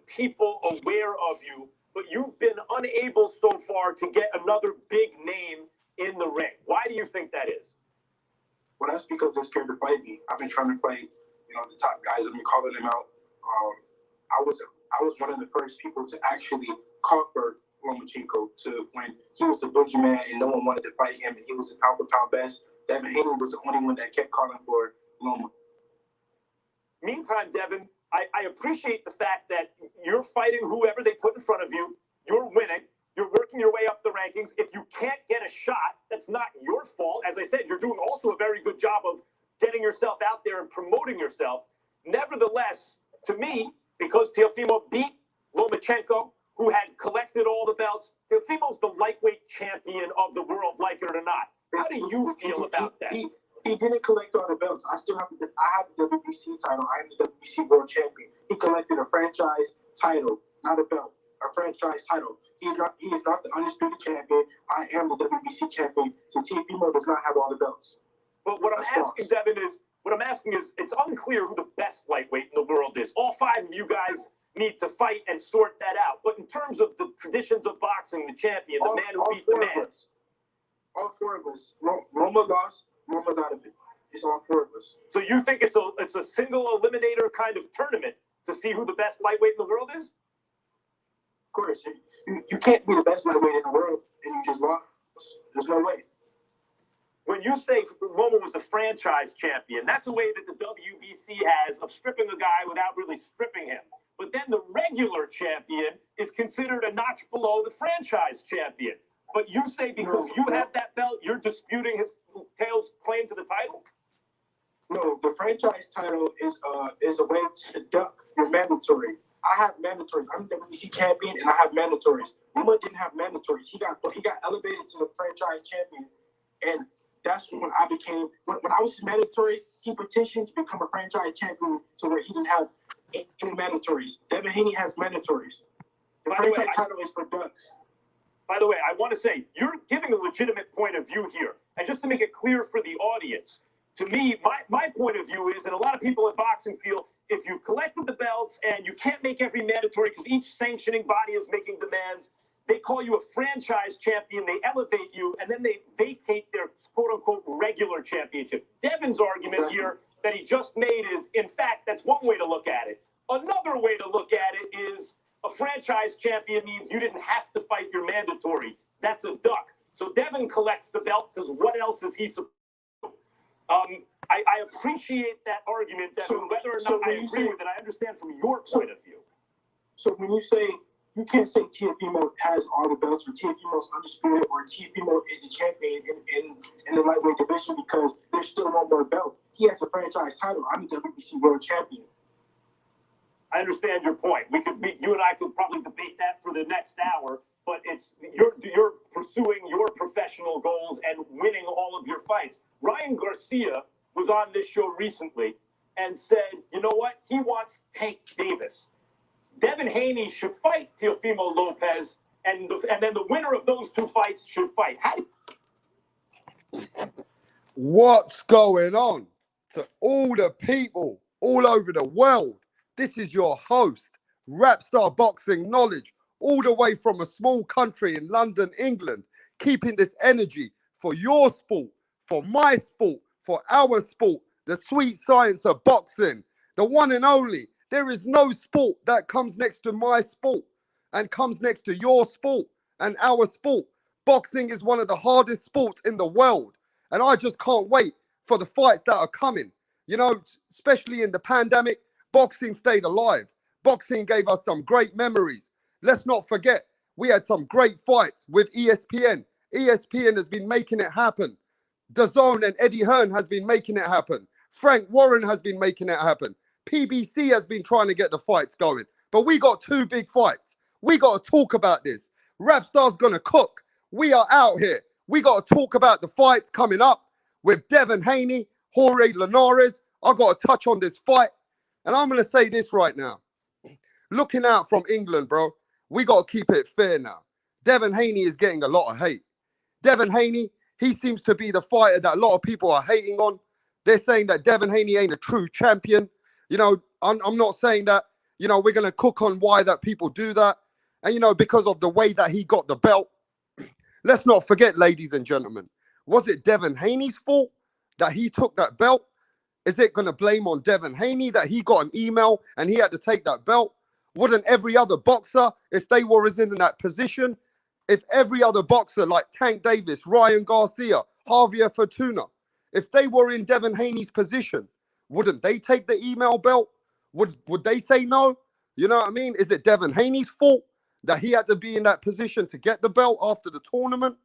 people aware of you, but you've been unable so far to get another big name in the ring. Why do you think that is? Well, that's because they're scared to fight me. I've been trying to fight, the top guys. I've been calling them out. I was one of the first people to actually call for Lomachenko when he was the boogeyman and no one wanted to fight him, and he was the pound-for-pound best. Devin Haney was the only one that kept calling for Loma. Meantime, Devin, I appreciate the fact that you're fighting whoever they put in front of you. You're winning. You're working your way up the rankings. If you can't get a shot, that's not your fault. As I said, you're doing also a very good job of getting yourself out there and promoting yourself. Nevertheless, to me, because Teofimo beat Lomachenko, who had collected all the belts, Teofimo's the lightweight champion of the world, like it or not. How do you feel about that? He didn't collect all the belts. I have the WBC title. I am the WBC world champion. He collected a franchise title, not a belt. A franchise title. He is not the undisputed champion. I am the WBC champion. So Teofimo does not have all the belts. But what I'm asking, Devin, is it's unclear who the best lightweight in the world is. All five of you guys need to fight and sort that out. But in terms of the traditions of boxing, the champion, the man who beat the man. All four of us. Roma lost. Roma's out of it. It's all four of us. So you think it's a single eliminator kind of tournament to see who the best lightweight in the world is? Of course. You can't be the best lightweight in the world and you just lost. There's no way. When you say Roma was the franchise champion, that's a way that the WBC has of stripping a guy without really stripping him. But then the regular champion is considered a notch below the franchise champion. But you say because you have that belt, you're disputing Teo's claim to the title? No, the franchise title is a way to duck your mandatory. I have mandatories. I'm the WBC champion, and I have mandatories. Roma didn't have mandatories. He got elevated to the franchise champion, and that's when I became. When I was mandatory, he petitioned to become a franchise champion, to where he didn't have any mandatories. Devin Haney has mandatories. The franchise title is for ducks. By the way, I want to say, you're giving a legitimate point of view here. And just to make it clear for the audience, to me, my point of view is, and a lot of people in boxing feel, if you've collected the belts and you can't make every mandatory because each sanctioning body is making demands, they call you a franchise champion, they elevate you, and then they vacate their quote-unquote regular championship. Devin's argument here that he just made is, in fact, that's one way to look at it. Another way to look at it is a franchise champion means you didn't have to fight your mandatory. That's a duck. So Devin collects the belt because what else is he supposed to do? I appreciate that argument, Devin, whether or not I agree with it. I understand from your point of view. So when you say, you can't say Teofimo has all the belts, or Teofimo's undisputed, or Teofimo is the champion in the lightweight division because there's still one more belt. He has a franchise title. I'm the WBC world champion. I understand your point. You and I could probably debate that for the next hour, but you're pursuing your professional goals and winning all of your fights. Ryan Garcia was on this show recently and said, you know what? He wants Tank Davis. Devin Haney should fight Teofimo Lopez, and then the winner of those two fights should fight. What's going on to all the people all over the world? This is your host, Rapstar Boxing Knowledge, all the way from a small country in London, England, keeping this energy for your sport, for my sport, for our sport, the sweet science of boxing, the one and only. There is no sport that comes next to my sport and comes next to your sport and our sport. Boxing is one of the hardest sports in the world, and I just can't wait for the fights that are coming. You know, especially in the pandemic, boxing stayed alive. Boxing gave us some great memories. Let's not forget, we had some great fights with ESPN. ESPN has been making it happen. DAZN and Eddie Hearn has been making it happen. Frank Warren has been making it happen. PBC has been trying to get the fights going. But we got two big fights. We got to talk about this. Rapstar's going to cook. We are out here. We got to talk about the fights coming up with Devin Haney, Jorge Linares. I got to touch on this fight. And I'm going to say this right now. Looking out from England, bro, we got to keep it fair now. Devin Haney is getting a lot of hate. Devin Haney, he seems to be the fighter that a lot of people are hating on. They're saying that Devin Haney ain't a true champion. You know, I'm not saying that. You know, we're going to cook on why that people do that. And, you know, because of the way that he got the belt. Let's not forget, ladies and gentlemen, was it Devin Haney's fault that he took that belt? Is it going to blame on Devin Haney that he got an email and he had to take that belt? Wouldn't every other boxer, if they were in that position, if every other boxer like Tank Davis, Ryan Garcia, Javier Fortuna, if they were in Devin Haney's position, wouldn't they take the email belt? Would they say no? You know what I mean? Is it Devin Haney's fault that he had to be in that position to get the belt after the tournament?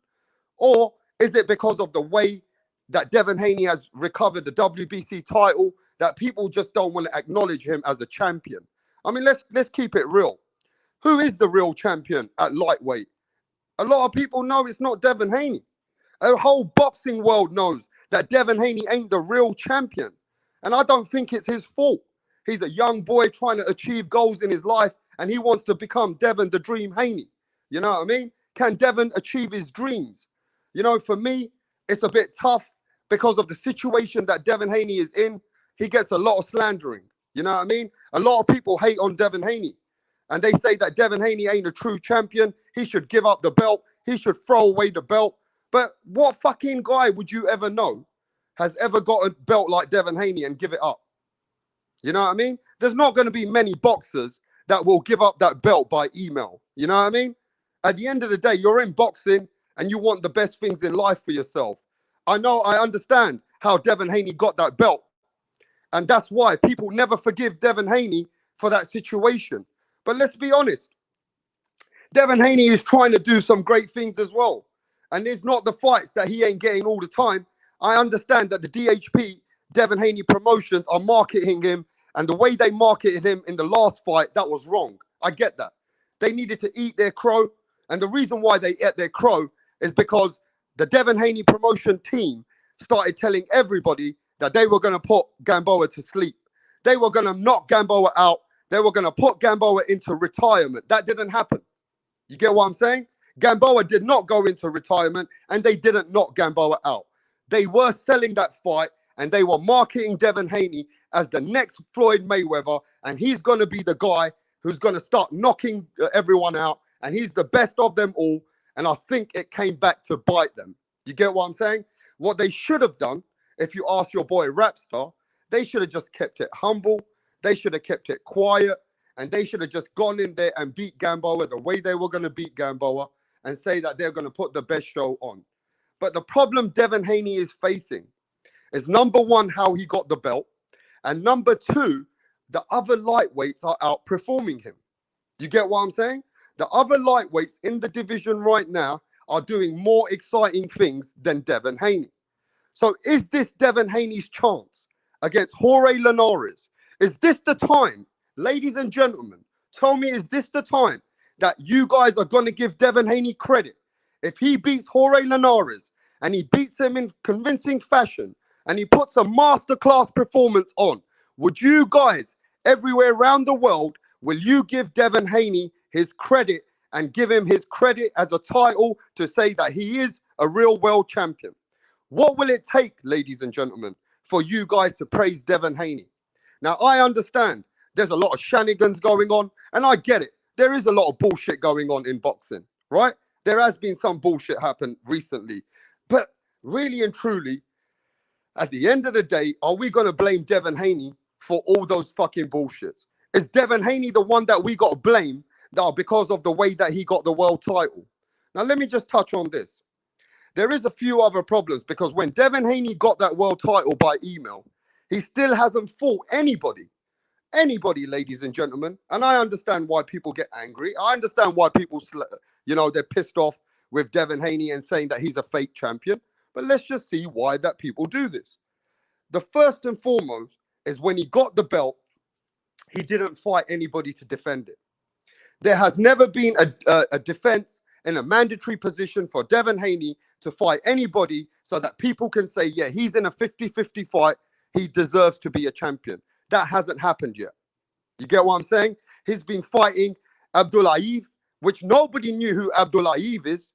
Or is it because of the way that Devin Haney has recovered the WBC title that people just don't want to acknowledge him as a champion? I mean, let's keep it real. Who is the real champion at lightweight? A lot of people know it's not Devin Haney. A whole boxing world knows that Devin Haney ain't the real champion. And I don't think it's his fault. He's a young boy trying to achieve goals in his life, and he wants to become Devin the Dream Haney. You know what I mean? Can Devin achieve his dreams? You know, for me, it's a bit tough because of the situation that Devin Haney is in. He gets a lot of slandering. You know what I mean? A lot of people hate on Devin Haney. And they say that Devin Haney ain't a true champion. He should give up the belt. He should throw away the belt. But what fucking guy would you ever know has ever got a belt like Devin Haney and give it up? You know what I mean? There's not going to be many boxers that will give up that belt by email. You know what I mean? At the end of the day, you're in boxing and you want the best things in life for yourself. I understand how Devin Haney got that belt. And that's why people never forgive Devin Haney for that situation. But let's be honest. Devin Haney is trying to do some great things as well. And it's not the fights that he ain't getting all the time. I understand that the DHP, Devin Haney Promotions, are marketing him. And the way they marketed him in the last fight, that was wrong. I get that. They needed to eat their crow. And the reason why they ate their crow is because the Devin Haney Promotion team started telling everybody that they were going to put Gamboa to sleep. They were going to knock Gamboa out. They were going to put Gamboa into retirement. That didn't happen. You get what I'm saying? Gamboa did not go into retirement, and they didn't knock Gamboa out. They were selling that fight, and they were marketing Devin Haney as the next Floyd Mayweather, and he's going to be the guy who's going to start knocking everyone out, and he's the best of them all. And I think it came back to bite them. You get what I'm saying? What they should have done, if you ask your boy Rapstar, they should have just kept it humble. They should have kept it quiet. And they should have just gone in there and beat Gamboa the way they were going to beat Gamboa and say that they're going to put the best show on. But the problem Devin Haney is facing is, number one, how he got the belt. And number two, the other lightweights are outperforming him. You get what I'm saying? The other lightweights in the division right now are doing more exciting things than Devin Haney. So is this Devin Haney's chance against Jorge Linares? Is this the time, ladies and gentlemen, tell me, is this the time that you guys are going to give Devin Haney credit? If he beats Jorge Linares and he beats him in convincing fashion and he puts a masterclass performance on, would you guys everywhere around the world, will you give Devin Haney his credit and give him his credit as a title to say that he is a real world champion? What will it take, ladies and gentlemen, for you guys to praise Devin Haney? Now, I understand there's a lot of shenanigans going on, and I get it. There is a lot of bullshit going on in boxing, right? There has been some bullshit happen recently. But really and truly, at the end of the day, are we going to blame Devin Haney for all those fucking bullshits? Is Devin Haney the one that we got to blame now because of the way that he got the world title? Now, let me just touch on this. There is a few other problems, because when Devin Haney got that world title by email, he still hasn't fought anybody, ladies and gentlemen. And I understand why people get angry. I understand why people, they're pissed off with Devin Haney and saying that he's a fake champion. But let's just see why that people do this. The first and foremost is when he got the belt, he didn't fight anybody to defend it. There has never been a defense in a mandatory position for Devin Haney to fight anybody so that people can say, yeah, he's in a 50-50 fight. He deserves to be a champion. That hasn't happened yet. You get what I'm saying? He's been fighting Abdullayev, which nobody knew who Abdullayev is.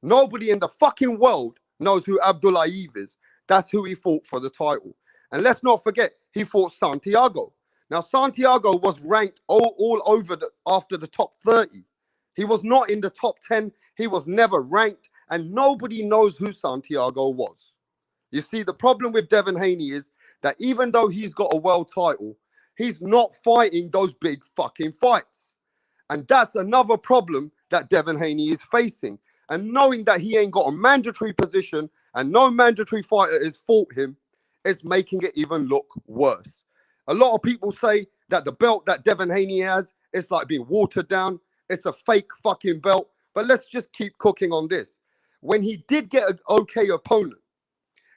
Nobody in the fucking world knows who Abdullayev is. That's who he fought for the title. And let's not forget, he fought Santiago. Now, Santiago was ranked all over after the top 30. He was not in the top 10. He was never ranked, and nobody knows who Santiago was. You see, the problem with Devin Haney is that even though he's got a world title, he's not fighting those big fucking fights. And that's another problem that Devin Haney is facing. And knowing that he ain't got a mandatory position and no mandatory fighter has fought him, it's making it even look worse. A lot of people say that the belt that Devin Haney has is like being watered down. It's a fake fucking belt. But let's just keep cooking on this. When he did get an okay opponent,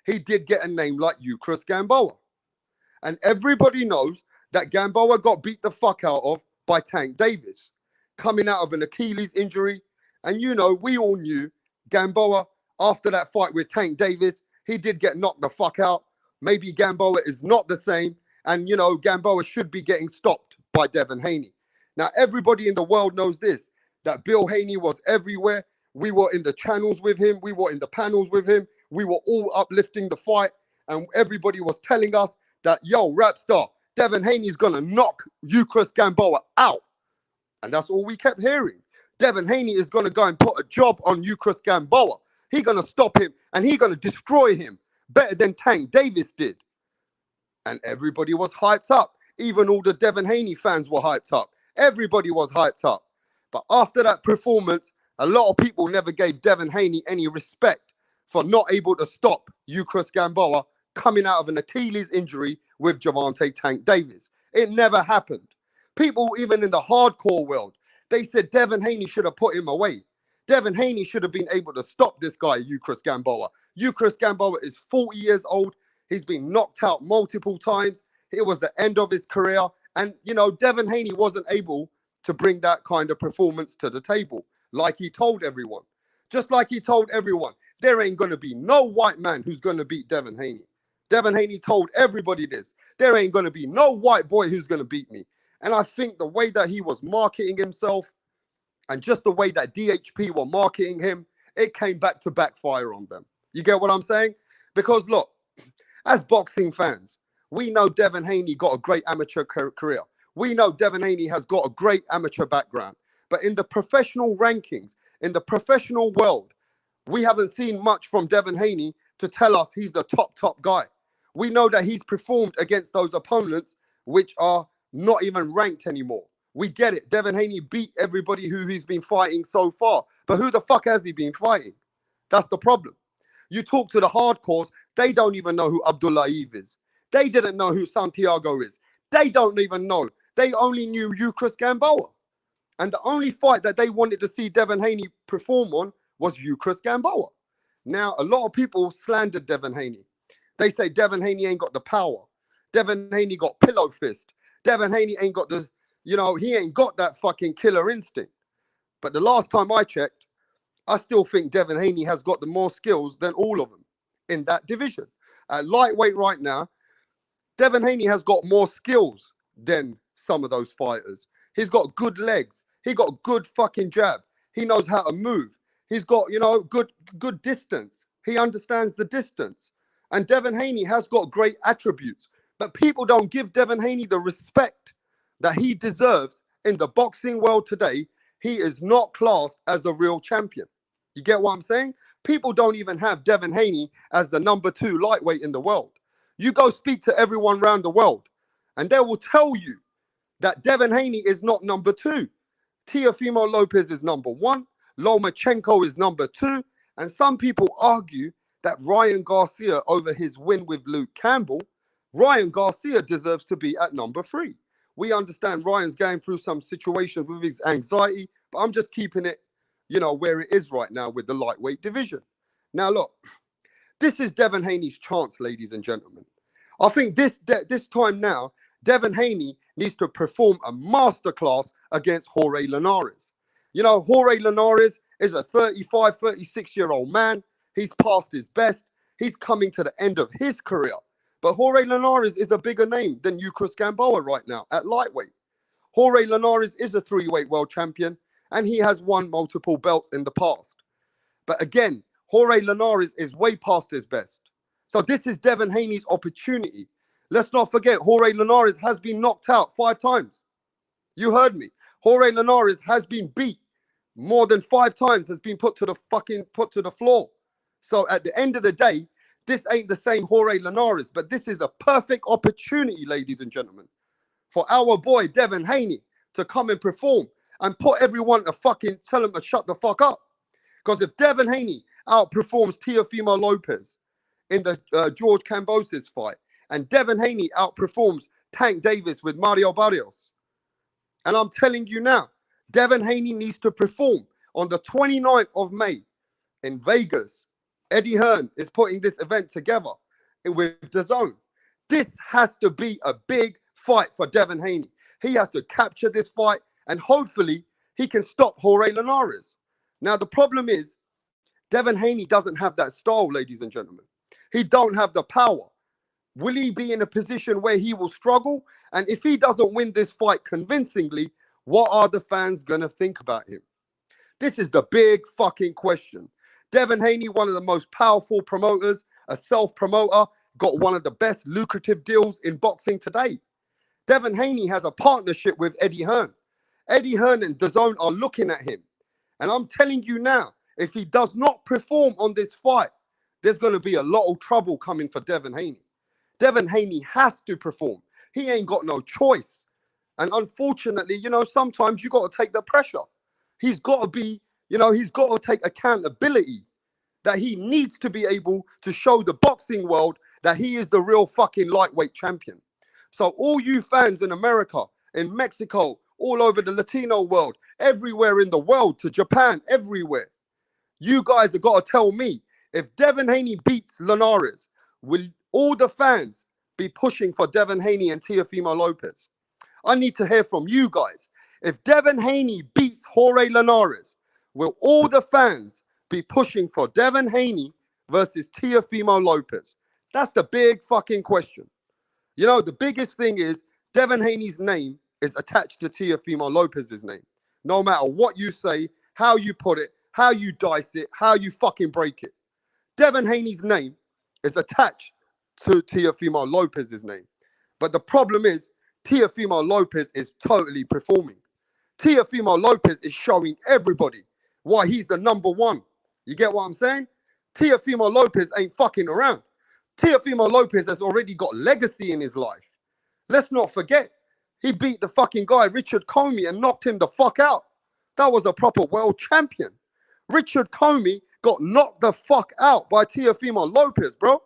he did get a name like Chris Gamboa. And everybody knows that Gamboa got beat the fuck out of by Tank Davis, coming out of an Achilles injury. And, you know, we all knew Gamboa, after that fight with Tank Davis, he did get knocked the fuck out. Maybe Gamboa is not the same. And, you know, Gamboa should be getting stopped by Devin Haney. Now, everybody in the world knows this, that Bill Haney was everywhere. We were in the channels with him. We were in the panels with him. We were all uplifting the fight. And everybody was telling us that, yo, Rapstar, Devin Haney's going to knock Chris Gamboa out. And that's all we kept hearing. Devin Haney is going to go and put a job on Chris Gamboa. He's going to stop him and he's going to destroy him better than Tank Davis did. And everybody was hyped up. Even all the Devin Haney fans were hyped up. Everybody was hyped up. But after that performance, a lot of people never gave Devin Haney any respect for not able to stop Chris Gamboa coming out of an Achilles injury with Gervonta Tank Davis. It never happened. People, even in the hardcore world, they said Devin Haney should have put him away. Devin Haney should have been able to stop this guy, Chris Gamboa. Chris Gamboa is 40 years old. He's been knocked out multiple times. It was the end of his career. And, you know, Devin Haney wasn't able to bring that kind of performance to the table, like he told everyone. Just like he told everyone, there ain't going to be no white man who's going to beat Devin Haney. Devin Haney told everybody this. There ain't going to be no white boy who's going to beat me. And I think the way that he was marketing himself and just the way that DHP were marketing him, it came back to backfire on them. You get what I'm saying? Because look, as boxing fans, we know Devin Haney got a great amateur career. We know Devin Haney has got a great amateur background. But in the professional rankings, in the professional world, we haven't seen much from Devin Haney to tell us he's the top guy. We know that he's performed against those opponents which are not even ranked anymore. We get it. Devin Haney beat everybody who he's been fighting so far. But who the fuck has he been fighting? That's the problem. You talk to the hardcores, they don't even know who Abdullaev is. They didn't know who Santiago is. They don't even know. They only knew Chris Gamboa. And the only fight that they wanted to see Devin Haney perform on was Chris Gamboa. Now, a lot of people slandered Devin Haney. They say Devin Haney ain't got the power. Devin Haney got pillow fist. Devin Haney ain't got the, you know, he ain't got that fucking killer instinct. But the last time I checked, I still think Devin Haney has got the more skills than all of them in that division. At lightweight right now, Devin Haney has got more skills than some of those fighters. He's got good legs. He got good fucking jab. He knows how to move. He's got, you know, good distance. He understands the distance. And Devin Haney has got great attributes. But people don't give Devin Haney the respect that he deserves in the boxing world today. He is not classed as the real champion. You get what I'm saying? People don't even have Devin Haney as the #2 lightweight in the world. You go speak to everyone around the world, and they will tell you that Devin Haney is not #2. Teofimo Lopez is #1. Lomachenko is #2. And some people argue that Ryan Garcia, over his win with Luke Campbell, Ryan Garcia deserves to be at #3. We understand Ryan's going through some situations with his anxiety, but I'm just keeping it, you know, where it is right now with the lightweight division. Now, look, this is Devin Haney's chance, ladies and gentlemen. I think this time now, Devin Haney needs to perform a masterclass against Jorge Linares. You know, Jorge Linares is a 35, 36-year-old man. He's past his best. He's coming to the end of his career. But Jorge Linares is a bigger name than Chris Gamboa right now at lightweight. Jorge Linares is a 3-weight world champion, and he has won multiple belts in the past. But again, Jorge Linares is way past his best. So this is Devin Haney's opportunity. Let's not forget, Jorge Linares has been knocked out 5 times. You heard me. Jorge Linares has been beat more than 5 times, has been put to the floor. So at the end of the day, this ain't the same Jorge Linares, but this is a perfect opportunity, ladies and gentlemen, for our boy Devin Haney to come and perform and put everyone to fucking tell him to shut the fuck up. Because if Devin Haney outperforms Teofimo Lopez in the George Kambosos fight, and Devin Haney outperforms Tank Davis with Mario Barrios, and I'm telling you now, Devin Haney needs to perform on the 29th of May in Vegas. Eddie Hearn is putting this event together with DAZN. This has to be a big fight for Devin Haney. He has to capture this fight, and hopefully he can stop Jorge Linares. Now, the problem is, Devin Haney doesn't have that style, ladies and gentlemen. He don't have the power. Will he be in a position where he will struggle? And if he doesn't win this fight convincingly, what are the fans going to think about him? This is the big fucking question. Devin Haney, one of the most powerful promoters, a self-promoter, got one of the best lucrative deals in boxing today. Devin Haney has a partnership with Eddie Hearn. Eddie Hearn and DAZN are looking at him. And I'm telling you now, if he does not perform on this fight, there's going to be a lot of trouble coming for Devin Haney. Devin Haney has to perform. He ain't got no choice. And unfortunately, sometimes you got to take the pressure. He's got to be, he's got to take accountability that he needs to be able to show the boxing world that he is the real fucking lightweight champion. So all you fans in America, in Mexico, all over the Latino world, everywhere in the world, to Japan, everywhere, you guys have got to tell me, if Devin Haney beats Linares, will all the fans be pushing for Devin Haney and Teofimo Lopez? I need to hear from you guys. If Devin Haney beats Jorge Linares, will all the fans be pushing for Devin Haney versus Teofimo Lopez? That's the big fucking question. The biggest thing is Devin Haney's name is attached to Teofimo Lopez's name. No matter what you say, how you put it, how you dice it, how you fucking break it. Devin Haney's name is attached to Teofimo Lopez's name. But the problem is, Teofimo Lopez is totally performing. Teofimo Lopez is showing everybody why he's the number one. You get what I'm saying? Teofimo Lopez ain't fucking around. Teofimo Lopez has already got legacy in his life. Let's not forget, he beat the fucking guy, Richard Comey, and knocked him the fuck out. That was a proper world champion. Richard Comey got knocked the fuck out by Teofimo Lopez, bro.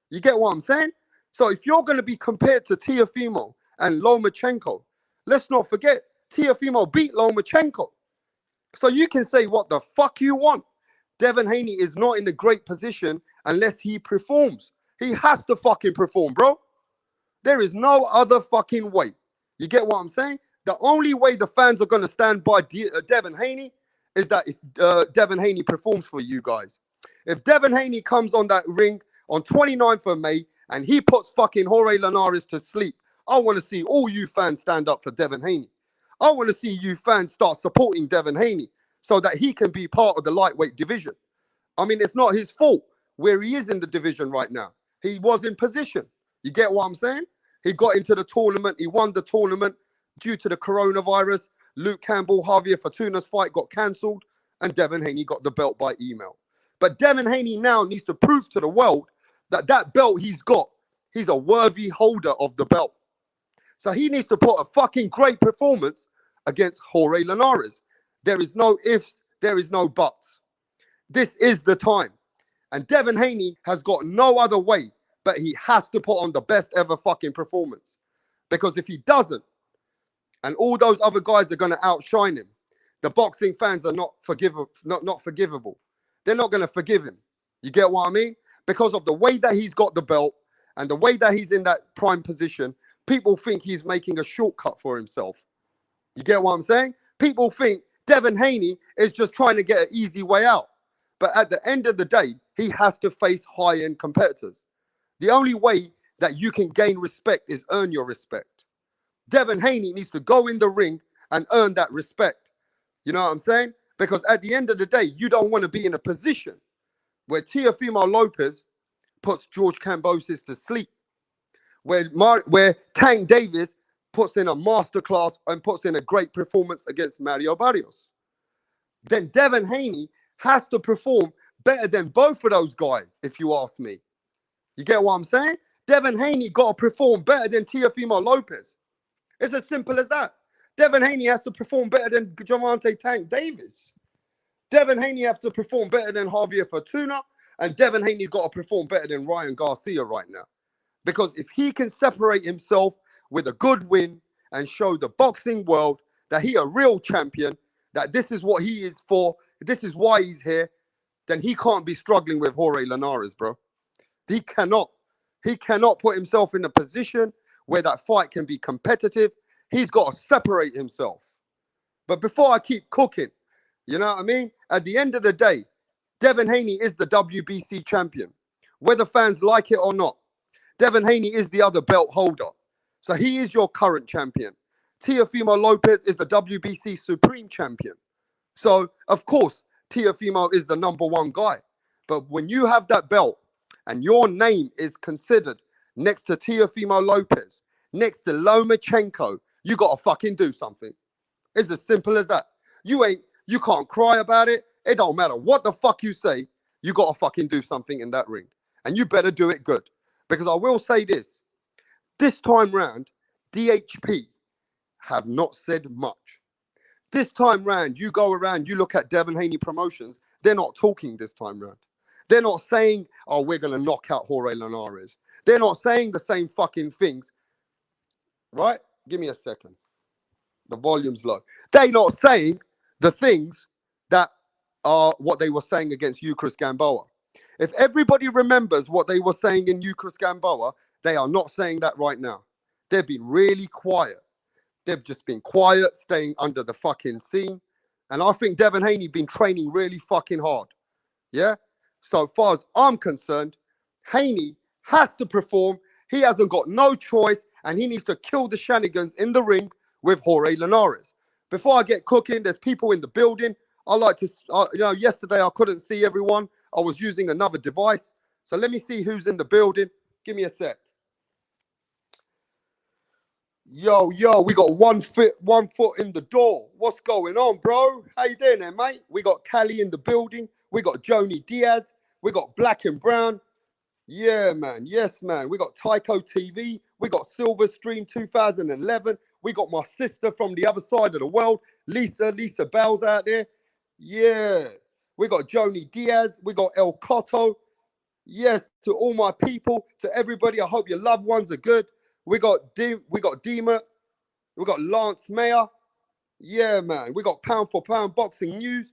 You get what I'm saying? So if you're going to be compared to Teofimo and Lomachenko, let's not forget, Teofimo beat Lomachenko. So you can say what the fuck you want. Devin Haney is not in a great position unless he performs. He has to fucking perform, bro. There is no other fucking way. You get what I'm saying? The only way the fans are going to stand by Devin Haney is that if Devin Haney performs for you guys. If Devin Haney comes on that ring on 29th of May and he puts fucking Jorge Linares to sleep, I want to see all you fans stand up for Devin Haney. I want to see you fans start supporting Devin Haney so that he can be part of the lightweight division. I mean, it's not his fault where he is in the division right now. He was in position. You get what I'm saying? He got into the tournament. He won the tournament. Due to the coronavirus, Luke Campbell, Javier Fortuna's fight got cancelled, and Devin Haney got the belt by email. But Devin Haney now needs to prove to the world that that belt he's got, he's a worthy holder of the belt. So he needs to put a fucking great performance against Jorge Linares. There is no ifs, there is no buts. This is the time. And Devin Haney has got no other way, but he has to put on the best ever fucking performance. Because if he doesn't, and all those other guys are going to outshine him, the boxing fans are not forgivable. They're not going to forgive him. You get what I mean? Because of the way that he's got the belt and the way that he's in that prime position, people think he's making a shortcut for himself. You get what I'm saying? People think Devin Haney is just trying to get an easy way out. But at the end of the day, he has to face high-end competitors. The only way that you can gain respect is earn your respect. Devin Haney needs to go in the ring and earn that respect. You know what I'm saying? Because at the end of the day, you don't want to be in a position where Teofimo Lopez puts George Kambosos to sleep. where Tank Davis puts in a masterclass and puts in a great performance against Mario Barrios. Then Devin Haney has to perform better than both of those guys, if you ask me. You get what I'm saying? Devin Haney got to perform better than Teofimo Lopez. It's as simple as that. Devin Haney has to perform better than Gervonta Tank Davis. Devin Haney has to perform better than Javier Fortuna, and Devin Haney got to perform better than Ryan Garcia right now. Because if he can separate himself with a good win and show the boxing world that he a real champion, that this is what he is for, this is why he's here, then he can't be struggling with Jorge Linares, bro. He cannot. He cannot put himself in a position where that fight can be competitive. He's got to separate himself. But before I keep cooking, you know what I mean? At the end of the day, Devin Haney is the WBC champion, whether fans like it or not. Devin Haney is the other belt holder. So he is your current champion. Teofimo Lopez is the WBC Supreme Champion. So, of course, Teofimo is the #1 guy. But when you have that belt and your name is considered next to Teofimo Lopez, next to Lomachenko, you got to fucking do something. It's as simple as that. You can't cry about it. It don't matter what the fuck you say. You got to fucking do something in that ring. And you better do it good. Because I will say this. This time round, DHP have not said much. This time round, you go around, you look at Devin Haney Promotions, they're not talking this time round. They're not saying, oh, we're going to knock out Jorge Linares. They're not saying the same fucking things. Right? Give me a second. The volume's low. They're not saying the things that are what they were saying against Eucharist Gamboa. If everybody remembers what they were saying in Eucharist Gamboa, they are not saying that right now. They've been really quiet. They've just been quiet, staying under the fucking scene. And I think Devin Haney been training really fucking hard. Yeah? So far as I'm concerned, Haney has to perform. He hasn't got no choice, and he needs to kill the shenanigans in the ring with Jorge Linares. Before I get cooking, there's people in the building. I like to, yesterday I couldn't see everyone. I was using another device. So let me see who's in the building. Give me a sec. Yo, we got one foot in the door. What's going on, bro? How you doing there, mate? We got Cali in the building. We got Joni Diaz. We got Black and Brown. Yeah, man. Yes, man. We got Tyco TV. We got Silver Stream 2011. We got my sister from the other side of the world, Lisa Bell's out there. Yeah. We got Joni Diaz. We got El Cotto. Yes, to all my people, to everybody. I hope your loved ones are good. We got Dima. We got Lance Mayer. Yeah, man. We got Pound for Pound Boxing News.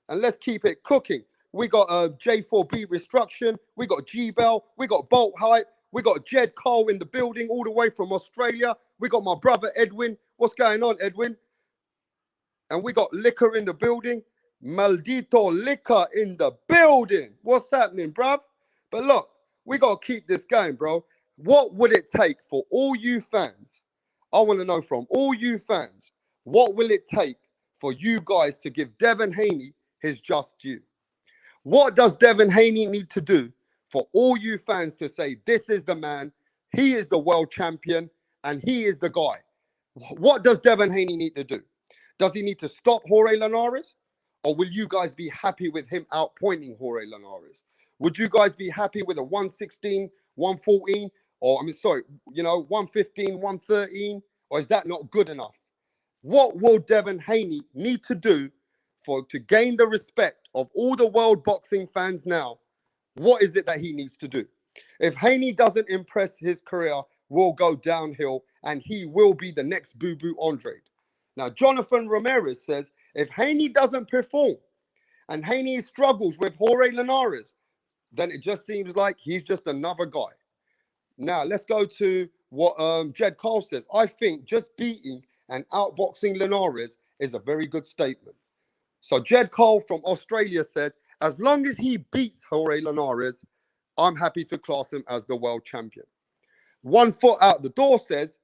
And let's keep it cooking. We got J4B Restruction. We got G-Bell. We got Bolt Hype. We got Jed Cole in the building all the way from Australia. We got my brother Edwin. What's going on, Edwin? And we got Liquor in the building. Maldito Liquor in the building. What's happening, bruv? But look, we got to keep this going, bro. What would it take for all you fans? I want to know from all you fans, what will it take for you guys to give Devin Haney his just due? What does Devin Haney need to do for all you fans to say, this is the man, he is the world champion, and he is the guy? What does Devin Haney need to do? Does he need to stop Jorge Linares? Or will you guys be happy with him outpointing Jorge Linares? Would you guys be happy with a 116, 114, or 115, 113? Or is that not good enough? What will Devin Haney need to do to gain the respect of all the world boxing fans now? What is it that he needs to do? If Haney doesn't impress, his career will go downhill and he will be the next Boo Boo Andre. Now, Jonathan Ramirez says, if Haney doesn't perform and Haney struggles with Jorge Linares, then it just seems like he's just another guy. Now, let's go to what Jed Cole says. I think just beating and outboxing Linares is a very good statement. So Jed Cole from Australia says, as long as he beats Jorge Linares, I'm happy to class him as the world champion. 1 foot out the door says,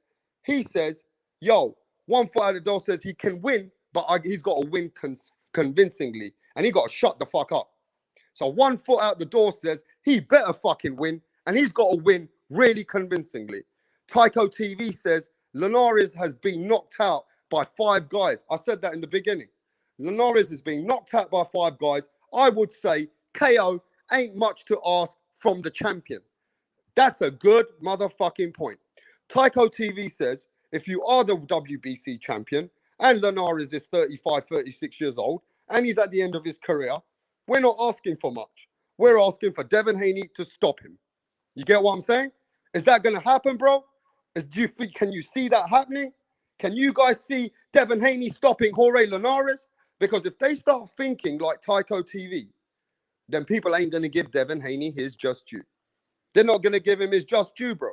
one foot out the door says he can win, but he's got to win convincingly, and he got to shut the fuck up. So 1 foot out the door says he better fucking win, and he's got to win really convincingly. Tycho TV says Linares has been knocked out by 5 guys. I said that in the beginning. Linares is being knocked out by 5 guys. I would say KO ain't much to ask from the champion. That's a good motherfucking point. Tycho TV says if you are the WBC champion and Linares is 35, 36 years old and he's at the end of his career, we're not asking for much. We're asking for Devin Haney to stop him. You get what I'm saying? Is that going to happen, bro? Can you see that happening? Can you guys see Devin Haney stopping Jorge Linares? Because if they start thinking like Tycho TV, then people ain't going to give Devin Haney his just due. They're not going to give him his just due, bro.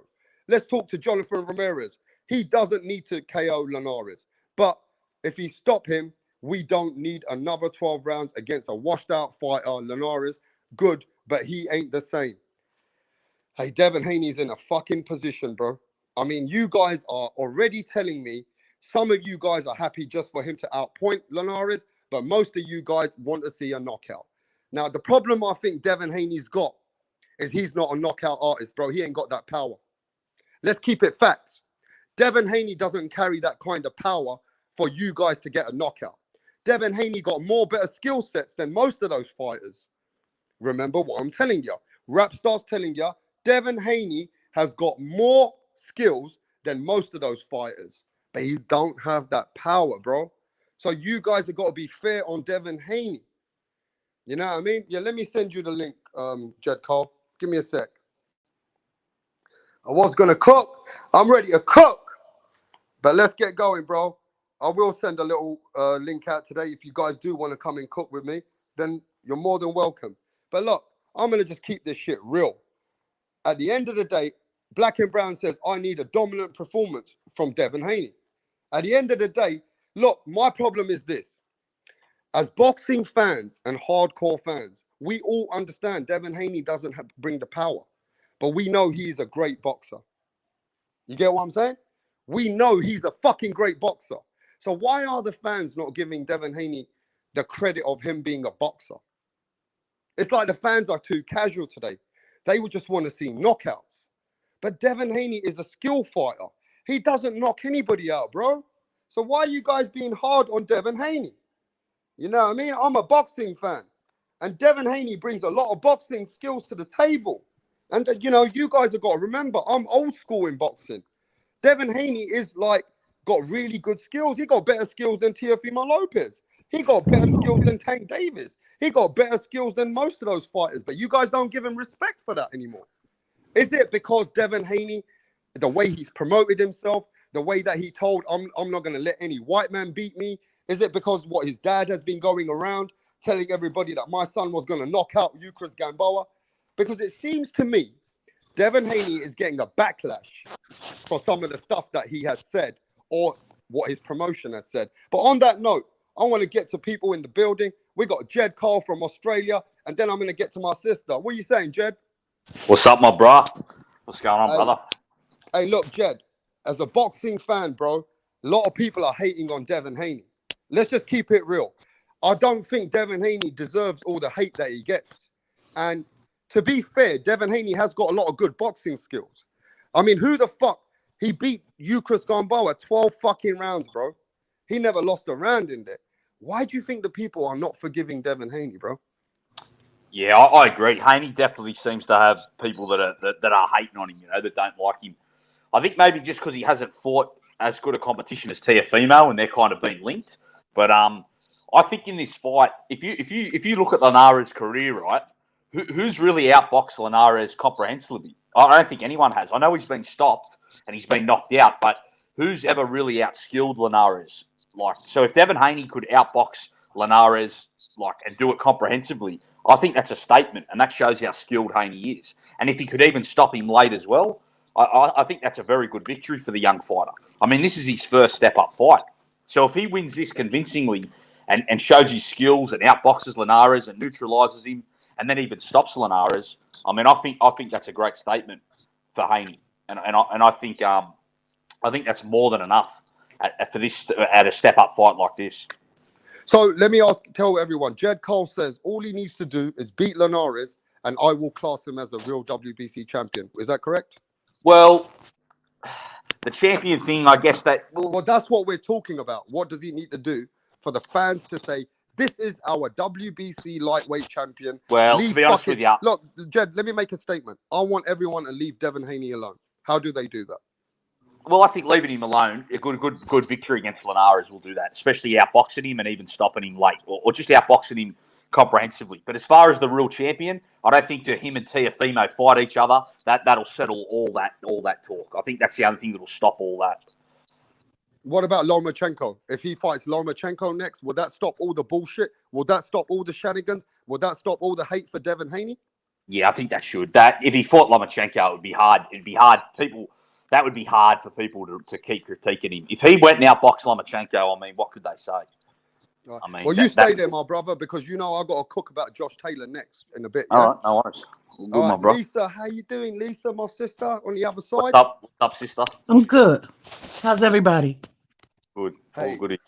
Let's talk to Jonathan Ramirez. He doesn't need to KO Linares. But if he stop him, we don't need another 12 rounds against a washed-out fighter. Linares, good, but he ain't the same. Hey, Devin Haney's in a fucking position, bro. I mean, you guys are already telling me some of you guys are happy just for him to outpoint Linares, but most of you guys want to see a knockout. Now, the problem I think Devin Haney's got is he's not a knockout artist, bro. He ain't got that power. Let's keep it facts. Devin Haney doesn't carry that kind of power for you guys to get a knockout. Devin Haney got more better skill sets than most of those fighters. Remember what I'm telling you. Rapstar's telling you, Devin Haney has got more skills than most of those fighters, but he don't have that power, bro. So you guys have got to be fair on Devin Haney. You know what I mean? Yeah, let me send you the link, Jed Cole. Give me a sec. I was going to cook. I'm ready to cook. But let's get going, bro. I will send a little link out today. If you guys do want to come and cook with me, then you're more than welcome. But look, I'm going to just keep this shit real. At the end of the day, Black and Brown says, I need a dominant performance from Devin Haney. At the end of the day, look, my problem is this. As boxing fans and hardcore fans, we all understand Devin Haney doesn't bring the power. But we know he's a great boxer. You get what I'm saying? We know he's a fucking great boxer. So why are the fans not giving Devin Haney the credit of him being a boxer? It's like the fans are too casual today. They would just want to see knockouts. But Devin Haney is a skill fighter. He doesn't knock anybody out, bro. So why are you guys being hard on Devin Haney? You know what I mean? I'm a boxing fan. And Devin Haney brings a lot of boxing skills to the table. And, you know, you guys have got to remember, I'm old school in boxing. Devin Haney is like, got really good skills. He got better skills than Teofimo Lopez. He got better skills than Tank Davis. He got better skills than most of those fighters. But you guys don't give him respect for that anymore. Is it because Devin Haney, the way he's promoted himself, the way that he told, I'm not going to let any white man beat me? Is it because what his dad has been going around telling everybody that my son was going to knock out Gamboa? Because it seems to me Devin Haney is getting a backlash for some of the stuff that he has said or what his promotion has said. But on that note, I want to get to people in the building. We got Jed Cole from Australia, and then I'm going to get to my sister. What are you saying, Jed? What's up, my bro? What's going on, brother? Hey, look, Jed, as a boxing fan, bro, a lot of people are hating on Devin Haney. Let's just keep it real. I don't think Devin Haney deserves all the hate that he gets. And to be fair, Devin Haney has got a lot of good boxing skills. I mean, who the fuck? He beat Gamboa 12 fucking rounds, bro. He never lost a round in there. Why do you think the people are not forgiving Devin Haney, bro? Yeah, I agree. Haney definitely seems to have people that are hating on him, you know, that don't like him. I think maybe just because he hasn't fought as good a competition as Teofimo, and they're kind of been linked. But I think in this fight, if you look at Linares' career, right, who's really outboxed Linares comprehensively? I don't think anyone has. I know he's been stopped and he's been knocked out, but who's ever really outskilled Linares? Like, so if Devin Haney could outbox Linares, like, and do it comprehensively, I think that's a statement, and that shows how skilled Haney is. And if he could even stop him late as well, I think that's a very good victory for the young fighter. I mean, this is his first step-up fight. So if he wins this convincingly and shows his skills and outboxes Linares and neutralizes him and then even stops Linares, I mean, I think that's a great statement for Haney. And I think that's more than enough for this at a step-up fight like this. So let me tell everyone, Jed Cole says all he needs to do is beat Linares and I will class him as a real WBC champion. Is that correct? Well, the champion thing, I guess that. Well, that's what we're talking about. What does he need to do for the fans to say, this is our WBC lightweight champion? Well, to be honest with you, look, Jed, let me make a statement. I want everyone to leave Devin Haney alone. How do they do that? well, I think leaving him alone, a good victory against Linares will do that, especially outboxing him and even stopping him late, or just outboxing him comprehensively. But as far as the real champion, I don't think to him and Teofimo fight each other, that'll settle all that talk. I think that's the only thing that'll stop all that. What about Lomachenko? If he fights Lomachenko next, will that stop all the bullshit? Will that stop all the shenanigans? Will that stop all the hate for Devin Haney? Yeah, I think that should. That if he fought Lomachenko, it would be hard. It'd be hard. That would be hard for people to keep critiquing him. If he went and outboxed Lomachenko, I mean, what could they say? Right. I mean, well, you stay there, my brother, because you know I got to cook about Josh Taylor next in a bit. Yeah? All right, no worries. Good, All my right, bro. Lisa, how you doing, Lisa, my sister, on the other side? What's up? What's up, sister? I'm good. How's everybody? Good. Hey. All good.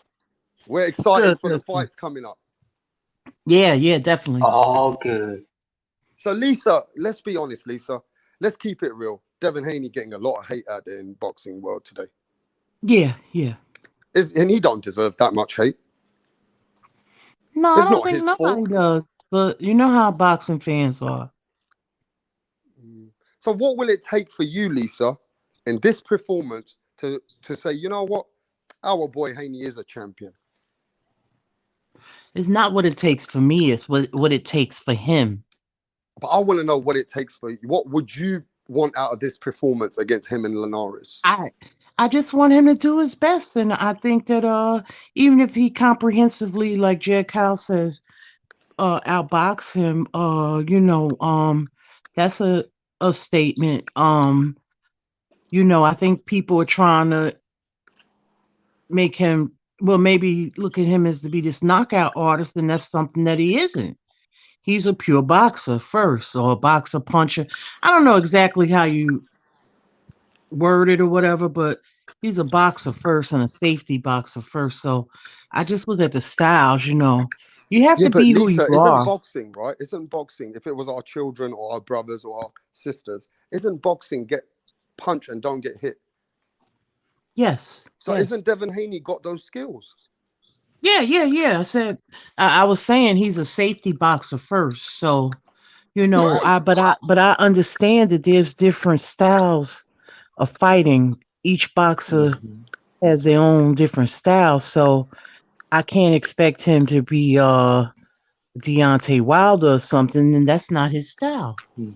We're excited Good, for the good. fights coming up. Yeah, definitely. Oh, good. So, Lisa, let's be honest, Lisa. Let's keep it real. Devin Haney getting a lot of hate out there in boxing world today. Yeah. And he don't deserve that much hate. No, It's I don't not think his nobody fault. does. But you know how boxing fans are. So what will it take for you, Lisa, in this performance to say, you know what? Our boy Haney is a champion. It's not what it takes for me. It's what it takes for him. But I want to know what it takes for you. What would you want out of this performance against him and Linares? I just want him to do his best, and I think that even if he comprehensively, like Jed Kyle says, outbox him, that's a statement. I think people are trying to make him, well, maybe look at him as to be this knockout artist, and that's something that he isn't. He's a pure boxer first, or a boxer puncher. I don't know exactly how you word it or whatever, but he's a boxer first and a safety boxer first. So I just look at the styles, You have to But be who Lisa, you isn't are. boxing, right? Isn't boxing, if it was our children or our brothers or our sisters, isn't boxing get punch and don't get hit? Yes. So yes. isn't Devin Haney got those skills? Yeah. I said I was saying he's a safety boxer first. So, but I understand that there's different styles of fighting. Each boxer has their own different style. So I can't expect him to be Deontay Wilder or something, and that's not his style. He's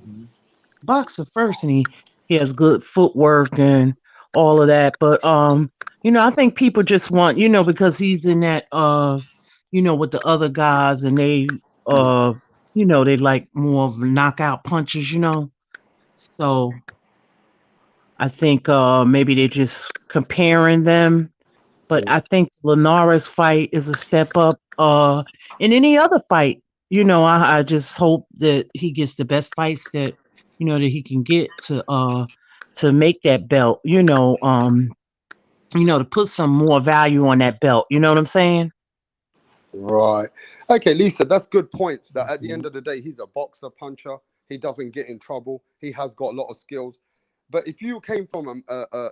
a boxer first, and he has good footwork and all of that. But I think people just want, because he's in that with the other guys, and they they like more of knockout punches, So I think maybe they're just comparing them. But I think Linares fight is a step up. In any other fight, I just hope that he gets the best fights that that he can get to make that belt. To put some more value on that belt. You know what I'm saying? Right. Okay, Lisa, that's good points. That at the end of the day, he's a boxer, puncher. He doesn't get in trouble. He has got a lot of skills. But if you came from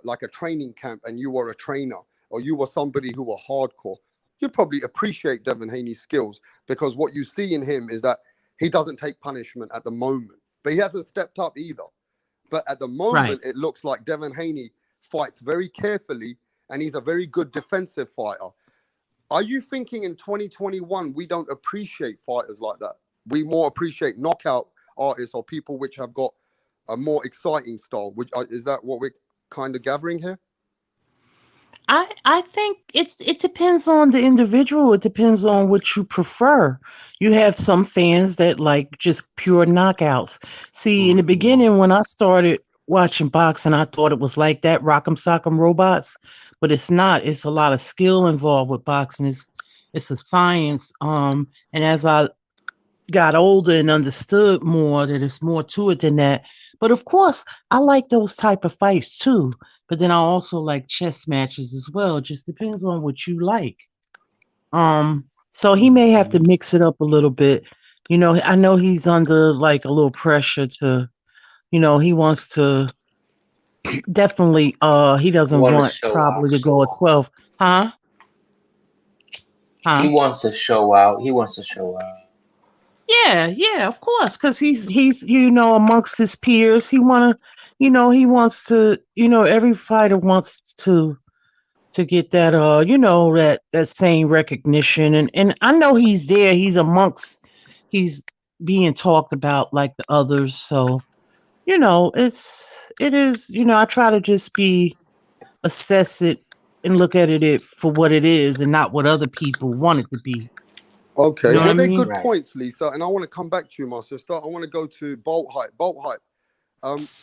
like a training camp and you were a trainer, or you were somebody who were hardcore, you'd probably appreciate Devin Haney's skills, because what you see in him is that he doesn't take punishment at the moment, but he hasn't stepped up either. But at the moment, It looks like Devin Haney fights very carefully, and he's a very good defensive fighter. Are you thinking in 2021, we don't appreciate fighters like that? We more appreciate knockout artists or people which have got a more exciting style? Is that what we're kind of gathering here? I think it depends on the individual. It depends on what you prefer. You have some fans that like just pure knockouts. See, in the beginning when I started watching boxing, I thought it was like that, Rock'em Sock'em Robots, but it's not. It's a lot of skill involved with boxing. It's a science. And as I got older and understood more that it's more to it than that. But of course, I like those type of fights too. But then I also like chess matches as well. It just depends on what you like. So he may have to mix it up a little bit. I know he's under like a little pressure to, he wants to definitely he doesn't want to want show out. probably to go at 12. Huh? He Huh? wants to show out. He wants to show out. Yeah, yeah, of course, because he's amongst his peers. He wants to, every fighter wants to get that that same recognition, and I know he's there. He's being talked about like the others. So it is. I try to just assess it and look at it for what it is, and not what other people want it to be. You Okay, know what I well, they're mean? good Right. points, Lisa, and I want to come back to you, Master. Start. I want to go to Bolt Hype. Bolt Hype.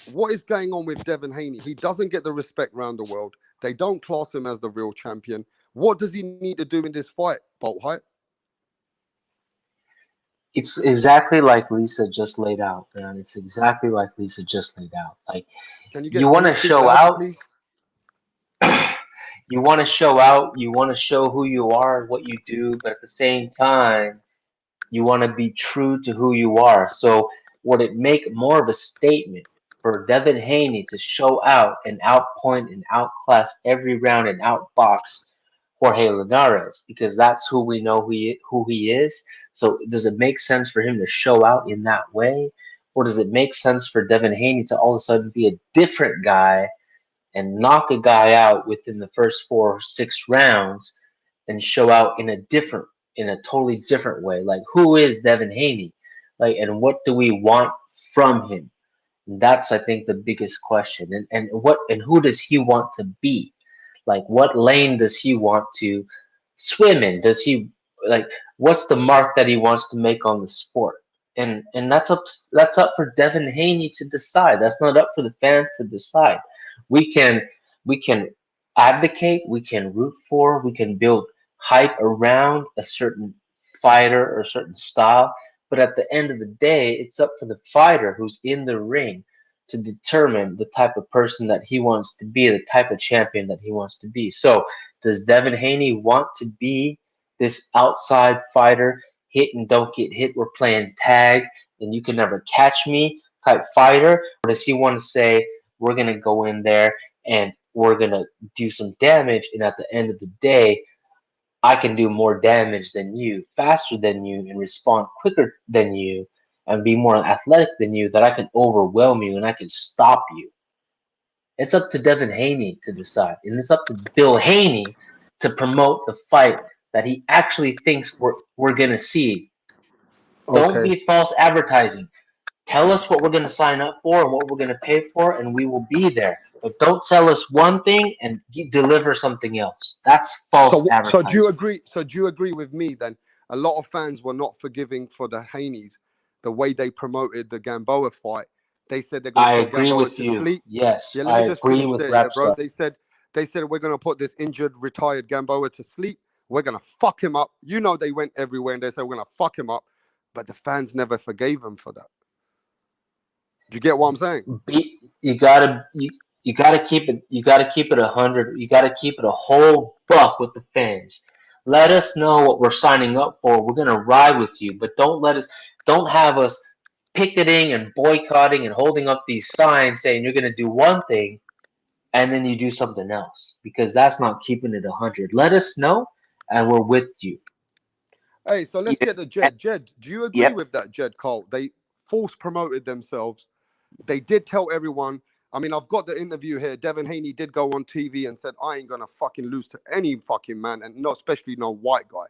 What is going on with Devin Haney? He doesn't get the respect around the world. They don't class him as the real champion. What does he need to do in this fight, Bolt Hype? It's exactly like Lisa just laid out, man. It's exactly like Lisa just laid out. Like you want Can you to speak show louder, out, please? you want to show out, you want to show who you are and what you do, but at the same time, you want to be true to who you are. So would it make more of a statement for Devin Haney to show out and outpoint and outclass every round and outbox Jorge Linares because that's who we know who he is? So does it make sense for him to show out in that way? Or does it make sense for Devin Haney to all of a sudden be a different guy and knock a guy out within the first 4 or 6 rounds and show out in a totally different way? Like who is Devin Haney? Like and what do we want from him? That's I think the biggest question. And who does he want to be? Like what lane does he want to swim in? Does he like what's the mark that he wants to make on the sport? And that's up for Devin Haney to decide. That's not up for the fans to decide. We can we can advocate, we can root for, we can build hype around a certain fighter or a certain style, but at the end of the day, it's up for the fighter who's in the ring to determine the type of person that he wants to be, the type of champion that he wants to be. So, does Devin Haney want to be this outside fighter, hit and don't get hit, we're playing tag, and you can never catch me type fighter? Or does he want to say, we're going to go in there and we're going to do some damage, and at the end of the day, I can do more damage than you, faster than you, and respond quicker than you, and be more athletic than you, that I can overwhelm you and I can stop you. It's up to Devin Haney to decide, and it's up to Bill Haney to promote the fight that he actually thinks we're gonna see. Don't Okay. be false advertising. Tell us what we're gonna sign up for and what we're gonna pay for, and we will be there. But don't sell us one thing and deliver something else. That's false So do you advertising. agree? So do you agree with me then? A lot of fans were not forgiving for the Haneys, the way they promoted the Gamboa fight. They said they're going to I put agree Gamboa with to you. sleep. Yes, Yeah, let I me just agree finish with there, yeah, bro. Rapstar. They said we're going to put this injured, retired Gamboa to sleep. We're going to fuck him up. You know, they went everywhere and they said we're going to fuck him up, but the fans never forgave him for that. Do you get what I'm saying? You gotta keep it 100. You gotta keep it a whole buck with the fans. Let us know what we're signing up for. We're gonna ride with you, but don't have us picketing and boycotting and holding up these signs saying you're gonna do one thing and then you do something else, because that's not keeping it 100. Let us know and we're with you. Hey, so let's Yeah. get to Jed. Jed, do you agree Yep. with that, Jed Cole? They false promoted themselves. They did tell everyone. I mean, I've got the interview here. Devin Haney did go on TV and said, I ain't going to fucking lose to any fucking man, and not especially no white guy.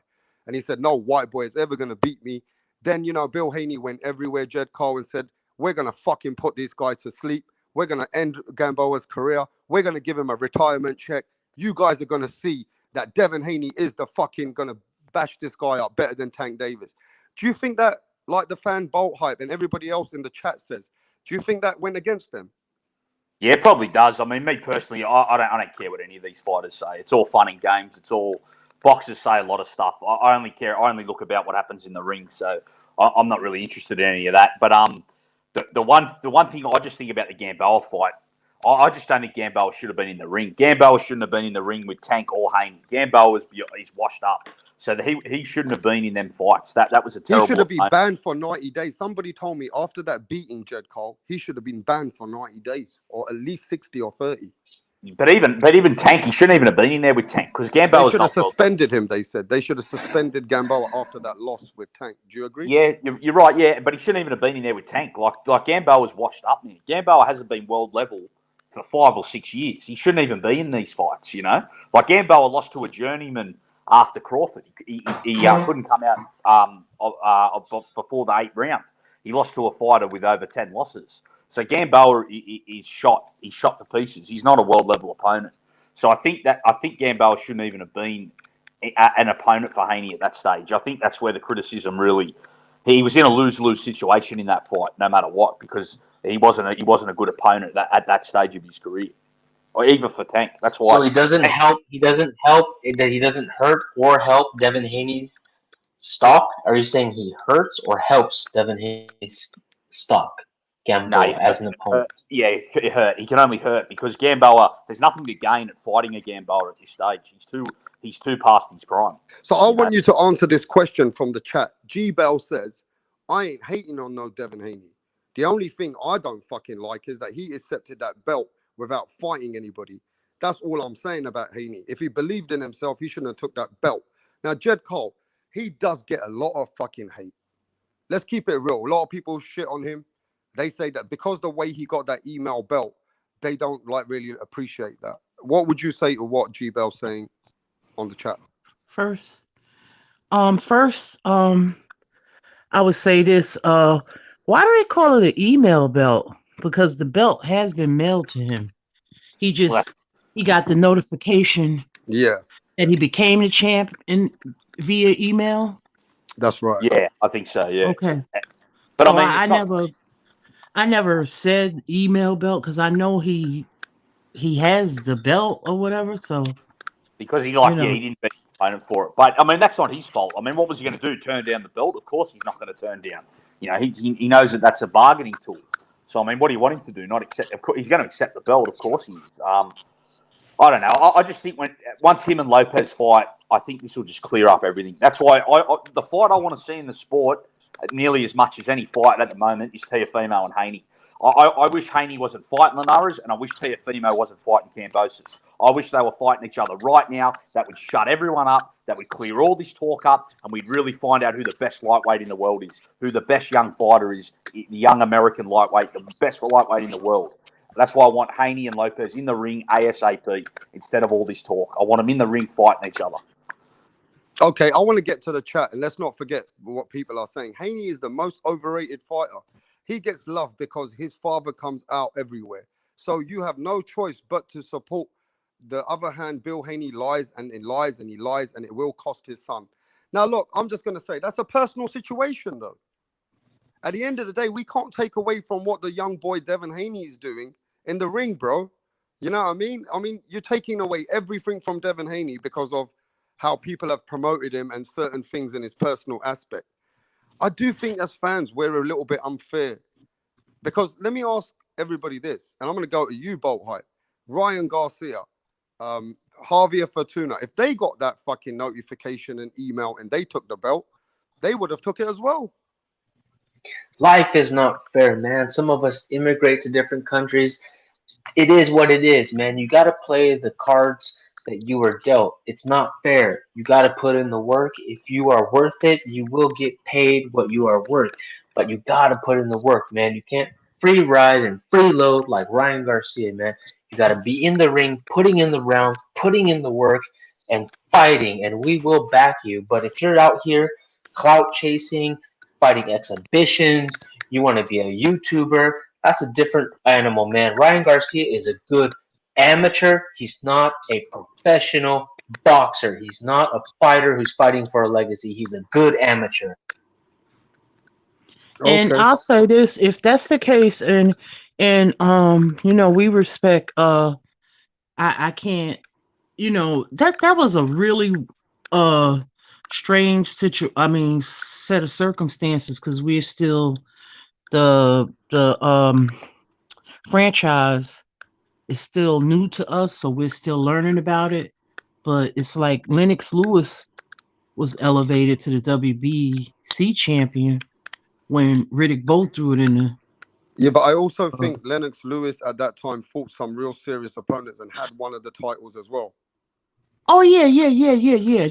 And he said, no white boy is ever going to beat me. Then, Bill Haney went everywhere, Jed Cole, and said, we're going to fucking put this guy to sleep. We're going to end Gamboa's career. We're going to give him a retirement check. You guys are going to see that Devin Haney is the fucking going to bash this guy up better than Tank Davis. Do you think that, like the fan Bolt Hype and everybody else in the chat says, do you think that went against them? Yeah, it probably does. I mean, me personally, I don't care what any of these fighters say. It's all fun and games. It's all boxers say a lot of stuff. I only care. I only look about what happens in the ring. So I'm not really interested in any of that. But the one thing I just think about the Gamboa fight, I just don't think Gamboa should have been in the ring. Gamboa shouldn't have been in the ring with Tank or Haney. Gamboa he's washed up, so that he shouldn't have been in them fights. That was a terrible. He should have been banned for 90 days. Somebody told me after that beating, Jed Cole, he should have been banned for 90 days or at least 60 or 30. But even Tank, he shouldn't even have been in there with Tank because Gamboa. They should have suspended him. They said they should have suspended Gamboa after that loss with Tank. Do you agree? Yeah, you're right. Yeah, but he shouldn't even have been in there with Tank. Like Gamboa was washed up. Man. Gamboa hasn't been world level for 5 or 6 years. He shouldn't even be in these fights. You know, like Gamboa lost to a journeyman after Crawford. He couldn't come out before the 8th round. He lost to a fighter with over 10 losses. So Gamboa is shot. He's shot to pieces. He's not a world level opponent. So I think Gamboa shouldn't even have been an opponent for Haney at that stage. I think that's where the criticism really. He was in a lose-lose situation in that fight, no matter what, because he wasn't a good opponent at that stage of his career, or even for Tank. That's why. So he doesn't help. He doesn't hurt or help Devin Haney's stock. Are you saying he hurts or helps Devin Haney's stock? Gamboa as an opponent. It hurt. He can only hurt because Gamboa. There's nothing to gain at fighting a Gamboa at this stage. He's too past his prime. So I want you to answer this question from the chat. G Bell says, "I ain't hating on no Devin Haney. The only thing I don't fucking like is that he accepted that belt without fighting anybody. That's all I'm saying about Haney. If he believed in himself, he shouldn't have took that belt." Now, Jed Cole, he does get a lot of fucking hate. Let's keep it real. A lot of people shit on him. They say that because the way he got that email belt, they don't like really appreciate that. What would you say to what G Bell's saying on the chat? First, I would say this. Why do they call it an email belt? Because the belt has been mailed to him. He got the notification. Yeah. That he became the champ via email. That's right. Yeah, I think so. Yeah. Okay. But so I mean, I never said email belt because I know he has the belt or whatever. So because he didn't beat the opponent for it. But I mean, that's not his fault. I mean, what was he going to do? Turn down the belt? Of course, he's not going to turn down. You know, he knows that that's a bargaining tool. So I mean, what do you want him to do? Not accept? Of course, he's going to accept the belt. Of course, he is. I don't know. I just think once him and Lopez fight, I think this will just clear up everything. That's why the fight I want to see in the sport, nearly as much as any fight at the moment, is Teofimo and Haney. I wish Haney wasn't fighting Linares, and I wish Teofimo wasn't fighting Cambosis. I wish they were fighting each other right now. That would shut everyone up. That would clear all this talk up, and we'd really find out who the best lightweight in the world is, who the best young fighter is, the young American lightweight, the best lightweight in the world. That's why I want Haney and Lopez in the ring ASAP instead of all this talk. I want them in the ring fighting each other. Okay, I want to get to the chat, and let's not forget what people are saying. Haney is the most overrated fighter. He gets loved because his father comes out everywhere. So you have no choice but to support. The other hand, Bill Haney lies and he lies and he lies, and it will cost his son. Now, look, I'm just going to say that's a personal situation, though. At the end of the day, we can't take away from what the young boy Devin Haney is doing in the ring, bro. You know what I mean? I mean, you're taking away everything from Devin Haney because of how people have promoted him and certain things in his personal aspect. I do think as fans, we're a little bit unfair. Because let me ask everybody this, and I'm going to go to you, Bolt Hype. Ryan Garcia, Javier Fortuna, if they got that fucking notification and email and they took the belt, they would have took it as well. Life is not fair, man. Some of us immigrate to different countries. It is what it is, man. You got to play the cards that you were dealt. It's not fair. You got to put in the work. If you are worth it, you will get paid what you are worth. But you got to put in the work, man. You can't free ride and freeload like Ryan Garcia, man. You got to be in the ring, putting in the rounds, putting in the work, and fighting. And we will back you. But if you're out here clout chasing, fighting exhibitions, you want to be a YouTuber, that's a different animal, man. Ryan Garcia is a good amateur. He's not a professional boxer. He's not a fighter who's fighting for a legacy. He's a good amateur. And I'll say this, if that's the case, and you know, we respect I can't, you know, that was a really strange set of circumstances, because we're still the franchise is still new to us, so we're still learning about it. But it's like Lennox Lewis was elevated to the WBC champion when Riddick Bowe threw it in the. Yeah, but I also think Lennox Lewis at that time fought some real serious opponents and had one of the titles as well. Oh yeah.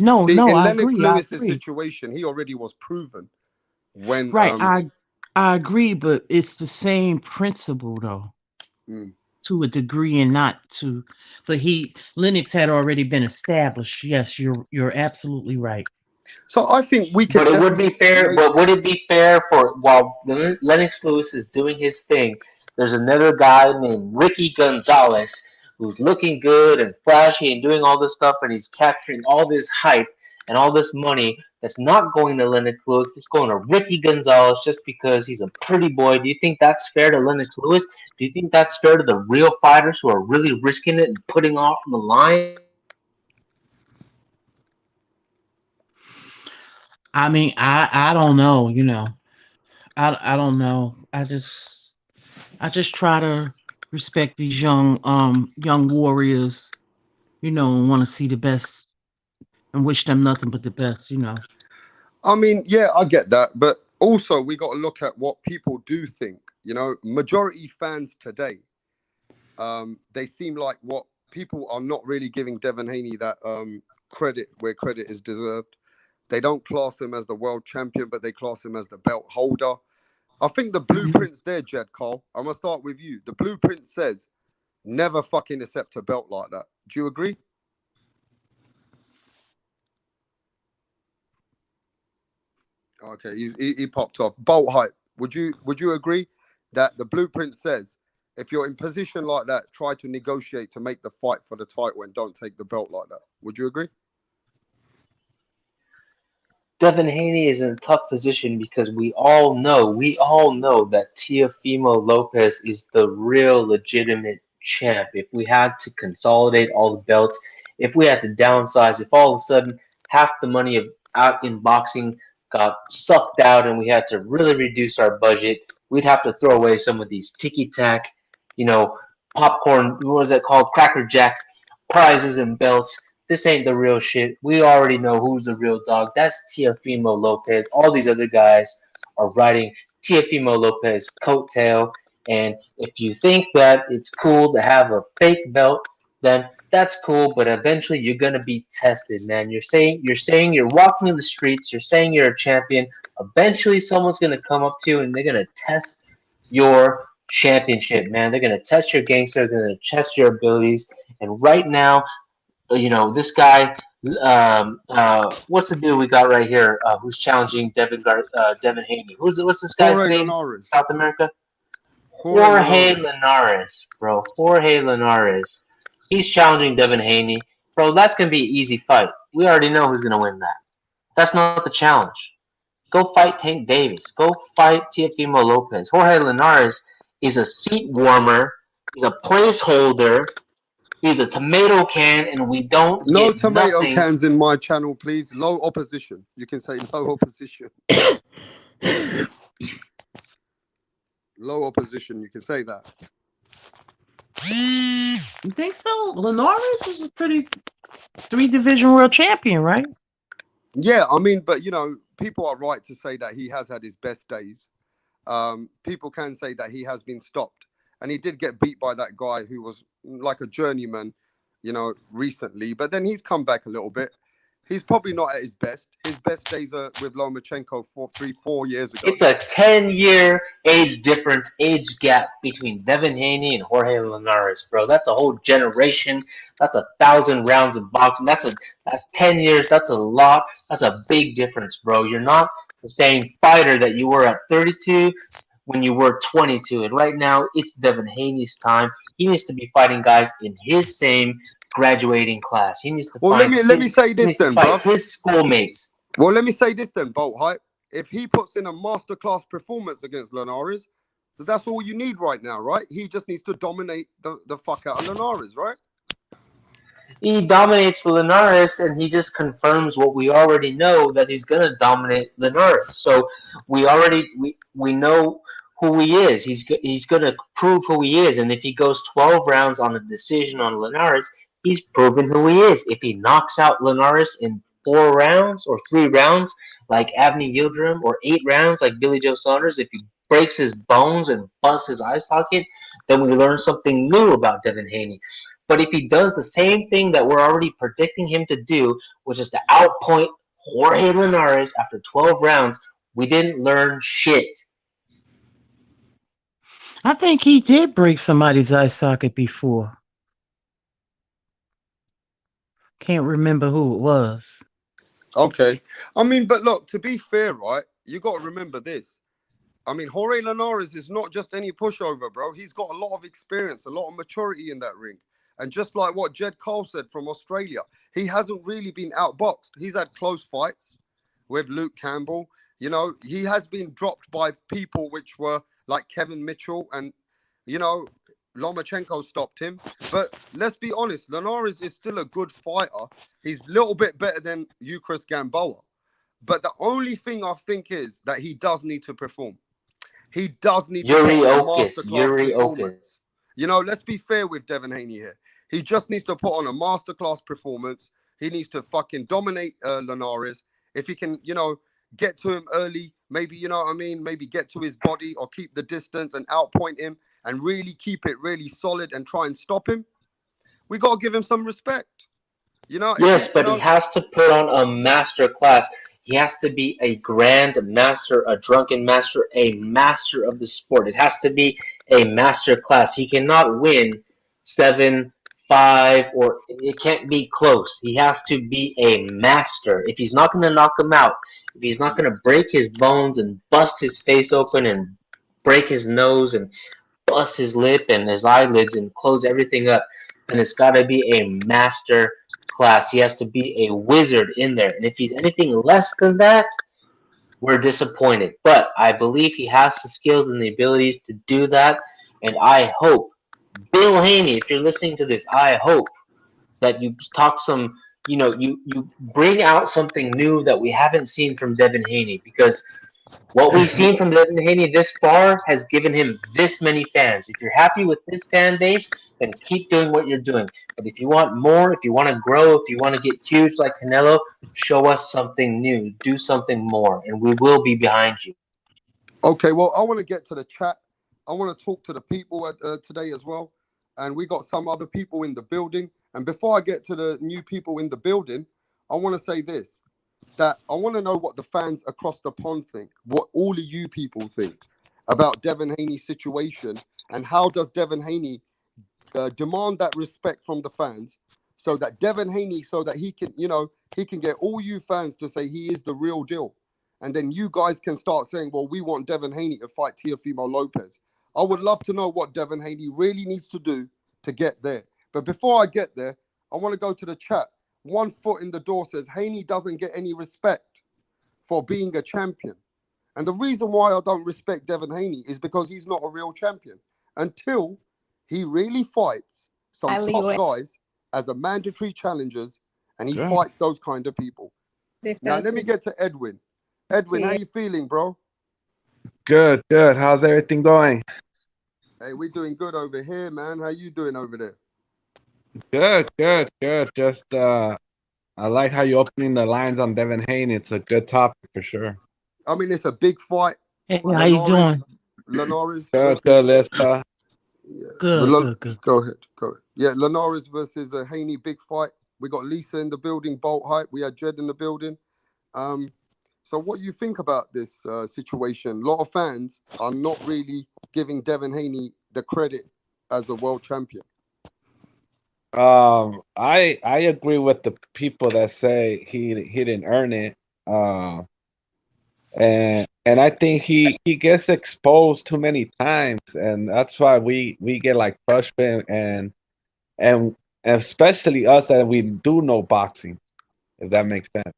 No, See, in I Lennox agree. I Lewis's agree. situation, he already was proven when Right, I agree, but it's the same principle though, to a degree, and not to. But Lennox had already been established. Yes, you're absolutely right. So I think we could. But it would be fair. But would it be fair for while Lennox Lewis is doing his thing, there's another guy named Ricky Gonzalez who's looking good and flashy and doing all this stuff, and he's capturing all this hype and all this money that's not going to Lennox Lewis. It's going to Ricky Gonzalez just because he's a pretty boy. Do you think that's fair to Lennox Lewis? Do you think that's fair to the real fighters who are really risking it and putting off the line? I mean, I don't know. I don't know. I just try to respect these young warriors, and want to see the best and wish them nothing but the best. I mean, yeah, I get that, but also we got to look at what people do think. Majority fans today, they seem like what people are not really giving Devin Haney that credit where credit is deserved. They don't class him as the world champion, but they class him as the belt holder. I think the blueprint's there, Jed Cole. I'm going to start with you. The blueprint says never fucking accept a belt like that. Do you agree? Okay, he popped off. Bolt hype. Would you agree that the blueprint says if you're in position like that, try to negotiate to make the fight for the title and don't take the belt like that? Would you agree? Devin Haney is in a tough position because we all know that Teofimo Lopez is the real legitimate champ. If we had to consolidate all the belts, if we had to downsize, if all of a sudden half the money out in boxing got sucked out and we had to really reduce our budget, we'd have to throw away some of these ticky-tack, popcorn, what is it called, Cracker Jack prizes and belts. This ain't the real shit. We already know who's the real dog. That's Teofimo Lopez. All these other guys are riding Teofimo Lopez coattail. And if you think that it's cool to have a fake belt, then that's cool. But eventually, you're gonna be tested, man. You're saying you're walking in the streets. You're saying you're a champion. Eventually, someone's gonna come up to you and they're gonna test your championship, man. They're gonna test your gangster. They're gonna test your abilities. And right now, this guy, what's the dude we got right here who's challenging Devin Haney? What's this guy's name? Linares. South America? Jorge Linares, bro. Jorge Linares. He's challenging Devin Haney. Bro, that's going to be an easy fight. We already know who's going to win that. That's not the challenge. Go fight Tank Davis. Go fight Teofimo Lopez. Jorge Linares is a seat warmer. He's a placeholder. He's a tomato can, and we don't No get tomato nothing. cans in my channel, please. Low opposition. You can say low opposition. Low opposition. You can say that. You think so? Linares is a pretty 3-division world champion, right? Yeah, I mean, but people are right to say that he has had his best days. People can say that he has been stopped. And he did get beat by that guy who was like a journeyman, recently. But then he's come back a little bit. He's probably not at his best. His best days are with Lomachenko 4 years ago. It's a 10-year age gap between Devin Haney and Jorge Linares, bro. That's a whole generation. That's 1,000 rounds of boxing. That's 10 years. That's a lot. That's a big difference, bro. You're not the same fighter that you were at 32 when you were 22. And right now, it's Devin Haney's time. He needs to be fighting guys in his same graduating class. He needs to let me say this then, bro. His schoolmates. Well, let me say this then, Bolt Hype. If he puts in a masterclass performance against Linares, that's all you need right now, right? He just needs to dominate the fuck out of Linares, right? He dominates Linares, and he just confirms what we already know, that he's gonna dominate Linares. So we know who he is. He's gonna prove who he is. And if he goes 12 rounds on a decision on Linares, he's proven who he is. If he knocks out Linares in 4 rounds or 3 rounds like Avni Yildirim, or 8 rounds like Billy Joe Saunders, if he breaks his bones and busts his eye socket, then we learn something new about Devin Haney. But if he does the same thing that we're already predicting him to do, which is to outpoint Jorge Linares after 12 rounds, we didn't learn shit. I think he did break somebody's eye socket before. Can't remember who it was. Okay. I mean, but look, to be fair, right, you got to remember this. I mean, Jorge Linares is not just any pushover, bro. He's got a lot of experience, a lot of maturity in that ring. And just like what Jed Cole said from Australia, he hasn't really been outboxed. He's had close fights with Luke Campbell. You know, he has been dropped by people which were like Kevin Mitchell, and, you know, Lomachenko stopped him. But let's be honest, Linares is still a good fighter. He's a little bit better than Chris Gamboa. But the only thing I think is that he does need to perform. He does need to put on a masterclass performance. You know, let's be fair with Devin Haney here. He just needs to put on a masterclass performance. He needs to fucking dominate Linares. If he can, you know, get to him early, maybe, you know what I mean, maybe get to his body or keep the distance and outpoint him and really keep it really solid and try and stop him. We got to give him some respect. You know? Yes, but he has to put on a master class. He has to be a grand master, a drunken master, a master of the sport. It has to be a master class. He cannot win 7-5, or it can't be close. He has to be a master. If he's not going to knock him out, if he's not going to break his bones and bust his face open and break his nose and bust his lip and his eyelids and close everything up, then it's got to be a master class. He has to be a wizard in there. And if he's anything less than that, we're disappointed. But I believe he has the skills and the abilities to do that. And I hope, Bill Haney, if you're listening to this, I hope that you talk some, you know, you bring out something new that we haven't seen from Devin Haney, because what we've seen from Devin Haney this far has given him this many fans. If you're happy with this fan base, then keep doing what you're doing. But if you want more, if you want to grow, if you want to get huge like Canelo, show us something new. Do something more, and we will be behind you. Okay, well, I want to get to the chat. I want to talk to the people today as well. And we got some other people in the building. And before I get to the new people in the building, I want to say this, that I want to know what the fans across the pond think, what all of you people think about Devin Haney's situation, and how does Devin Haney demand that respect from the fans, so that Devin Haney, so that he can, you know, he can get all you fans to say he is the real deal. And then you guys can start saying, well, we want Devin Haney to fight Teofimo Lopez. I would love to know what Devin Haney really needs to do to get there. But before I get there, I want to go to the chat. One Foot in the Door says, Haney doesn't get any respect for being a champion. And the reason why I don't respect Devin Haney is because he's not a real champion until he really fights some top guys as a mandatory challengers, and he fights those kind of people. Now, let me get to Edwin. Edwin, how you feeling, bro? Good, good. How's everything going? Hey, we're doing good over here, man. How you doing over there? Good, good, good. Just I like how you're opening the lines on Devin Haney. It's a good topic for sure. I mean, it's a big fight. Hey, how you doing? Linares. Good, good. Let's yeah. Good. Go ahead. Yeah, Linares versus Haney, big fight. We got Lisa in the building, Bolt Hype. We had Jed in the building. So what do you think about this situation? A lot of fans are not really giving Devin Haney the credit as a world champion. I agree with the people that say he didn't earn it. And I think he gets exposed too many times, and that's why we get like frustrated, and especially us that we do know boxing, if that makes sense.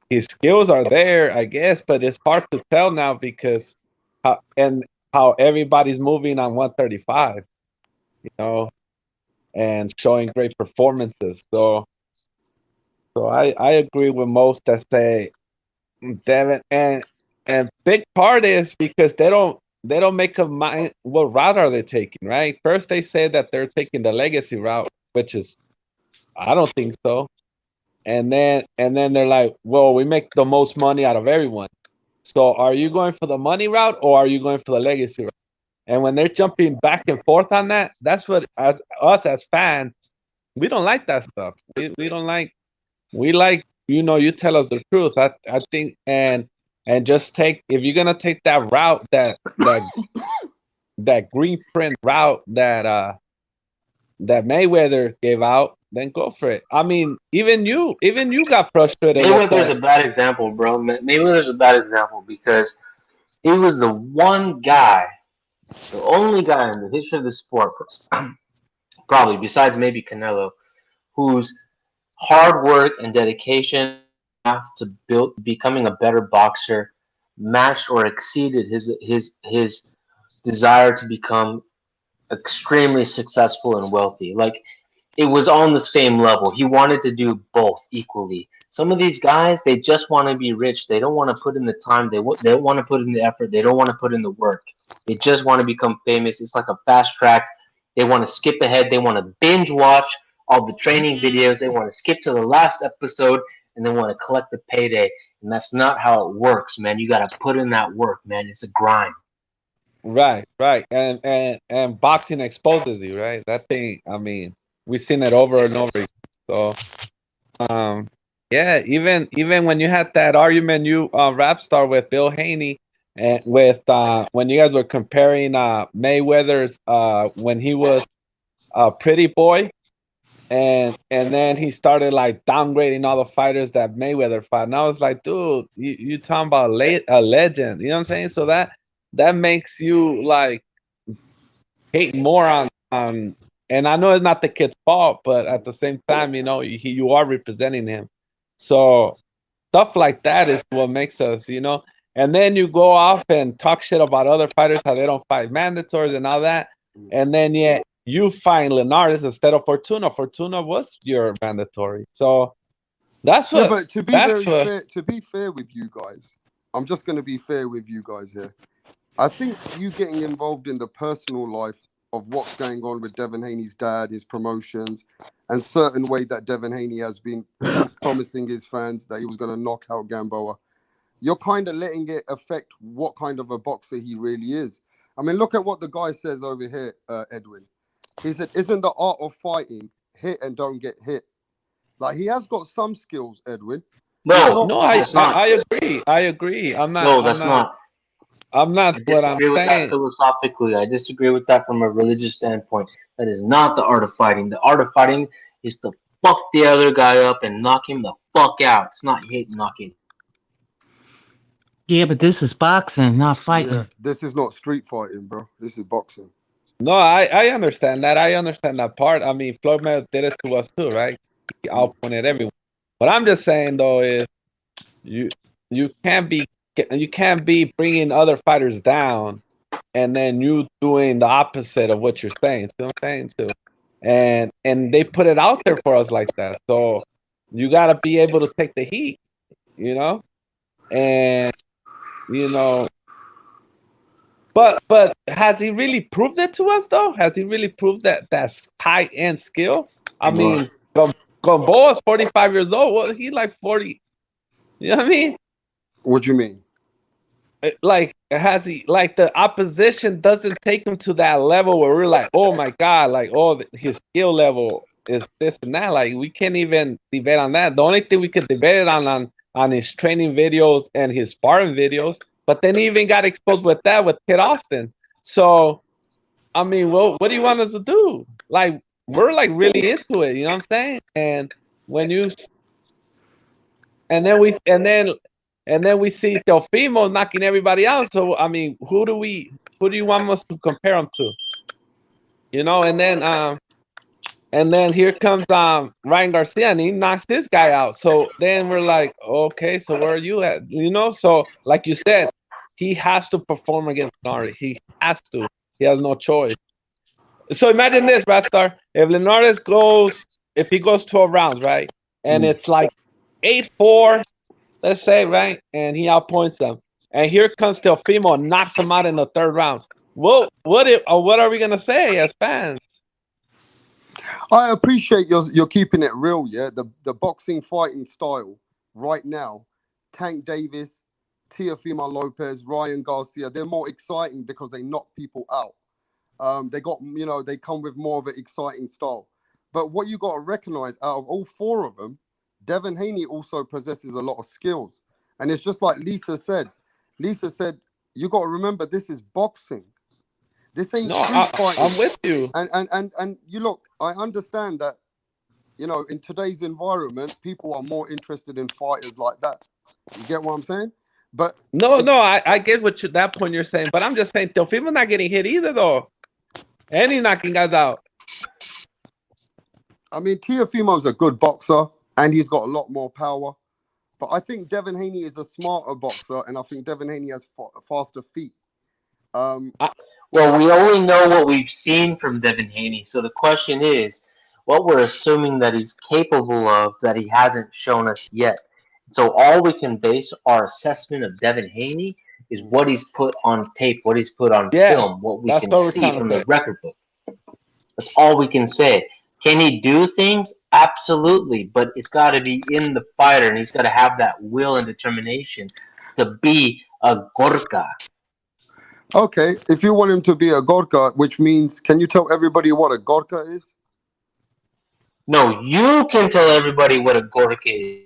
His skills are there, I guess, but it's hard to tell now because how everybody's moving on 135, you know, and showing great performances. So I agree with most that say Devin, and And big part is because they don't make a mind what route are they taking, right? First they say that they're taking the legacy route, which is I don't think so. And then they're like, well, we make the most money out of everyone. So are you going for the money route or are you going for the legacy route? And when they're jumping back and forth on that, that's what as us as fans, we don't like that stuff. We don't like we like, you tell us the truth. I think and just take if you're gonna take that route that green print route that Mayweather gave out, then go for it. I mean, even you got frustrated with Mayweather's a that. bad example, bro. Mayweather's a bad example because he was the one guy, the only guy in the history of the sport, probably besides maybe Canelo, whose hard work and dedication to build becoming a better boxer matched or exceeded his desire to become extremely successful and wealthy. Like it was on the same level. He wanted to do both equally. Some of these guys, they just want to be rich. They don't want to put in the time. They don't want to put in the effort. They don't want to put in the work. They just want to become famous. It's like a fast track. They want to skip ahead. They want to binge watch all the training videos. They want to skip to the last episode and they want to collect the payday. And that's not how it works, man. You got to put in that work, man. It's a grind. Right. And boxing exposes you, right? That thing, I mean, we've seen it over and over again. So yeah, even when you had that argument you rap star with Bill Haney and with when you guys were comparing Mayweather's when he was a pretty boy and then he started like downgrading all the fighters that Mayweather fought. And I was like, dude, you talking about a legend, you know what I'm saying? So that makes you like hate more on and I know it's not the kid's fault, but at the same time, you are representing him. So stuff like that is what makes us, and then you go off and talk shit about other fighters, how they don't fight mandatories and all that. And then yeah, you find Linares instead of Fortuna. Fortuna was your mandatory. So that's Yeah, what but to be that's very what fair, to be fair with you guys, I'm just going to be fair with you guys here. I think you getting involved in the personal life of what's going on with Devin Haney's dad, his promotions, and certain way that Devin Haney has been false promising his fans that he was going to knock out Gamboa. You're kind of letting it affect what kind of a boxer he really is. I mean, look at what the guy says over here, Edwin. He said, "Isn't the art of fighting hit and don't get hit?" Like he has got some skills, Edwin. He's No, not. no, that's not. I agree. No, that's not. I'm not I what I'm disagree with that saying. philosophically. I disagree with that from a religious standpoint. That is not the art of fighting. The art of fighting is to fuck the other guy up and knock him the fuck out. It's not hit knocking. Yeah, but this is boxing, not Yeah, fighting. this is not street fighting, bro. This is boxing. No, I understand that. I understand that part. I mean, Floyd Mayweather did it to us too, right? He outpointed everyone. What I'm just saying though is you you can't be bringing other fighters down and then you doing the opposite of what you're saying. See what I'm saying too? And they put it out there for us like that. So you got to be able to take the heat, you know? And you know, but has he really proved it to us though? Has he really proved that's high end skill? I mean, Gamboa's 45 years old. Well, he's like 40. You know what I mean? What do you mean? Like, has he like the opposition doesn't take him to that level where we're like, oh my god, like his skill level is this and that. Like, we can't even debate on that. The only thing we could debate it on his training videos and his sparring videos. But then he even got exposed with that with Kid Austin. So, I mean, what do you want us to do? Like, we're like really into it, you know what I'm saying? And when you, and then we see Teofimo knocking everybody out. So, I mean, who do you want us to compare him to? You know, and then here comes Ryan Garcia and he knocks this guy out. So then we're like, okay, so where are you at? You know, so like you said, he has to perform against Linares. He has to. He has no choice. So imagine this, Ratstar. If Linares if he goes 12 rounds, right? And it's like 8-4, let's say, right? And he outpoints them. and here comes Teofimo and knocks him out in the third round. What are we gonna say as fans? I appreciate you're keeping it real, yeah. The boxing fighting style right now, Tank Davis, Teofimo Lopez, Ryan Garcia, they're more exciting because they knock people out. They got, they come with more of an exciting style. But what you got to recognize, out of all four of them, Devin Haney also possesses a lot of skills. And it's just like Lisa said. Lisa said, you got to remember, this is boxing. This ain't street fighting. I'm with you. And you look, I understand that, in today's environment, people are more interested in fighters like that. You get what I'm saying? But I get that point you're saying, but I'm just saying Teofimo's not getting hit either, though. And he's knocking guys out. I mean, Teofimo's a good boxer, and he's got a lot more power. But I think Devin Haney is a smarter boxer, and I think Devin Haney has faster feet. Well, we only know what we've seen from Devin Haney. So the question is, what we're assuming that he's capable of that he hasn't shown us yet. So all we can base our assessment of Devin Haney is what he's put on tape, what he's put on film, what we can see from the record book. That's all we can say. Can he do things? Absolutely, but it's got to be in the fighter, and he's got to have that will and determination to be a Gorka. Okay, if you want him to be a Gorka, which means, can you tell everybody what a Gorka is? No, you can tell everybody what a Gorka is.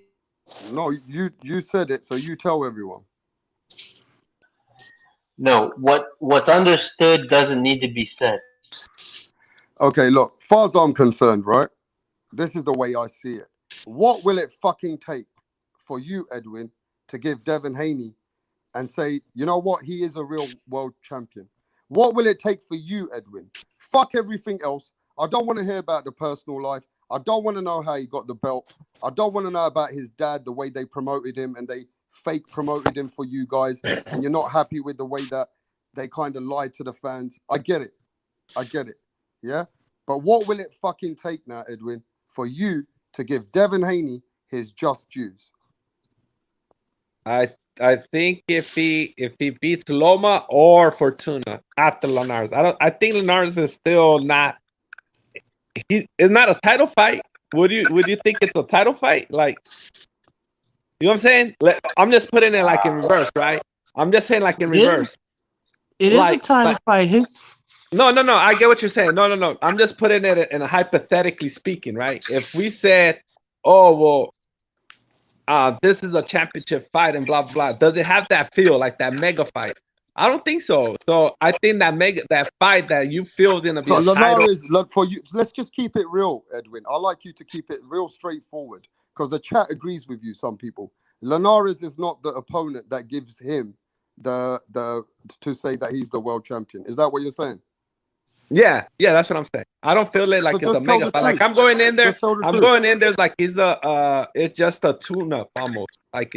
No, you said it, so you tell everyone. No, what's understood doesn't need to be said. Okay, look, far as I'm concerned, right? This is the way I see it. What will it fucking take for you, Edwin, to give Devin Haney and say, you know what, he is a real world champion? What will it take for you, Edwin? Fuck everything else. I don't want to hear about the personal life. I don't want to know how he got the belt. I don't want to know about his dad, the way they promoted him and they fake promoted him for you guys. And you're not happy with the way that they kind of lied to the fans. I get it. Yeah? But what will it fucking take now, Edwin, for you to give Devin Haney his just dues? I think if he beats Loma or Fortuna after Linares, I think Linares is still not. It's not a title fight. Would you think it's a title fight? Like, you know what I'm saying? I'm just putting it like in reverse, right? I'm just saying like in reverse. It is a title fight. No. I get what you're saying. No. I'm just putting it in a hypothetically speaking, right? If we said, oh well, this is a championship fight and blah blah, does it have that feel like that mega fight? I don't think so. So I think that fight that you feel is gonna be a title. Look, for you, let's just keep it real, Edwin. I like you to keep it real straightforward because the chat agrees with you. Some people, Linares is not the opponent that gives him the to say that he's the world champion. Is that what you're saying? Yeah, that's what I'm saying. I don't feel it like it's a mega fight. Like I'm going in there like he's it's just a tune-up almost. Like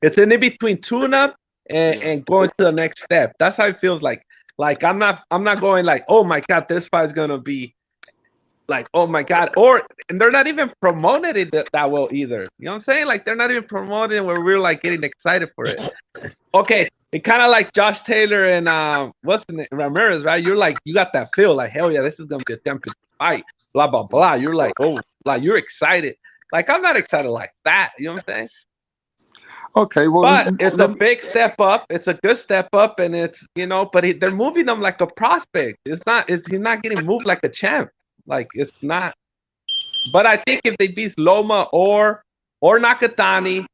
it's in between tune-up and going to the next step. That's how it feels like. Like I'm not going like, oh my god, this fight is gonna be like, oh my god, and they're not even promoting it that well either. You know what I'm saying? Like they're not even promoting where we're like getting excited for it. Okay, it kind of like Josh Taylor and what's the name, Ramirez, right? You're like, you got that feel like, hell yeah, this is gonna be a championship fight, blah blah blah. You're like, oh, like you're excited. Like I'm not excited like that. You know what I'm saying? Okay, well, but it's a big step up. It's a good step up, and it's but they're moving him like a prospect. He's not getting moved like a champ. Like it's not. But I think if they beat Loma or Nakatani,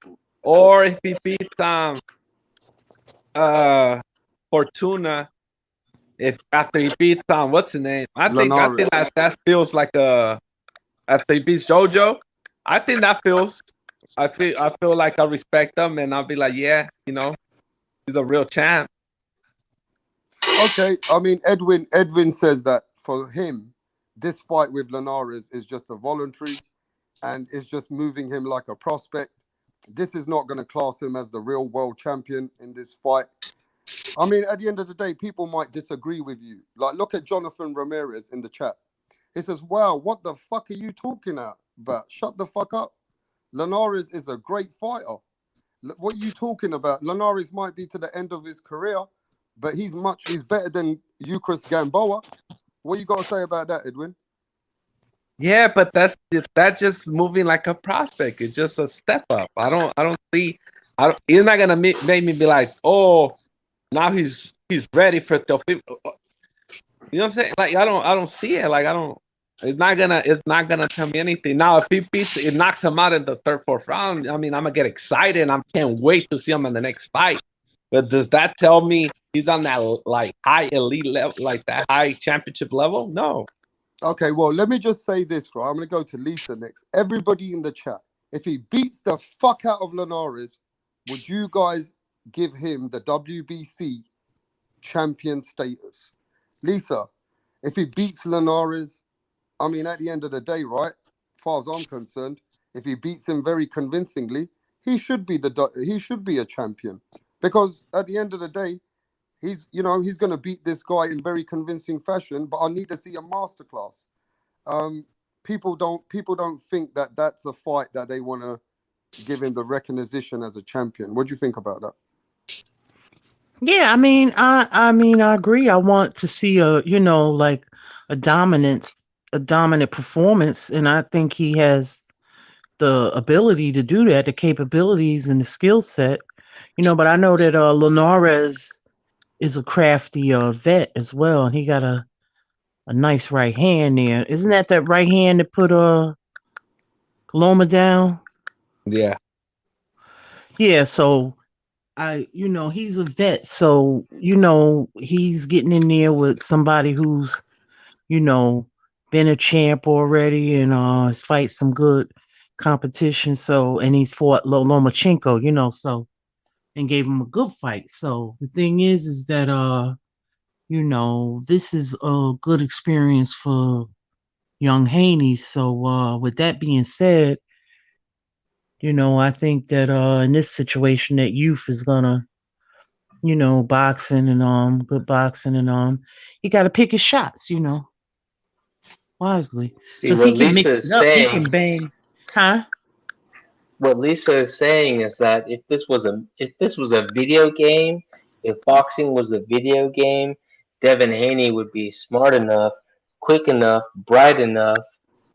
or if he beats Fortuna, if after he beats what's the name? I think that feels like after he beats JoJo, I think that feels. I feel like I respect him, and I'll be like, yeah, he's a real champ. Okay, I mean, Edwin says that for him, this fight with Linares is just a voluntary, and it's just moving him like a prospect. This is not going to class him as the real world champion in this fight. I mean, at the end of the day, people might disagree with you. Like, look at Jonathan Ramirez in the chat. He says, wow, what the fuck are you talking about? Shut the fuck up. Linares is a great fighter. What are you talking about? Linares might be to the end of his career, but he's better than Eucharist Gamboa. What you got to say about that, Edwin? Yeah, but that's just moving like a prospect. It's just a step up. I don't see. I don't. It's not gonna make me be like, oh, now he's ready for Teofimo. You know what I'm saying? Like I don't see it. Like I don't. It's not gonna tell me anything. Now if he beats, it knocks him out in the third, fourth round. I mean, I'm gonna get excited. And I can't wait to see him in the next fight. But does that tell me he's on that like high elite level, like that high championship level? No. Okay, well, let me just say this, right? I'm going to go to Lisa next. Everybody in the chat, if he beats the fuck out of Linares, would you guys give him the WBC champion status? Lisa, if he beats Linares, I mean, at the end of the day, right, as far as I'm concerned, if he beats him very convincingly, he should be a champion. Because at the end of the day, he's going to beat this guy in very convincing fashion, but I need to see a masterclass. People don't think that that's a fight that they want to give him the recognition as a champion. What do you think about that? Yeah, I agree. I want to see like a dominant performance, and I think he has the ability to do that, the capabilities and the skill set. But I know that Linares is a crafty vet as well, and he got a nice right hand there. Isn't that right hand that put Loma down? Yeah. Yeah, so he's a vet, so he's getting in there with somebody who's been a champ already and has fight some good competition. So, and he's fought Lomachenko, so, and gave him a good fight. So the thing is that this is a good experience for young Haney. So with that being said, I think that in this situation that youth is gonna, boxing and good boxing and you gotta pick his shots, wisely. See Because he what can Lisa mix it is up. He saying. can bang. Huh? What Lisa is saying is that if this was a video game, if boxing was a video game, Devin Haney would be smart enough, quick enough, bright enough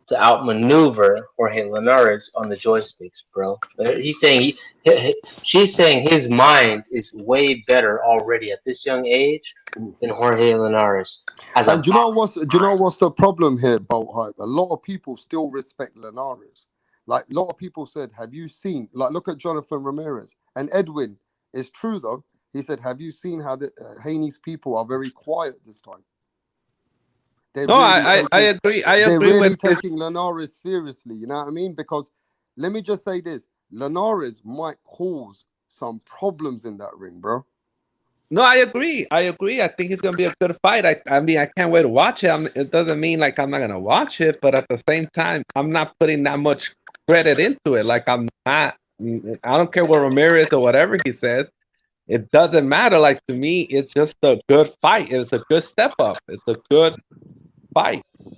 to outmaneuver Jorge Linares on the joysticks, bro. He's saying she's saying his mind is way better already at this young age than Jorge Linares as a And do you know what's the problem here, Bolt Hype? A lot of people still respect Linares. Like a lot of people said, have you seen? Like look at Jonathan Ramirez and Edwin. It's true though. He said, have you seen how the Haney's people are very quiet this time? They're No, really I taking, agree. I they're agree really with this. taking Linares seriously. You know what I mean? Because let me just say this: Linares might cause some problems in that ring, bro. No, I agree. I agree. I think it's gonna be a good fight. I mean, I can't wait to watch it. It doesn't mean like I'm not gonna watch it, but at the same time, I'm not putting that much credit into it. Like I'm not. I don't care what Ramirez or whatever he says. It doesn't matter. Like to me, it's just a good fight. It's a good step up. It's a good fight. I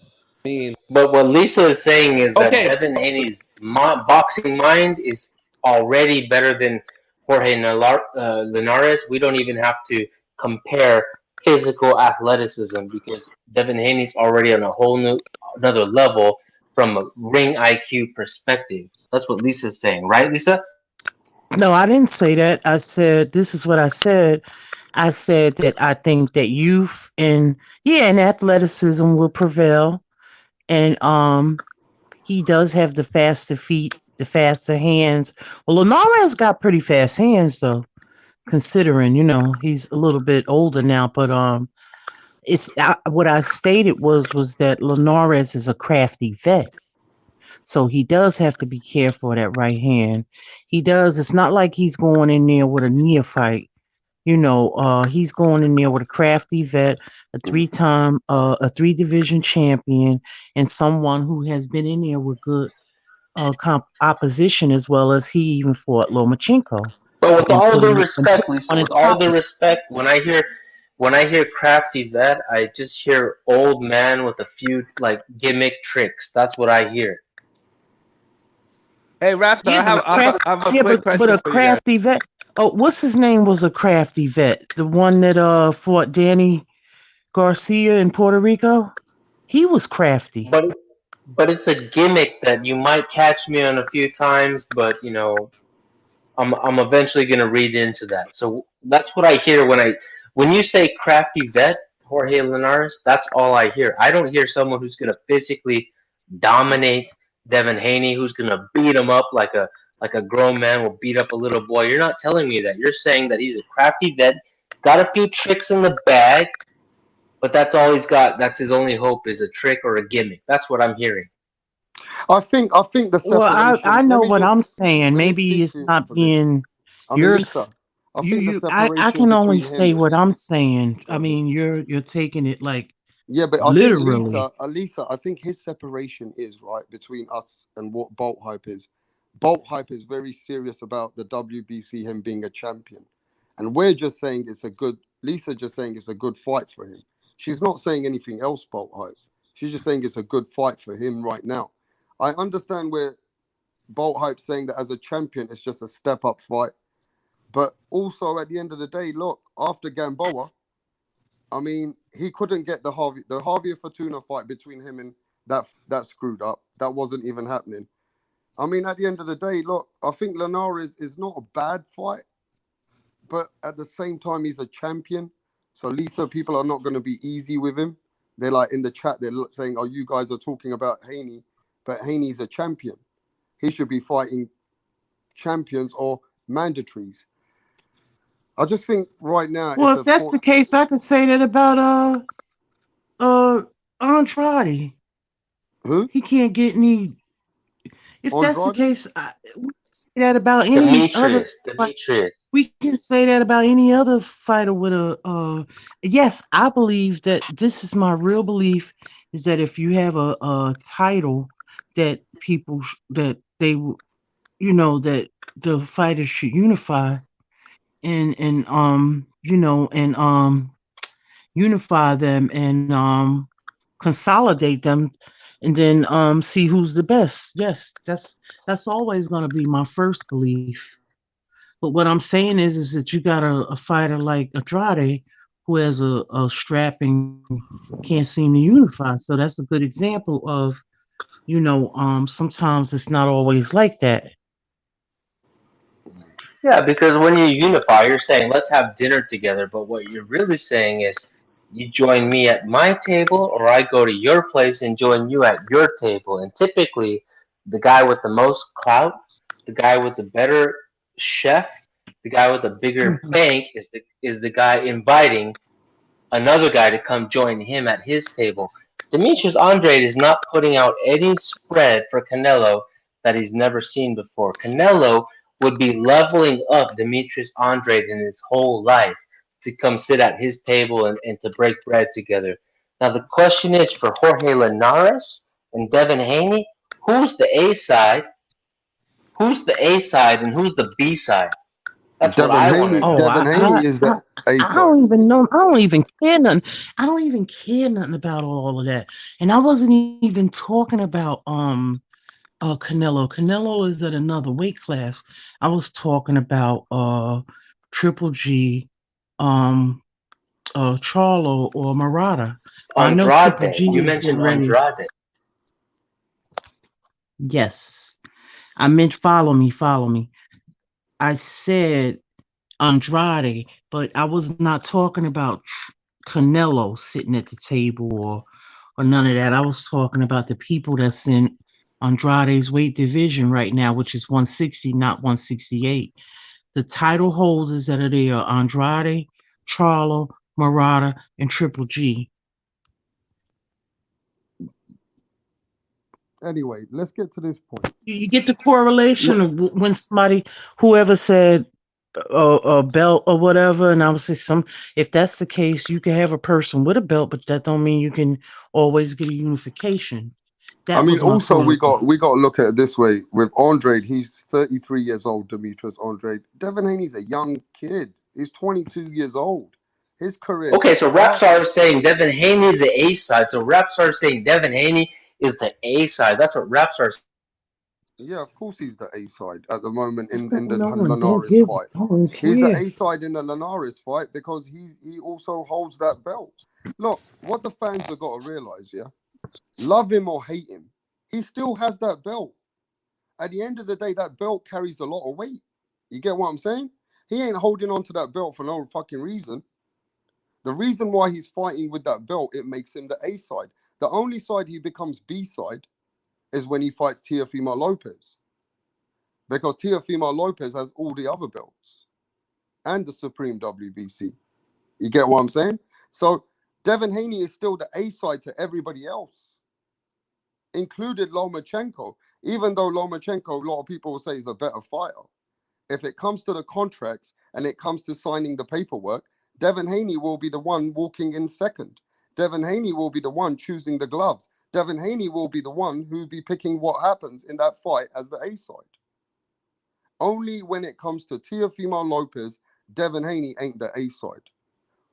mean, But what Lisa is saying is that okay. Devin Haney's boxing mind is already better than Jorge Linares. We don't even have to compare physical athleticism because Devin Haney's already on a whole another level from a ring IQ perspective. That's what Lisa's saying, right, Lisa? No, I didn't say that. I said this is what I said. I said that I think that youth and athleticism will prevail, and he does have the faster feet, the faster hands. Well, Linares got pretty fast hands though, considering he's a little bit older now. But it's what I stated was that Linares is a crafty vet. So he does have to be careful of that right hand. He does. It's not like he's going in there with a neophyte. He's going in there with a crafty vet, a 3 division champion, and someone who has been in there with good opposition as well as he even fought Lomachenko But with and all put due him respect, Lisa, on his with all due pockets. respect, when I hear crafty vet, I just hear old man with a few like gimmick tricks. That's what I hear. Hey, Raptor, Yeah, but I have a yeah, quick but question a for you guys. crafty vet. Oh, what's his name was a crafty vet? The one that fought Danny Garcia in Puerto Rico? He was crafty. But it's a gimmick that you might catch me on a few times, but I'm eventually gonna read into that. So that's what I hear when you say crafty vet, Jorge Linares. That's all I hear. I don't hear someone who's gonna physically dominate Devin Haney, who's gonna beat him up like a grown man will beat up a little boy. You're not telling me that. You're saying that he's a crafty vet, got a few tricks in the bag, but that's all he's got. That's his only hope is a trick or a gimmick. That's what I'm hearing. I think the Well, separation. I Let know me what just I'm saying. let me Maybe speak it's to you not for this. being I mean, yours. Lisa, I think the I separation can only between him say what is I'm saying. I okay. mean, you're taking it like Yeah, but I think literally. Lisa, I think his separation is right between us and what Bolt Hype is. Bolt Hype is very serious about the WBC, him being a champion, and we're just saying it's a good. Lisa just saying it's a good fight for him. She's not saying anything else, Bolt Hype. She's just saying it's a good fight for him right now. I understand where Bolt Hype saying that as a champion, it's just a step up fight, but also at the end of the day, look after Gamboa. I mean, he couldn't get the Harvey Fortuna fight between him and that screwed up. That wasn't even happening. I mean, at the end of the day, look, I think Linares is not a bad fight, but at the same time, he's a champion. So Lisa, people are not going to be easy with him. They're like in the chat, they're saying, "Oh, you guys are talking about Haney, but Haney's a champion. He should be fighting champions or mandatories." I just think right now Well, it's if a that's point. the case, I could say that about Andrade. Who? He can't get any. If that's the Andrade? case, we can say that about any other. Demetrius. We can say that about any other fighter with a. Yes, I believe that this is my real belief is that if you have a title that people that they that the fighters should unify and unify them and consolidate them and then see who's the best. Yes, that's always going to be my first belief. But what I'm saying is that you got a fighter like Andrade who has a strap and can't seem to unify. So that's a good example of, sometimes it's not always like that. Yeah, because when you unify, you're saying let's have dinner together. But what you're really saying is you join me at my table, or I go to your place and join you at your table. And typically, the guy with the most clout, the guy with the better chef, the guy with a bigger Mhm. bank is the guy inviting another guy to come join him at his table. Demetrius Andrade is not putting out any spread for Canelo that he's never seen before. Canelo would be leveling up Demetrius Andrade in his whole life to come sit at his table and to break bread together. Now the question is for Jorge Linares and Devin Haney, who's the A side? Who's the A side and who's the B side? That's what I want to Oh, know. Devin Haney is the A I side. don't even know. I don't even care nothing. I don't even care nothing about all of that. And I wasn't even talking about Canelo. Canelo is at another weight class. I was talking about Triple G, um Charlo or Murata. I know Triple Andrade. G You is mentioned getting ready. Andrade. Yes. I meant follow me. I said Andrade, but I was not talking about Canelo sitting at the table or none of that. I was talking about the people that's in Andrade's weight division right now, which is 160, not 168. The title holders that are there are Andrade, Charlo, Murata, and Triple G. Anyway, let's get to this point. You get the correlation of when somebody, whoever said a belt or whatever, and I would say if that's the case, you can have a person with a belt, but that don't mean you can always get a unification. I That mean, was my also point of view. we got to look at it this way. With Andrade, he's 33 years old. Demetrius Andrade. Devin Haney's a young kid. He's 22 years old. His career Okay, just so started. Rapstar is saying Devin Haney is the A side. So Rapstar is saying Devin Haney is the A side. That's what Rapstar is Yeah, of course he's the A side at the moment in the No one don't Linares give. fight. I don't He's the care. A side in the Linares fight because he also holds that belt. Look, what the fans have got to realize, yeah, love him or hate him, he still has that belt. At the end of the day, that belt carries a lot of weight. You get what I'm saying? He ain't holding on to that belt for no fucking reason. The reason why he's fighting with that belt, it makes him the A side. The only side he becomes B side is when he fights Teofimo Lopez. Because Teofimo Lopez has all the other belts and the Supreme WBC. You get what I'm saying? So Devin Haney is still the A side to everybody else, included Lomachenko. Even though Lomachenko, a lot of people will say is a better fighter. If it comes to the contracts and it comes to signing the paperwork, Devin Haney will be the one walking in second. Devin Haney will be the one choosing the gloves. Devin Haney will be the one who will be picking what happens in that fight as the A side. Only when it comes to Teofimo Lopez, Devin Haney ain't the A side.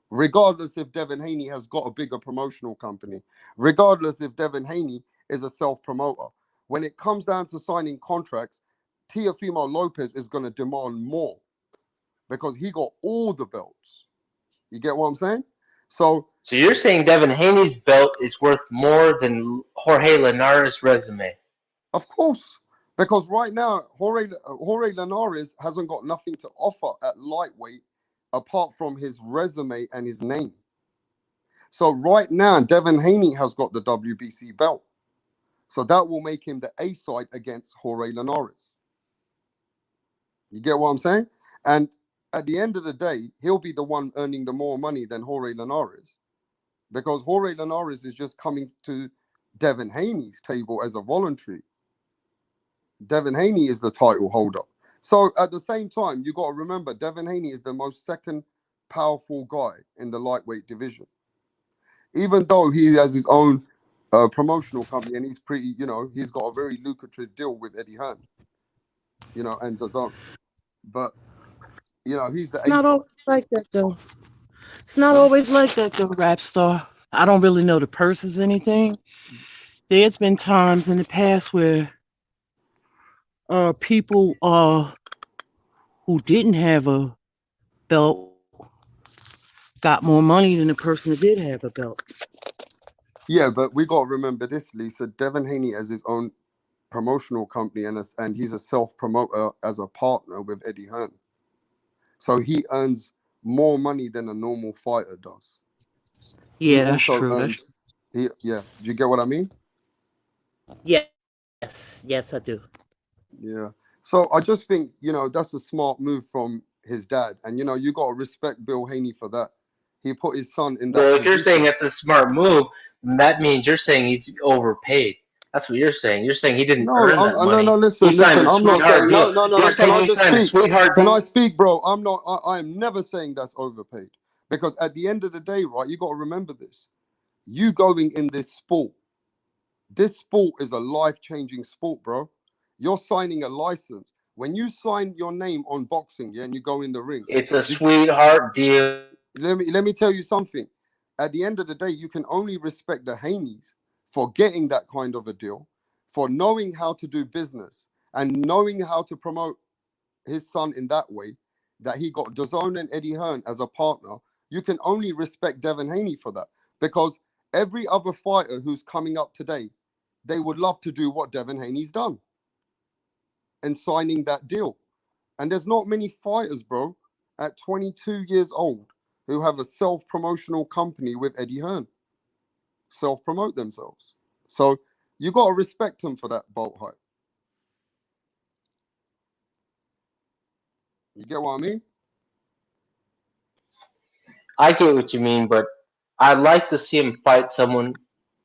Regardless if Devin Haney has got a bigger promotional company, regardless if Devin Haney is a self-promoter. When it comes down to signing contracts, Teofimo Lopez is going to demand more because he got all the belts. You get what I'm saying? So you're saying Devin Haney's belt is worth more than Jorge Linares' resume? of course, because right now Jorge Linares hasn't got nothing to offer at lightweight apart from his resume and his name. So right now, Devin Haney has got the WBC belt. So that will make him the A side against Jorge Linares. You get what I'm saying? And at the end of the day, he'll be the one earning the more money than Jorge Linares because Jorge Linares is just coming to Devin Haney's table as a voluntary. Devin Haney is the title holder. So at the same time, you got to remember Devin Haney is the most second powerful guy in the lightweight division. Even though he has his own promotional company and he's pretty, he's got a very lucrative deal with Eddie Hearn, and DAZN. But, he's the It's A not side. always like that though. It's not Huh? always like that though, rap star. I don't really know the purses or anything. There's been times in the past where people who didn't have a belt got more money than the person that did have a belt. Yeah, but we got to remember this, Lisa. Devin Haney has his own promotional company and he's a self-promoter as a partner with Eddie Hearn. So he earns more money than a normal fighter does. He Yeah, that's also true. earns, yeah, do you get what I mean? Yes, yes, I do. Yeah. So I just think, that's a smart move from his dad. And, you got to respect Bill Haney for that. He put his son in that Well, if you're saying position. that's a smart move, then that means you're saying he's overpaid. That's what you're saying. You're saying he didn't No, earn that no, money. He listen, signed a I'm not sweetheart saying, deal. no, You're can saying I he just signed a speak? sweetheart Can deal. I speak, bro? I'm never saying that's overpaid. Because at the end of the day, right, you got to remember this. You going in this sport is a life-changing sport, bro. You're signing a license. When you sign your name on boxing, yeah, and you go in the ring, It's a did sweetheart deal. let me tell you something. At the end of the day, you can only respect the Haneys for getting that kind of a deal, for knowing how to do business and knowing how to promote his son in that way, that he got DAZN and Eddie Hearn as a partner. You can only respect Devin Haney for that because every other fighter who's coming up today, they would love to do what Devin Haney's done and signing that deal. And there's not many fighters, bro, at 22 years old who have a self-promotional company with Eddie Hearn, self-promote themselves. So you got to respect him for that bolt height. You get what I mean? I get what you mean, but I'd like to see him fight someone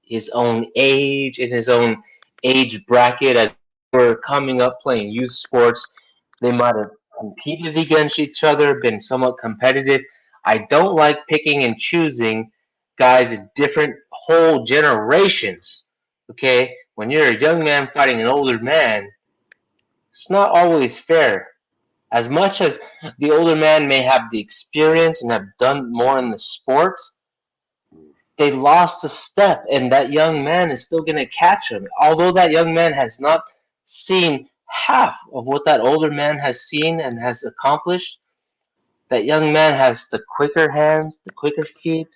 his own age, in his own age bracket. As we're coming up playing youth sports, they might have competed against each other, been somewhat competitive. I don't like picking and choosing guys in different whole generations. Okay, when you're a young man fighting an older man, it's not always fair. As much as the older man may have the experience and have done more in the sport, they lost a step, and that young man is still going to catch him. Although that young man has not seen half of what that older man has seen and has accomplished. That young man has the quicker hands, the quicker feet,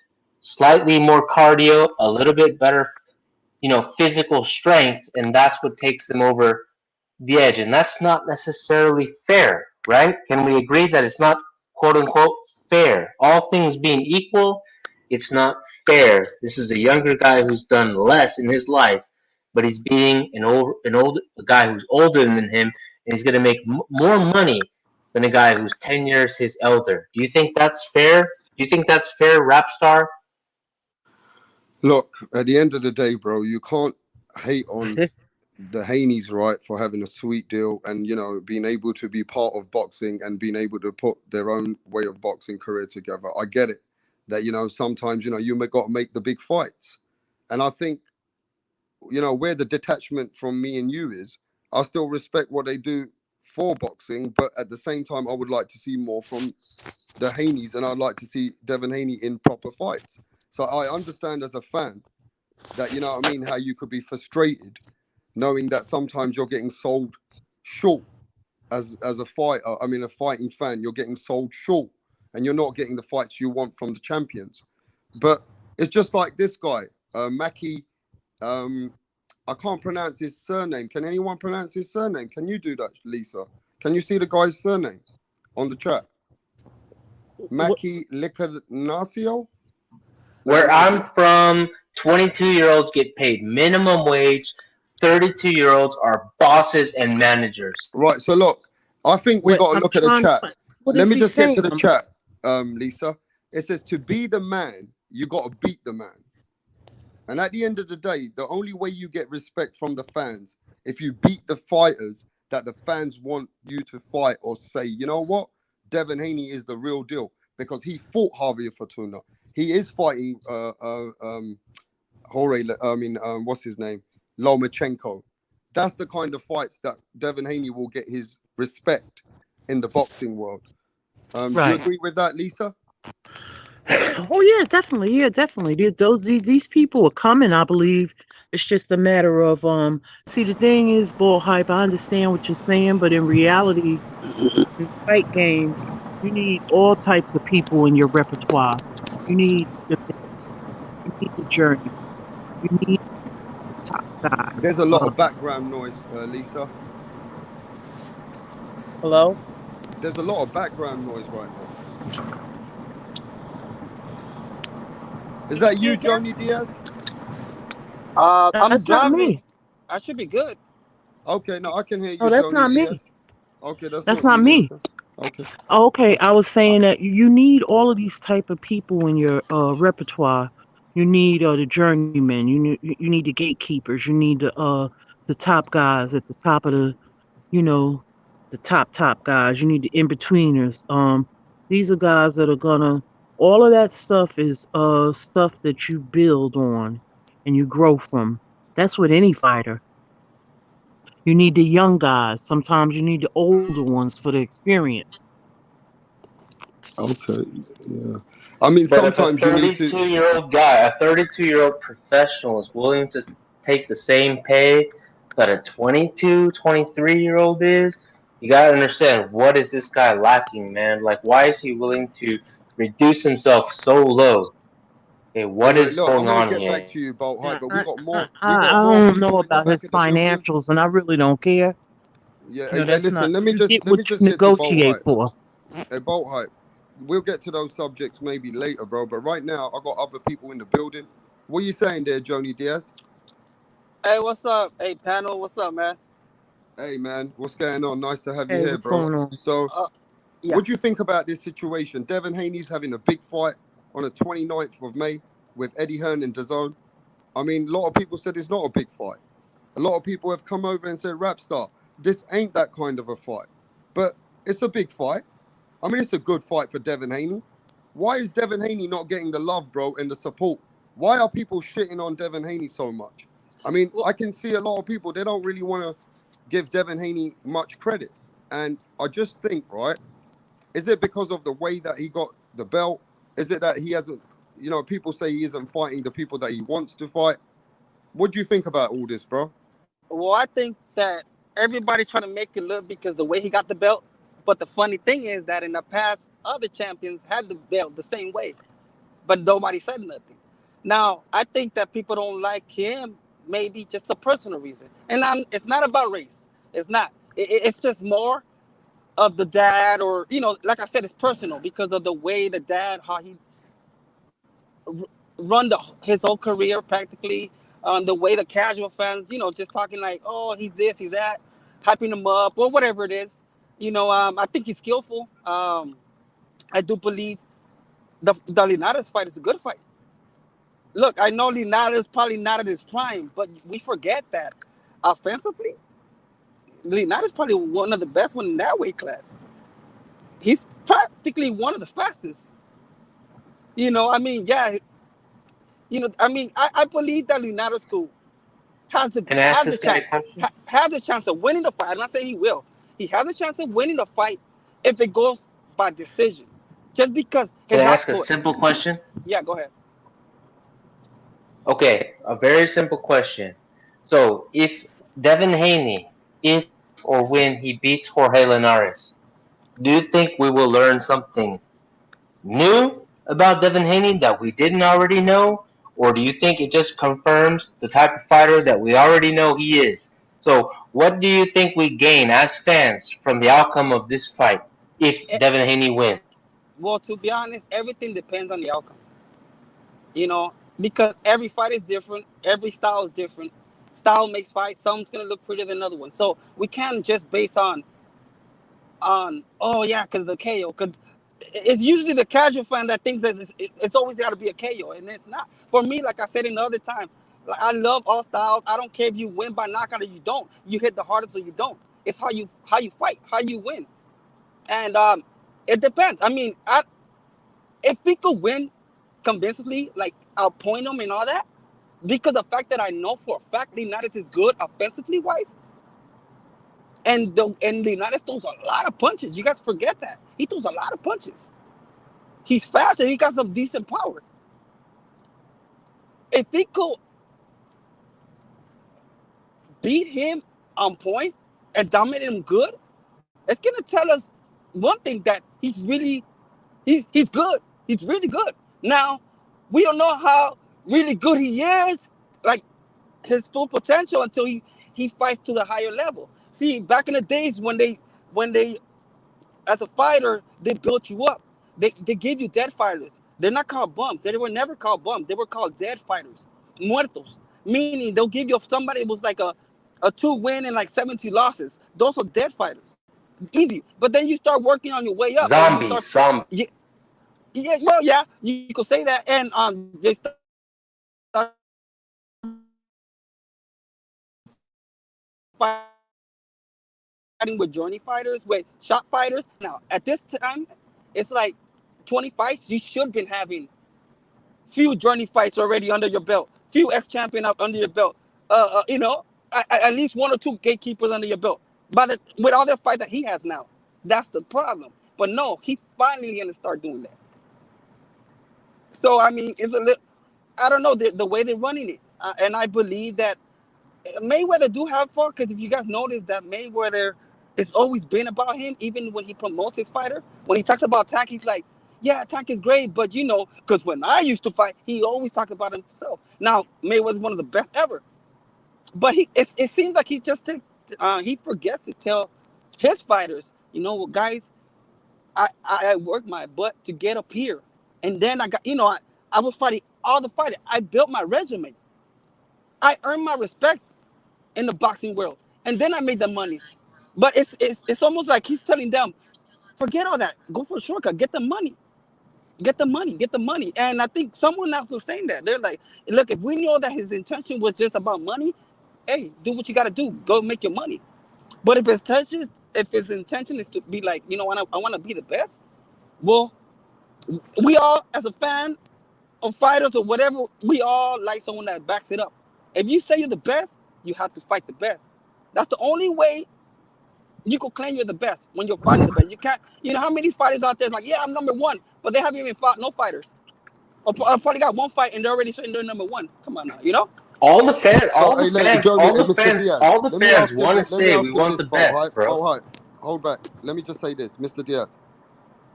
slightly more cardio, a little bit better, physical strength, and that's what takes them over the edge. And that's not necessarily fair, right? Can we agree that it's not quote unquote fair? All things being equal, it's not fair. This is a younger guy who's done less in his life, but he's beating a guy who's older than him, and he's going to make more money than a guy who's 10 years his elder. Do you think that's fair? Do you think that's fair, Rapstar? Look, at the end of the day, bro, you can't hate on the Haneys, right, for having a sweet deal and, being able to be part of boxing and being able to put their own way of boxing career together. I get it that, sometimes, you may got to make the big fights. And I think, where the detachment from me and you is, I still respect what they do for boxing, but at the same time, I would like to see more from the Haneys, and I'd like to see Devin Haney in proper fights. So I understand as a fan that, how you could be frustrated knowing that sometimes you're getting sold short as a fighter. A fighting fan, you're getting sold short and you're not getting the fights you want from the champions. But it's just like this guy, Mackie. I can't pronounce his surname. Can anyone pronounce his surname? Can you do that, Lisa? Can you see the guy's surname on the chat? Mackie Licanasio? Where I'm from, 22-year-olds get paid minimum wage. 32-year-olds are bosses and managers. Right. So look, I think we got to look at the chat. Let me just get to the chat, Lisa. It says, to be the man, you got to beat the man. And at the end of the day, the only way you get respect from the fans, if you beat the fighters that the fans want you to fight, or say, you know what, Devin Haney is the real deal, because he fought Javier Fortuna. He is fighting what's his name? Lomachenko. That's the kind of fights that Devin Haney will get his respect in the boxing world. Do you agree with that, Lisa? Oh yeah, definitely. Yeah, definitely. These people are coming, I believe. It's just a matter of see, the thing is, bull hype, I understand what you're saying, but in reality, in fight game, you need all types of people in your repertoire. You need the vets, you need the journey, you need the top guys. There's a lot of background noise, Lisa. Hello? There's a lot of background noise right now. Is that you, Johnny Diaz? I'm That's not driving. me. I should be good. Okay, no, I can hear you. Oh, that's Johnny not Diaz. me. Okay, That's not me. Okay. Okay, I was saying that you need all of these type of people in your repertoire. You need the journeymen. You need the gatekeepers. You need the top guys at the top of the the top guys. You need the in betweeners. These are guys that are gonna. All of that stuff is stuff that you build on and you grow from. That's with any fighter. You need the young guys. Sometimes you need the older ones for the experience. Okay. Yeah. I mean, But sometimes if a you need to. 32-year-old guy, a 32-year-old professional is willing to take the same pay that a 22, 23-year-old is, you got to understand, what is this guy lacking, man? Like, why is he willing to reduce himself so low? Okay, what is Look, I'm going gonna on get here? back to you, Bolt Hype, but we got more. I don't know people in the about his back of the building. financials, and I really don't care. Yeah. You know, Hey, that's listen. not. Let me You just get what you get to Bolt negotiate Hype. for. Hey, Bolt Hype. We'll get to those subjects maybe later, bro. But right now, I got other people in the building. What are you saying there, Johnny Diaz? Hey, what's up? Hey, panel, what's up, man? Hey, man, what's going on? Nice to have you Hey, here, what's bro. going on? So, Yeah. what do you think about this situation? Devin Haney's having a big fight on the 29th of May with Eddie Hearn and DAZN. I mean, a lot of people said it's not a big fight. A lot of people have come over and said, Rapstar, this ain't that kind of a fight. But it's a big fight. I mean, it's a good fight for Devin Haney. Why is Devin Haney not getting the love, bro, and the support? Why are people shitting on Devin Haney so much? I mean, I can see a lot of people, they don't really want to give Devin Haney much credit. And I just think, right, is it because of the way that he got the belt? Is it that he hasn't, people say he isn't fighting the people that he wants to fight? What do you think about all this, bro? Well, I think that everybody trying to make it look because the way he got the belt. But the funny thing is that in the past, other champions had the belt the same way, but nobody said nothing. Now, I think that people don't like him, maybe just a personal reason. And it's not about race. It's not. It's just more of the dad, or, like I said, it's personal because of the way the dad, how he run his whole career practically, the way the casual fans, just talking like, oh, he's this, he's that, hyping him up or whatever it is. I think he's skillful. I do believe the Linares fight is a good fight. Look, I know Linares probably not at his prime, but we forget that offensively, Linares is probably one of the best one in that weight class. He's practically one of the fastest. Yeah. I believe that Linares has Can I ask this guy a question? has a chance of winning the fight. I'm not saying he will. He has a chance of winning the fight if it goes by decision. Just because his Can I ask a output. simple question? Yeah, go ahead. Okay, a very simple question. So, if Devin Haney, if or when he beats Jorge Linares, do you think we will learn something new about Devin Haney that we didn't already know? Or do you think it just confirms the type of fighter that we already know he is? So, what do you think we gain as fans from the outcome of this fight if Devin Haney wins? Well, to be honest, everything depends on the outcome. Because every fight is different, every style is different. Style makes fight. Some's gonna look prettier than another one. So we can't just base on because the KO. Because it's usually the casual fan that thinks that it's always got to be a KO, and it's not. For me, like I said another time, like, I love all styles. I don't care if you win by knockout or you don't. You hit the hardest or you don't. It's how you fight, how you win, and it depends. If we could win convincingly, like I'll point him and all that, because the fact that I know for a fact Linares is good offensively wise, and Linares throws a lot of punches. You guys forget that he throws a lot of punches. He's fast and he got some decent power. If we could beat him on point and dominate him good, it's gonna tell us one thing, that he's good. He's really good. Now, we don't know how really good he is, like his full potential, until he fights to the higher level. See, back in the days when they as a fighter, they built you up. They gave you dead fighters. They're not called bums. They were never called bums. They were called dead fighters, muertos. Meaning they'll give you somebody who was like a 2-win and like 70 losses. Those are dead fighters. It's easy. But then you start working on your way up. Zombie. Yeah, well, yeah, you could say that. And they start fighting with journey fighters, with shot fighters. Now, at this time, it's like 20 fights. You should have been having few journey fights already under your belt, few ex-champion up under your belt. At least 1 or 2 gatekeepers under your belt. But with all the fight that he has now, that's the problem. But no, he's finally going to start doing that. So, it's a little, I don't know, the way they're running it. And I believe that Mayweather do have fault, because if you guys notice that Mayweather, it's always been about him, even when he promotes his fighter. When he talks about Tank, he's like, yeah, Tank is great, but because when I used to fight, he always talked about himself. Now, Mayweather's one of the best ever. But it seems like he just he forgets to tell his fighters, guys, I worked my butt to get up here. And then I got, I was fighting all the fighters. I built my resume. I earned my respect in the boxing world. And then I made the money. But it's almost like he's telling them, forget all that. Go for a shortcut. Get the money. Get the money. Get the money. And I think someone else was saying that. They're like, look, if we know that his intention was just about money, hey, do what you got to do. Go make your money. But if his intention is to be like, I want to be the best, well, we all, as a fan of fighters or whatever, we all like someone that backs it up. If you say you're the best, you have to fight the best. That's the only way you can claim you're the best, when you're fighting the best. You can't, how many fighters out there is like, yeah, I'm number 1, but they haven't even fought no fighters. Or probably got one fight and they're already saying they're number 1. Come on now, All the fans, So, hey, Mr. Diaz, all the let me fans ask him want to this. Let me say we ask him want this, the Bolt best, Hype. bro. Bolt Hype, hold back. Let me just say this, Mr. Diaz.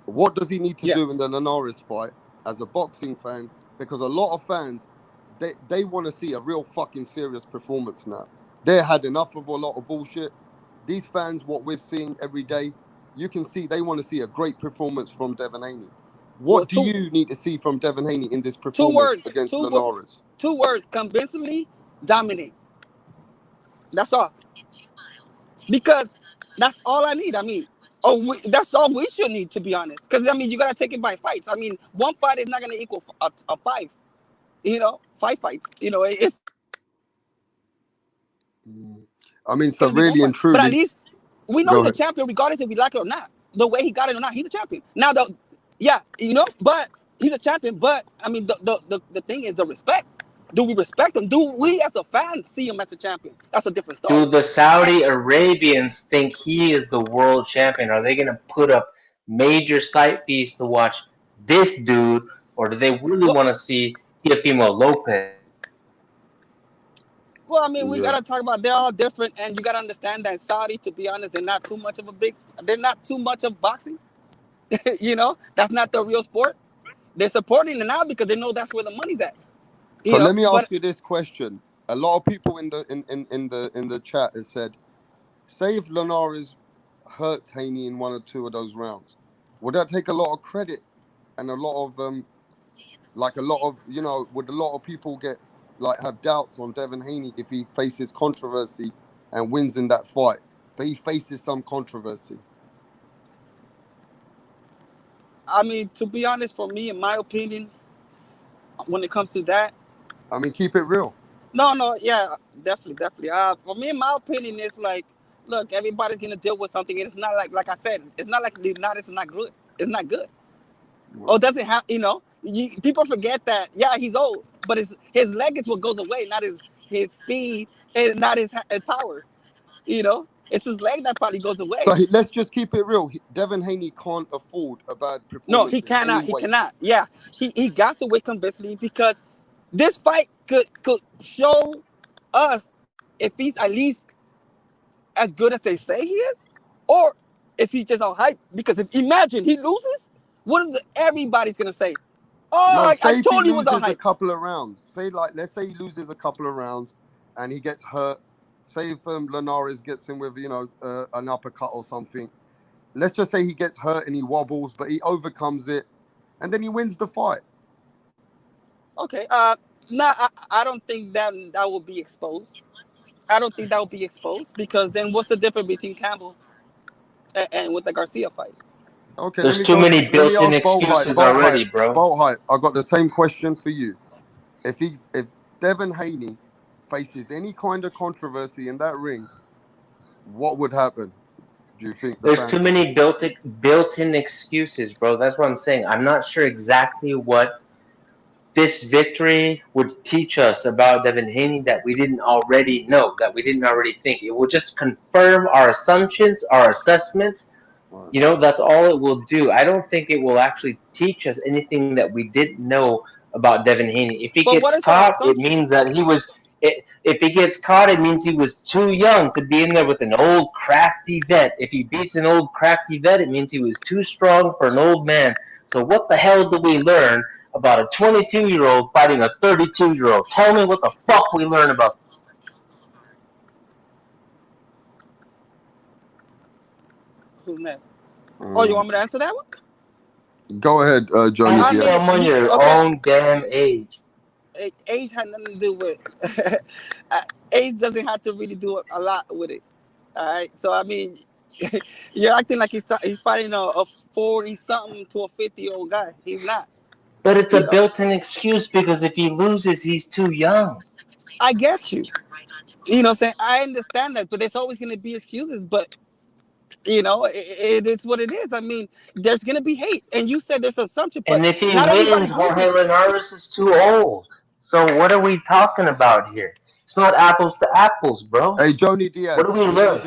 What does he need to Yeah. do in the Linares fight as a boxing fan? Because a lot of fans, they want to see a real fucking serious performance now. They had enough of a lot of bullshit. These fans, what we're seeing every day, you can see they want to see a great performance from Devin Haney. Was What do you need to see from Devin Haney in this two performance words. against Two Linares? words. Convincingly dominate. That's all. Because that's all I need. I mean, that's all we should need, to be honest. Because I mean, you gotta take it by fights. I mean, one fight is not gonna equal a 5. 5 fights. It's I mean, so gonna be one really and fight. But at truly, least we know go he's a ahead. champion, regardless if we like it or not. The way he got it or not, he's a champion. Now, but he's a champion. But I mean, the thing is the respect. Do we respect him? Do we as a fan see him as a champion? That's a different story. Do the Saudi Arabians think he is the world champion? Are they going to put up major site fees to watch this dude, or do they really want to see Teofimo Lopez? Well, I mean, we Yeah. gotta talk about they're all different, and you gotta understand that Saudi, to be honest, they're not too much of boxing. That's not the real sport. They're supporting it now because they know that's where the money's at. So let me But ask you this question. A lot of people in the chat has said, say if Linares hurts Haney in one or two of those rounds, would that take a lot of credit and a lot of would a lot of people have doubts on Devin Haney if he faces controversy and wins in that fight, but he faces some controversy? I mean, to be honest, for me, in my opinion, when it comes to that, I mean, keep it real. no, yeah, definitely. For me, in my opinion, it's like, look, everybody's gonna deal with something. It's not like I said, it's not like Linares is not good. It's not good. Or doesn't have, people forget that. Yeah, he's old, but his leg is what goes away, not his speed and not his power. It's his leg that probably goes away. So let's just keep it real. Devin Haney can't afford a bad performance. No, he cannot. He cannot. Yeah, he got to win convincingly because this fight could show us if he's at least as good as they say he is, or is he just on hype? Because imagine he loses, everybody's gonna say? Oh, No, I told you he was on hype. A couple of rounds. Let's say he loses a couple of rounds and he gets hurt. Say if Linares gets him with an uppercut or something. Let's just say he gets hurt and he wobbles, but he overcomes it, and then he wins the fight. Okay. No, I don't think that will be exposed. I don't think that will be exposed because then what's the difference between Campbell and with the Garcia fight? Okay. There's too many built-in excuses already, bro. Bolt Hype, I got the same question for you. If Devin Haney faces any kind of controversy in that ring, what would happen? Do you think there's too many built-in excuses, bro? That's what I'm saying. I'm not sure exactly what this victory would teach us about Devin Haney that we didn't already know, that we didn't already think. It will just confirm our assumptions, our assessments. That's all it will do. I don't think it will actually teach us anything that we didn't know about Devin Haney. If he gets caught, it means that he was. If he gets caught, it means he was too young to be in there with an old crafty vet. If he beats an old crafty vet, it means he was too strong for an old man. So what the hell do we learn about a 22-year-old fighting a 32-year-old? Tell me what the fuck we learn about. Who's next? Oh, you want me to answer that one? Go ahead, Johnny. Someone your own damn age. Age had nothing to do with age. Doesn't have to really do a lot with it. All right. So I mean, you're acting like he's fighting a 40-something to a 50-year-old guy. He's not. But it's a built-in excuse because if he loses, he's too young. I get you. You know what I'm saying? I understand that, but there's always going to be excuses. But it is what it is. I mean, there's going to be hate, and you said there's assumption. But and if he wins, Jorge Linares is too old. So what are we talking about here? It's not apples to apples, bro. Hey, Johnny Diaz. What do we learn?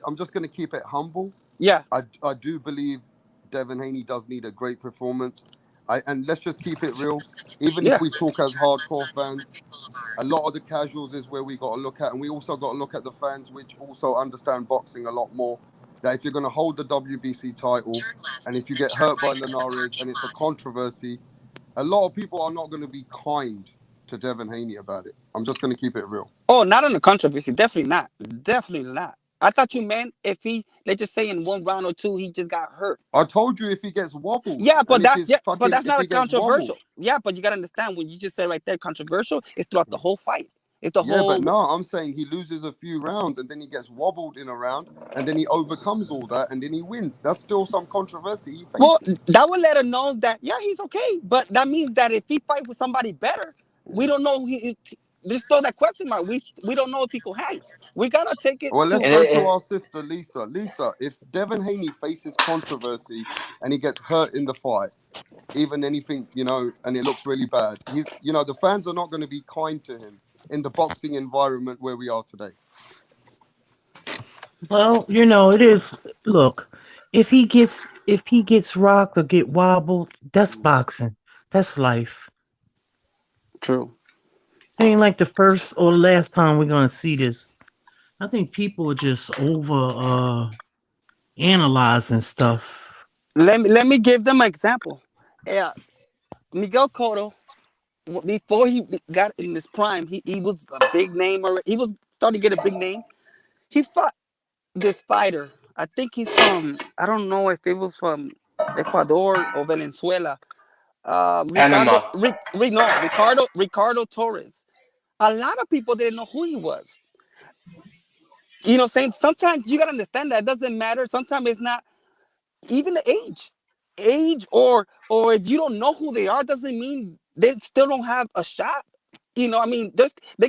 I'm just going to keep it humble. Yeah. I do believe Devin Haney does need a great performance. And let's just keep it real. Even if we talk as hardcore fans, A lot of the casuals is where we got to look at, and we also got to look at the fans, which also understand boxing a lot more. That if you're going to hold the WBC title, and if you get hurt by Linares and it's a controversy, a lot of people are not going to be kind to Devin Haney about it. I'm just going to keep it real. Oh, not on the controversy. Definitely not. Definitely not. I thought you meant if he, let's just say in 1 round or 2, he just got hurt. I told you if he gets wobbled. Yeah, but but that's not a controversial. Yeah, but you gotta understand when you just said right there controversial, it's throughout the whole fight. It's the whole. Yeah, but no, I'm saying he loses a few rounds and then he gets wobbled in a round and then he overcomes all that and then he wins. That's still some controversy. Well, that would let her know that he's okay. But that means that if he fight with somebody better, we don't know. Just throw that question mark. We don't know if he can hang. We gotta take it. Well, let's go to our sister Lisa. Lisa, if Devin Haney faces controversy and he gets hurt in the fight, even anything, and it looks really bad, the fans are not going to be kind to him in the boxing environment where we are today. Well, it is. Look, if he gets rocked or get wobbled, that's boxing. That's life. True. It ain't like the first or last time we're gonna see this. I think people are just over analyzing stuff. Let me give them an example. Yeah, Miguel Cotto, before he got in his prime, he was a big name already. He was starting to get a big name. He fought this fighter. I think he's from, I don't know if it was from Ecuador or Venezuela. Ricardo Torres. A lot of people didn't know who he was. Saying sometimes you gotta understand that it doesn't matter. Sometimes it's not even the age, or if you don't know who they are, doesn't mean they still don't have a shot. There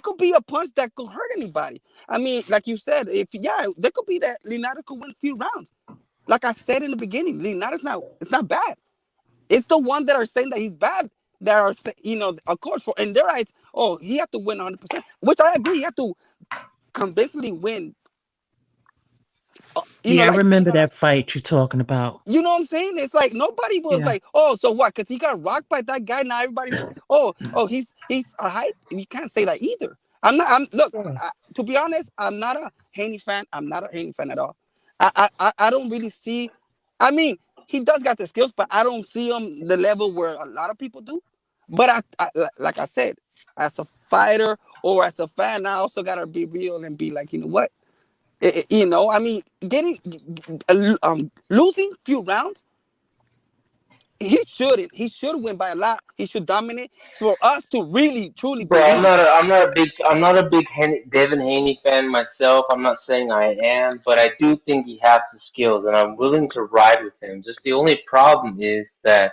could be a punch that could hurt anybody. Like you said, there could be that Linares could win a few rounds. Like I said in the beginning, Linares it's not bad. It's the one that are saying that he's bad that are, of course, in their eyes, he had to win 100%, which I agree. He had to convincingly win. I remember that fight you're talking about. You know what I'm saying? It's like nobody was like, so what? Because he got rocked by that guy. Now everybody's, he's a hype. You can't say that either. To be honest, I'm not a Haney fan. I'm not a Haney fan at all. I don't really see. He does got the skills, but I don't see him the level where a lot of people do. But I like I said, as a fighter or as a fan, I also gotta be real and be like, you know what? Losing few rounds, he shouldn't. He should win by a lot. He should dominate for us to really, truly. Bro, I'm not a big Devin Haney fan myself. I'm not saying I am, but I do think he has the skills, and I'm willing to ride with him. Just the only problem is that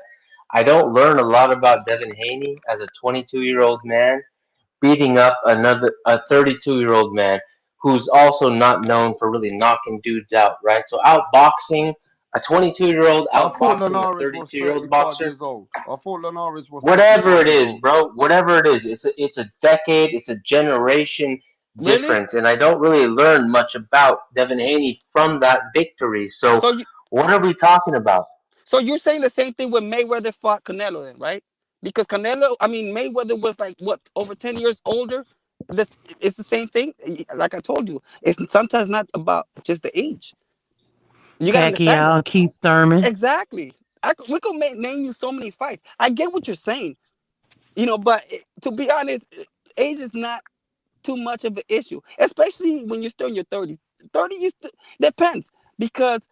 I don't learn a lot about Devin Haney as a 22-year-old man beating up a 32-year-old man who's also not known for really knocking dudes out, right? So outboxing a 22-year-old, outboxing a 32-year-old boxer. I thought Linares was. Whatever it is, bro. Whatever it is, it's a decade, it's a generation difference, and I don't really learn much about Devin Haney from that victory. So what are we talking about? So you're saying the same thing when Mayweather fought Canelo, then, right? Because Mayweather was like over 10 years older. It's the same thing. Like I told you, it's sometimes not about just the age. You got to understand. Keith Thurman. Exactly. We could name you so many fights. I get what you're saying, but to be honest, age is not too much of an issue, especially when you're still in your 30s. 30 depends, because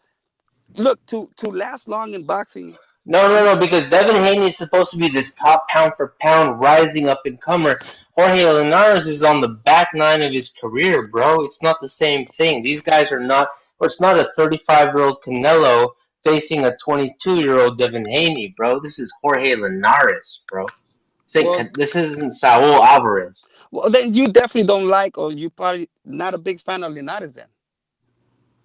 look, to last long in boxing. No, because Devin Haney is supposed to be this top pound for pound rising up and comer. Jorge Linares is on the back nine of his career, bro. It's not the same thing. These guys are not, or it's not a 35-year-old Canelo facing a 22-year-old Devin Haney, bro. This is Jorge Linares, bro. This isn't Saul Alvarez. Well, then you definitely don't like, or you probably not a big fan of Linares then.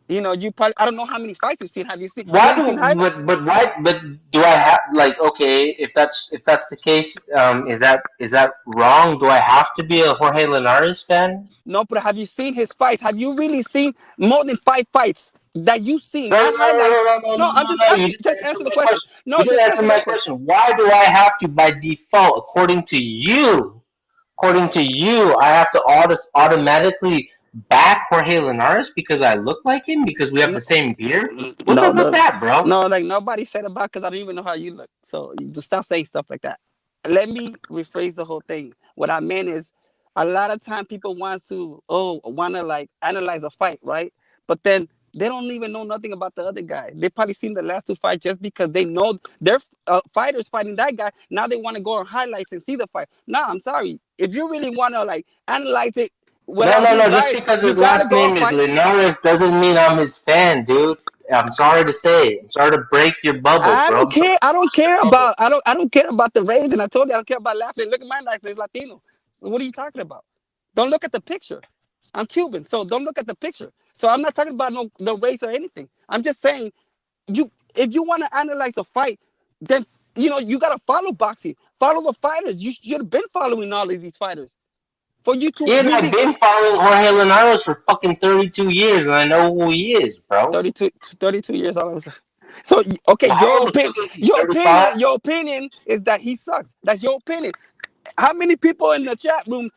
You probably, I don't know how many fights you've seen. Have you seen? But do I have, like, okay, if that's the case, is that wrong? Do I have to be a Jorge Linares fan? No, but have you seen his fights? Have you really seen more than 5 fights that you've seen? No, I'm just answer the question. No, just answer my question. Why do I have to, by default, according to you, according to you, I have to automatically back Jorge Linares because I look like him because we have the same beard. What's No, up with that, bro? no, like nobody said about because I don't even know how you look. So you just stop saying stuff like that. Let me rephrase the whole thing. What I meant is, a lot of time people want to like analyze a fight, right? But then they don't even know nothing about the other guy. They probably seen the last two fights just because they know their fighters fighting that guy. Now they want to go on highlights and see the fight. Nah, I'm sorry. If you really want to like analyze it without being No. Just biased, because you his gotta last go and name is fight. Linares doesn't mean I'm his fan, dude. I'm sorry to say. I'm sorry to break your bubble, I bro. don't care. I don't care about. I don't care about the race. And I told you I don't care about laughing. Look at my license, it's Latino. So what are you talking about? Don't look at the picture. I'm Cuban, so don't look at the picture. So I'm not talking about no race or anything. I'm just saying, if you want to analyze the fight, then you gotta follow boxing. Follow the fighters. You should have been following all of these fighters. For you to Yeah, and I've really been following Jorge Linares for fucking 32 years, and I know who he is, bro. 32 years all of a sudden. So okay, How old the fuck is he? 35? your opinion is that he sucks. That's your opinion. How many people in the chat room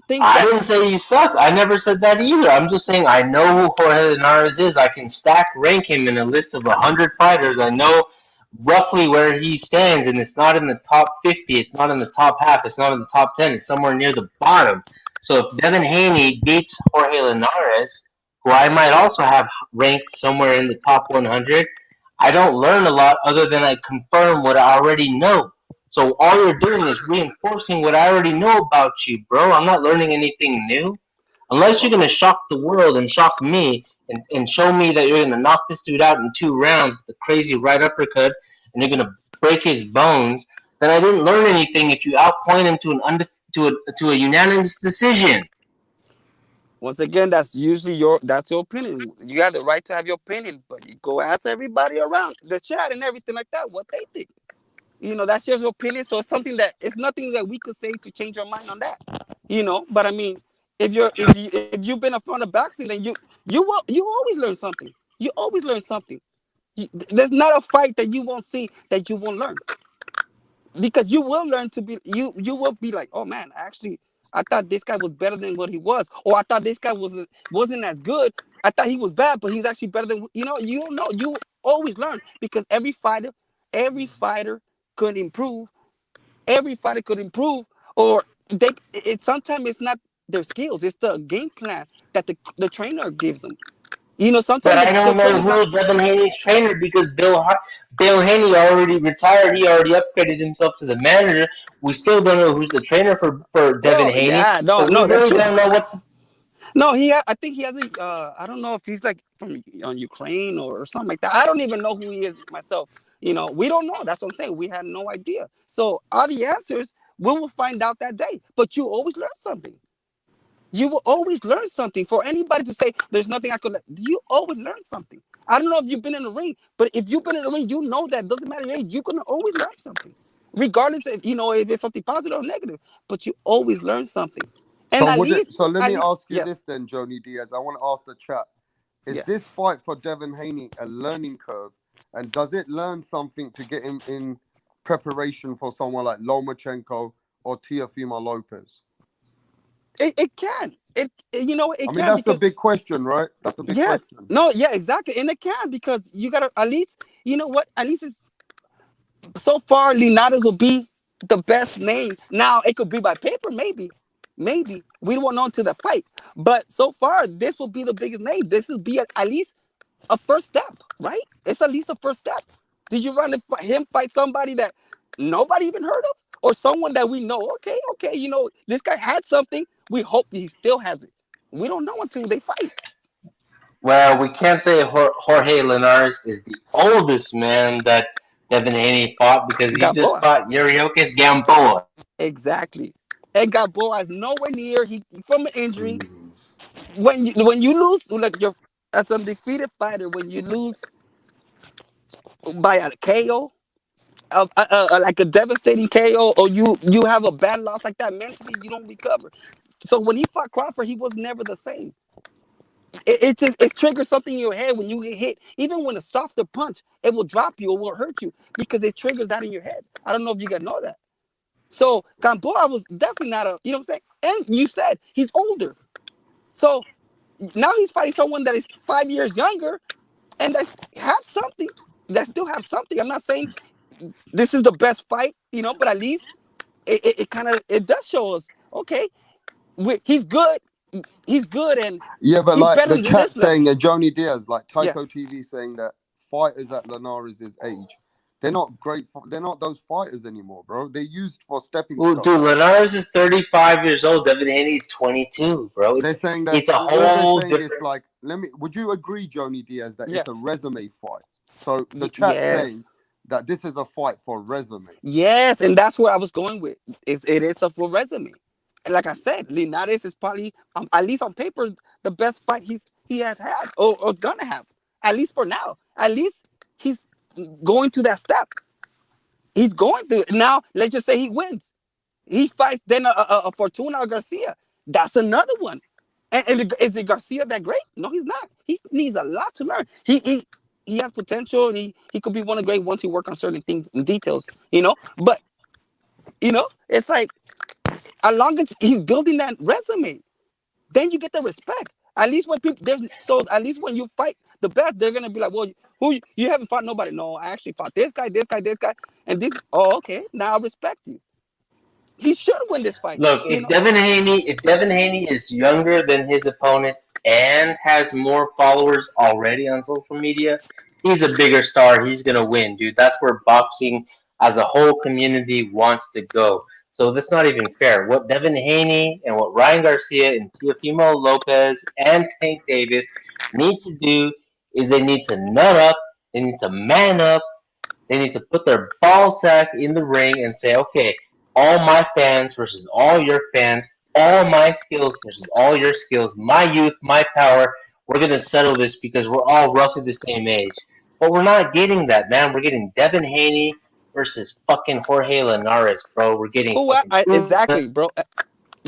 think I that? didn't say you suck. I never said that either. I'm just saying I know who Jorge Linares is. I can rank him in a list of 100 fighters. I know roughly where he stands, and it's not in the top 50. It's not in the top half. It's not in the top 10. It's somewhere near the bottom. So if Devin Haney beats Jorge Linares, who I might also have ranked somewhere in the top 100, I don't learn a lot other than I confirm what I already know. So all you're doing is reinforcing what I already know about you, bro. I'm not learning anything new. Unless you're gonna shock the world and shock me and show me that you're gonna knock this dude out in 2 rounds with a crazy right uppercut and you're gonna break his bones, then I didn't learn anything if you outpoint him to a unanimous decision. Once again, that's your opinion. You have the right to have your opinion, but you go ask everybody around the chat and everything like that what they think. That's your opinion. So it's nothing that we could say to change your mind on that. But I mean, if you've been a fan of boxing, then you always learn something. You always learn something. There's not a fight that you won't see that you won't learn, because you will learn to be you will be like, oh man, actually I thought this guy was better than what he was, or I thought this guy wasn't as good. I thought he was bad, but he's actually better than you don't know. You always learn, because every fighter could improve. Every fighter could improve, or sometimes it's not their skills, it's the game plan that the trainer gives them. But Sometimes I the don't know trainer's not. who Devin Haney's trainer because Bill Haney already retired. He already upgraded himself to the manager. We still don't know who's the trainer for Devin Well, Haney. yeah, So we no, that's really true. don't know what. No, I think he has a. I don't know if he's like from on Ukraine or something like that. I don't even know who he is myself. We don't know. That's what I'm saying. We had no idea. So all the answers we will find out that day. But you always learn something. You will always learn something. For anybody to say there's nothing I could learn, you always learn something. I don't know if you've been in the ring, but if you've been in the ring, you know that doesn't matter your age, you're gonna always learn something, regardless if it's something positive or negative. But you always learn something. And So let me ask you yes, this then, Joni Diaz. I want to ask the chat: is yeah. this fight for Devin Haney a learning curve, and does it learn something to get him in preparation for someone like Lomachenko or Teofimo Lopez? It can. It I mean, can, that's the because big question, right? That's the big yes, question. no, yeah, exactly, and it can, because you gotta at least what, at least it's so far Linares will be the best name. Now it could be by paper, maybe we won't know until the fight. But so far, this will be the biggest name. This will be at least a first step, right? It's at least a first step. Did you run him fight somebody that nobody even heard of, or someone that we know? Okay, this guy had something. We hope he still has it. We don't know until they fight. Well, we can't say Jorge Linares is the oldest man that Devin Haney fought because he just Gamboa, fought Yuriokis Gamboa. exactly. And Gamboa is nowhere near. He from an injury. When you lose, like you're as a undefeated fighter, when you lose by a KO, like a devastating KO, or you have a bad loss like that, mentally you don't recover. So when he fought Crawford, he was never the same. It triggers something in your head when you get hit. Even when a softer punch, it will drop you or will hurt you, because it triggers that in your head. I don't know if you guys know that. So Gamboa was definitely not a, you know what I'm saying? And you said he's older. So now he's fighting someone that is 5 years younger and that has something, that still have something. I'm not saying this is the best fight, you know, but at least it kind of, it does show us, okay, he's good. He's good, and Yeah, but he's like better the than chat this level. saying Joni Diaz, like Yeah. Tycho TV saying that fighters at Linares' age, they're not great. They're not those fighters anymore, bro. They're used for stepping Well, stones. dude, Linares is 35 years old. Devin Haney's 22, bro. They're saying that It's a all they're whole saying is different. like, would you agree, Joni Diaz, that Yeah. it's a resume fight? So the chat saying that this is a fight for resume. Yes, and that's where I was going with. It is a full resume. And like I said, Linares is probably, at least on paper, the best fight he has had or gonna have. At least for now. At least he's going to that step. He's going through it. Now, let's just say he wins. He fights then a Fortuna or Garcia. That's another one. And is it Garcia that great? No, he's not. He needs a lot to learn. He has potential, and he could be one of the great once he work on certain things and details, you know. But you know, it's like as long as he's building that resume, then you get the respect. At least when people at least when you fight the best, they're gonna be like, well, who you haven't fought nobody. No, I actually fought this guy, and this. Oh, okay, now I respect you. He should win this fight. Look, if Devin Haney is younger than his opponent and has more followers already on social media, he's a bigger star. He's gonna win, dude. That's where boxing as a whole community wants to go. So that's not even fair. What Devin Haney and what Ryan Garcia and Teofimo Lopez and Tank Davis need to do is they need to nut up, they need to man up, they need to put their ball sack in the ring and say, okay, all my fans versus all your fans, all my skills versus all your skills, my youth, my power, we're going to settle this because we're all roughly the same age. But we're not getting that, man. We're getting Devin Haney versus fucking Jorge Linares, bro. We're getting exactly, bro.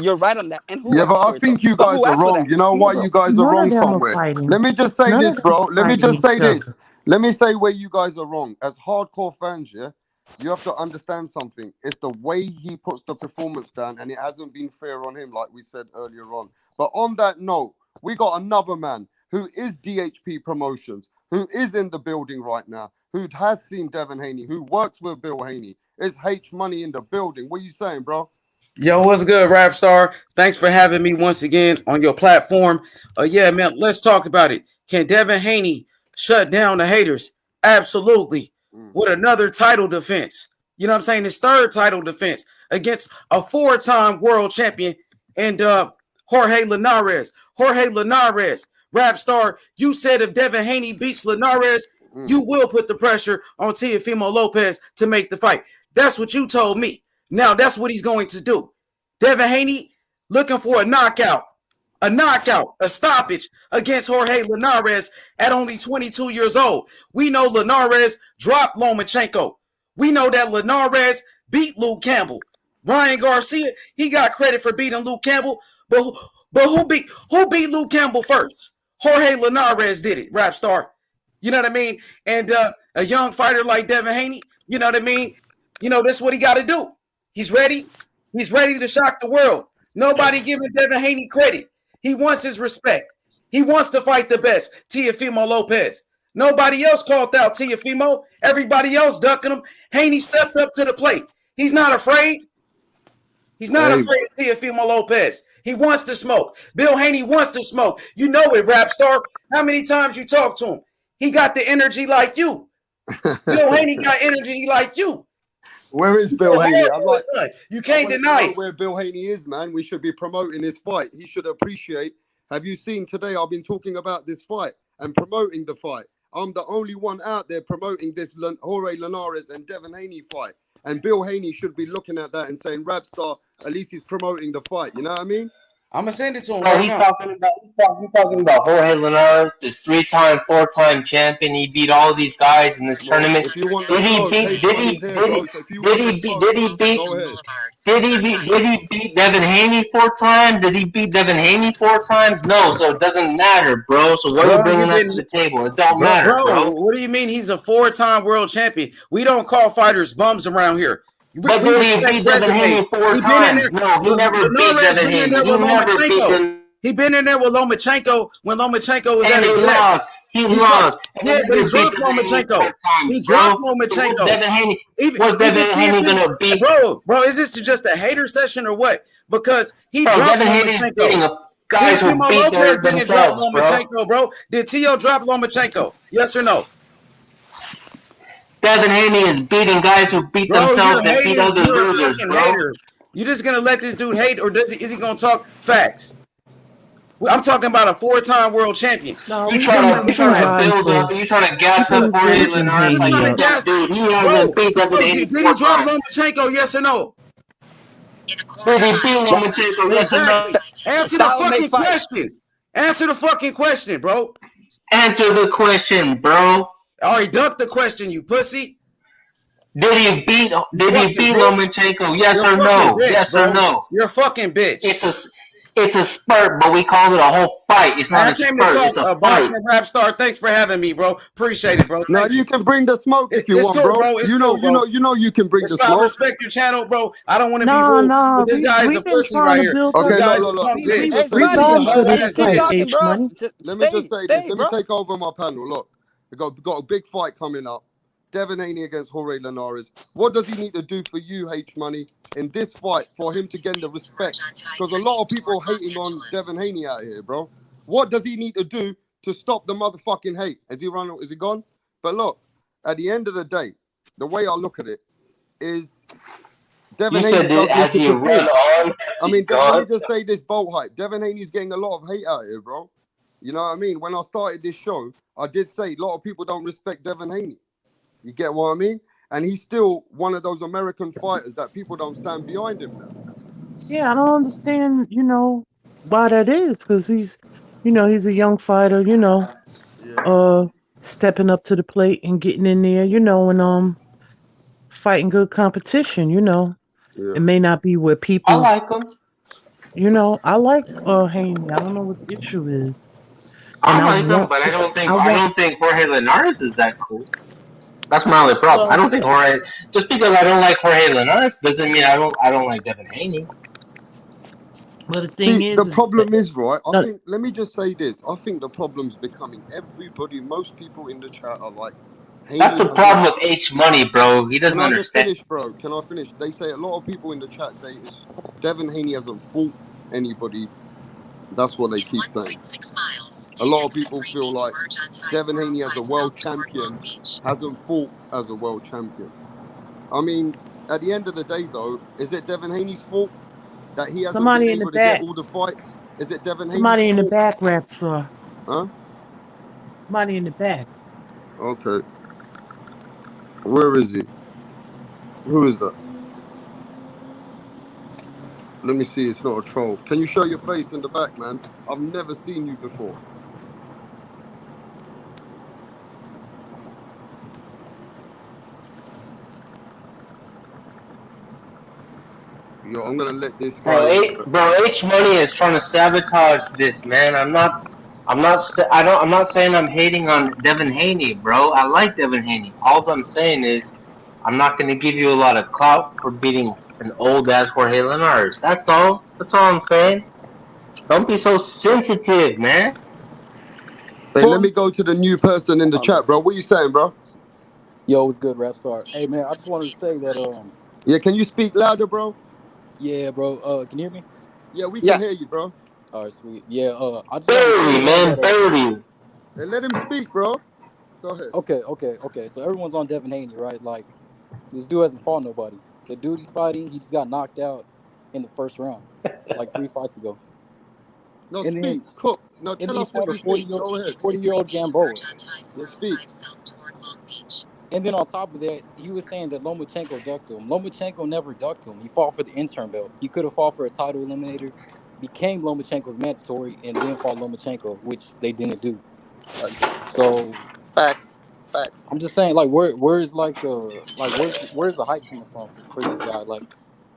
You're right on that. And who Yeah, but asked for I it, think though? you But guys who are asked for wrong. that? You know why you guys are None wrong of them are somewhere? fighting. Let me just say None this, of them bro. are Let me just say fighting each this. Let me say where you guys are wrong. As hardcore fans, yeah, you have to understand something. It's the way he puts the performance down, and it hasn't been fair on him, like we said earlier on. But on that note, we got another man who is DHP Promotions, who is in the building right now, who has seen Devin Haney, who works with Bill Haney. It's H Money in the building. What are you saying, bro? Yo, what's good, Rap Star? Thanks for having me once again on your platform. Yeah, man, let's talk about it. Can Devin Haney shut down the haters? Absolutely. With another title defense. You know what I'm saying? His third title defense against a 4-time world champion and Jorge Linares. Jorge Linares, Rap Star, you said if Devin Haney beats Linares, you will put the pressure on Teofimo Lopez to make the fight. That's what you told me. Now that's what he's going to do. Devin Haney looking for a knockout, a stoppage against Jorge Linares at only 22 years old. We know Linares dropped Lomachenko. We know that Linares beat Luke Campbell. Ryan Garcia, he got credit for beating Luke Campbell, but who beat Luke Campbell first? Jorge Linares did it, Rap Star. You know what I mean? And a young fighter like Devin Haney, you know what I mean? You know, that's what he got to do. He's ready. He's ready to shock the world. Nobody giving Devin Haney credit. He wants his respect. He wants to fight the best, Teofimo Lopez. Nobody else called out Teofimo. Everybody else ducking him. Haney stepped up to the plate. He's not afraid. He's not afraid of Teofimo Lopez. He wants to smoke. Bill Haney wants to smoke. You know it, Rap Star. How many times you talk to him? He got the energy like you. Bill Haney got energy like you. Where is Bill Haney? You can't deny it. Where Bill Haney is, man. We should be promoting his fight. He should appreciate. Have you seen today? I've been talking about this fight and promoting the fight. I'm the only one out there promoting this Jorge Linares and Devin Haney fight. And Bill Haney should be looking at that and saying, Rap Star, at least he's promoting the fight. You know what I mean? I'm gonna send it to him. He's talking about Jorge Linares, this 3-time, 4-time champion. He beat all these guys in this tournament. Did he beat Devin Haney 4 times? Did he beat Devin Haney 4 times? No, so it doesn't matter, bro. So what are you bringing that to the table? It don't matter, bro. What do you mean he's a 4-time world champion? We don't call fighters bums around here. But We did he respect beat Devin Haney resumes. 4 He been in times? there. No, he never beat Linares Devin been in Haney. there He with never beat Lomachenko. Devin. He been in there with Lomachenko when Lomachenko was at And his he best. lost. He He lost. And he yeah, but he never beat dropped Devin Haney 4 Lomachenko. times, He bro. dropped So what's Lomachenko. Devin Haney? Even What's Devin Haney TFM, gonna beat? bro, is this just a hater session or what? Because he Bro, dropped Devin Haney's beating Lomachenko. guys who Teofimo beat Lopez didn't drop themselves, bro. Lomachenko, bro. Did Tio drop Lomachenko? Yes or no? Devin Haney is beating guys who beat Bro, you're themselves and beat hating. other You're a losers, fucking bro. hater. You just gonna let this dude hate, or is he gonna talk facts? I'm talking about a 4-time world champion. No, You trying to build up, you trying to gas up for You're Linares like trying to he's gas. some dude. He Bro, hasn't beat Devin Haney did 4 he drop times. Lomachenko? Yes or no? Did he beat Lomachenko? Yes or no? Exactly. Answer the fucking question. Answer the fucking question, bro. Answer the question, bro. I already dunked the question, you pussy. Did he beat bitch. Lomachenko? Yes You're or a no? fucking bitch, Yes bro. or no? You're a fucking bitch. It's a spurt, but we call it a whole fight. It's not a came spurt. to It's a talk fight. boxing and rap star. Thanks for having me, bro. Appreciate it, bro. Now you can bring the smoke if you It's want, cool, bro. bro. It's cool, bro. You know you can bring the I smoke. respect your channel, bro. I don't want to be No, rude, no, but this guy is we've a been pussy trying right to here. build This Okay, guy's no, a look. punk bitch. Hey, He's We've Spotty, a gone hoe to ass this keep fight, nigga. talking, bro. H-Money. Let me just say this. Let me bro. take over my panel. Look, we got a big fight coming up. Devin Haney against Jorge Linares. What does he need to do for you, H-Money, in this fight for him to gain the respect? Because a lot of people hating on Devin Haney out here, bro. What does he need to do to stop the motherfucking hate? Is he run? Is he gone? But look, at the end of the day, the way I look at it is Devin You Haney said, does need has to he perform. run on? I mean, let gone? me just say this bolt hype. Devin Haney's getting a lot of hate out here, bro. You know what I mean? When I started this show, I did say a lot of people don't respect Devin Haney. You get what I mean? And he's still one of those American fighters that people don't stand behind him now. Yeah, I don't understand, why that is, because he's a young fighter, stepping up to the plate and getting in there, and fighting good competition, Yeah. It may not be where I people, like him. I like Haney. I don't know what the issue is. And I I like him, want but I to, don't think I Jorge Linares is that cool. That's my only problem. I don't think Jorge. Just because I don't like Jorge Linares doesn't mean I don't like Devin Haney. Well, the thing See, is the problem is, right? I no, think, let me just say this. I think the problem's becoming most people in the chat are like, Haney That's the hasn't- problem with H Money, bro. He doesn't Can I just understand. finish, bro? Can I finish? They say a lot of people in the chat say Devin Haney hasn't fought anybody. That's what they keep saying. A lot of people feel like Devin Haney as a world champion hasn't fought as a world champion. I mean, at the end of the day, though, is it Devin Haney's fault that he hasn't somebody been in the able to get back, all the fights? Is it Devin somebody in Haney's the fault? back, rap star. Huh? Somebody in the back. Okay. Where is he? Who is that? Let me see. It's not a troll. Can you show your face in the back, man? I've never seen you before. Yo, I'm gonna let this guy. H Money is trying to sabotage this, man. I'm not saying I'm hating on Devin Haney, bro. I like Devin Haney. All I'm saying is I'm not gonna give you a lot of clout for beating an old ass Jorge Linares. That's all. That's all I'm saying. Don't be so sensitive, man. Hey, let me go to the new person in the chat, bro. What you saying, bro? Yo, what's good, Rap Star? Hey, man, I just wanted to say that, Yeah, can you speak louder, bro? yeah, bro, can you hear me? Yeah, we can hear you, bro. All right, sweet. Yeah, I just wanted to Barely, say man, that, barely. Hey, let him speak, bro. Go ahead. Okay. So everyone's on Devin Haney, right? Like, this dude hasn't fought nobody. The dude he's fighting, he just got knocked out in the first round, like 3 fights ago. No, And speak. then, Cook. No, and tell then he's us what you fighting think. Go ahead. 40-year-old Gamboa. Yeah, speak. And then on top of that, he was saying that Lomachenko ducked him. Lomachenko never ducked him. He fought for the interim belt. He could have fought for a title eliminator, became Lomachenko's mandatory, and then fought Lomachenko, which they didn't do. So Facts. I'm just saying, like, where's the hype coming from for this guy? Like,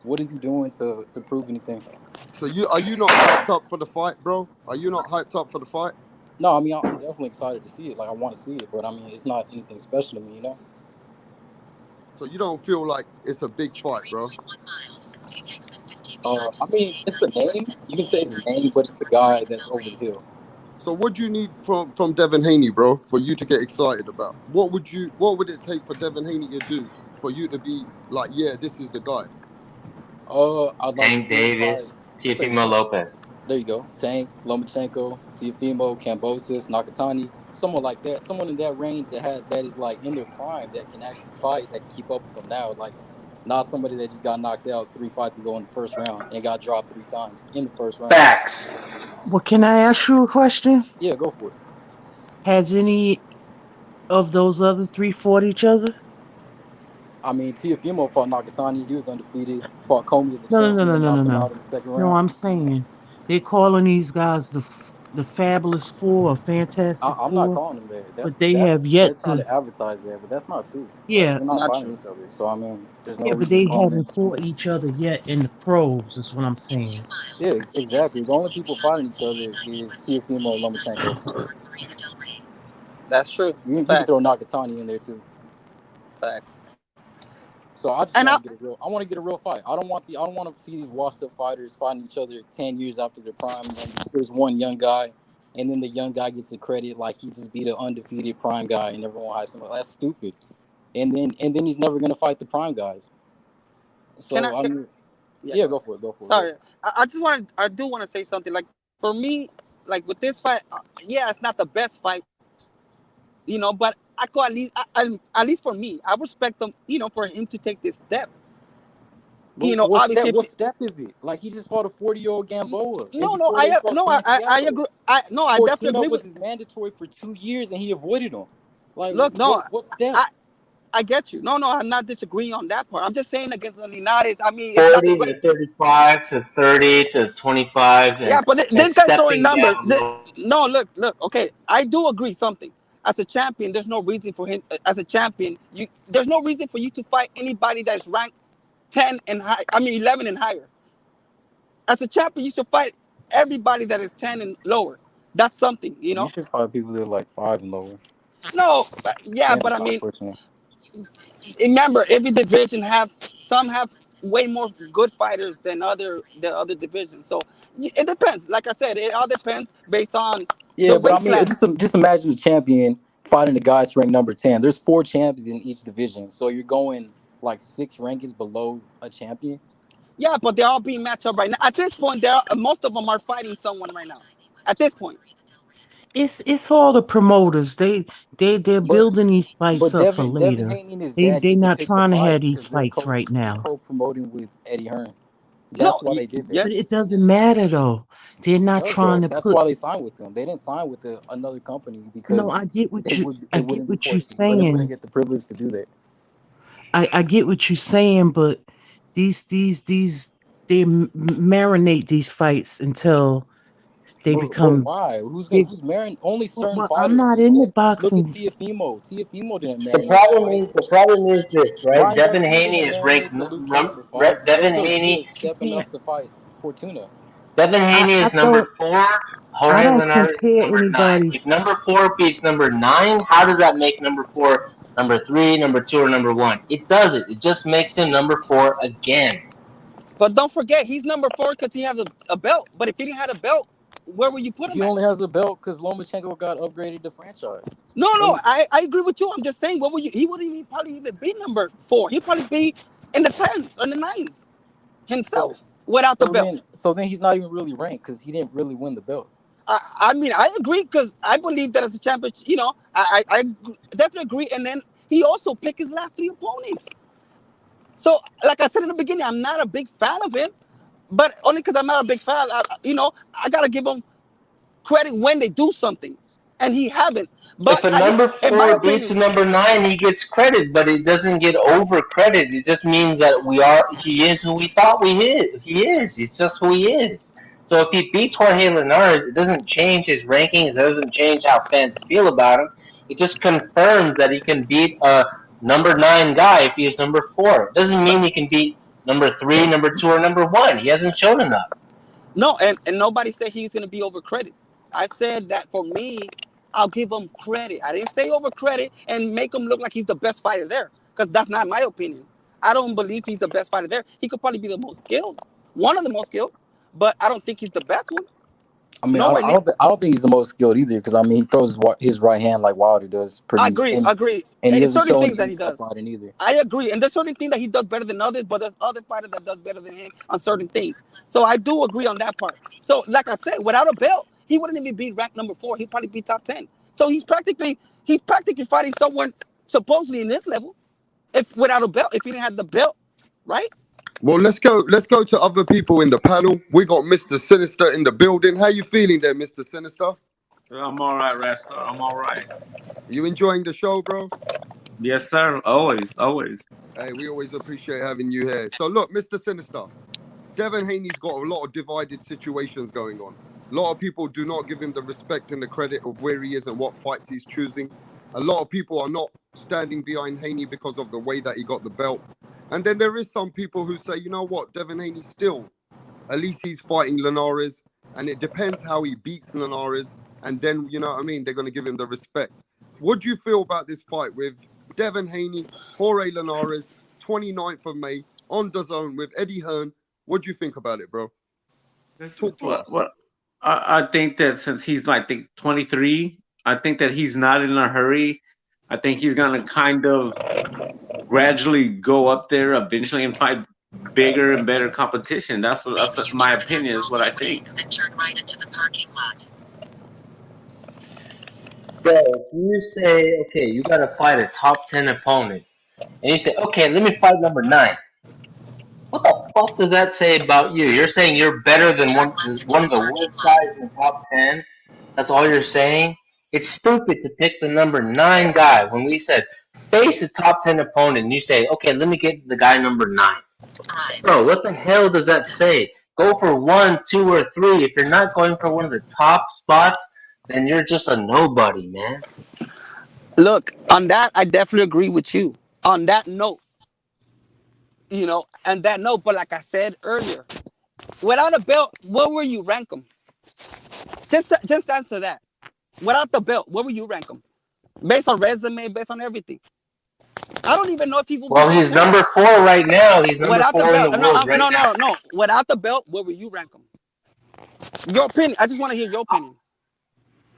what is he doing to prove anything? So are you not hyped up for the fight, bro? Are you not hyped up for the fight? No, I mean, I'm definitely excited to see it. Like, I want to see it, but I mean, it's not anything special to me, you know? So you don't feel like it's a big fight, bro? I mean, it's a name. You can say it's a name, but it's a guy that's over the hill. So what do you need from Devin Haney, bro, for you to get excited about? What would it take for Devin Haney to do for you to be like, yeah, this is the guy? I'd like to Tank see him Davis, fight. Teofimo Lopez. There you go. Tank, Lomachenko, Teofimo, Kambosos, Nakatani, someone like that. Someone in that range that is like in their prime that can actually fight, that can keep up with them now. Like, not somebody that just got knocked out 3 fights ago in the first round and got dropped 3 times in the first round. Facts. Well, can I ask you a question? Yeah, go for it. Has any of those other 3 fought each other? I mean, Teofimo fought Nakatani. He was undefeated. Fought Comey as a No, champion. no, Knocked him no. out in the second round. No, I'm saying they're calling these guys the Fabulous Four or Fantastic I'm not Four, calling them that. but they have yet they're trying to. to advertise that, but that's not true. Yeah, Like, they're not Not fighting true. each other. So I mean, there's no yeah, but reason they to call them haven't that. fought each other yet in the pros. Is what I'm saying. Yeah, exactly. The only people fighting each other is Teofimo and Lomachenko. That's true. You It's can facts. throw Nakatani in there too. Facts. So I just And want to get a real. I want to get a real fight. I don't want to see these washed up fighters fighting each other 10 years after their prime. And then there's one young guy, and then the young guy gets the credit like he just beat an undefeated prime guy, and everyone hypes him up. That's stupid. And then he's never gonna fight the prime guys. So Can I- I can- mean, yeah, go for it. Go for it. Sorry, I do want to say something. Like, for me, like with this fight, yeah, it's not the best fight, you know, but I could at least for me, I respect them, you know, for him to take this step. But You know, obviously, what step is it? Like, he just fought a 40-year-old Gamboa. I agree. I definitely agree was with. his mandatory for 2 years, and he avoided him. Like, Look, no, what step? I get you. No, I'm not disagreeing on that part. I'm just saying against the Linares. I mean, it's not 40 the to 35 to 30 to 25. yeah, but this guy's throwing stepping numbers. down No, look. Okay, I do agree something. As a champion, there's no reason for him. As a champion, there's no reason for you to fight anybody that's ranked 10 and high. I mean, 11 and higher. As a champion, you should fight everybody that is 10 and lower. That's something, you know. You should fight people that are like 5 and lower. No, but I mean, remember, every division some have way more good fighters than the other divisions. So it depends. Like I said, it all depends based on the but I weight mean, class. just imagine the champion fighting the guys ranked number 10. There's 4 champions in each division, so you're going like 6 rankings below a champion. Yeah, but they're all being matched up right now. At this point, most of them are fighting someone right now. At this point. It's all the promoters. They're building these fights up for later. Devin Haney and his dad They're not pick trying the to have fights these 'cause they're fights right now. co-promoting with Eddie Hearn. That's why they did that. But it doesn't matter though. They're not trying to That's put. why they signed with them. They didn't sign with another company because No, I get what they you. would, I they get wouldn't what be you're forced to, they wouldn't saying. get the privilege to do that. I get what you're saying, but they marinate these fights until they become. But why? Who's marrying? Only certain fighters. I'm not in the boxing. Look at Teofimo. Teofimo didn't The marinate. problem is this, right? Ryan Devin Garcia Haney didn't is ranked marinate the Luke Cage fight. Devin He was Haney. stepping up to fight Fortuna. Devin Haney is number 4. Jorge Linares is number 9. If number 4 beats number 9, how does that make number 4 number 3, number 2, or number 1? It doesn't. It just makes him number 4 again. But don't forget, he's number 4 because he has a belt. But if he didn't have a belt, where would you put him? He only has a belt because Lomachenko got upgraded to franchise. No, I agree with you. I'm just saying, he wouldn't probably even be number 4. He'd probably be in the 10s or the 9s himself without the belt. So then he's not even really ranked because he didn't really win the belt. I mean, I agree because I believe that as a champion, you know, I definitely agree. And then he also picked his last 3 opponents. So, like I said in the beginning, I'm not a big fan of him, but only because I'm not a big fan, I got to give him credit when they do something, and he haven't. But if a number 4 beats a number 9, he gets credit, but it doesn't get over credit. It just means that he is who we thought he is. It's just who he is. So if he beats Jorge Linares, it doesn't change his rankings. It doesn't change how fans feel about him. It just confirms that he can beat a number 9 guy if he is number 4. It doesn't mean he can beat number 3, number 2, or number 1. He hasn't shown enough. No, and nobody said he's going to be over credit. I said that for me, I'll give him credit. I didn't say over credit and make him look like he's the best fighter there. because that's not my opinion. I don't believe he's the best fighter there. He could probably be the most skilled, one of the most skilled, but I don't think he's the best one. I mean, I don't think he's the most skilled either, because I mean, he throws his right hand like Wilder does. I agree. And he doesn't certain show things any that he does. fighting either. I agree, and there's certain things that he does better than others, but there's other fighters that does better than him on certain things. So I do agree on that part. So, like I said, without a belt, he wouldn't even be ranked number 4. He'd probably be top 10. So he's practically fighting someone supposedly in this level, if without a belt, if he didn't have the belt, right? Well, let's go to other people in the panel. We got Mr. Sinister in the building. How you feeling there, Mr. Sinister? I'm all right, Rapstar. I'm all right. You enjoying the show, bro? Yes, sir. Always. Hey, we always appreciate having you here. So look, Mr. Sinister, Devin Haney's got a lot of divided situations going on. A lot of people do not give him the respect and the credit of where he is and what fights he's choosing. A lot of people are not standing behind Haney because of the way that he got the belt. And then there is some people who say, you know what, Devin Haney still, at least he's fighting Linares, and it depends how he beats Linares, and then, you know what I mean, they're going to give him the respect. What do you feel about this fight with Devin Haney, Jorge Linares, 29th of May, on DAZN with Eddie Hearn? What do you think about it, bro? Talk to us. Well, I think that since he's, I think, 23, I think that he's not in a hurry. I think he's going to kind of gradually go up there eventually and fight bigger and better competition. That's what my opinion is what I think. Then turn right into the parking lot. So if you say, okay, you got to fight a top 10 opponent, and you say, okay, let me fight number 9. What the fuck does that say about you? You're saying you're better than one of the worst guys in the top 10? That's all you're saying? It's stupid to pick the number 9 guy when we said face a top 10 opponent and you say, okay, let me get the guy number 9. Bro, what the hell does that say? Go for 1, 2, or 3. If you're not going for one of the top spots, then you're just a nobody, man. Look, on that, I definitely agree with you. On that note, but like I said earlier, without a belt, where will you rank him? Just answer that. Without the belt, where will you rank him? Based on resume, based on everything. I don't even know if he will. Well, he's number 4 right now. He's number 4 in the world right now. No. Without the belt, where will you rank him? Your opinion. I just want to hear your opinion.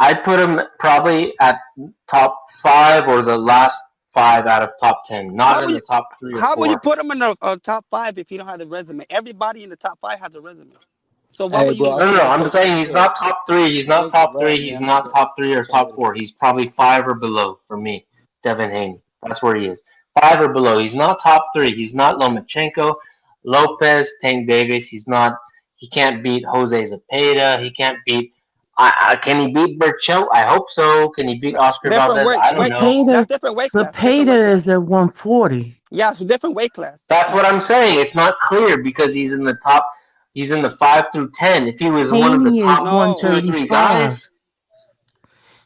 I'd put him probably at top 5 or the last 5 out of top 10, not in the top 3 or 4. How will you put him in the top 5 if you don't have the resume? Everybody in the top 5 has a resume. So why would you? No, I'm saying he's not top 3. He's not top 3. He's not top 3 or top 4. He's probably 5 or below for me, Devin Haney. That's where he is. 5 or below. He's not top 3. He's not Lomachenko, Lopez, Tank Davis. He can't beat Jose Zepeda. He can't beat. Can he beat Berchelt? I hope so. Can he beat Oscar Valdez? I don't know. That's different weight class. Zepeda is at 140. Yeah, it's a different weight class. That's what I'm saying. It's not clear because he's in the top. He's in the 5 through 10. If he was one of the top 2 or 3 guys,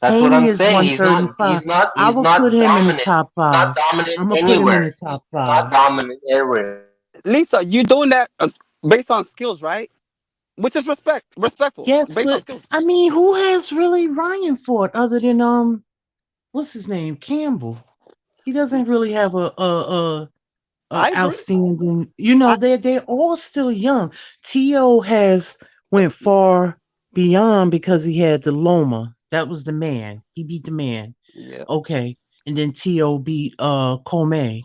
that's what I'm saying. He's not dominant. In the top 5. Not dominant I'm gonna anywhere. put him in the top 5. Not dominant everywhere. Lisa, you're doing that based on skills, right? Which is respectful. Yes, based on skills. I mean, who has really Ryan fought other than what's his name, Campbell? He doesn't really have a outstanding. They're all still young. Teo has went far beyond because he had the Loma. That was the man. He beat the man. Yeah. Okay, and then Teo beat Comey,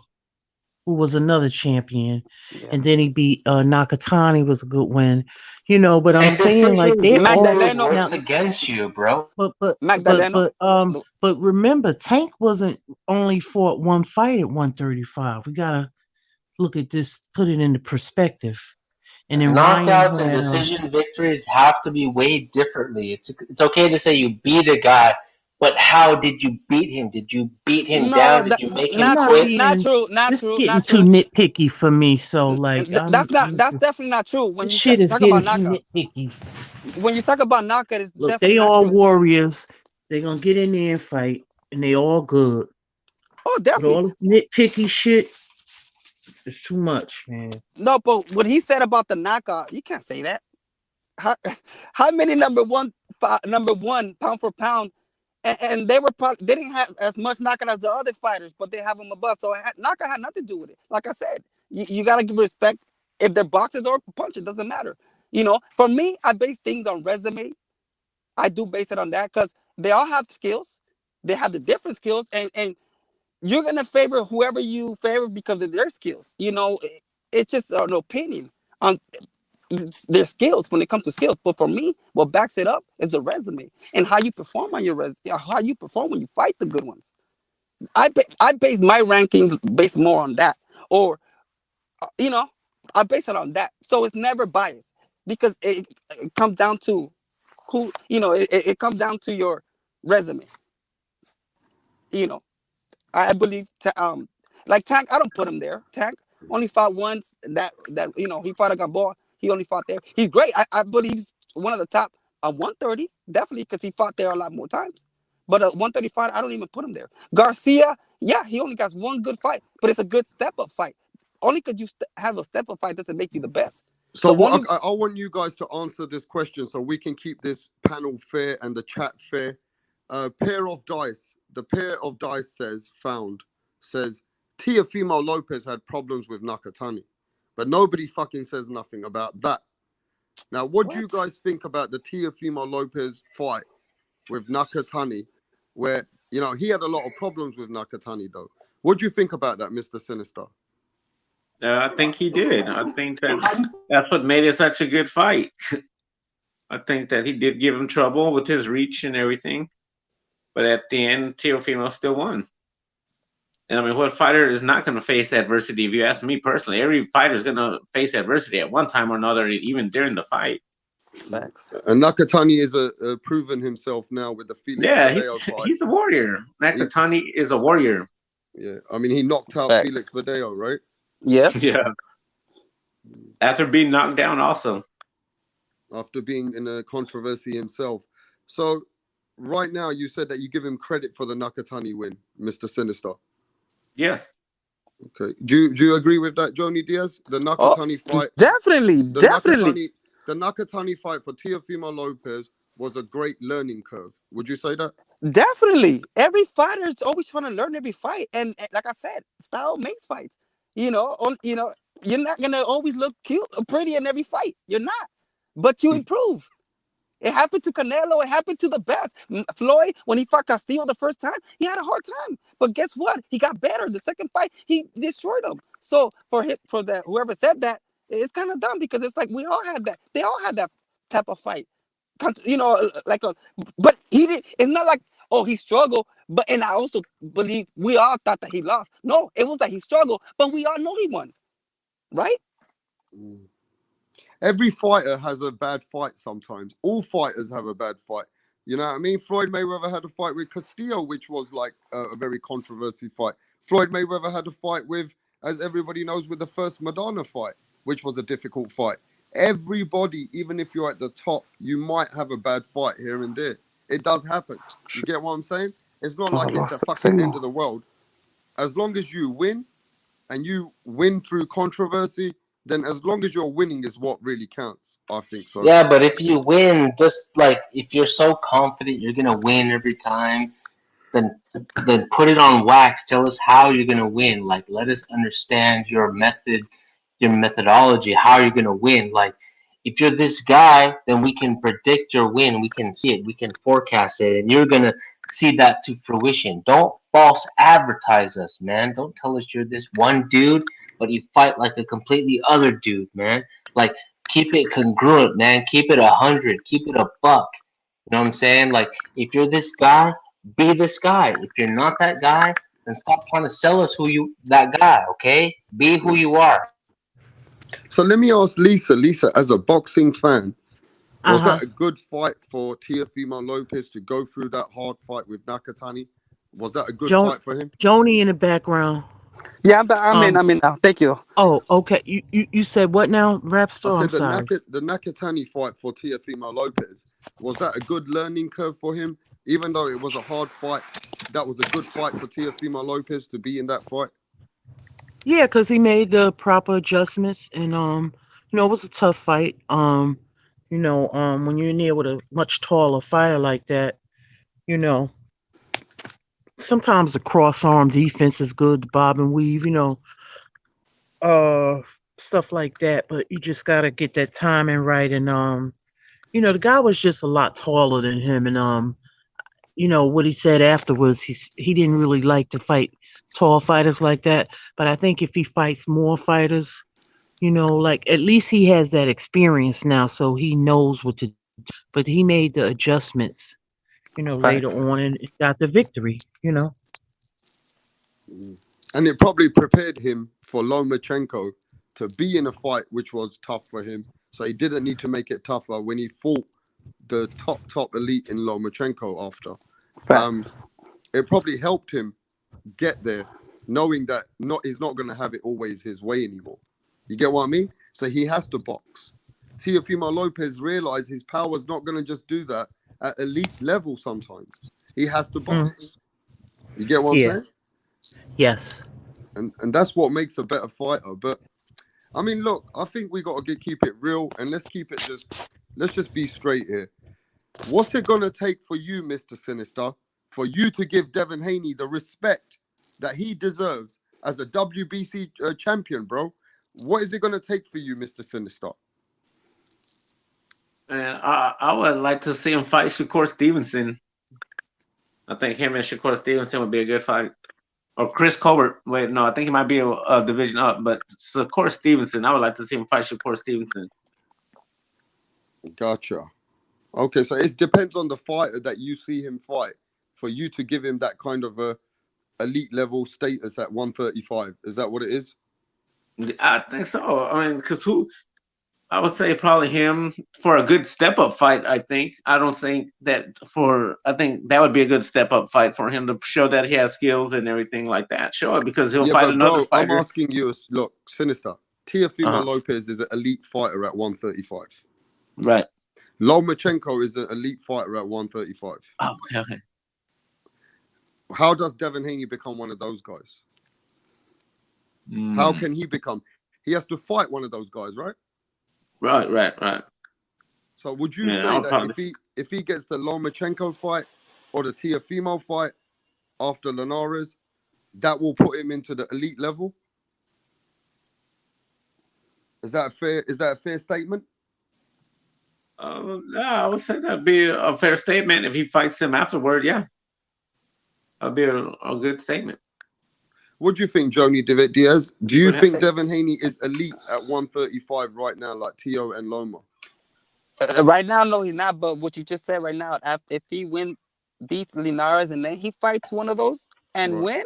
who was another champion, and then he beat Nakatani, was a good win. But I'm saying like they all works against you, bro. But remember, Tank wasn't only fought one fight at 135. We gotta look at this, put it into perspective. And then knockouts and decision victories have to be weighed differently. It's okay to say you beat a guy, but how did you beat him? Did you beat him down? Did you make him quit? Not true. It's getting too nitpicky for me. So that's definitely not true. When you shit is talk getting about too knockout, nitpicky. when you talk about knockout, it's Look, definitely they not all true. warriors. They're gonna get in there and fight, and they all good. Oh, definitely. But all this nitpicky shit is too much, man. No, but what he said about the knockout, you can't say that. How many number one pound for pound and they were probably they didn't have as much knockout as the other fighters, but they have them above. So knockout had nothing to do with it. Like I said, you got to give respect. If they're boxers or punches, doesn't matter. You know, for me, I base things on resume. I do base it on that because they all have skills. They have the different skills, and you're gonna favor whoever you favor because of their skills. You know, it's just an opinion on their skills when it comes to skills. But for me, what backs it up is the resume and how you perform on your resume, how you perform when you fight the good ones. I base my ranking based more on that, or you know, I base it on that. So it's never biased because it comes down to who, you know, it comes down to your resume. You know, I believe like Tank, I don't put him there. Tank only fought once. That you know, he fought a Gamboa. He only fought there. He's great. I believe he's one of the top 130, definitely, because he fought there a lot more times. But 135, I don't even put him there. Garcia, yeah, he only got one good fight, but it's a good step-up fight. Only because you have a step-up fight doesn't make you the best. So what, I want you guys to answer this question so we can keep this panel fair and the chat fair. Pair of dice. The pair of dice says Teofimo Lopez had problems with Nakatani, but nobody fucking says nothing about that. Now, what do you guys think about the Teofimo Lopez fight with Nakatani, where, you know, he had a lot of problems with Nakatani, though? What do you think about that, Mr. Sinister? I think he did. I think that's what made it such a good fight. I think that he did give him trouble with his reach and everything. But at the end, Teofimo still won. And I mean, what fighter is not going to face adversity? If you ask me personally, every fighter is going to face adversity at one time or another, even during the fight. Facts. And Nakatani is proven himself now with the Felix Verdeo fight. He's a warrior. Nakatani is a warrior. Yeah, I mean, he knocked out Felix Verdeo, right? Yes. Yeah. After being knocked down also. After being in a controversy himself. So, right now, you said that you give him credit for the Nakatani win, Mr. Sinister. Yes. Okay. Do you agree with that, Johnny Diaz? The Nakatani fight. Definitely. The Nakatani fight for Teofimo Lopez was a great learning curve. Would you say that? Definitely. Every fighter is always trying to learn every fight, and like I said, style makes fights. You know, you're not gonna always look cute or pretty in every fight. You're not, but you improve. It happened to Canelo. It happened to the best. Floyd, when he fought Castillo the first time, he had a hard time. But guess what? He got better. The second fight, he destroyed him. So for that, whoever said that, it's kind of dumb because it's like we all had that. They all had that type of fight. You know, but he did. It's not like, oh, he struggled. And I also believe we all thought that he lost. No, it was that he struggled, but we all know he won, right? Every fighter has a bad fight sometimes. All fighters have a bad fight. You know what I mean? Floyd Mayweather had a fight with Castillo, which was like a very controversial fight. Floyd Mayweather had a fight with, as everybody knows, with the first Madonna fight, which was a difficult fight. Everybody, even if you're at the top, you might have a bad fight here and there. It does happen. You get what I'm saying? It's not like it's the fucking end of the world. As long as you win, and you win through controversy, then as long as you're winning is what really counts. I think so. Yeah, but if you win, just like if you're so confident you're gonna win every time, then put it on wax. Tell us how you're gonna win. Like, let us understand your method, your methodology, how you're gonna win. Like, if you're this guy, then we can predict your win. We can see it. We can forecast it, and you're gonna see that to fruition. Don't false advertise us, man. Don't tell us you're this one dude, but you fight like a completely other dude, man. Like, keep it congruent, man. Keep it 100. Keep it a buck. You know what I'm saying? Like, if you're this guy, be this guy. If you're not that guy, then stop trying to sell us that guy, okay? Be who you are. So let me ask Lisa. Lisa, as a boxing fan, was that a good fight for Teofimo Lopez to go through that hard fight with Nakatani? Was that a good fight for him? Joni in the background. Yeah, I'm in now. Thank you. Oh, okay. You said what now, Rapstar? I'm sorry. The Nakatani fight for Teofimo Lopez, was that a good learning curve for him? Even though it was a hard fight, that was a good fight for Teofimo Lopez to be in that fight? Yeah, because he made the proper adjustments, and it was a tough fight. When you're near with a much taller fighter like that, sometimes the cross arm defense is good, the bob and weave, uh, stuff like that. But you just gotta get that timing right. And the guy was just a lot taller than him. And what he said afterwards, he didn't really like to fight tall fighters like that. But I think if he fights more fighters, like at least he has that experience now, so he knows what to do. But he made the adjustments, later Facts. on and got the victory. And it probably prepared him for Lomachenko to be in a fight which was tough for him. So he didn't need to make it tougher when he fought the top elite in Lomachenko after. Facts. It probably helped him get there, knowing that he's not going to have it always his way anymore. You get what I mean? So he has to box. Teofimo Lopez realized his power's not going to just do that at elite level sometimes. He has to box. You get what I'm saying? Yes. And that's what makes a better fighter. But I mean, look, I think we got to keep it real, and let's just be straight here. What's it gonna take for you, Mr. Sinister, for you to give Devin Haney the respect that he deserves as a WBC champion, bro? What is it gonna take for you, Mr. Sinister? And I would like to see him fight Shakur Stevenson. I think him and Shakur Stevenson would be a good fight. Or Chris Colbert. Wait, no, I think he might be a division up. But Shakur Stevenson, I would like to see him fight Shakur Stevenson. Gotcha. Okay, so it depends on the fighter that you see him fight for you to give him that kind of a elite level status at 135. Is that what it is? I think so. I mean, because I would say probably him for a good step up fight. I think I think that would be a good step up fight for him to show that he has skills and everything like that. Sure, because he'll fight another fighter. I'm asking you, look, Sinister. Teofimo Lopez is an elite fighter at 135. Right. Lomachenko is an elite fighter at 135. Oh, okay. How does Devin Haney become one of those guys? How can he become? He has to fight one of those guys, right? Right. So would you say that if he gets the Lomachenko fight or the Teofimo fight after Linares, that will put him into the elite level? Is that a fair statement? I would say that'd be a fair statement if he fights him afterward. Yeah, that'd be a good statement. What do you think, Joni Diaz? Do you think Devin Haney is elite at 135 right now, like Teo and Loma? Right now, no, he's not. But what you just said right now, if he beats Linares and then he fights one of those and win,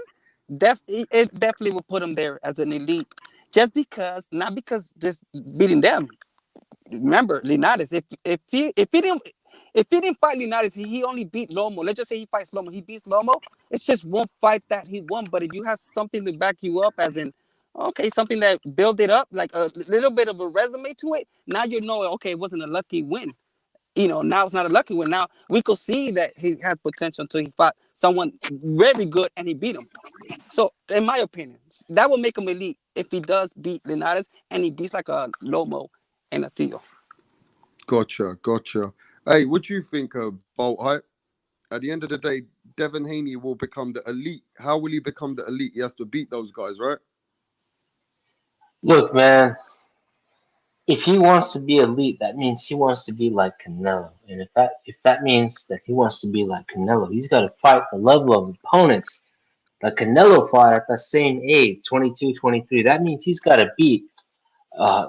it definitely will put him there as an elite. Just because, not because just beating them. Remember, Linares, if he didn't fight Linares, he only beat Lomo. Let's just say he fights Lomo, he beats Lomo. It's just one fight that he won. But if you have something to back you up, as in, okay, something that build it up, like a little bit of a resume to it, now you know, okay, it wasn't a lucky win. Now it's not a lucky win. Now we could see that he had potential until he fought someone very good and he beat him. So, in my opinion, that will make him elite if he does beat Linares and he beats like a Lomo and a Teo. Gotcha. Hey, what do you think, Bolt Hype? At the end of the day, Devin Haney will become the elite. How will he become the elite? He has to beat those guys, right? Look, man, if he wants to be elite, that means he wants to be like Canelo. And if that means that he wants to be like Canelo, he's got to fight the level of opponents that Canelo fought at the same age, 22, 23. That means he's got to beat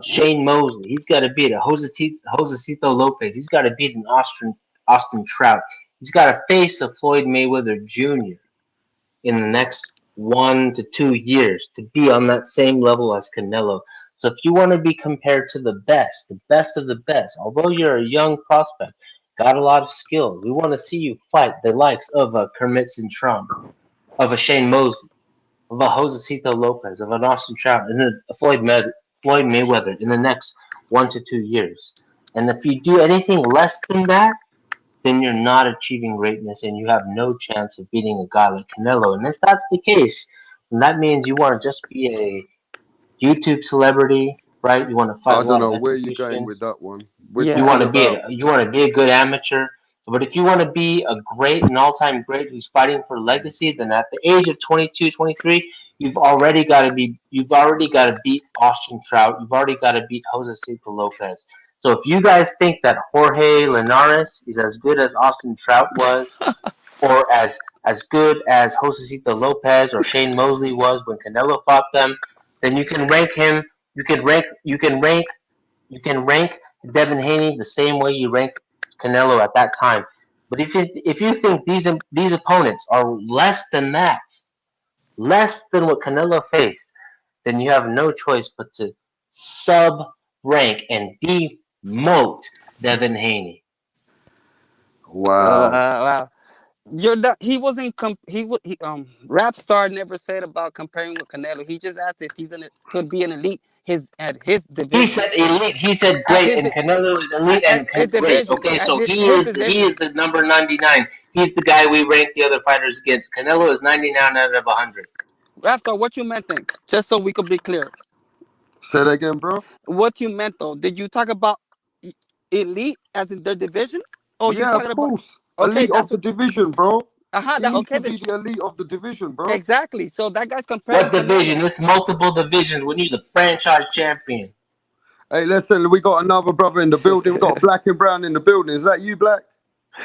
Shane Mosley. He's got to beat a Josecito Lopez. He's got to beat an Austin Trout. He's got to face a Floyd Mayweather Jr. in the next 1 to 2 years to be on that same level as Canelo. So if you want to be compared to the best of the best, although you're a young prospect, got a lot of skills, we want to see you fight the likes of a Kermit Cintron, of a Shane Mosley, of a Josecito Lopez, of an Austin Trout, and a Floyd Mayweather in the next 1 to 2 years. And if you do anything less than that, then you're not achieving greatness and you have no chance of beating a guy like Canelo. And if that's the case, then that means you want to just be a YouTube celebrity, right? You want to fight. I don't know where you're going with that one. You want to be a good amateur. But if you want to be a great, an all-time great who's fighting for legacy, then at the age of 22, 23, you've already got to beat Austin Trout. You've already got to beat Joshua-Fury Lopez. So if you guys think that Jorge Linares is as good as Austin Trout was, or as good as Joshua-Fury Lopez or Shane Mosley was when Canelo fought them, then you can rank him. You can rank Devin Haney the same way you rank Canelo at that time. But if you think these opponents are less than that, less than what Canelo faced, then you have no choice but to sub rank and demote Devin Haney. Wow. Wow. You're not, he wasn't Rapstar never said about comparing with Canelo. He just asked if could be an elite at his division. He said elite. He said great, and Canelo is elite and great. Okay, so he is the number 99. He's the guy we rank the other fighters against. Canelo is 99 out of 100. Rapstar, what you meant then? Just so we could be clear. Say that again, bro. What you meant though? Did you talk about elite as in the division? Or yeah, you of course. Elite of the division, bro. Okay, be the elite of the division, bro. Exactly. So that guy's comparing. What division? It's multiple divisions. We need the franchise champion. Hey, listen, we got another brother in the building. We got Black and Brown in the building. Is that you, Black?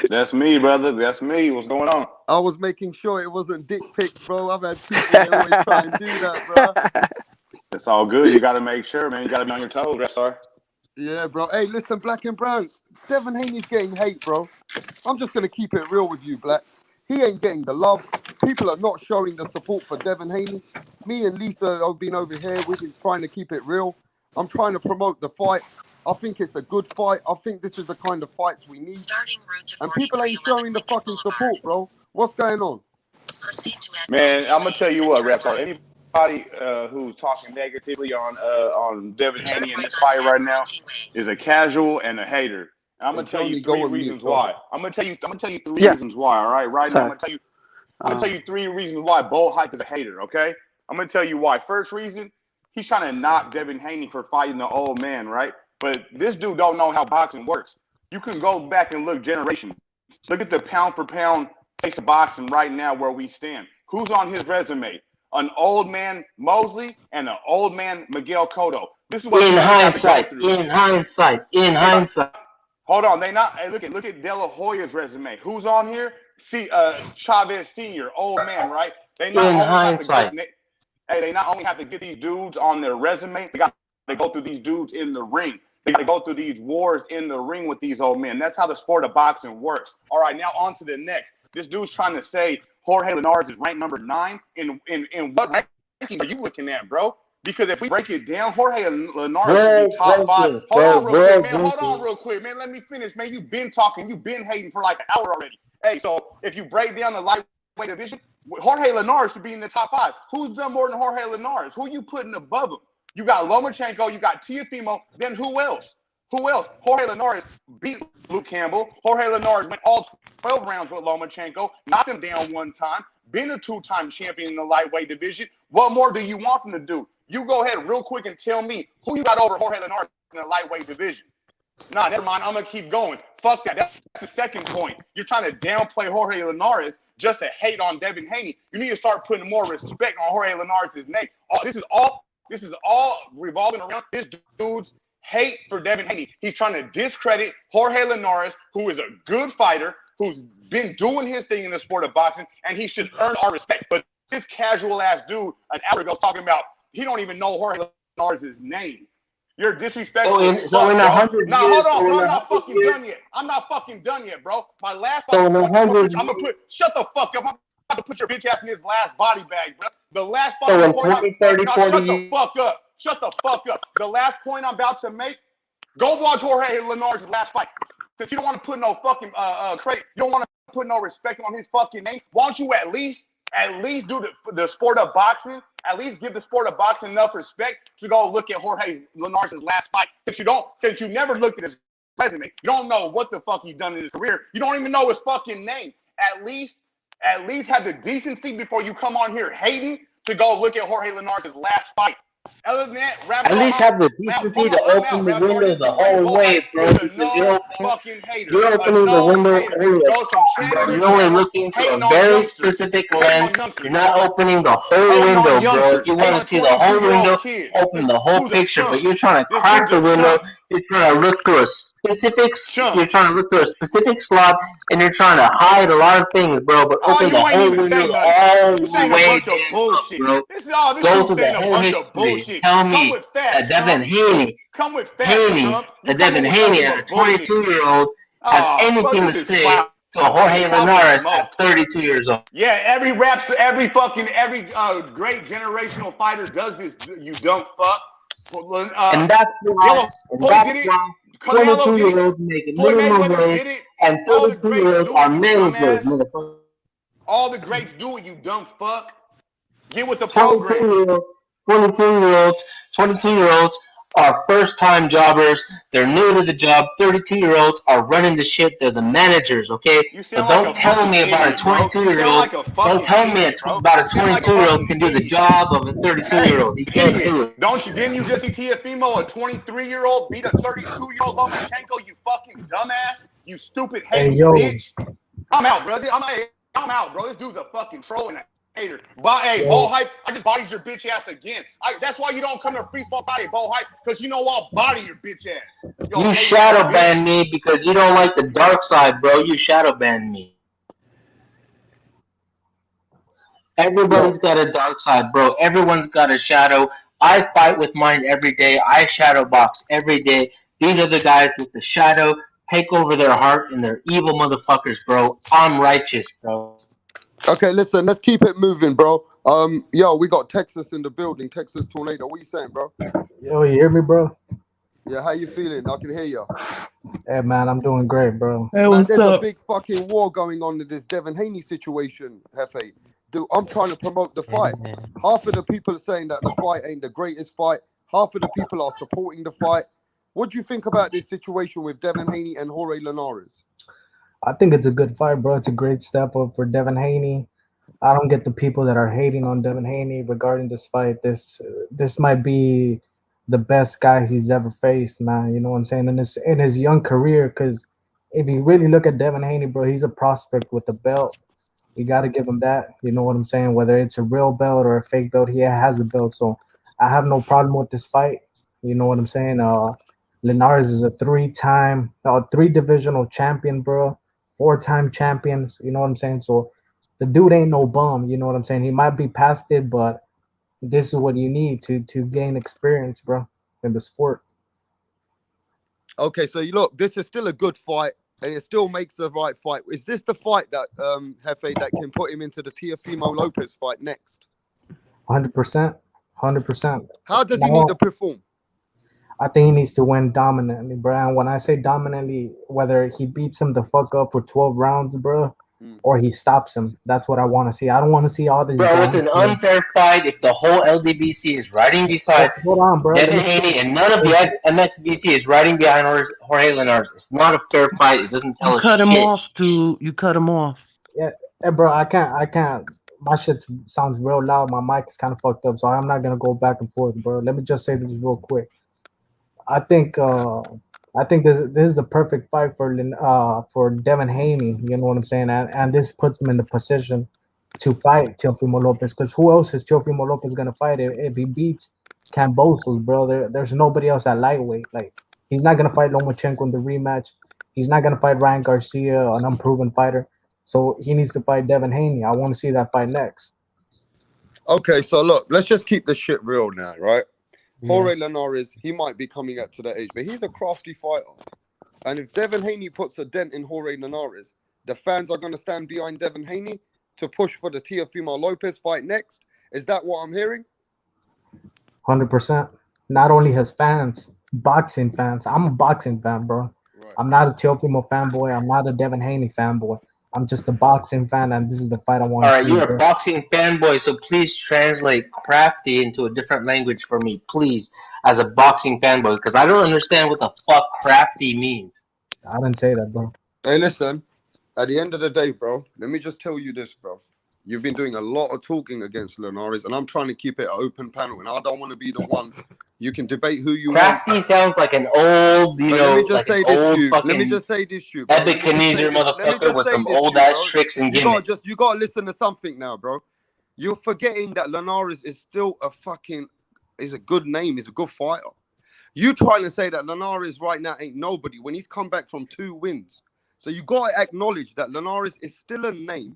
That's me, brother. That's me. What's going on? I was making sure it wasn't dick pics, bro. I've had people that always try and do that, bro. It's all good. You got to make sure, man. You got to be on your toes, Rapstar. Yeah, bro. Hey, listen, Black and Brown. Devin Haney's getting hate, bro. I'm just going to keep it real with you, Black. He ain't getting the love. People are not showing the support for Devin Haney. Me and Lisa have been over here. We've been trying to keep it real. I'm trying to promote the fight. I think it's a good fight. I think this is the kind of fights we need. And people ain't showing the fucking support, bro. What's going on? Man, I'm going to tell you what, Rapstar. Anybody who's talking negatively on Devin Haney in this fight right now is a casual and a hater. And I'm gonna tell you three reasons why. I'm gonna tell you 3 reasons why. All right, right now I'm gonna tell you 3 reasons why Bo Hype is a hater. Okay, I'm gonna tell you why. First reason, he's trying to knock Devin Haney for fighting the old man, right? But this dude don't know how boxing works. You can go back and look generations. Look at the pound for pound pace of boxing right now where we stand. Who's on his resume? An old man Mosley and an old man Miguel Cotto. This is what in hindsight. Hold on, they not. Hey, look at De La Hoya's resume. Who's on here? See, Chavez Senior, old man, right? They not only have to get these dudes on their resume. They got to go through these dudes in the ring. They got to go through these wars in the ring with these old men. That's how the sport of boxing works. All right, now on to the next. This dude's trying to say Jorge Linares is ranked number 9. In what ranking are you looking at, bro? Because if we break it down, Jorge Linares should be top 5. Hold on real quick, man. Let me finish, man. You've been talking. You've been hating for like an hour already. Hey, so if you break down the lightweight division, Jorge Linares should be in the top 5. Who's done more than Jorge Linares? Who you putting above him? You got Lomachenko. You got Teofimo. Then who else? Jorge Linares beat Luke Campbell. Jorge Linares went all 12 rounds with Lomachenko, knocked him down 1 time, been a 2-time champion in the lightweight division. What more do you want him to do? You go ahead real quick and tell me who you got over Jorge Linares in the lightweight division. Nah, never mind. I'm going to keep going. Fuck that. That's the second point. You're trying to downplay Jorge Linares just to hate on Devin Haney. You need to start putting more respect on Jorge Linares' name. This is all revolving around this dude's hate for Devin Haney. He's trying to discredit Jorge Linares, who is a good fighter, who's been doing his thing in the sport of boxing, and he should earn our respect. But this casual-ass dude an hour ago talking about he don't even know Jorge Linares' name. You're disrespectful. So in 100 years, hold on, bro. I'm not fucking done yet. I'm not fucking done yet, bro. My last fight, I'm gonna put shut the fuck up. I'm about to put your bitch ass in his last body bag, bro. The last fight shut the fuck up. Shut the fuck up. The last point I'm about to make, go watch Jorge Linares' last fight. Since you don't want to put no fucking you don't want to put no respect on his fucking name, why don't you at least do the sport of boxing, at least give the sport of boxing enough respect to go look at Jorge Linares' last fight. Since you never looked at his resume, you don't know what the fuck he's done in his career. You don't even know his fucking name. At least have the decency before you come on here hating to go look at Jorge Linares' last fight. Other than that, At least have the decency to open the window the whole way, bro. He's a Because you're fucking hater. you're opening the window only a Goes from part, channel bro. to You're only channel, looking to hating a on very youngsters. specific Hating on lens. youngsters, You're not bro. opening the whole Hating on window, bro. youngsters. You Hating want on to see the whole 22-year-old window, kids. open This the whole dude's a picture, chump. but you're trying to This crack dude's the a window. chump. You're trying to look through a specific. Chump. You're trying to look through a specific slot, and you're trying to hide a lot of things, bro. But Oh, open you the ain't whole even window saying nothing. all You the saying a way bunch of damn up, bullshit. bro. This Go dude's to the saying a whole bunch of history. bullshit. Tell Come me with facts, that Devin chump. Haney, Come with facts, chump. You that Devin coming with Haney nothing at a but bullshit. 22-year-old has Oh, bro, anything to this is say clout. to Jorge Clout and Linares smoke. at 32 years old. Yeah, every great generational fighter does this, you dumb fuck. And that's why, Floyd did it. Canelo did it. 22-year-olds make a Floyd minimum Mayweather wage, did it. and All the greats 32-year-olds do are it, you managers, dumbass. motherfucker. All the greats do it, you dumb fuck. Get with the program. 22-year-olds are first-time jobbers. They're new to the job. 32-year-olds are running the shit. They're the managers, okay? You So sound like don't a tell fucking me about a idiot, bro. You sound 22-year-old. like a Don't fucking tell me idiot, bro. about a You sound like a 22-year-old fucking can do the idiot. job of a Hey, 32-year-old. He can't do idiot. it. Didn't you just see Teofimo, a 23-year-old, beat a 32-year-old Lomachenko, you fucking dumbass? You stupid Hey, hating yo. bitch. I'm out, bro. I'm out, bro. This dude's a fucking troll and a hater. Hey, Yo. Ball Hype, I just bodied your bitch ass again. That's why you don't come to free spot body, Ball Hype, because you know I'll body your bitch ass. You shadow ban me because you don't like the dark side, bro. You shadow ban me. Everybody's got a dark side, bro. Everyone's got a shadow. I fight with mine every day. I shadow box every day. These are the guys with the shadow. Take over their heart and they're evil motherfuckers, bro. I'm righteous, bro. Okay, listen, let's keep it moving, bro. Yo, we got Texas in the building. Texas Tornado. What you saying, bro? Yo, you hear me, bro? Yeah, how you feeling? I can hear you. Hey, man, I'm doing great, bro. Hey, Man, what's there's up? a big fucking war going on in this Devin Haney situation, Hefe. Dude, I'm trying to promote the fight. Half of the people are saying that the fight ain't the greatest fight. Half of the people are supporting the fight. What do you think about this situation with Devin Haney and Jorge Linares? I think it's a good fight, bro. It's a great step up for Devin Haney. I don't get the people that are hating on Devin Haney regarding this fight. This might be the best guy he's ever faced, man. You know what I'm saying? In his young career, because if you really look at Devin Haney, bro, he's a prospect with the belt. You got to give him that. You know what I'm saying? Whether it's a real belt or a fake belt, he has a belt. So I have no problem with this fight. You know what I'm saying? Linares is a three-divisional champion, bro. 4-time champions. You know what I'm saying? So the dude ain't no bum. You know what I'm saying? He might be past it, but this is what you need to gain experience, bro, in the sport. Okay, so you look, this is still a good fight, and it still makes the right fight. Is this the fight that Hefe that can put him into the Teofimo Lopez fight next? 100%. 100%. How does he need to perform? I think he needs to win dominantly, bro. And when I say dominantly, whether he beats him the fuck up for 12 rounds, bro, or he stops him, that's what I want to see. I don't want to see all these. Bro, it's an unfair fight if the whole LDBC is riding beside Devin Haney and none of the MXBC is riding behind Jorge Linares. It's not a fair fight. It doesn't tell us Cut him shit. off, dude. You cut him off. Yeah, hey, bro, I can't. My shit sounds real loud. My mic is kind of fucked up, so I'm not gonna go back and forth, bro. Let me just say this real quick. I think this is the perfect fight for Devin Haney. You know what I'm saying? And this puts him in the position to fight Teofimo Lopez. Because who else is Teofimo Lopez gonna fight if he beats Cambosos, bro? There's nobody else at lightweight. Like, he's not gonna fight Lomachenko in the rematch. He's not gonna fight Ryan Garcia, an unproven fighter. So he needs to fight Devin Haney. I want to see that fight next. Okay, so look, let's just keep this shit real now, right? Jorge Linares, he might be coming up to that age, but he's a crafty fighter. And if Devin Haney puts a dent in Jorge Linares, the fans are going to stand behind Devin Haney to push for the Teofimo Lopez fight next. Is that what I'm hearing? 100%. Not only his fans, boxing fans. I'm a boxing fan, bro. Right. I'm not a Teofimo fanboy. I'm not a Devin Haney fanboy. I'm just a boxing fan, and this is the fight I want to see. All right, you're a boxing fanboy, so please translate crafty into a different language for me, please, as a boxing fanboy, because I don't understand what the fuck crafty means. I didn't say that, bro. Hey, listen, at the end of the day, bro, let me just tell you this, bro. you've been doing a lot of talking against Linares, and I'm trying to keep it an open panel, and I don't want to be the one. You can debate who you want. Crafty sounds like an old, you But know, let me just like say an this to old you. Let me fucking just say this to you, bro. Ebenezer motherfucker with some old ass tricks and gimmicks. You gotta listen to something now, bro. You're forgetting that Linares is still is a good name. He's a good fighter. You trying to say that Linares right now ain't nobody when he's come back from 2 wins. So you gotta acknowledge that Linares is still a name.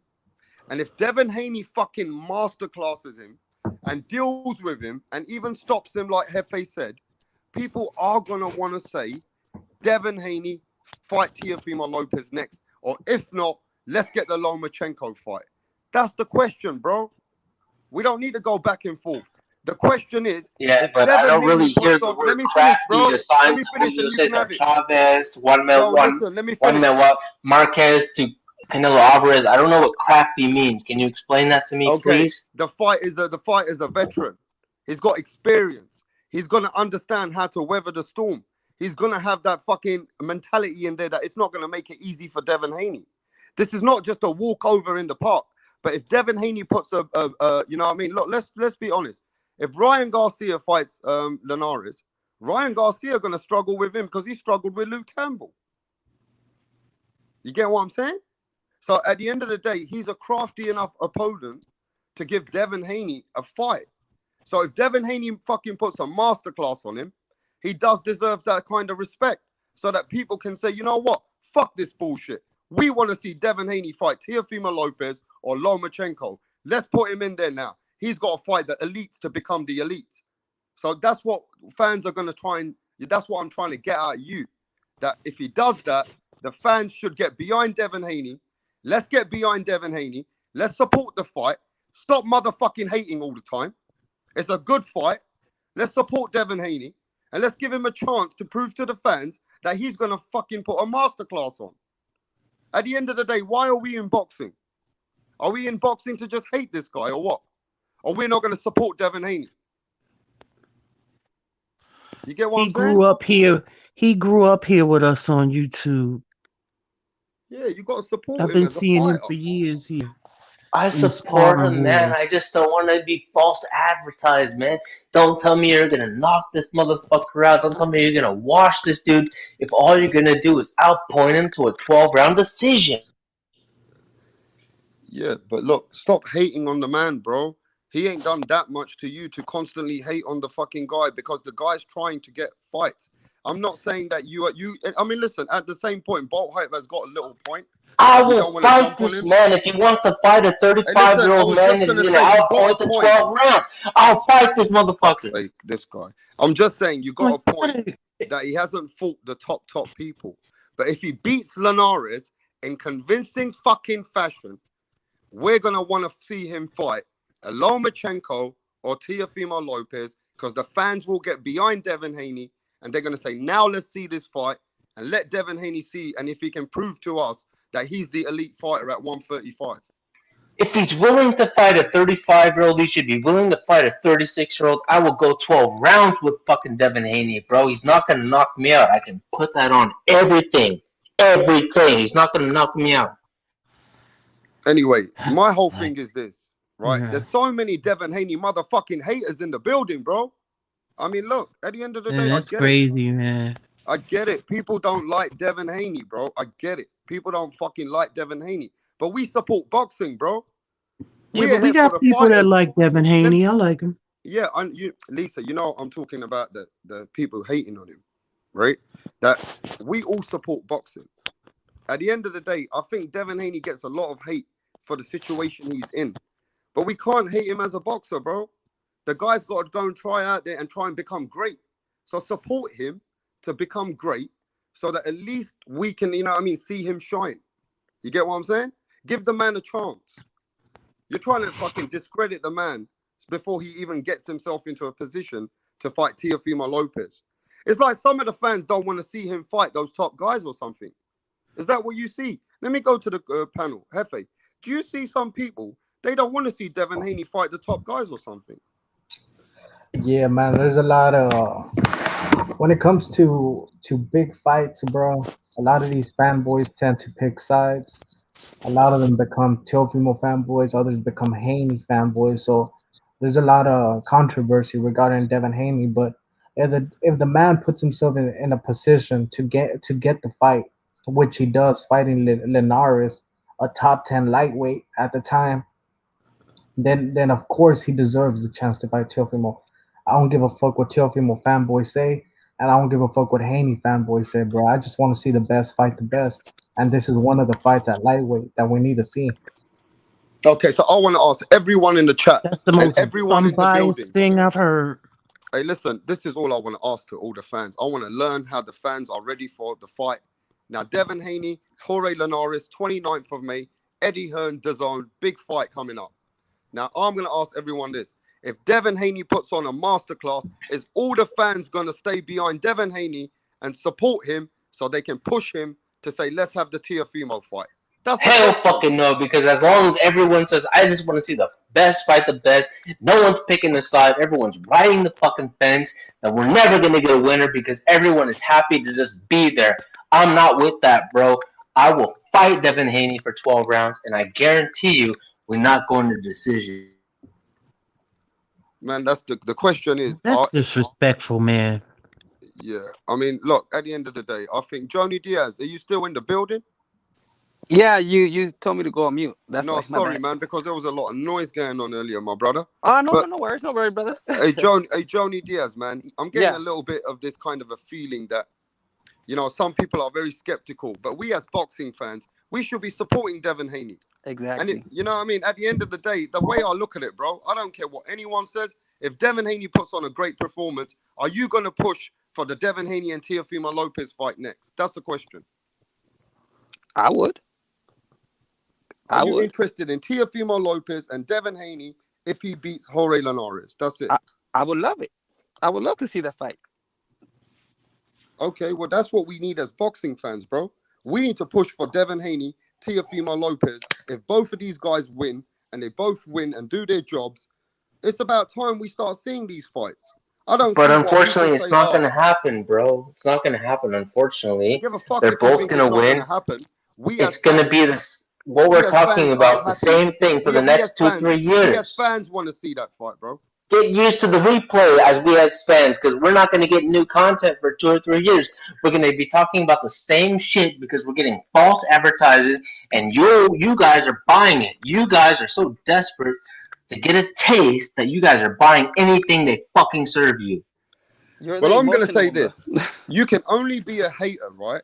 And if Devin Haney fucking masterclasses him and deals with him and even stops him, like Hefe said, people are gonna want to say Devin Haney fight Teofimo Lopez next, or if not, let's get the Lomachenko fight. That's the question, bro. We don't need to go back and forth. The question is, yeah, but I don't really hear the word Crafty assigned to Julio Cesar Chavez, one man, Marquez to Canelo Alvarez. I don't know what Crafty means. Can you explain that to me, please? The fight is a veteran. He's got experience. He's gonna understand how to weather the storm. He's gonna have that fucking mentality in there that it's not gonna make it easy for Devin Haney. This is not just a walkover in the park. But if Devin Haney puts you know what I mean? Look, let's be honest. If Ryan Garcia fights Linares, Ryan Garcia gonna struggle with him because he struggled with Luke Campbell. You get what I'm saying? So at the end of the day, he's a crafty enough opponent to give Devin Haney a fight. So if Devin Haney fucking puts a masterclass on him, he does deserve that kind of respect so that people can say, you know what? Fuck this bullshit. We want to see Devin Haney fight Teofimo Lopez or Lomachenko. Let's put him in there now. He's got to fight the elites to become the elites. So that's what fans are going to try and... That's what I'm trying to get at you. That if he does that, the fans should get behind Devin Haney. Let's get behind Devin Haney. Let's support the fight. Stop motherfucking hating all the time. It's a good fight. Let's support Devin Haney. And let's give him a chance to prove to the fans that he's going to fucking put a masterclass on. At the end of the day, why are we in boxing? Are we in boxing to just hate this guy or what? Or we're not going to support Devin Haney? You get what I'm saying? He grew up here with us on YouTube. Yeah, you got to support him. I've been seeing him for years here. I support him, man. I just don't want to be false advertised, man. Don't tell me you're going to knock this motherfucker out. Don't tell me you're going to wash this dude if all you're going to do is outpoint him to a 12-round decision. Yeah, but look, stop hating on the man, bro. He ain't done that much to you to constantly hate on the fucking guy because the guy's trying to get fights. I'm not saying that you. I mean, listen, at the same point, Bolt Hype has got a little point. I will fight this man. If he wants to fight a 35-year-old man and he's going to outpoint the 12 round, I'll fight this motherfucker. This guy. I'm just saying, you got a point that he hasn't fought the top people. But if he beats Linares in convincing fucking fashion, we're going to want to see him fight a Lomachenko or Teofimo Lopez because the fans will get behind Devin Haney and they're going to say, now let's see this fight and let Devin Haney see. And if he can prove to us that he's the elite fighter at 135. If he's willing to fight a 35-year-old, he should be willing to fight a 36-year-old. I will go 12 rounds with fucking Devin Haney, bro. He's not going to knock me out. I can put that on everything. Everything. He's not going to knock me out. Anyway, my whole thing is this, right? There's so many Devin Haney motherfucking haters in the building, bro. I mean, look, at the end of the day, that's crazy, man. I get it. People don't like Devin Haney, bro. I get it. People don't fucking like Devin Haney. But we support boxing, bro. Yeah, but we got people that like Devin Haney. I like him. Yeah, Lisa, you know I'm talking about the people hating on him, right? That we all support boxing. At the end of the day, I think Devin Haney gets a lot of hate for the situation he's in. But we can't hate him as a boxer, bro. The guy's got to go and try out there and try and become great. So support him to become great so that at least we can, you know what I mean, see him shine. You get what I'm saying? Give the man a chance. You're trying to fucking discredit the man before he even gets himself into a position to fight Teofimo Lopez. It's like some of the fans don't want to see him fight those top guys or something. Is that what you see? Let me go to the panel. Hefe, do you see some people, they don't want to see Devin Haney fight the top guys or something? Yeah, man, there's a lot of when it comes to big fights, bro, a lot of these fanboys tend to pick sides. A lot of them become Teofimo fanboys, others become Haney fanboys. So there's a lot of controversy regarding Devin Haney. But if the man puts himself in a position to get the fight, which he does, fighting Linares, a top 10 lightweight at the time, then of course he deserves the chance to fight Teofimo. I don't give a fuck what Teofimo fanboys say, and I don't give a fuck what Haney fanboys say, bro. I just want to see the best fight the best, and this is one of the fights at lightweight that we need to see. Okay, so I want to ask everyone in the chat That's the and most everyone in the building. unbiased thing I've heard. Hey, listen, this is all I want to ask to all the fans. I want to learn how the fans are ready for the fight. Now, Devin Haney, Jorge Linares, 29th of May, Eddie Hearn, DAZN, big fight coming up. Now, I'm going to ask everyone this. If Devin Haney puts on a masterclass, is all the fans going to stay behind Devin Haney and support him so they can push him to say, let's have the Teofimo fight? That's Hell fucking no, because as long as everyone says, I just want to see the best fight the best, no one's picking a side, everyone's riding the fucking fence, that we're never going to get a winner because everyone is happy to just be there. I'm not with that, bro. I will fight Devin Haney for 12 rounds, and I guarantee you we're not going to decision. Man, that's the question is. That's disrespectful, man. Yeah, I mean, look, at the end of the day, I think, Johnny Diaz, are you still in the building? Yeah, you told me to go on mute. That's no, why, sorry, man, because there was a lot of noise going on earlier, my brother. No worries, brother. hey, Johnny Diaz, man, I'm getting a little bit of this kind of a feeling that, you know, some people are very skeptical, but we as boxing fans, we should be supporting Devin Haney. Exactly. And you know what I mean? At the end of the day, the way I look at it, bro, I don't care what anyone says. If Devin Haney puts on a great performance, are you going to push for the Devin Haney and Teofimo Lopez fight next? That's the question. I would. Are you interested in Teofimo Lopez and Devin Haney if he beats Jorge Linares? That's it. I would love it. I would love to see that fight. Okay, well, that's what we need as boxing fans, bro. We need to push for Devin Haney, Teofimo Lopez. If both of these guys win, and they both win and do their jobs, it's about time we start seeing these fights. But unfortunately, it's not going to happen, bro. It's not going to happen, unfortunately. They're both going to win. It's going to be what we're talking about, the same thing for the next 2-3 years. We as fans want to see that fight, bro. Get used to the replay as we as fans, because we're not going to get new content for 2 or 3 years. We're going to be talking about the same shit because we're getting false advertising, and you guys are buying it. You guys are so desperate to get a taste that you guys are buying anything they fucking serve you. Well, I'm going to say this. You can only be a hater, right,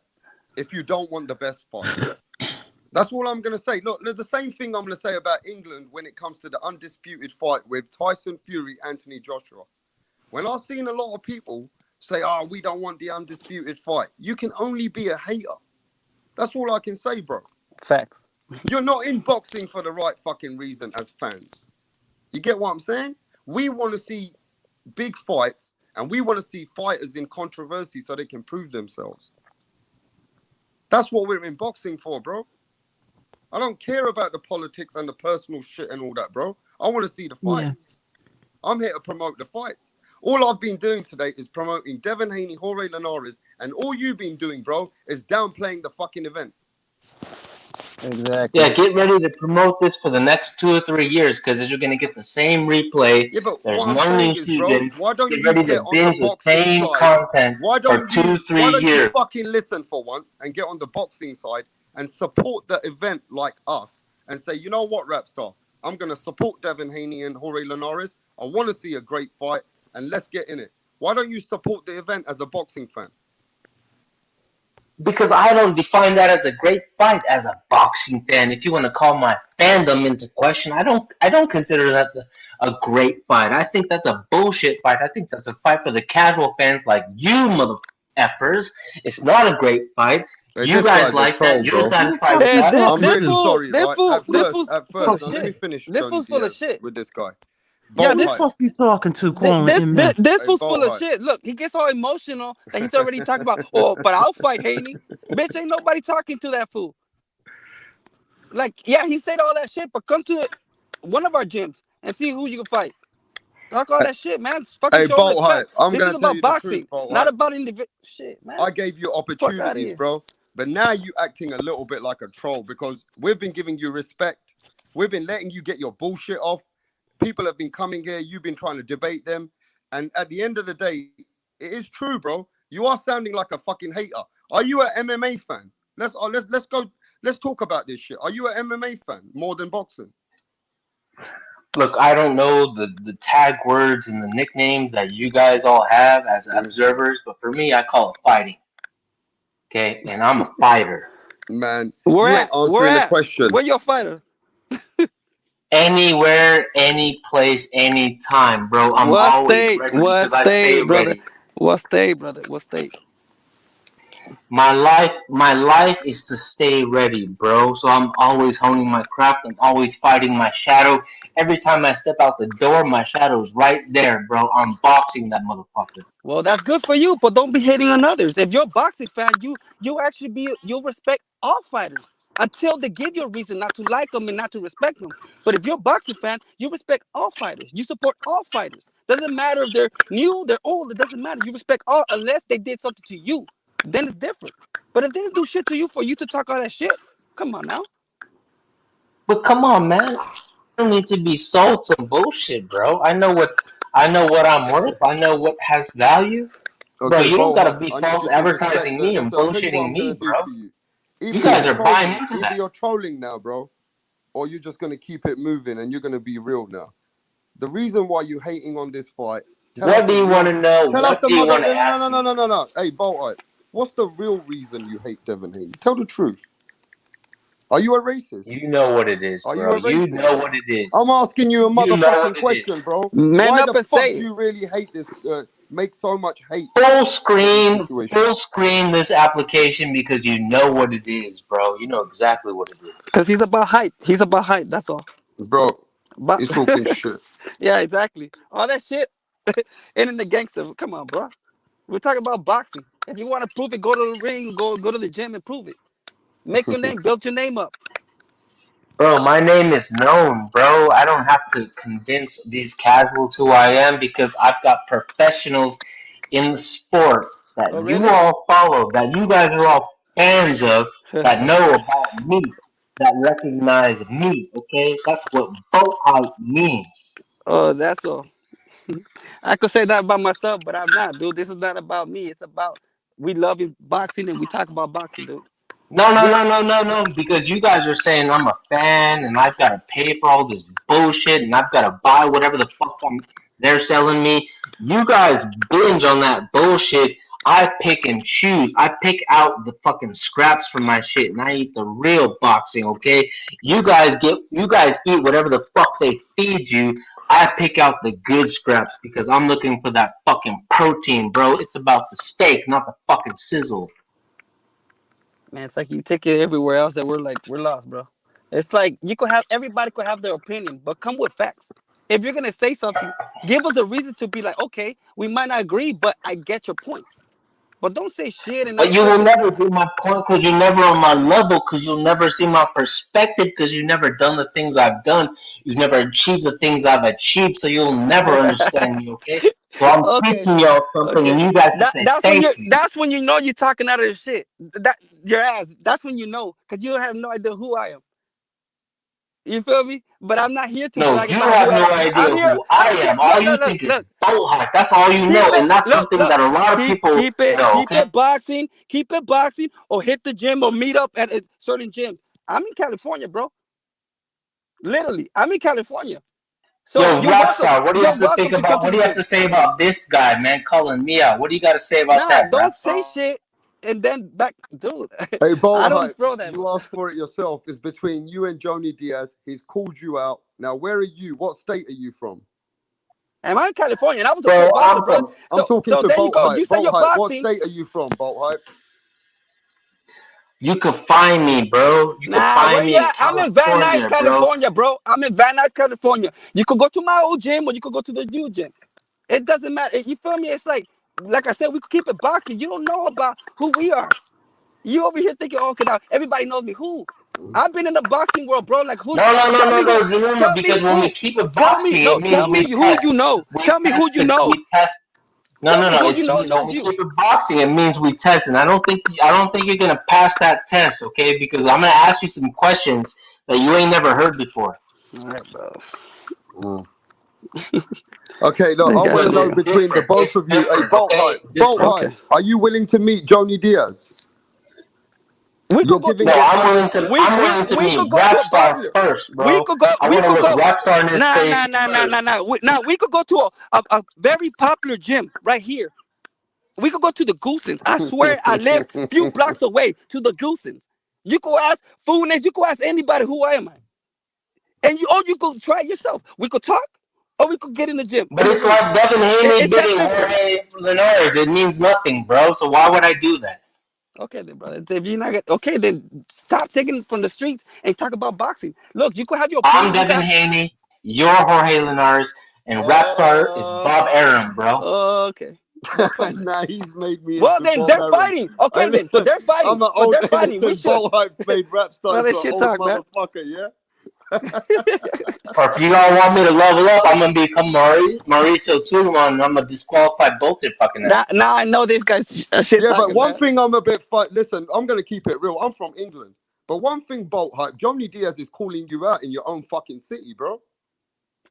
if you don't want the best fight. That's all I'm going to say. Look, there's the same thing I'm going to say about England when it comes to the undisputed fight with Tyson Fury, Anthony Joshua. When I've seen a lot of people say, we don't want the undisputed fight, you can only be a hater. That's all I can say, bro. Facts. You're not in boxing for the right fucking reason as fans. You get what I'm saying? We want to see big fights, and we want to see fighters in controversy so they can prove themselves. That's what we're in boxing for, bro. I don't care about the politics and the personal shit and all that, bro. I want to see the fights. Yeah. I'm here to promote the fights. All I've been doing today is promoting Devin Haney, Jorge Linares, and all you've been doing, bro, is downplaying the fucking event. Exactly. Yeah, get ready to promote this for the next 2 or 3 years because you're going to get the same replay. Yeah, but there's no new season. Why don't get you ready get to on binge the the same content for 2-3 years? You fucking listen for once and get on the boxing side and support the event like us and say, you know what, Rapstar, I'm going to support Devin Haney and Jorge Linares. I want to see a great fight and let's get in it. Why don't you support the event as a boxing fan? Because I don't define that as a great fight as a boxing fan. If you want to call my fandom into question, I don't consider that a great fight. I think that's a bullshit fight. I think that's a fight for the casual fans like you motherfuckers. It's not a great fight. Hey, you guys like that. You're satisfied with that. I'm really sorry, right? At first, let me finish. This fool's full of shit with this guy. Yeah, this fuck you talking to, This fool's full of shit. Look, he gets all emotional that he's already talking about, but I'll fight Haney. Bitch, ain't nobody talking to that fool. Like, yeah, he said all that shit, but come to one of our gyms and see who you can fight. Talk all that shit, man. Fucking Hey, show Bolt Hype, respect. I'm This gonna is tell about you the truth, boxing, Bolt not Hype. about individual shit, man. I gave you Fuck out of opportunities, here. bro. But now you acting a little bit like a troll because we've been giving you respect. We've been letting you get your bullshit off. People have been coming here. You've been trying to debate them. And at the end of the day, it is true, bro. You are sounding like a fucking hater. Are you an MMA fan? Let's go. Let's talk about this shit. Are you an MMA fan more than boxing? Look, I don't know the tag words and the nicknames that you guys all have as observers, but for me, I call it fighting. Okay, and I'm a fighter. Man, Where you at? ain't answering the question. Where your fighter? Anywhere, any place, anytime, bro. I'm What always state? ready What because I stay state, brother? ready. What state, brother? What state? My life is to stay ready, bro. So I'm always honing my craft. I'm always fighting my shadow. Every time I step out the door, my shadow's right there, bro. I'm boxing that motherfucker. Well, that's good for you, but don't be hating on others. If you're a boxing fan, you'll respect all fighters until they give you a reason not to like them and not to respect them. But if you're a boxing fan, you respect all fighters. You support all fighters. Doesn't matter if they're new, they're old. It doesn't matter. You respect all unless they did something to you. Then it's different. But if they didn't do shit to you for you to talk all that shit, come on now. But come on, man. I don't need to be sold some bullshit, bro. I know what I'm worth. I know what has value. Bro, Okay, you don't Bolt gotta Hype, be I need false you to respect advertising that. me and Listen, I'll tell you what bullshitting I'm gonna me, do bro. for you. You guys are buying into Either that. you're trolling now, bro, or you're just gonna keep it moving and you're gonna be real now. The reason why you hating on this fight, tell us What the do you want real. to know? Tell us What the do you mother. want to ask me? No. Hey, Bolt Hype, what's the real reason you hate Devin Haney? Tell the truth. Are you a racist? You know what it is, Are you bro. a You racist? know what it is. I'm asking you a You know what motherfucking it is. question, bro. Man Why up the and fuck say do it. you really hate this? Make so much hate Full for this screen this application because you know what it is, bro. You know exactly what it is. Because he's about hype. He's about hype. That's all. situation, bro. But He's talking shit. yeah, exactly. All that shit ain't in the gangster. Come on, bro. We're talking about boxing. If you want to prove it, go to the ring, go to the gym and prove it. Make your name, build your name up. Bro, my name is known, bro. I don't have to convince these casuals who I am because I've got professionals in the sport that Oh, you really? all follow, that you guys are all fans of, that know about me, that recognize me, okay? That's what boat hype means. Oh, that's all. I could say that about myself, but I'm not, dude. This is not about me. It's about we love boxing and we talk about boxing, dude. No, because you guys are saying I'm a fan and I've got to pay for all this bullshit and I've got to buy whatever the fuck they're selling me. You guys binge on that bullshit. I pick and choose. I pick out the fucking scraps from my shit and I eat the real boxing, okay? You guys eat whatever the fuck they feed you. I pick out the good scraps because I'm looking for that fucking protein, bro. It's about the steak, not the fucking sizzle. Man, it's like you take it everywhere else that we're lost, bro. It's like everybody could have their opinion, but come with facts. If you're gonna say something, give us a reason to be like, okay, we might not agree, but I get your point. But don't say shit and But not you will question. never do my point because you're never on my level because you'll never see my perspective because you've never done the things I've done. You've never achieved the things I've achieved, so you'll never understand me, okay? So I'm Okay, teaching y'all something and you guys can say thank you. that's when you know you're talking out of your shit. That your ass. That's when you know, because you have no idea who I am. You feel me? But I'm not here to No, brag you about who have I no am. idea who I I'm here. am. All you Look, think is look. boat hype. That's all you know, and that's something that a lot of people Keep know, okay? it boxing, or hit the gym or meet up at a certain gym. I'm in California, bro. Literally, I'm in California. So Yo, you're welcome. Rapstar, what do you You're have to think welcome to come about? to What the do you have gym. to say about this guy, man, calling me out? What do you got to say about Nah, that, don't Rapstar? say shit and then back, dude. Hey, Bolt I don't Hype, throw that. you asked for it yourself. It's between you and Joni Diaz. He's called you out. Now, where are you? What state are you from? Am I in California? And I was a Bro, pro boxer, brother. I'm talking So to there you Bolt go. Hype. You say Bolt you're Hype, what boxing. state are you from, Bolt Hype? You could find me, bro. You could Nah, find where me you in at? I'm in Van Nuys, California, bro. California, bro. I'm in Van Nuys, California. You could go to my old gym or you could go to the new gym. It doesn't matter. You feel me? It's like I said, we could keep it boxing. You don't know about who we are. You over here thinking, oh, okay, now everybody knows me. Who? I've been in the boxing world, bro. Like who? No, because when we keep it boxing, it means we test. You know. Tell me who you know. We test. No. It's when we keep it boxing, it means we test, and I don't think you're gonna pass that test, okay? Because I'm gonna ask you some questions that you ain't never heard before. All right, bro. Okay, look, I want to know between the both of you. Hey, Bolt Hype, are you willing to meet Joni Diaz? We could go to I'm willing to meet Rapstar first, bro. We could go. I want to look Rapstar in his face. Nah. We could go to a very popular gym right here. We could go to the Goosens. I swear, I live a few blocks away to the Goosens. You could ask Funes. You could ask anybody who am I, and you could try it yourself. We could talk, or we could get in the gym. But it's like Devin Haney beating Jorge Linares. It means nothing, bro. So why would I do that? Okay, then, brother. If you're not then stop taking it from the streets and talk about boxing. Look, you could have your. I'm Devin Haney. You're Jorge Linares, and Rapstar is Bob Arum, bro. Okay. Nah, he's made me. Well, then they're fighting. Okay, then, but they're fighting. But they're fighting. We should. Bolt Hype's made Rapstar into an old motherfucker, yeah. Or if you don't want me to level up, I'm gonna become Mauricio Sulaiman, and I'm gonna disqualify both their fucking ass. Now I know these guys shit. Yeah, but one thing I'm a bit listen, I'm gonna keep it real. I'm from England, but one thing, Bolt Hype, Joni Diaz is calling you out in your own fucking city, bro.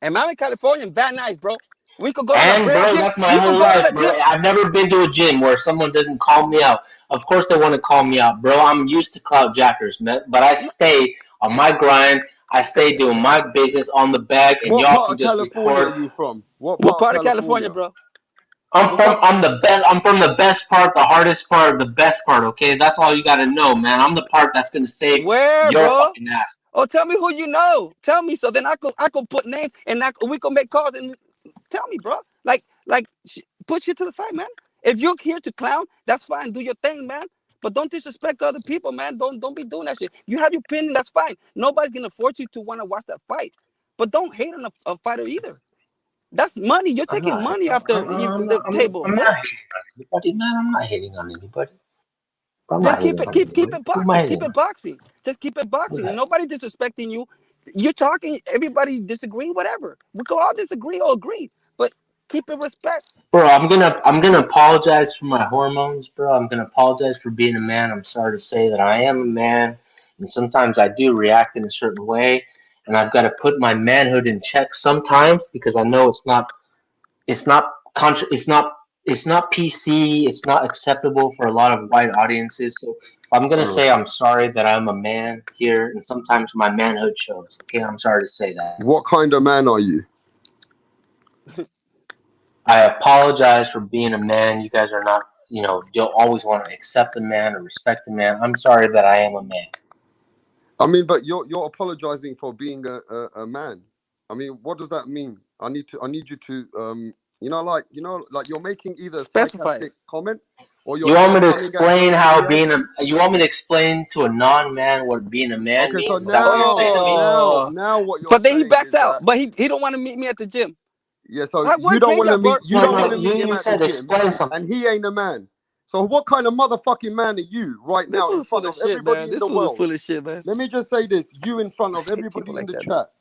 And I'm in California, Van Nuys, bro. We could go to and the bro, gym. That's my whole life, bro. I've never been to a gym where someone doesn't call me out. Of course they want to call me out, bro. I'm used to clout jackers, man. But I stay on my grind. I stay doing my business on the bag, and y'all can just record. What part of California are you from? What part of California, bro? I'm from the best part, the hardest part, the best part. Okay, that's all you gotta know, man. I'm the part that's gonna save your fucking ass. Oh, tell me who you know. Tell me, so then I could put names and we could make calls and tell me, bro. Like put shit to the side, man. If you're here to clown, that's fine. Do your thing, man. But don't disrespect other people, man. Don't be doing that shit. You have your opinion, that's fine. Nobody's gonna force you to want to watch that fight. But don't hate on a fighter either. That's money. You're taking money off the table. I'm not hating on anybody, man. I'm not hating on anybody. Just keep it boxing. Keep it boxing. Just keep it boxing. Okay. Nobody disrespecting you. You're talking. Everybody disagree. Whatever. We can all disagree or agree, but keep it respect. Bro, I'm gonna apologize for my hormones, bro. I'm gonna apologize for being a man. I'm sorry to say that I am a man, and sometimes I do react in a certain way, and I've got to put my manhood in check sometimes because I know it's not PC, it's not acceptable for a lot of white audiences. So I'm gonna say I'm sorry that I'm a man here, and sometimes my manhood shows. Okay, I'm sorry to say that. What kind of man are you? I apologize for being a man. You guys are not, you'll always want to accept a man or respect a man. I'm sorry that I am a man. I mean, but you're apologizing for being a man. I mean, what does that mean? I need you to like you're making either a sarcastic comment or you want me to explain you want me to explain to a non-man what being a man means? So now what you're But then he backs out. But he don't want to meet me at the gym. Yeah, so you don't want to meet him at the gym, and he ain't a man. So what kind of motherfucking man are you right now in front of everybody in the world? Full of shit, man. Let me just say this: you in front of everybody in the chat.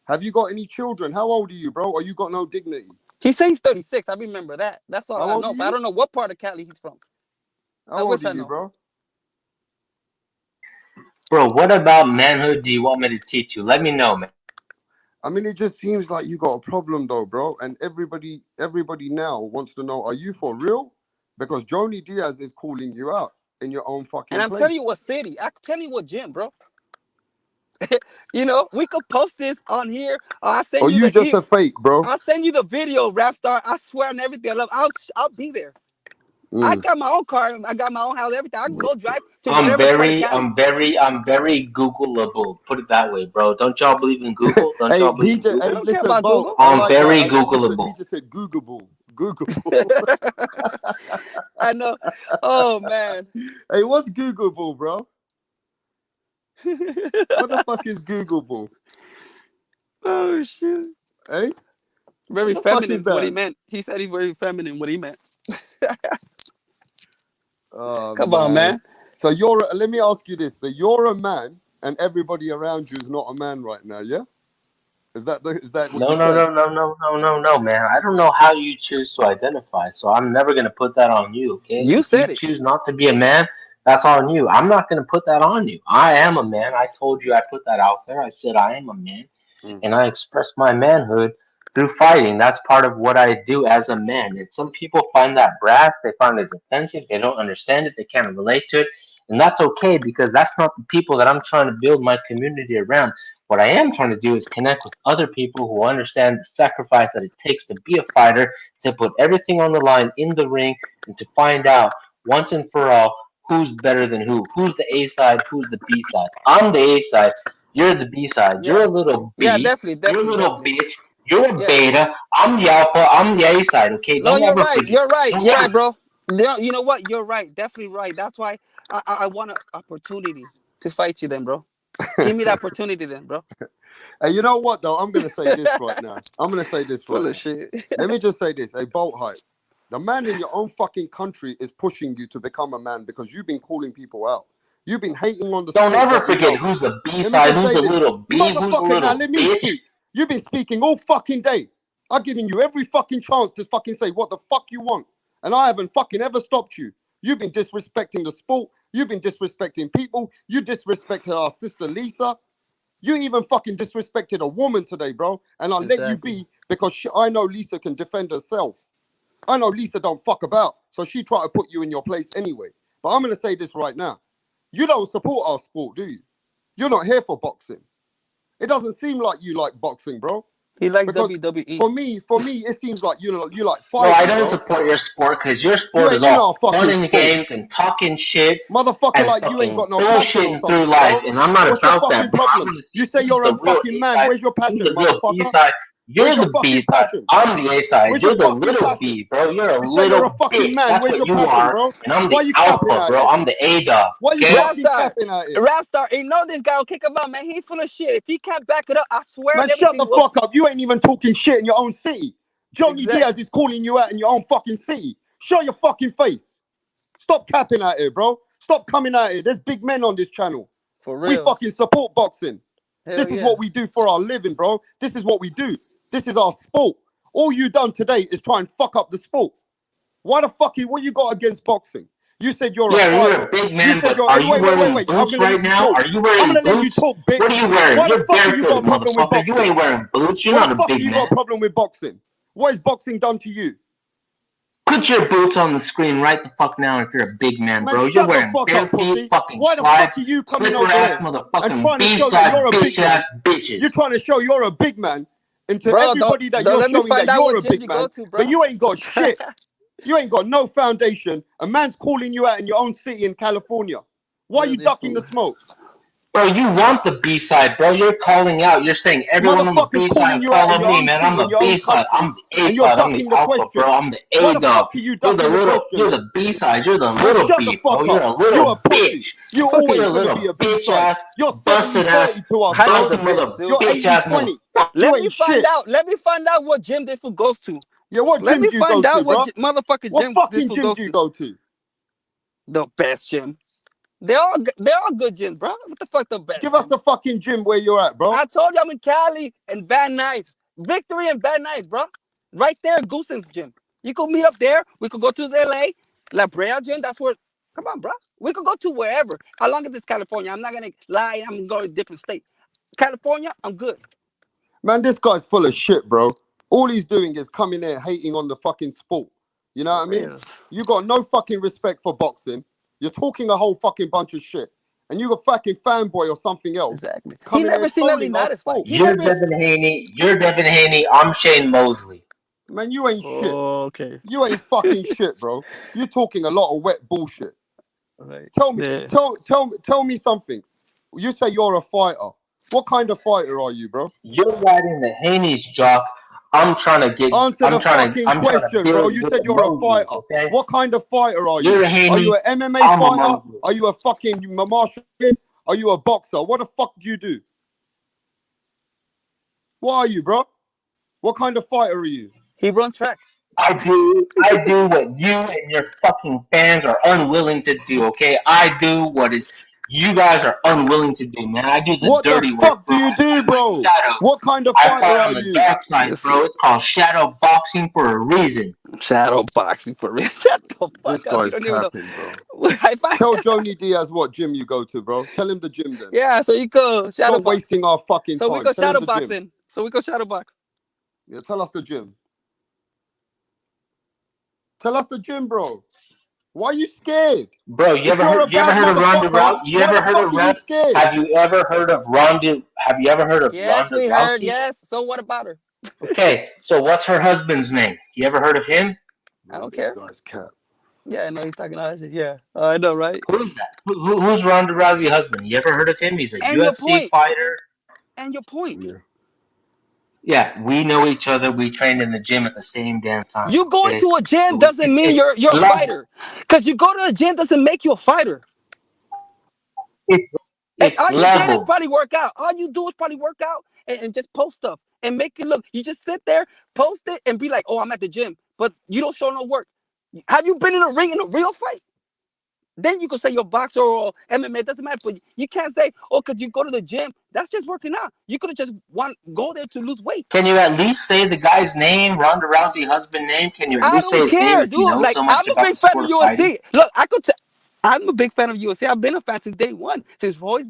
Have you got any children? How old are you, bro? Or you got no dignity? He says he's 36. I remember that. That's all I know. But I don't know what part of Cali he's from. How old are you, bro? Bro, what about manhood do you want me to teach you? Let me know, man. I mean, it just seems like you got a problem, though, bro. And everybody now wants to know: are you for real? Because Joni Diaz is calling you out in your own fucking And I'm place. telling you what city. I'm telling you what gym, bro. We could post this on here. I'll send you just a fake, bro. I'll send you the video, Rapstar. I swear on everything. I'll be there. I got my own car. I got my own house. Everything. I can go drive to I'm very Googleable. Put it that way, bro. Don't y'all believe in Google? Don't y'all believe in Google? I don't care about Google. I'm very Googleable. He just said Googleable. I know. Oh man. Hey, what's Googleable, bro? What the fuck is Googleable? Oh shit. Hey? Very feminine. What he meant. He said he's very feminine. What he meant. Come on, man. So let me ask you this. So you're a man and everybody around you is not a man right now. Yeah, is that what No, you're no, saying? no, no, no, no, no, no, man. I don't know how you choose to identify, so I'm never gonna put that on you, okay? You If you said it. choose not to be a man, that's on you. I'm not gonna put that on you. I am a man. I told you I put that out there. I said I am a man, and I express my manhood through fighting. That's part of what I do as a man. And some people find that brash, they find it offensive, they don't understand it, they can't relate to it. And that's okay because that's not the people that I'm trying to build my community around. What I am trying to do is connect with other people who understand the sacrifice that it takes to be a fighter, to put everything on the line in the ring, and to find out once and for all who's better than who. Who's the A side, who's the B side. I'm the A side, you're the B side. You're Yeah. a little Yeah, B, definitely, you're a definitely, little definitely. bitch, you're a Yeah. beta, I'm the alpha, I'm the A side, okay? No, Don't you're ever right. forget. You're right. Don't You're ever right, bro. You know what? You're right. Definitely right. That's why I want an opportunity to fight you then, bro. Give me the opportunity then, bro. Hey, you know what though? I'm gonna say this right now. I'm gonna say this right Full now. of shit. Let me just say this. Hey, Bolt Hype. The man in your own fucking country is pushing you to become a man because you've been calling people out. You've been hating on the Don't sport ever that we forget love. who's the B Let me side, just who's say a this. little B, who's a Motherfucker, now little let me bitch. speak. You've been speaking all fucking day. I've given you every fucking chance to fucking say what the fuck you want. And I haven't fucking ever stopped you. You've been disrespecting the sport. You've been disrespecting people. You disrespected our sister Lisa. You even fucking disrespected a woman today, bro. And I'll let you Exactly. be because I know Lisa can defend herself. I know Lisa don't fuck about. So she tried to put you in your place anyway. But I'm going to say this right now. You don't support our sport, do you? You're not here for boxing. It doesn't seem like you like boxing, bro. He likes Because WWE. for me, it seems like you like No, I fighting, don't bro. support your sport because your You sport ain't is in all our fucking fun and sport. games and talking shit Motherfucker, and like you ain't fucking got no passion or bullshitting through something, life. bro. And I'm not What's your about fucking that, bro. I problem? want to see You say who's you're the a real fucking A man. side, Where's your who's passion, the real B motherfucker? side. You're Where's your the B fucking side. passion? I'm the A side. Where's You're your the fucking little passion? B, bro. You're a You say you're a little fucking bitch. man. That's Where's what your you passion, are. bro? And I'm Why the you capping alpha, at bro. it? I'm the A dog. Why you Okay? fucking Rapstar. capping at it? Rapstar. You know this guy will kick him out, man. He's full of shit. If he can't back it up, I swear Man, shut everything the will. fuck up. You ain't even talking shit in your own city. Johnny Exactly. Diaz is calling you out in your own fucking city. Show your fucking face. Stop capping at it, bro. Stop coming at it. There's big men on this channel. For We real. fucking support boxing. Hell This is yeah. what we do for our living, bro. This is what we do. This is our sport. All you done today is try and fuck up the sport. Why the fuck what you got against boxing? You said you're a Yeah, you're fighter. a big You man, said but you're. are Hey, you wait. wearing I'm boots gonna right let you now? talk. Are you I'm wearing gonna let you boots? talk, bitch. What are you wearing? Why the You're fuck have you got a barefooted, problem with motherfucker. You boxing? ain't wearing boots. You're Why not the a fuck have big you man. got a problem with boxing? What has boxing done to you? Put your boots on the screen right the fuck now if you're a big man, Man, bro. You're shut the wearing fuck bare up, feet, pussy. fucking Why the fuck slides, are you coming slipper over ass here and motherfucking trying to show that B-side you're a big bitch ass man? bitches. You're trying to show you're a big man, and to Bro, everybody that don't you're let me showing find that out you're what a gym big you go man, to, bro. but you ain't got shit. You ain't got no foundation. A man's calling you out in your own city in California. Why are Look you at this ducking fool. the smoke? Bro, you want the B-side, bro. You're calling out. You're saying everyone on the Motherfuckers calling B-side you out in follow your me, own man. city, I'm in the your own B-side. country, I'm the and you're A-side. I'm the ducking the alpha, bro. question. I'm the Why the A-dog. fuck are you You're the ducking the little, question, you're man? the B-side. You're the Man, little shut the B, bro. fuck You're up. a You little a pussy. bitch. You're You're always a gonna little be a bitch B-side. ass, You're busted ass, 70-30 to us, Hype is bro. a busted bitch, mother too. You're bitch ass 80-20. motherfucker. You Let me ain't find shit. out. Let me find out what gym this fool goes to. Yeah, what Let gym me do you go find to, out what bro? motherfucking What gym this fucking fool gym goes do you to. go to? The best gym. They're all good gyms, bro. What the fuck the best Give us gym? the fucking gym where you're at, bro. I told you I'm in Cali and Van Nuys. Victory and Van Nuys, bro. Right there, Goosen's gym. You could meet up there. We could go to the LA, La Brea gym. That's where, come on, bro. We could go to wherever. How long is this California? I'm not going to lie. I'm going to go to a different state. California, I'm good. Man, this guy's full of shit, bro. All he's doing is coming here hating on the fucking sport. You know what I mean? Real. You got no fucking respect for boxing. You're talking a whole fucking bunch of shit. And you a fucking fanboy or something else Exactly. He coming here never seen a trolling our Linares fight. sport. He You're never. Devin Haney. You're Devin Haney. I'm Shane Mosley. Man, you ain't shit. Oh, okay. You ain't fucking shit, bro. You're talking a lot of wet bullshit. Right. Tell me, Yeah. tell me something. You say you're a fighter. What kind of fighter are you, bro? You're riding the Haney's jock. I'm trying to Answer the fucking I'm trying to question, bro. build You your said you're a Mosleys, fighter. okay? What kind of fighter are You're you? a Are you Haney. an MMA I'm a fighter? Mosley. Are you a fucking martial artist? Are you a boxer? What the fuck do you do? What are you, bro? What kind of fighter are you? He run track. I do what you and your fucking fans are unwilling to do, okay? I do what is you guys are unwilling to do, man. I do the What dirty the work, fuck do you do, bro? shadow. What kind of I fighter fight are on the you? dark side, bro. It's called shadow boxing for a reason. Shadow boxing for real. Shut the This fuck up. You guy's don't even know. capping, bro. If I- Tell Joni Diaz what gym you go to, bro. Tell him the gym then. yeah, so you go shadow Stop box. wasting our fucking So time. we go Tell him shadow the gym. boxing. So we go shadow box. Yeah, tell us the gym. Tell us the gym, bro. Why are you scared? Bro, you ever heard of Ronda Rousey? You ever heard of Ronda? scared? Have you ever heard of Ronda? Have you ever heard of Yes, Ronda we Rousey? heard. Yes. So what about her? Okay, so what's her husband's name? You ever heard of him? I don't care. Guy's cap. Yeah, I know he's talking all that shit. Yeah, I know, right? Who's that? Who's Ronda Rousey's husband? You ever heard of him? He's a And your UFC point. fighter. And your point. Yeah, we know each other. We trained in the gym at the same damn time. You going to a gym doesn't mean you're a fighter. Because you go to a gym doesn't make you a fighter. It's all you did is level. probably work out. All you do is probably work out and just post stuff and make it look. You just sit there, post it, and be like, "Oh, I'm at the gym," but you don't show no work. Have you been in a ring in a real fight? Then you can say you're a boxer or MMA. It doesn't matter. But you can't say, "Oh, because you go to the gym." That's just working out. You could have just go there to lose weight. Can you at least say the guy's name, Ronda Rousey's husband name? Can you at least say his name if you know Like, so much I'm a about big the fan sport of of UFC. fighting? Look, I'm a big fan of UFC. I've been a fan since day one. Since Royce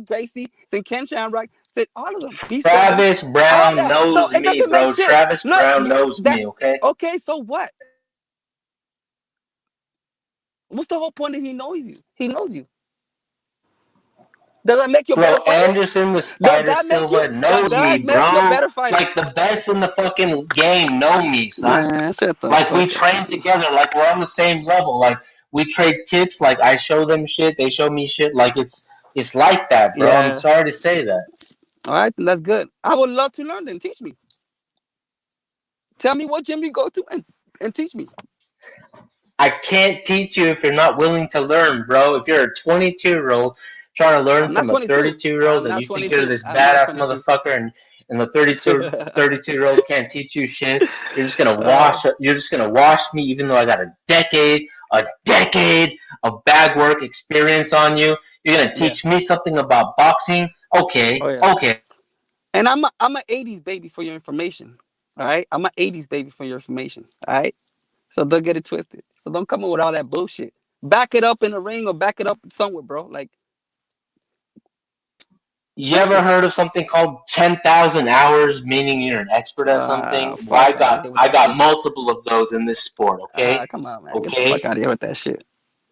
Gracie, since Ken Shamrock, since all of them. Travis Brown knows it me, doesn't bro. make shit. Travis Look, Brown knows me, okay? Okay, so what? What's the whole point if he knows you? He knows you. Does that make you a better fighter? Anderson, the Spider Silva knows me, bro. Like the best in the fucking game know me, son. Man, shut the like fuck we up. train together, like we're on the same level. Like we trade tips, like I show them shit, they show me shit. Like it's like that, bro. Yeah. I'm sorry to say that. All right, that's good. I would love to learn then. Teach me. Tell me what gym you go to and teach me. I can't teach you if you're not willing to learn, bro. If you're a 22-year-old trying to learn from a 32-year-old and you think you're this badass motherfucker and the 32-year-old can't teach you shit, you're just gonna wash me even though I got a decade of bag work experience on you. You're gonna teach me something about boxing? Okay, okay. And I'm an 80s baby for your information. All right? I'm an 80s baby for your information. All right? So don't get it twisted. So don't come in with all that bullshit. Back it up in the ring or back it up somewhere, bro. Like, you ever heard of something called 10,000 hours, meaning you're an expert at something? I got multiple of those in this sport. Okay, come on, man. Okay, get the fuck out of here with that shit.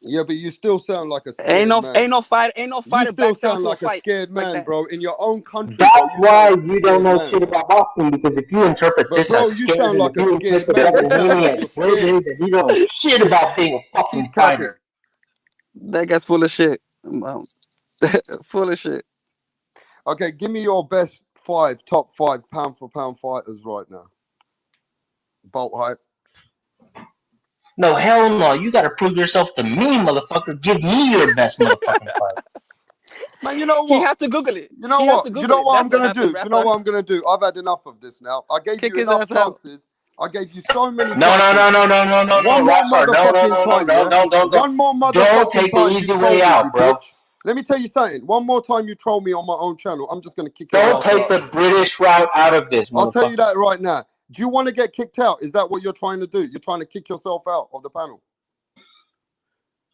Yeah, but you still sound like a scared ain't no fighter. You still sound like a scared man, like bro. In your own country. That's why you don't know shit about boxing, because if you interpret this as you scared, sound like a scared man. that you don't know shit about being a fucking fighter. That guy's full of shit. Full of shit. Okay, give me your best top five pound for pound fighters right now. Bolt hype. No, hell no. You got to prove yourself to me, motherfucker. Give me your best motherfucking fight. Man, you know what? He has to Google it. You know what? You know what I'm going to do? You know what I'm going to do? I've had enough of this now. I gave you enough chances. I gave you so many chances. No. One more motherfucking time. One more motherfucking time. Don't take the easy way out, bro. Let me tell you something. One more time you troll me on my own channel, I'm just going to kick you Don't out. take the British route out of this, I'll tell you that right now. Do you want to get kicked out? Is that what you're trying to do? You're trying to kick yourself out of the panel?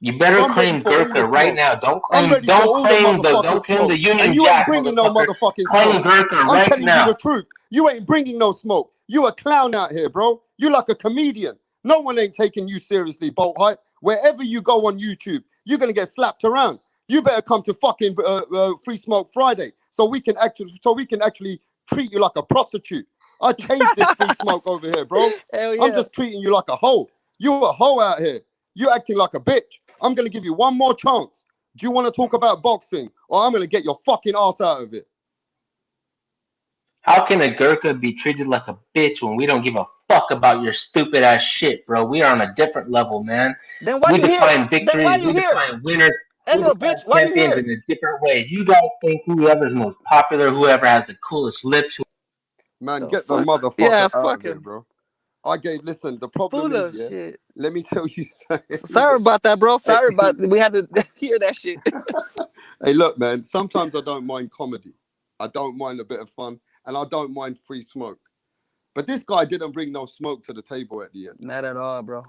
You better claim Gurkha right now. Don't claim the Union you Jack. Ain't bringing no motherfucking claim smoke. Gurkha I'm right telling now. you the truth. You ain't bringing no smoke. You a clown out here, bro. You like a comedian. No one ain't taking you seriously, Bolt Hype. Wherever you go on YouTube, you're gonna get slapped around. You better come to fucking Free Smoke Friday so we can actually treat you like a prostitute. I changed this Free Smoke over here, bro. Hell yeah. I'm just treating you like a hoe. You a hoe out here. You acting like a bitch. I'm gonna give you one more chance. Do you want to talk about boxing, or I'm gonna get your fucking ass out of it? How can a Gurkha be treated like a bitch when we don't give a fuck about your stupid ass shit, bro? We are on a different level, man. Then why we you define here? victories, we define winners, hey, we little define bitch, why you champions here? in a different way. You guys think whoever's most popular, whoever has the coolest lips. Man, get the motherfucker out of here, him. bro. Listen, the problem Full is, of shit. let me tell you something. Sorry about that, bro. Sorry about we had to hear that shit. Hey, look, man. Sometimes I don't mind comedy. I don't mind a bit of fun, and I don't mind free smoke. But this guy didn't bring no smoke to the table at the end. Not at all, bro.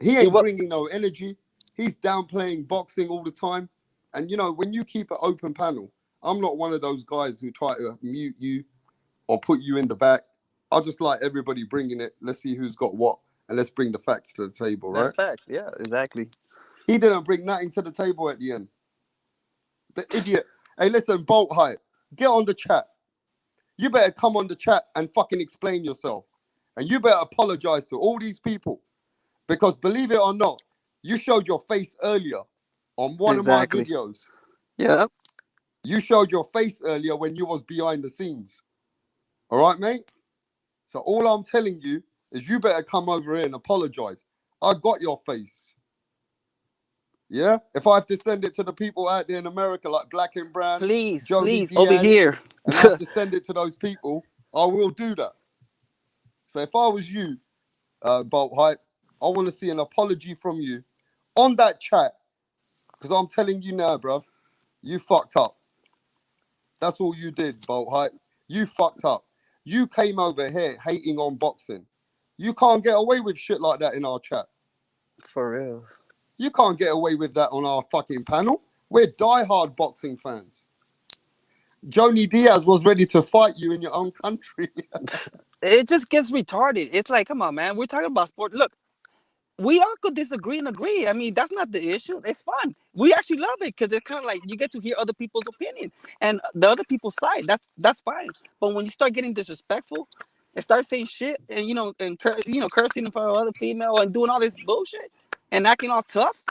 He ain't bringing no energy. He's downplaying boxing all the time. And, you know, when you keep an open panel, I'm not one of those guys who try to mute you or put you in the back. I just like everybody bringing it. Let's see who's got what, and let's bring the facts to the table, right? That's facts. Yeah, exactly. He didn't bring nothing to the table at the end. The idiot. Hey, listen, Bolt Hype, get on the chat. You better come on the chat and fucking explain yourself. And you better apologize to all these people. Because believe it or not, you showed your face earlier on one of my videos. Yeah. You showed your face earlier when you was behind the scenes. All right, mate? So all I'm telling you is you better come over here and apologize. I got your face. Yeah? If I have to send it to the people out there in America like Black and Brown, please, Jody over Diaz, here. and I have to send it to those people, I will do that. So if I was you, Bolt Hype, I want to see an apology from you on that chat. Because I'm telling you now, bruv, you fucked up. That's all you did, Bolt Hype. You fucked up. You came over here hating on boxing. You can't get away with shit like that in our chat. For real. You can't get away with that on our fucking panel. We're diehard boxing fans. Joni Diaz was ready to fight you in your own country. It just gets retarded. It's like, come on, man. We're talking about sport. Look, we all could disagree and agree. I mean, that's not the issue. It's fun. We actually love it because it's kind of like you get to hear other people's opinion and the other people's side. That's fine. But when you start getting disrespectful and start saying shit and cursing in front of other female and doing all this bullshit and acting all tough,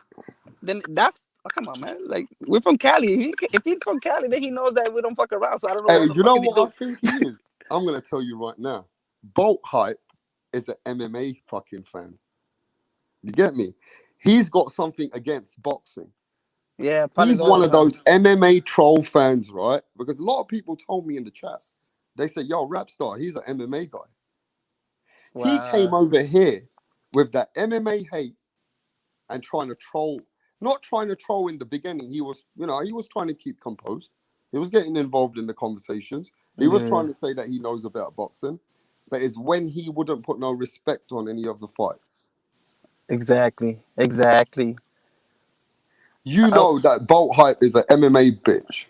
then that's come on, man. Like, we're from Cali. If he's from Cali, then he knows that we don't fuck around. So I don't know. Hey, you know what I think he is? I'm gonna tell you right now. Bolt Hype is an MMA fucking fan. You get me? He's got something against boxing. Yeah, he's one of those MMA troll fans, right? Because a lot of people told me in the chat, they said, "Yo, Rapstar, he's an MMA guy." Wow. He came over here with that MMA hate and trying to troll. Not trying to troll in the beginning. He was trying to keep composed. He was getting involved in the conversations. He was trying to say that he knows about boxing, but it's when he wouldn't put no respect on any of the fights. Exactly. You know that Bolt Hype is an MMA bitch.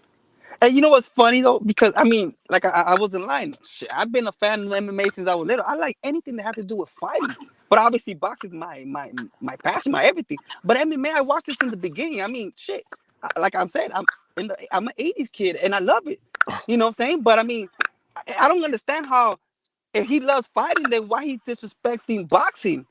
And you know what's funny though? Because I mean, like I was in line. Shit, I've been a fan of MMA since I was little. I like anything that had to do with fighting. But obviously, boxing is my passion, my everything. But MMA, I watched it since the beginning. I mean, shit. Like I'm saying, I'm an '80s kid, and I love it. You know what I'm saying? But I mean, I don't understand how if he loves fighting, then why he's disrespecting boxing?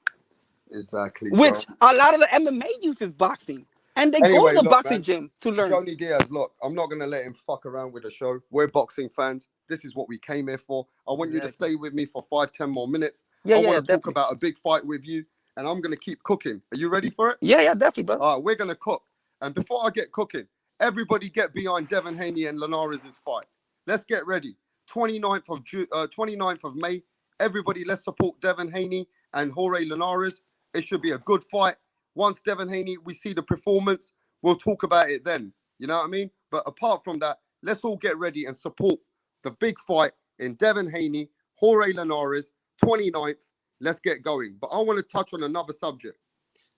Exactly. Which a lot of the MMA uses boxing. And they go to the boxing gym to learn. Joni Diaz, look, I'm not going to let him fuck around with the show. We're boxing fans. This is what we came here for. I want you to stay with me for 5-10 more minutes. I want to talk about a big fight with you, and I'm going to keep cooking. Are you ready for it? Yeah, definitely, bro. All right, we're going to cook. And before I get cooking, everybody get behind Devin Haney and Linares' fight. Let's get ready. 29th of May. Everybody, let's support Devin Haney and Jorge Linares. It should be a good fight. Once Devin Haney, we see the performance, we'll talk about it then. You know what I mean? But apart from that, let's all get ready and support the big fight in Devin Haney, Jorge Linares, 29th. Let's get going. But I want to touch on another subject.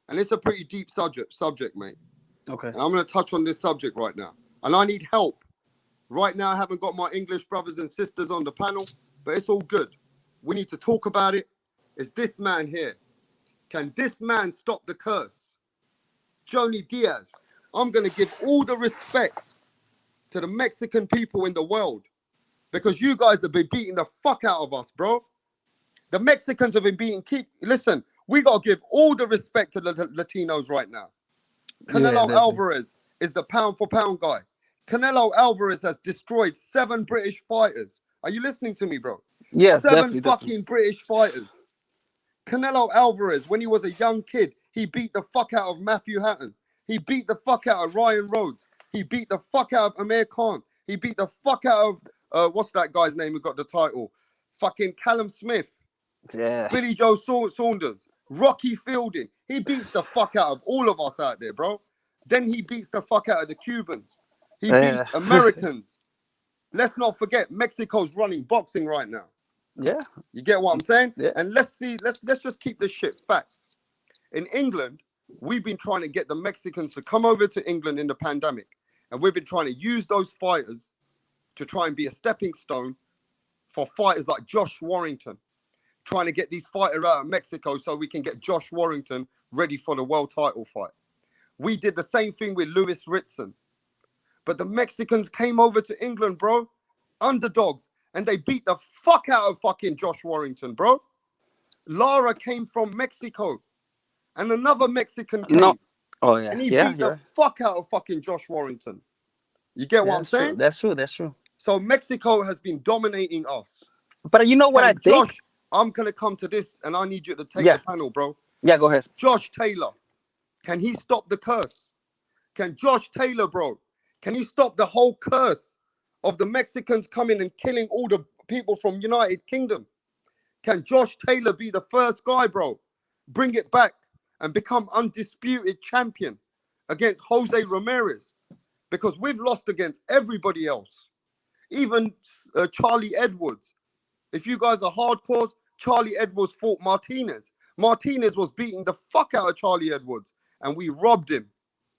And it's a pretty deep subject, mate. Okay. And I'm going to touch on this subject right now. And I need help. Right now, I haven't got my English brothers and sisters on the panel, but it's all good. We need to talk about it. It's this man here. Can this man stop the curse? Joni Diaz, I'm going to give all the respect to the Mexican people in the world because you guys have been beating the fuck out of us, bro. The Mexicans have been beating. Listen, we got to give all the respect to the Latinos right now. Canelo Alvarez is the pound for pound guy. Canelo Alvarez has destroyed 7 British fighters. Are you listening to me, bro? Yes, 7 fucking British fighters. Canelo Alvarez, when he was a young kid, he beat the fuck out of Matthew Hatton. He beat the fuck out of Ryan Rhodes. He beat the fuck out of Amir Khan. He beat the fuck out of, what's that guy's name who got the title? Fucking Callum Smith. Yeah. Billy Joe Saunders. Rocky Fielding. He beats the fuck out of all of us out there, bro. Then he beats the fuck out of the Cubans. He beat Yeah. Americans. Let's not forget, Mexico's running boxing right now. Yeah. You get what I'm saying? Yeah. And let's just keep this shit facts. In England, we've been trying to get the Mexicans to come over to England in the pandemic. And we've been trying to use those fighters to try and be a stepping stone for fighters like Josh Warrington. Trying to get these fighters out of Mexico so we can get Josh Warrington ready for the world title fight. We did the same thing with Lewis Ritson. But the Mexicans came over to England, bro. Underdogs. And they beat the fuck out of fucking Josh Warrington, bro. Lara came from Mexico. And another Mexican came. No. Oh yeah. And he Yeah. beat the fuck out of fucking Josh Warrington. You get what I'm saying? That's true. That's true. So Mexico has been dominating us. But you know what I think? Josh, I'm going to come to this and I need you to take Yeah. the panel, bro. Yeah, go ahead. Josh Taylor. Can he stop the curse? Can Josh Taylor, bro, can he stop the whole curse of the Mexicans coming and killing all the people from United Kingdom? Can Josh Taylor be the first guy, bro? Bring it back and become undisputed champion against Jose Ramirez? Because we've lost against everybody else. Even Charlie Edwards. If you guys are hardcores, Charlie Edwards fought Martinez. Martinez was beating the fuck out of Charlie Edwards. And we robbed him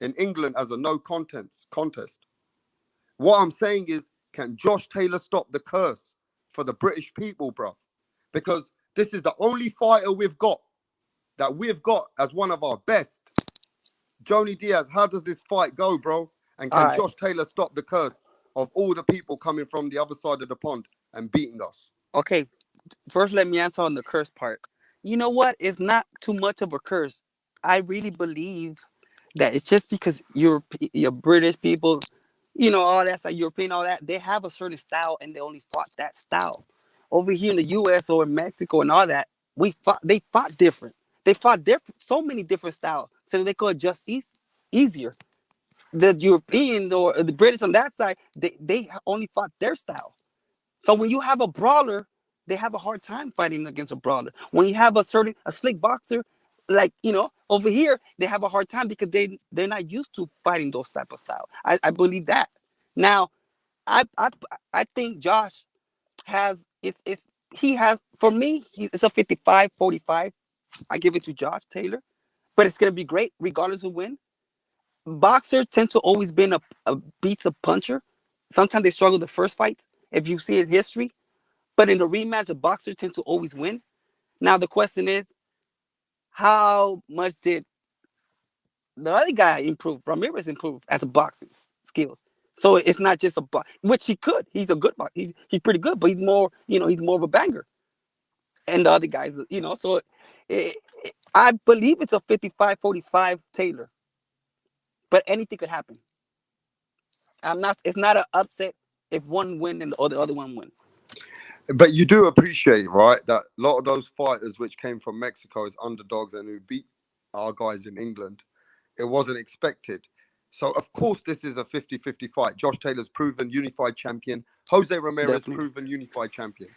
in England as a no contest. What I'm saying is, can Josh Taylor stop the curse for the British people, bro? Because this is the only fighter we've got as one of our best. Joni Diaz, how does this fight go, bro? And can Josh Taylor stop the curse of all the people coming from the other side of the pond and beating us? Okay, first let me answer on the curse part. You know what? It's not too much of a curse. I really believe that it's just because you're British people, you know, all that's like European, all that, they have a certain style and they only fought that style. Over here in the US or in Mexico and all that, they fought different. They fought different, so many different styles. So they could adjust easier. The Europeans or the British on that side, they only fought their style. So when you have a brawler, they have a hard time fighting against a brawler. When you have a slick boxer, like, you know, over here, they have a hard time because they're not used to fighting those type of style. I believe that. Now, I think Josh has for me, it's a 55-45. I give it to Josh Taylor, but it's gonna be great regardless who win. Boxers tend to always been a beats a puncher. Sometimes they struggle the first fight, if you see in history. But in the rematch, the boxers tend to always win. Now the question is, how much did the other guy improve? Ramirez improved as a boxing skills. So it's not just which he could. He's a good boxer. He's pretty good, but he's more of a banger. And the other guys, you know, so I believe it's a 55-45 Taylor. But anything could happen. It's not an upset if one win and the other one win. But you do appreciate, right, that a lot of those fighters which came from Mexico as underdogs and who beat our guys in England, it wasn't expected. So, of course, this is a 50-50 fight. Josh Taylor's proven unified champion. Jose Ramirez proven unified champion.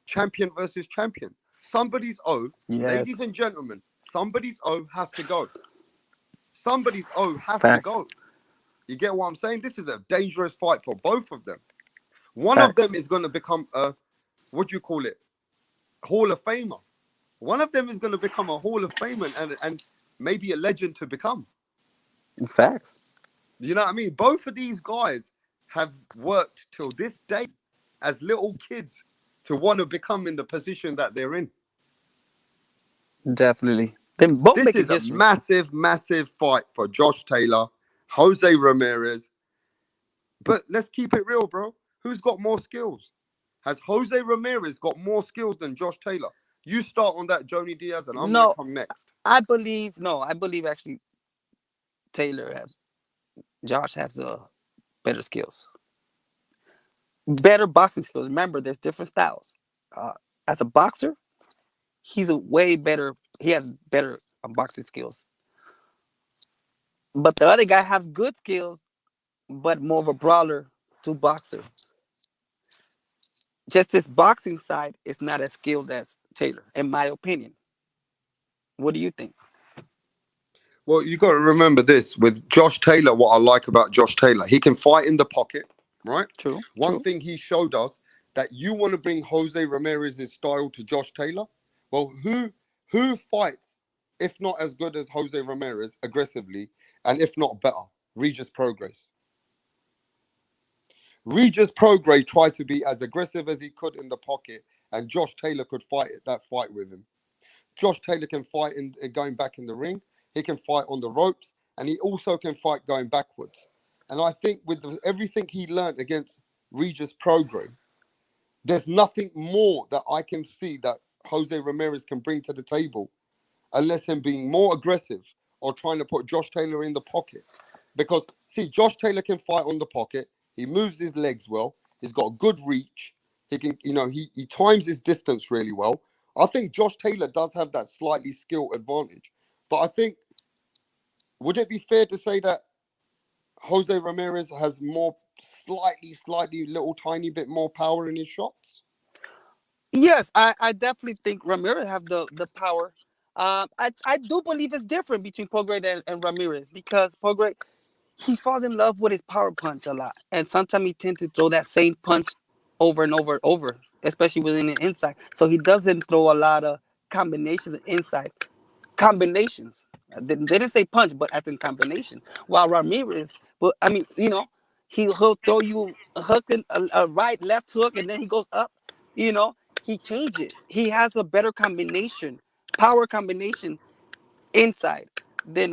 Champion versus champion. Somebody's O, ladies and gentlemen, somebody's O has to go. Somebody's O has to go. You get what I'm saying? This is a dangerous fight for both of them. One of them is going to become a, Hall of Famer. One of them is going to become a Hall of Famer and maybe a legend to become. Facts. You know what I mean? Both of these guys have worked till this day as little kids to want to become in the position that they're in. Definitely. This is a massive, massive fight for Josh Taylor, Jose Ramirez. But let's keep it real, bro. Who's got more skills? Has Jose Ramirez got more skills than Josh Taylor? You start on that, Joni Diaz, and I'm going to come next. I believe actually Josh has better skills. Better boxing skills. Remember, there's different styles. As a boxer, he has better boxing skills. But the other guy has good skills, but more of a brawler to boxer. Just this boxing side is not as skilled as Taylor, in my opinion. What do you think? Well, you got to remember this with Josh Taylor. What I like about Josh Taylor, he can fight in the pocket, right? True. One True. thing he showed us that you want to bring Jose Ramirez's style to Josh Taylor. Well, who fights if not as good as Jose Ramirez aggressively, and if not better, Regis Prograis. Regis Prograis tried to be as aggressive as he could in the pocket, and Josh Taylor could fight that fight with him. Josh Taylor can fight in going back in the ring. He can fight on the ropes, and he also can fight going backwards. And I think with everything he learned against Regis Prograis, there's nothing more that I can see that Jose Ramirez can bring to the table, unless him being more aggressive or trying to put Josh Taylor in the pocket. Because see, Josh Taylor can fight on the pocket. He moves his legs well. He's got good reach. He can, he times his distance really well. I think Josh Taylor does have that slightly skill advantage. But I think, would it be fair to say that Jose Ramirez has more, slightly, little tiny bit more power in his shots? Yes, I definitely think Ramirez have the power. I do believe it's different between Prograis and Ramirez, because Prograis, he falls in love with his power punch a lot, and sometimes he tends to throw that same punch over and over and over, especially within the inside. So he doesn't throw a lot of combinations inside. Combinations. They didn't say punch, but as in combination. While Ramirez, well, I mean, he'll throw you a hook, a right, left hook, and then he goes up. He changed it. He has a better combination, power combination inside than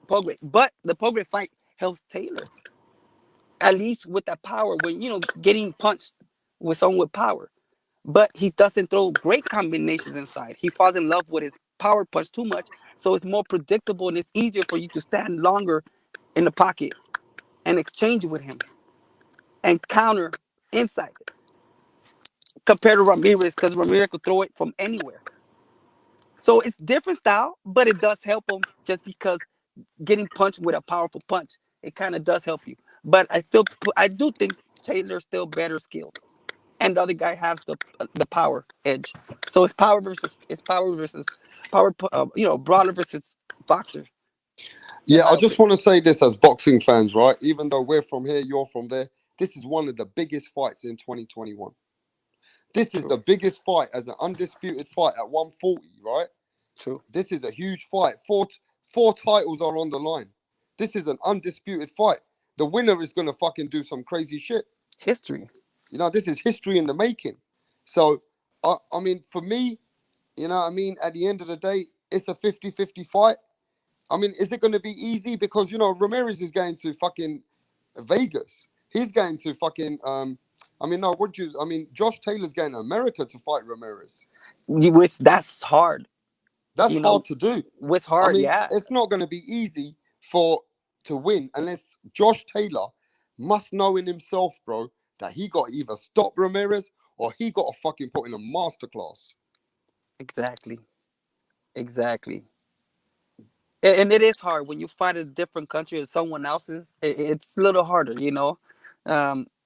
Prograis. But the Prograis fight helps Taylor, at least with that power, when getting punched with someone with power. But he doesn't throw great combinations inside. He falls in love with his power punch too much, so it's more predictable and it's easier for you to stand longer in the pocket and exchange with him and counter inside compared to Ramirez, because Ramirez could throw it from anywhere. So it's different style, but it does help him, just because getting punched with a powerful punch, it kind of does help you. But I do think Taylor's still better skilled, and the other guy has the power edge. So it's power versus power. Brawler versus boxer. Yeah, I just want to say this as boxing fans, right? Even though we're from here, you're from there, this is one of the biggest fights in 2021. This is the biggest fight as an undisputed fight at 140, right? True. This is a huge fight. Four titles are on the line. This is an undisputed fight. The winner is going to fucking do some crazy shit. History. This is history in the making. So, I mean, for me, at the end of the day, it's a 50-50 fight. I mean, is it going to be easy? Because, Ramirez is going to fucking Vegas. He's going to fucking, Josh Taylor's going to America to fight Ramirez. Which that's hard. That's hard to do. It's hard, yeah. It's not going to be easy to win unless Josh Taylor must know in himself, bro, that he got to either stop Ramirez or he got to fucking put in a masterclass. Exactly. And it is hard when you fight in a different country or someone else's. It's a little harder,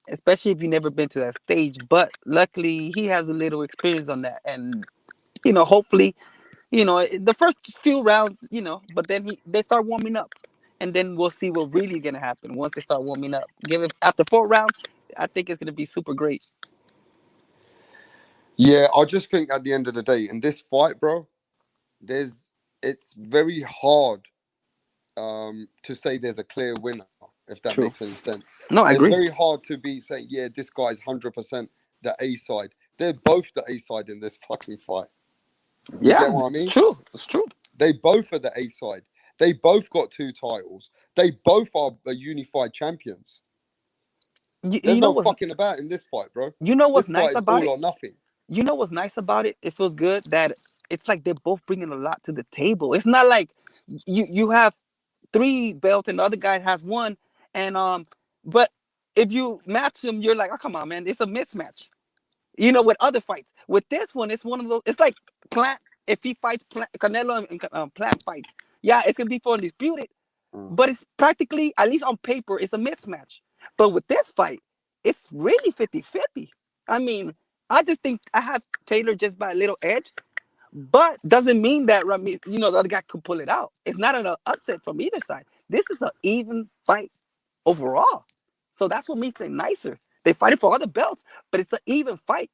especially if you've never been to that stage. But luckily, he has a little experience on that, and hopefully, the first few rounds, but then they start warming up, and then we'll see what really gonna happen once they start warming up. After 4 rounds, I think it's gonna be super great. Yeah, I just think at the end of the day, in this fight, bro, it's very hard to say there's a clear winner, if that makes any sense. No, I agree. It's very hard to be saying, yeah, this guy's 100% the A side. They're both the A side in this fucking fight. You get what I mean? It's true. They both are the A side. They both got 2 titles. They both are unified champions. There's no fucking about in this fight, bro. You know what's nice about it? All or nothing. You know what's nice about it? It feels good that it's like they're both bringing a lot to the table. It's not like you have 3 belts and the other guy has 1, and but if you match them, you're like, oh, come on, man, it's a mismatch. With other fights. With this one, it's one of those. It's like Plant. If he fights Canelo and Plant fights, yeah, it's gonna be for undisputed. But it's practically, at least on paper, it's a mismatch. But with this fight, it's really 50-50. I mean, I just think I have Taylor just by a little edge. But doesn't mean that the other guy could pull it out. It's not an upset from either side. This is an even fight overall. So that's what makes it nicer. They fight it for other belts, but it's an even fight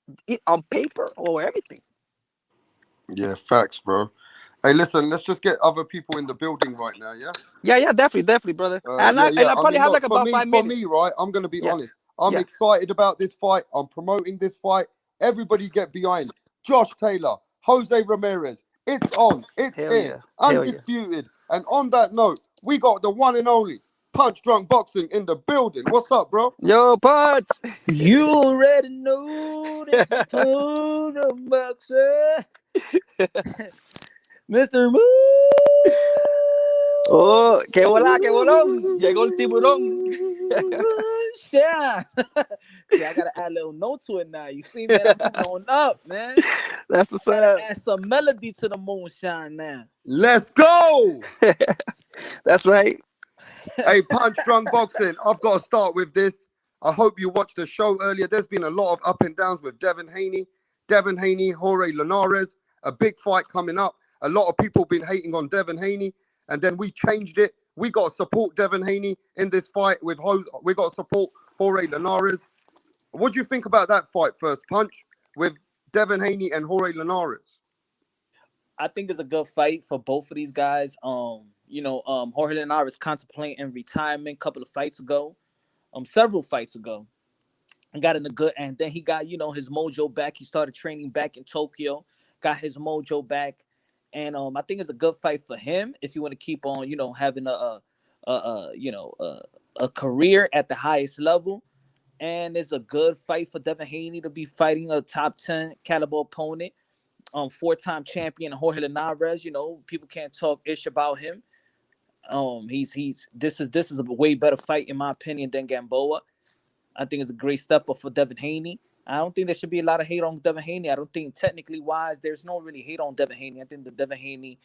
on paper or everything. Yeah, facts, bro. Hey, listen, let's just get other people in the building right now, yeah? Yeah, definitely, brother. And I probably have like about 5 minutes. For me, right, I'm going to be Yeah. honest. I'm Yeah. excited about this fight. I'm promoting this fight. Everybody get behind. Josh Taylor, Jose Ramirez. It's on. It's Hell here. yeah. Hell yeah. Undisputed. And on that note, we got the one and only Punch Drunk Boxing in the building. What's up, bro? Yo, Punch. You already know this is Punch Drunk Boxer. Mr. Moon. Oh, qué bolón. Llegó el tiburón. Yeah. Yeah, I gotta add a little note to it now. You see, man, I'm going up, man. That's what's I gotta up. add some melody to the moonshine now. Let's go. That's right. Hey, Punch Drunk Boxing, I've got to start with this. I hope you watched the show earlier. There's been a lot of up and downs with Devin Haney, Jorge Linares, a big fight coming up. A lot of people been hating on Devin Haney, and then we changed it. We got to support Devin Haney in this fight with we got to support Jorge Linares. What do you think about that fight first, Punch, with Devin Haney and Jorge Linares? I think it's a good fight for both of these guys. Jorge Linares contemplating retirement a couple of fights ago, several fights ago, and got in a good, and then he got, his mojo back. He started training back in Tokyo, got his mojo back, and I think it's a good fight for him if you want to keep on, having a career at the highest level. And it's a good fight for Devin Haney to be fighting a top 10 caliber opponent. 4-time champion Jorge Linares. People can't talk ish about him. This is a way better fight in my opinion than Gamboa. I think it's a great step up for Devin Haney. I don't think there should be a lot of hate on Devin Haney. I don't think technically wise there's no really hate on Devin Haney. I think the Devin Haney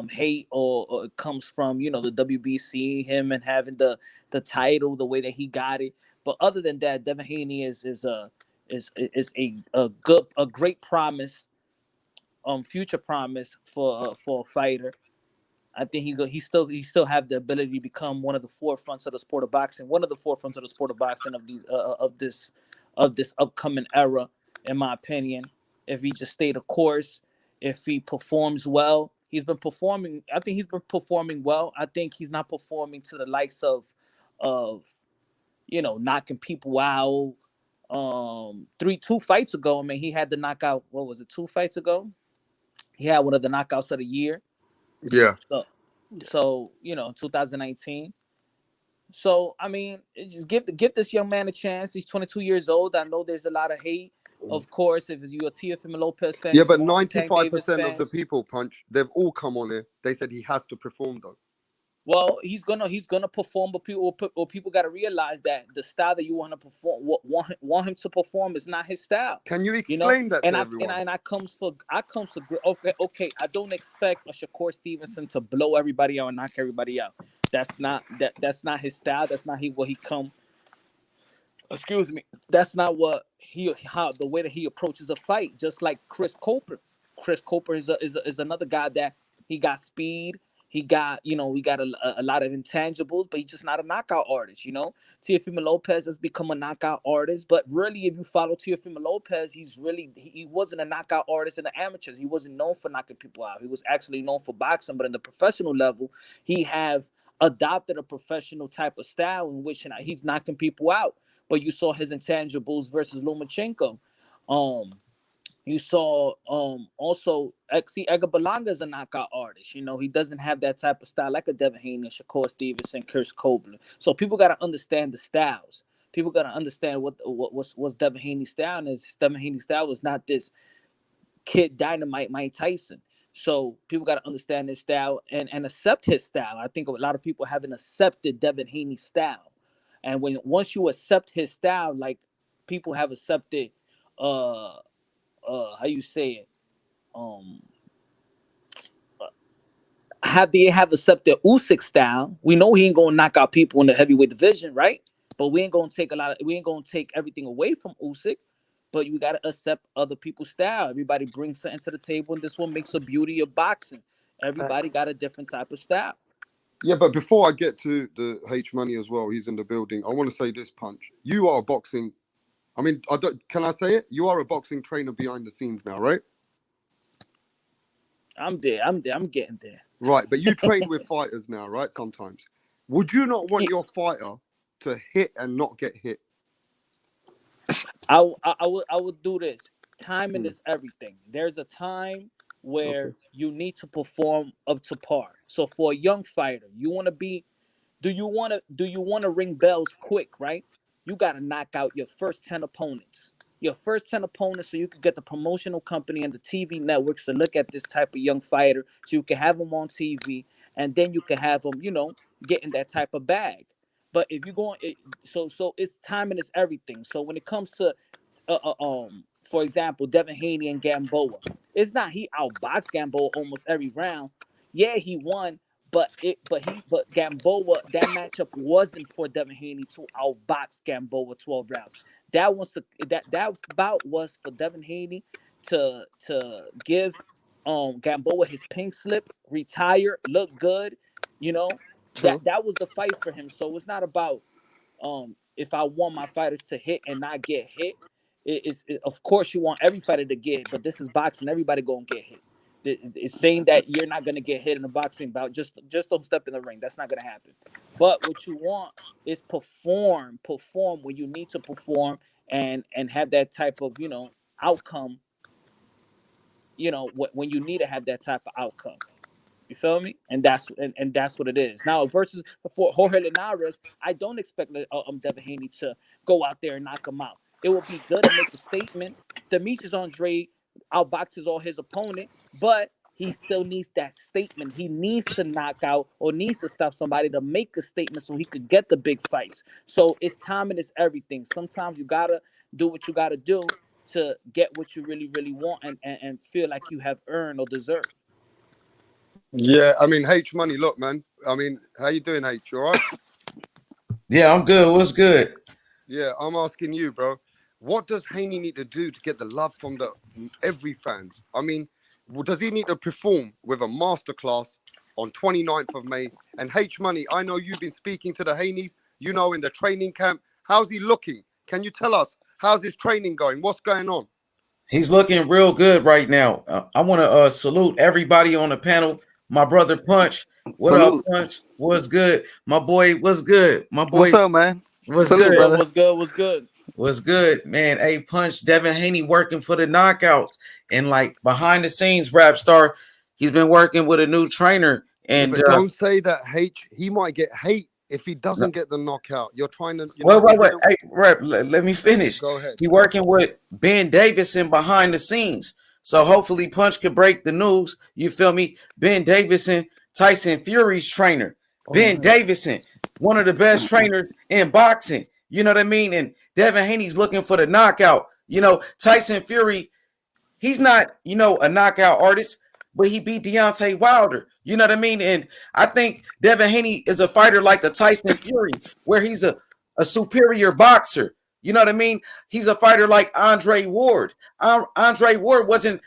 hate or comes from the WBC, him and having the title the way that he got it. But other than that, Devin Haney is a great promise, future promise for a fighter. I think he still have the ability to become one of the forefronts of the sport of boxing, of this upcoming era, in my opinion. If he just stay the course, if he performs well, he's been performing. I think he's been performing well. I think he's not performing to the likes of knocking people out. 2 fights ago, I mean, he had the knockout. What was it? 2 fights ago, he had one of the knockouts of the year. Yeah. So 2019. So I mean, just give this young man a chance. He's 22 years old. I know there's a lot of hate, of course, if you're a Teofimo Lopez fan. Yeah, but 95% of the people, Punch, they've all come on here. They said he has to perform though. Well, he's gonna perform, but people got to realize that the style that you want to perform, want him to perform, is not his style. Can you explain that to everyone? And I comes for okay. I don't expect a Shakur Stevenson to blow everybody out and knock everybody out. That's not his style. That's not what he come. Excuse me. That's not what the way that he approaches a fight. Just like Chris Coper. Chris Coper is another guy that he got speed. He got, a lot of intangibles, but he's just not a knockout artist, Teofimo Lopez has become a knockout artist, but really, if you follow Teofimo Lopez, he wasn't a knockout artist in the amateurs. He wasn't known for knocking people out. He was actually known for boxing, but in the professional level, he have adopted a professional type of style in which he's knocking people out. But you saw his intangibles versus Lomachenko. You saw also Edgar Berlanga is a knockout artist. He doesn't have that type of style like a Devin Haney, Shakur Stevenson, Chris Copeland. So people got to understand the styles. People got to understand what's Devin Haney's style is. Devin Haney's style is not this kid dynamite Mike Tyson. So people got to understand his style and accept his style. I think a lot of people haven't accepted Devin Haney's style. And once you accept his style, like people have accepted how you say it? They have accepted Usyk style. We know he ain't gonna knock out people in the heavyweight division, right? But we ain't gonna take everything away from Usyk. but you got to accept other people's style. Everybody brings something to the table, and this one makes the beauty of boxing. Everybody Facts. got a different type of style. Yeah, but before I get to the H Money as well, he's in the building. I want to say this, Punch. You are boxing. I mean, I don't. Can I say it? You are a boxing trainer behind the scenes now, right? I'm there. I'm getting there. Right, but you train with fighters now, right? Sometimes. Would you not want your fighter to hit and not get hit? I would do this. Timing is everything. There's a time where you need to perform up to par. So for a young fighter, you want to be. Do you want to ring bells quick, right? You got to knock out your first 10 opponents. Your first 10 opponents, so you could get the promotional company and the TV networks to look at this type of young fighter, so you can have them on TV, and then you can have them, getting that type of bag. But if you're going, so it's timing is everything. So when it comes to, for example, Devin Haney and Gamboa, it's not he outboxed Gamboa almost every round. Yeah, he won, but Gamboa, that matchup wasn't for Devin Haney to outbox Gamboa 12 rounds. That bout was for Devin Haney to give Gamboa his pink slip, retire, look good. True. That was the fight for him. So it's not about if I want my fighters to hit and not get hit. Of course you want every fighter to get hit, but this is boxing. Everybody gonna get hit. It's saying that you're not gonna get hit in a boxing bout. Just don't step in the ring. That's not gonna happen. But what you want is perform when you need to perform, and have that type of outcome. When you need to have that type of outcome. You feel me? And that's what it is. Now versus for Jorge Linares, I don't expect Devin Haney to go out there and knock him out. It would be good to make a statement. Demetrius Andre outboxes all his opponent, but he still needs that statement. He needs to knock out or needs to stop somebody to make a statement so he could get the big fights. So it's timing is everything. Sometimes you gotta do what you gotta do to get what you really, really want and feel like you have earned or deserved. Yeah, I mean, H Money, look, man. I mean, how you doing, H? You all right? Yeah, I'm good. What's good? Yeah, I'm asking you, bro. What does Haney need to do to get the love from every fans? I mean, does he need to perform with a masterclass on 29th of May? And H Money, I know you've been speaking to the Haneys, in the training camp. How's he looking? Can you tell us, how's his training going? What's going on? He's looking real good right now. I want to salute everybody on the panel. My brother Punch. What Salute. up, Punch? What's good? My boy, what's good? My boy, What's up, man? what's Salute, good? brother. What's good? What's good? What's good, man? Hey, Punch, Devin Haney working for the knockouts. And like behind the scenes, Rap Star, he's been working with a new trainer. And but don't say that, H. He might get hate if he doesn't get the knockout. You're trying to, wait. Hey, Rap, let me finish. Go ahead. He working with Ben Davison behind the scenes. So hopefully Punch could break the news. You feel me? Ben Davison, Tyson Fury's trainer. Ben Davison, one of the best trainers in boxing. You know what I mean? And Devin Haney's looking for the knockout. Tyson Fury, he's not, a knockout artist, but he beat Deontay Wilder. You know what I mean? And I think Devin Haney is a fighter like a Tyson Fury, where he's a superior boxer. You know what I mean? He's a fighter like Andre Ward. Andre Ward wasn't,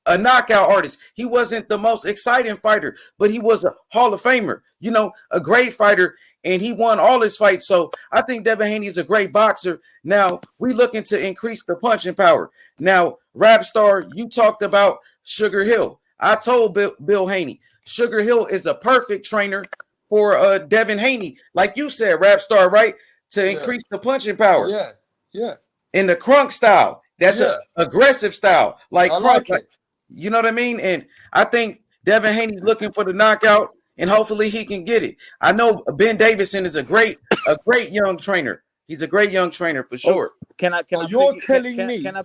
a knockout artist. He wasn't the most exciting fighter, but he was a Hall of Famer, a great fighter, and he won all his fights. So I think Devin Haney is a great boxer. Now, we looking to increase the punching power. Now, Rap Star, you talked about Sugar Hill. I told Bill Haney, Sugar Hill is a perfect trainer for Devin Haney. Like you said, Rap Star, right? To increase the punching power. Yeah. In the crunk style. That's an aggressive style. Like I crunk. like it. You know what I mean? And I think Devin Haney's looking for the knockout, and hopefully he can get it. I know Ben Davison is a great young trainer. He's a great young trainer for sure. Can I you're telling me? Can I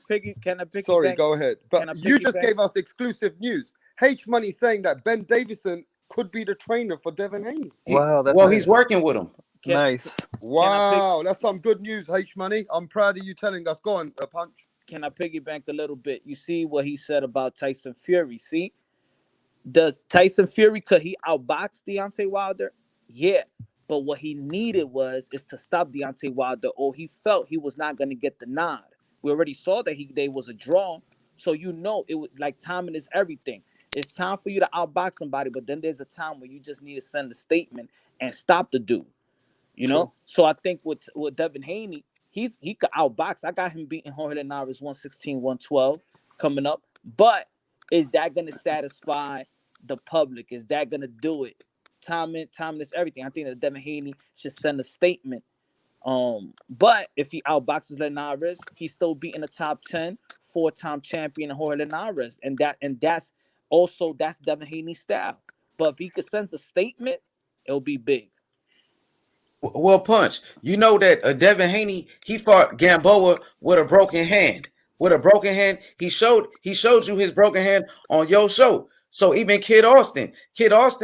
pick? Sorry, go ahead. But you just gave us exclusive news. H Money saying that Ben Davison could be the trainer for Devin Haney. Wow, that's nice. He's working with him. Nice. Wow, that's some good news, H Money. I'm proud of you telling us. Go on, Punch. Can I piggyback a little bit? You see what he said about Tyson Fury. See, does Tyson Fury, could he outbox Deontay Wilder? Yeah, but what he needed is to stop Deontay Wilder, or he felt he was not going to get the nod. We already saw that they was a draw. So you know it was like timing is everything. It's time for you to outbox somebody, but then there's a time where you just need to send a statement and stop the dude. You know? True. So I think with Devin Haney, he could outbox. I got him beating Jorge Linares 116, 112 coming up. But is that gonna satisfy the public? Is that gonna do it? Timing is everything. I think that Devin Haney should send a statement. But if he outboxes Linares, he's still beating the top 10, 4-time champion Jorge Linares. And that's Devin Haney's style. But if he could send a statement, it'll be big. Well, Punch, you know that Devin Haney, he fought Gamboa with a broken hand. With a broken hand, he showed you his broken hand on your show. So even Kid Austin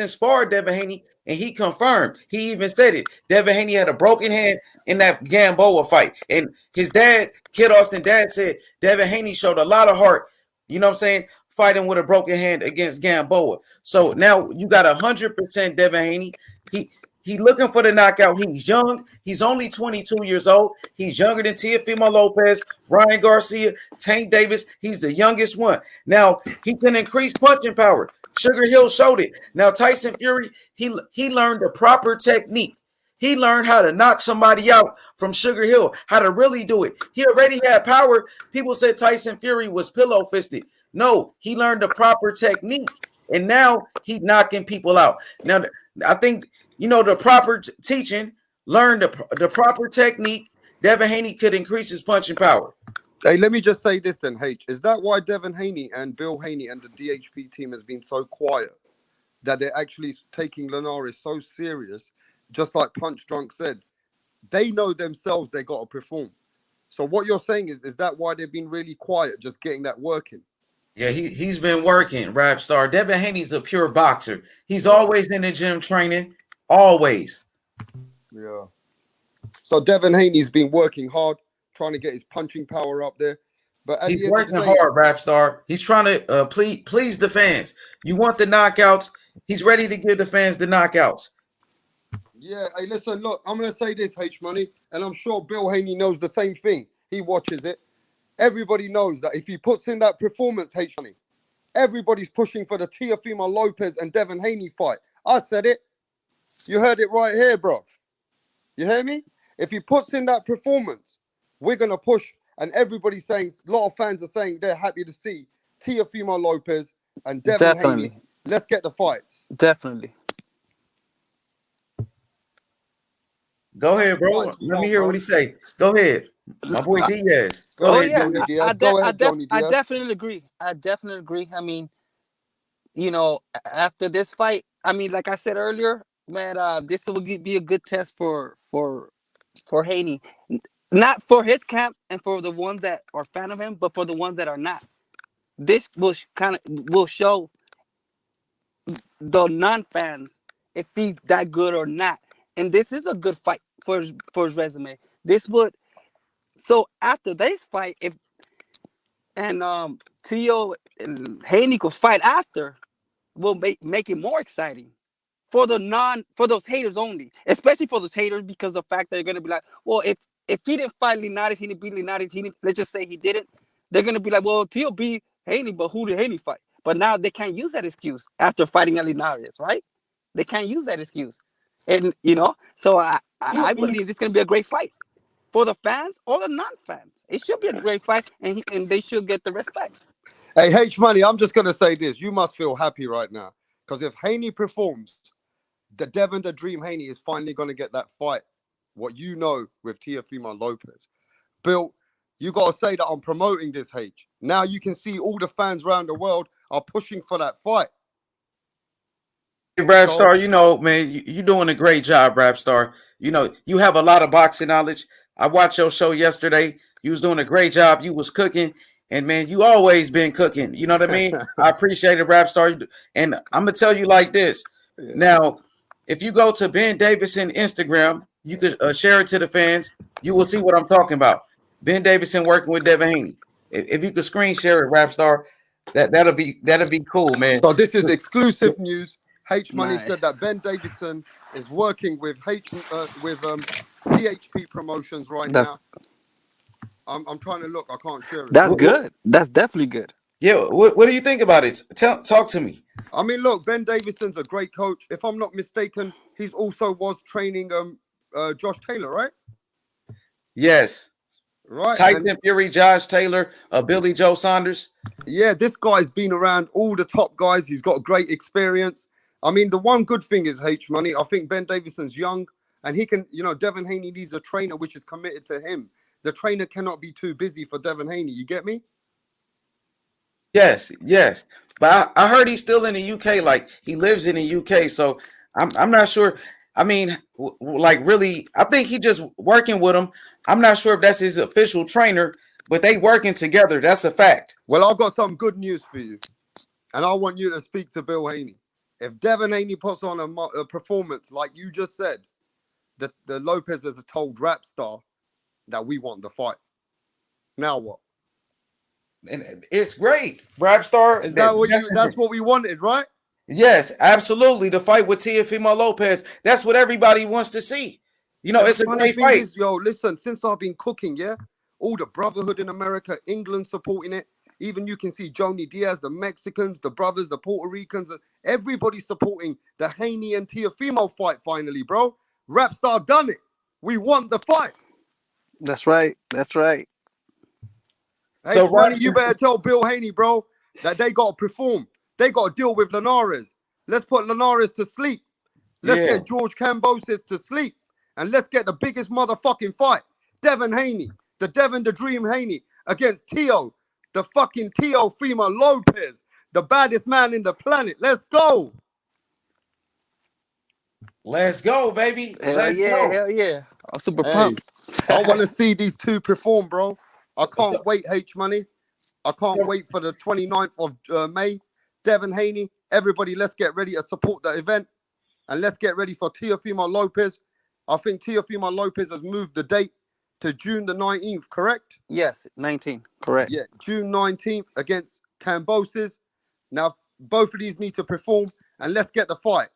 sparred Devin Haney, and he confirmed. He even said it. Devin Haney had a broken hand in that Gamboa fight, and his dad, Kid Austin dad, said Devin Haney showed a lot of heart. You know what I'm saying? Fighting with a broken hand against Gamboa. So now you got 100% Devin Haney. He looking for the knockout. He's young. He's only 22 years old. He's younger than Teofimo Lopez, Ryan Garcia, Tank Davis. He's the youngest one. Now, he can increase punching power. Sugar Hill showed it. Now, Tyson Fury, he learned the proper technique. He learned how to knock somebody out from Sugar Hill, how to really do it. He already had power. People said Tyson Fury was pillow-fisted. No, he learned the proper technique, and now he's knocking people out. Now, I think, you know, the proper teaching, learn the proper technique, Devin Haney could increase his punching power. Hey, let me just say this then, H. Is that why Devin Haney and Bill Haney and the DHP team has been so quiet? That they're actually taking Linares so serious, just like Punch Drunk said. They know themselves they got to perform. So what you're saying is that why they've been really quiet, just getting that working? Yeah, he's been working, Rap Star. Devin Haney's a pure boxer. He's always in the gym training. Always. Yeah. So Devin Haney's been working hard, trying to get his punching power up there. But He's working hard, Rap Star. He's trying to please the fans. You want the knockouts? He's ready to give the fans the knockouts. Yeah, hey, listen, look, I'm going to say this, H-Money, and I'm sure Bill Haney knows the same thing. He watches it. Everybody knows that if he puts in that performance, H-Money, everybody's pushing for the Teofimo Lopez and Devin Haney fight. I said it. You heard it right here, bro. You hear me? If he puts in that performance, we're going to push, and everybody's saying, a lot of fans are saying they're happy to see Teofimo Lopez and Devin Haney. Let's get the fights. Definitely. Go ahead, bro. Let me hear what he say. Go ahead. My boy Diaz. Go ahead, Johnny Diaz. Go ahead, Johnny Diaz. I definitely agree. I mean, you know, after this fight, I mean, like I said earlier, man, this will be a good test for Haney. Not for his camp and for the ones that are fan of him, but for the ones that are not. This will show the non-fans if he's that good or not. And this is a good fight for his resume. This would, so after this fight, if Teo and Haney could fight after, will make it more exciting for those haters only, especially for those haters, because the fact that they're gonna be like, well, if he didn't fight Linares, he didn't beat Linares, let's just say he didn't, they're gonna be like, well, Teo beat Haney, but who did Haney fight? But now they can't use that excuse after fighting at Linares, right? They can't use that excuse. And, you know, so I believe it's going to be a great fight for the fans or the non-fans. It should be a great fight, and they should get the respect. Hey, H-Money, I'm just going to say this. You must feel happy right now, because if Haney performs, the Devin the Dream Haney is finally going to get that fight, what you know, with Teofimo Lopez. Bill, you got to say that I'm promoting this, H. Now you can see all the fans around the world are pushing for that fight. Rap Star, you know, man, you're doing a great job, Rap Star. You know, you have a lot of boxing knowledge. I watched your show yesterday. You was doing a great job. You was cooking, and man, you always been cooking. You know what I mean? I appreciate it, Rap Star. And I'm gonna tell you like this. Yeah. Now, if you go to Ben Davison Instagram, you could share it to the fans. You will see what I'm talking about. Ben Davison working with Devin Haney. If you could screen share it, Rap Star, that'll be cool, man. So this is exclusive news. H-Money said that Ben Davison is working with DHP Promotions right now. I'm trying to look. I can't share it. That's What, good. That's definitely good. yeah, what do you think about it? Talk to me. I mean, look, Ben Davison's a great coach. If I'm not mistaken, he's also was training Josh Taylor, right? Yes. Right. Tyson Fury, Josh Taylor, Billy Joe Saunders. Yeah, this guy's been around all the top guys. He's got great experience. I mean, the one good thing is H Money. I think Ben Davison's young and he can, Devin Haney needs a trainer which is committed to him. The trainer cannot be too busy for Devin Haney. You get me? Yes. But I heard he's still in the UK. Like he lives in the UK. So I'm not sure. I mean, like really, I think he just working with him. I'm not sure if that's his official trainer, but they working together. That's a fact. Well, I've got some good news for you. And I want you to speak to Bill Haney. If Devin Haney puts on a performance like you just said, the Lopez has told Rap Star that we want the fight. Now what? And it's great. Rap Star. Is that what that's what we wanted, right? Yes, absolutely. The fight with Teofimo Lopez. That's what everybody wants to see. It's a great fight. Listen, since I've been cooking, all the brotherhood in America, England supporting it. Even you can see Joni Diaz, the Mexicans, the brothers, the Puerto Ricans, everybody supporting the Haney and Teofimo fight finally, bro. Rap Star done it. We won the fight. That's right. Hey, so, Ronnie, you better tell Bill Haney, bro, that they got to perform. They got to deal with Linares. Let's put Linares to sleep. Let's get George Kambosos to sleep. And let's get the biggest motherfucking fight. Devin Haney, the Devin the Dream Haney against Teo, the fucking Teofimo Lopez, the baddest man in the planet. Let's go. Let's go, baby. Hell yeah. I'm super pumped. I want to see these two perform, bro. I can't wait, H Money. I can't wait for the 29th of May. Devin Haney, everybody, let's get ready to support the event. And let's get ready for Teofimo Lopez. I think Teofimo Lopez has moved the date to June the 19th, correct? Yes, 19. Correct. Yeah, June 19th against Kambosos. Now, both of these need to perform, and let's get the fight.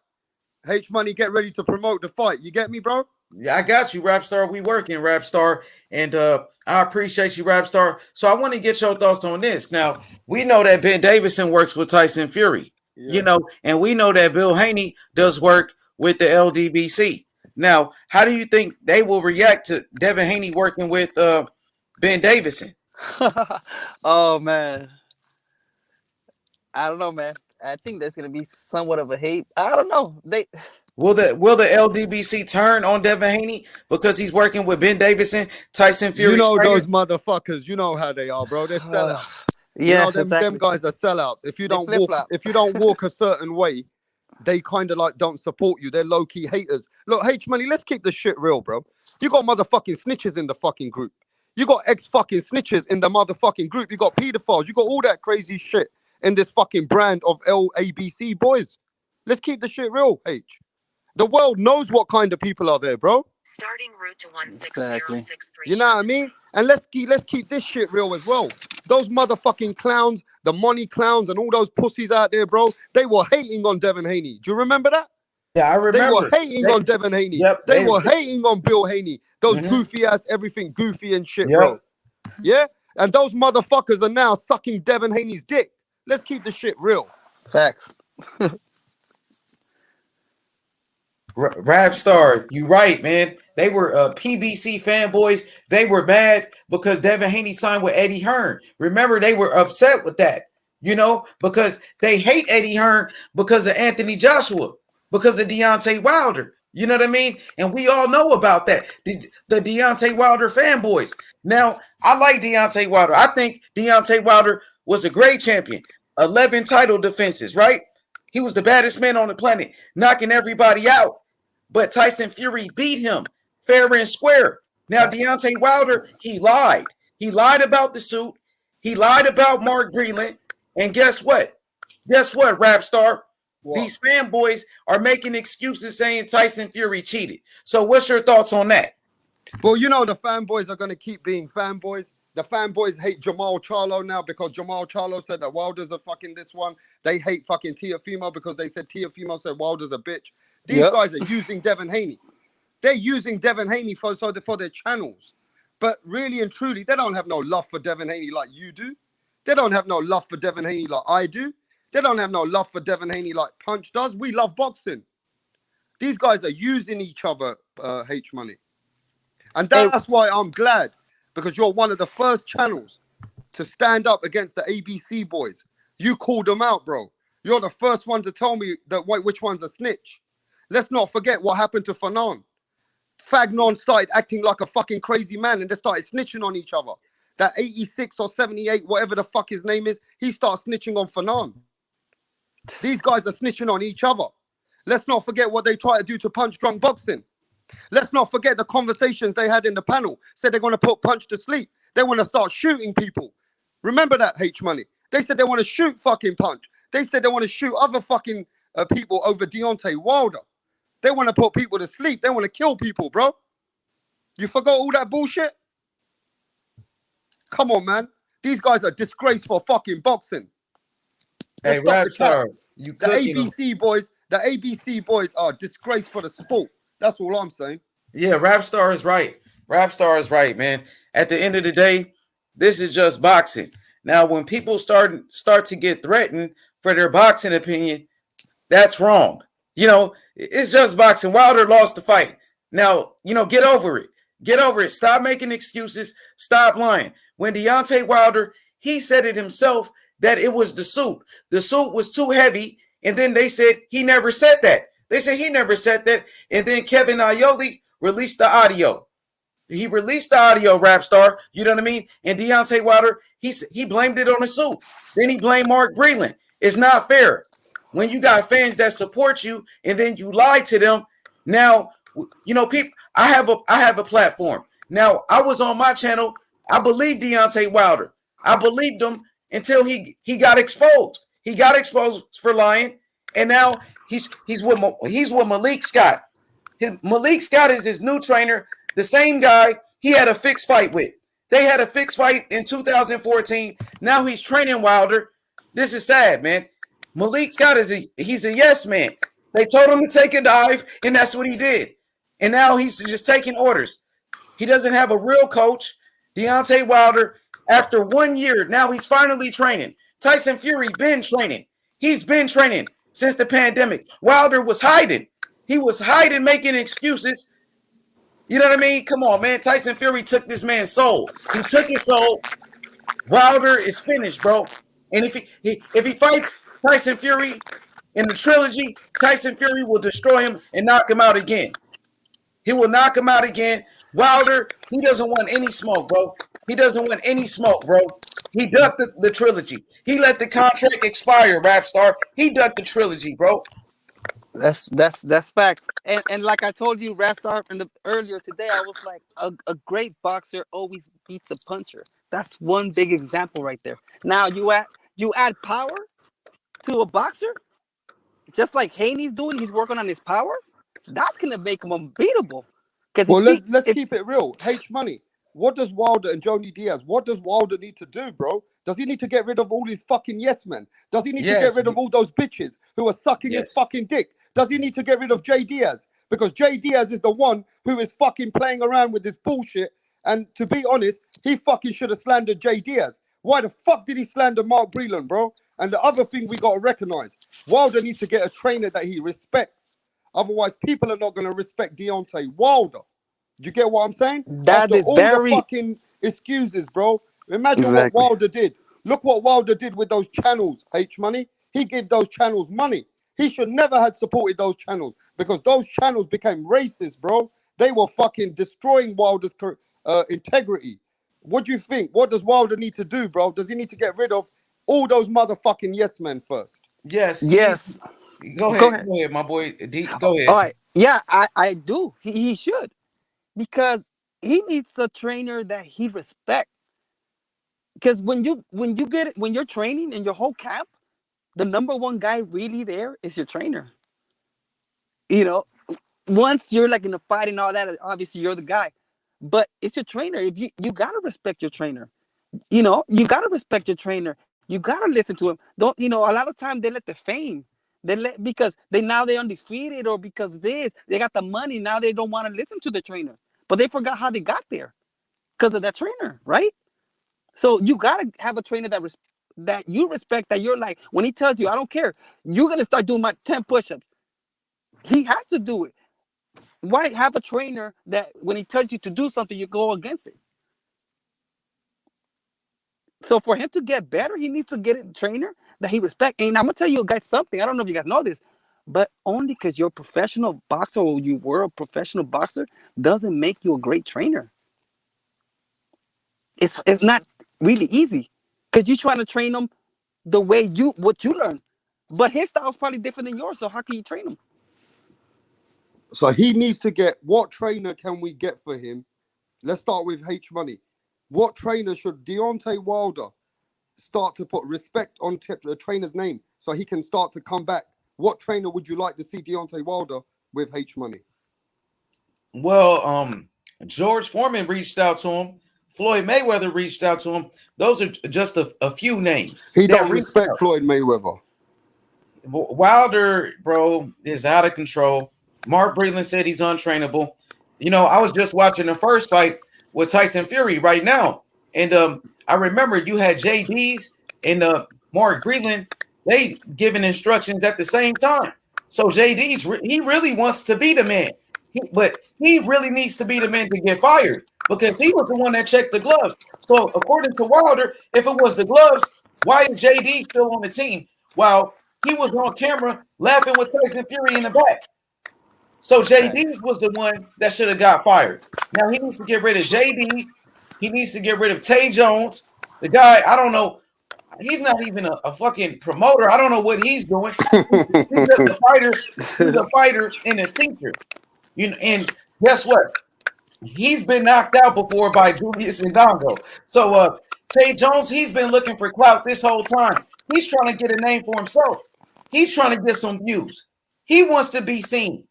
H Money, get ready to promote the fight. You get me, bro? Yeah, I got you, Rap Star. We working, Rap Star, and I appreciate you, Rap Star. So I want to get your thoughts on this. Now, we know that Ben Davison works with Tyson Fury, and we know that Bill Haney does work with the LDBC. Now, how do you think they will react to Devin Haney working with Ben Davison? Oh, man. I don't know, man. I think there's going to be somewhat of a hate. I don't know. Will the LDBC turn on Devin Haney because he's working with Ben Davison, Tyson Fury? Those motherfuckers. You know how they are, bro. They're sellouts. Them guys are sellouts. If you don't walk a certain way, they kind of like don't support you. They're low-key haters. Look, H Money, let's keep this shit real, bro. You got motherfucking snitches in the fucking group. You got ex-fucking snitches in the motherfucking group. You got pedophiles. You got all that crazy shit in this fucking brand of LABC boys. Let's keep the shit real, H. The world knows what kind of people are there, bro. Starting route to 16063. You know what I mean? And let's keep this shit real as well. Those motherfucking clowns, the money clowns, and all those pussies out there, bro. They were hating on Devin Haney. Do you remember that? Yeah, I remember. They were hating on Devin Haney. Yep, they were hating on Bill Haney. Those goofy ass, everything goofy and shit, bro. Yeah? And those motherfuckers are now sucking Devin Haney's dick. Let's keep the shit real. Facts. Rap Star, you right, man. They were PBC fanboys. They were mad because Devin Haney signed with Eddie Hearn. Remember, they were upset with that, because they hate Eddie Hearn because of Anthony Joshua, because of Deontay Wilder. You know what I mean? And we all know about that. The Deontay Wilder fanboys. Now, I like Deontay Wilder. I think Deontay Wilder was a great champion. 11 title defenses, right? He was the baddest man on the planet, knocking everybody out. But Tyson Fury beat him fair and square. Now, Deontay Wilder, he lied. He lied about the suit. He lied about Mark Breland. And guess what? Rap Star? What? These fanboys are making excuses saying Tyson Fury cheated. So what's your thoughts on that? Well, the fanboys are going to keep being fanboys. The fanboys hate Jamal Charlo now because Jamal Charlo said that Wilder's a fucking this one. They hate fucking Teofimo because they said Teofimo said Wilder's a bitch. These guys are using Devin Haney. They're using Devin Haney for their channels. But really and truly, they don't have no love for Devin Haney like you do. They don't have no love for Devin Haney like I do. They don't have no love for Devin Haney like Punch does. We love boxing. These guys are using each other, H Money. And that's why I'm glad, because you're one of the first channels to stand up against the ABC boys. You called them out, bro. You're the first one to tell me that which one's a snitch. Let's not forget what happened to Fanon. Fagnon started acting like a fucking crazy man and they started snitching on each other. That 86 or 78, whatever the fuck his name is, he starts snitching on Fanon. These guys are snitching on each other. Let's not forget what they try to do to Punch Drunk Boxing. Let's not forget the conversations they had in the panel. Said they're going to put Punch to sleep. They want to start shooting people. Remember that, H Money? They said they want to shoot fucking Punch. They said they want to shoot other fucking people over Deontay Wilder. They want to put people to sleep. They want to kill people, bro. You forgot all that bullshit? Come on, man. These guys are disgrace for fucking boxing. Hey, Rapstar, you the ABC boys, the ABC boys are disgrace for the sport. That's all I'm saying. Yeah, Rapstar is right. Rapstar is right, man. At the end of the day, this is just boxing. Now, when people start to get threatened for their boxing opinion, that's wrong. You know, it's just boxing. Wilder lost the fight. Now, you know, get over it. Get over it. Stop making excuses. Stop lying. When Deontay Wilder, he said it himself that it was the suit. The suit was too heavy. And then they said he never said that. They said he never said that. And then Kevin Aioli released the audio. He released the audio, Rapstar. You know what I mean? And Deontay Wilder, he blamed it on the suit. Then he blamed Mark Breland. It's not fair. When you got fans that support you and then you lie to them. Now, you know, people, I have a platform. Now, I was on my channel. I believed Deontay Wilder. I believed him until he got exposed. He got exposed for lying. And now he's with Malik Scott. Malik Scott is his new trainer, the same guy he had a fixed fight with. They had a fixed fight in 2014. Now he's training Wilder. This is sad, man. Malik Scott he's a yes man. They told him to take a dive, and that's what he did. And now he's just taking orders. He doesn't have a real coach. Deontay Wilder, after 1 year, now he's finally training. Tyson Fury been training. He's been training since the pandemic. Wilder was hiding. He was hiding, making excuses. You know what I mean? Come on, man. Tyson Fury took this man's soul. He took his soul. Wilder is finished, bro. And if he fights Tyson Fury in the trilogy, Tyson Fury will destroy him and knock him out again. He will knock him out again. Wilder, he doesn't want any smoke, bro. He doesn't want any smoke, bro. He ducked the trilogy. He let the contract expire, Rapstar. He ducked the trilogy, bro. That's facts. And like I told you, Rapstar, earlier today, I was like, a great boxer always beats a puncher. That's one big example right there. Now you add power to a boxer, just like Haney's doing. He's working on his power. That's gonna make him unbeatable. Well, let's keep it real. H Money. What does Wilder and Johnny Diaz? What does Wilder need to do, bro? Does he need to get rid of all his fucking yes men? Does he need to get rid of all those bitches who are sucking his fucking dick? Does he need to get rid of Jay Diaz? Because Jay Diaz is the one who is fucking playing around with this bullshit. And to be honest, he fucking should have slandered Jay Diaz. Why the fuck did he slander Mark Breland, bro? And the other thing we got to recognize, Wilder needs to get a trainer that he respects. Otherwise, people are not going to respect Deontay Wilder. Do you get what I'm saying? That is all very... the fucking excuses, bro. Imagine what Wilder did. Look what Wilder did with those channels, H Money. He gave those channels money. He should never have supported those channels because those channels became racist, bro. They were fucking destroying Wilder's integrity. What do you think? What does Wilder need to do, bro? Does he need to get rid of all those motherfucking yes men first? Yes. Go ahead, my boy. Go ahead. All right. Yeah, I do. He should. Because he needs a trainer that he respects. Because when you're training in your whole camp, the number one guy really there is your trainer. You know, once you're like in a fight and all that, obviously you're the guy. But it's your trainer. If you gotta respect your trainer. You know, you gotta respect your trainer. You gotta listen to him. Don't a lot of times they let the fame. Because they're undefeated or because they got the money. Now they don't want to listen to the trainer. But they forgot how they got there. because of that trainer, right? So you gotta have a trainer that you respect, that you're like, when he tells you, I don't care, you're gonna start doing my 10 push-ups. He has to do it. Why have a trainer that when he tells you to do something, you go against it? So for him to get better, he needs to get a trainer that he respects. And I'm gonna tell you guys something. I don't know if you guys know this, but only because you're a professional boxer or you were a professional boxer doesn't make you a great trainer. It's not really easy because you're trying to train them the way what you learn, but his style is probably different than yours. So how can you train him? So he needs to get, what trainer can we get for him? Let's start with H Money. What trainer should Deontay Wilder start to put respect on the trainer's name so he can start to come back? What trainer would you like to see Deontay Wilder with, H Money? Well, George Foreman reached out to him. Floyd Mayweather reached out to him. Those are just a few names. He don't respect Floyd Mayweather. Wilder, bro, is out of control. Mark Breland said he's untrainable. You know, I was just watching the first fight with Tyson Fury right now. And I remember you had JD's and Mark Breland, they giving instructions at the same time. So JD's, he really wants to be the man. But he really needs to be the man to get fired because he was the one that checked the gloves. So according to Wilder, if it was the gloves, why is JD still on the team while he was on camera laughing with Tyson Fury in the back? So JD was the one that should have got fired. Now he needs to get rid of JD. He needs to get rid of Tay Jones. The guy, I don't know. He's not even a fucking promoter. I don't know what he's doing. He's just a fighter. He's a fighter and a thinker. You know, and guess what? He's been knocked out before by Julius Ndongo. So Tay Jones, he's been looking for clout this whole time. He's trying to get a name for himself. He's trying to get some views. He wants to be seen.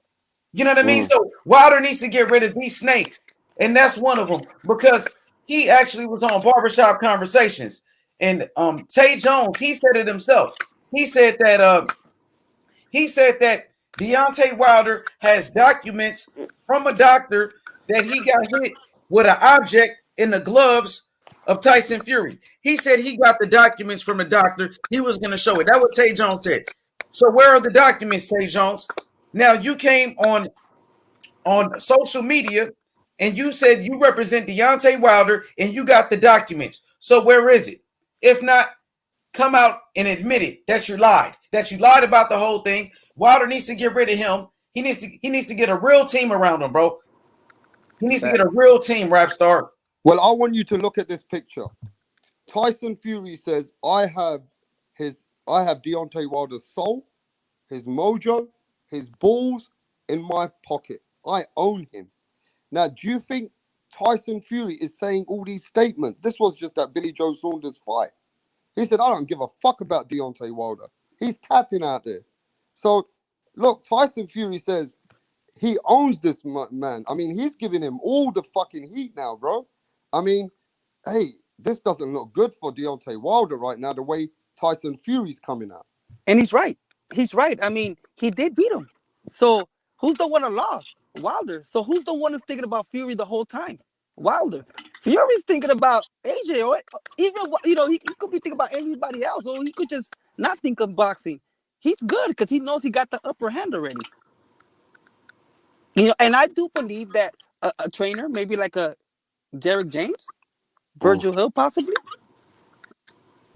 You know what I mean? So Wilder needs to get rid of these snakes. And that's one of them because he actually was on Barbershop Conversations. And Tay Jones, he said it himself. He said that Deontay Wilder has documents from a doctor that he got hit with an object in the gloves of Tyson Fury. He said he got the documents from the doctor. He was going to show it. That's what Tay Jones said. So where are the documents, Tay Jones? Now you came on social media and you said you represent Deontay Wilder and you got the documents. So where is it? If not, come out and admit it that you lied. That you lied about the whole thing. Wilder needs to get rid of him. He needs to get a real team around him, bro. He needs to get a real team, Rapstar. Well, I want you to look at this picture. Tyson Fury says, I have Deontay Wilder's soul, his mojo, his balls in my pocket. I own him. Now, do you think Tyson Fury is saying all these statements? This was just that Billy Joe Saunders fight. He said, I don't give a fuck about Deontay Wilder. He's capping out there. So, look, Tyson Fury says he owns this man. I mean, he's giving him all the fucking heat now, bro. I mean, hey, this doesn't look good for Deontay Wilder right now, the way Tyson Fury's coming out. And he's right. He's right. I mean, he did beat him. So who's the one that lost? Wilder. So who's the one that's thinking about Fury the whole time? Wilder. Fury's thinking about AJ, or even, you know, he could be thinking about anybody else, or he could just not think of boxing. He's good because he knows he got the upper hand already. You know, and I do believe that a trainer, maybe like a Derek James, Virgil Hill, possibly.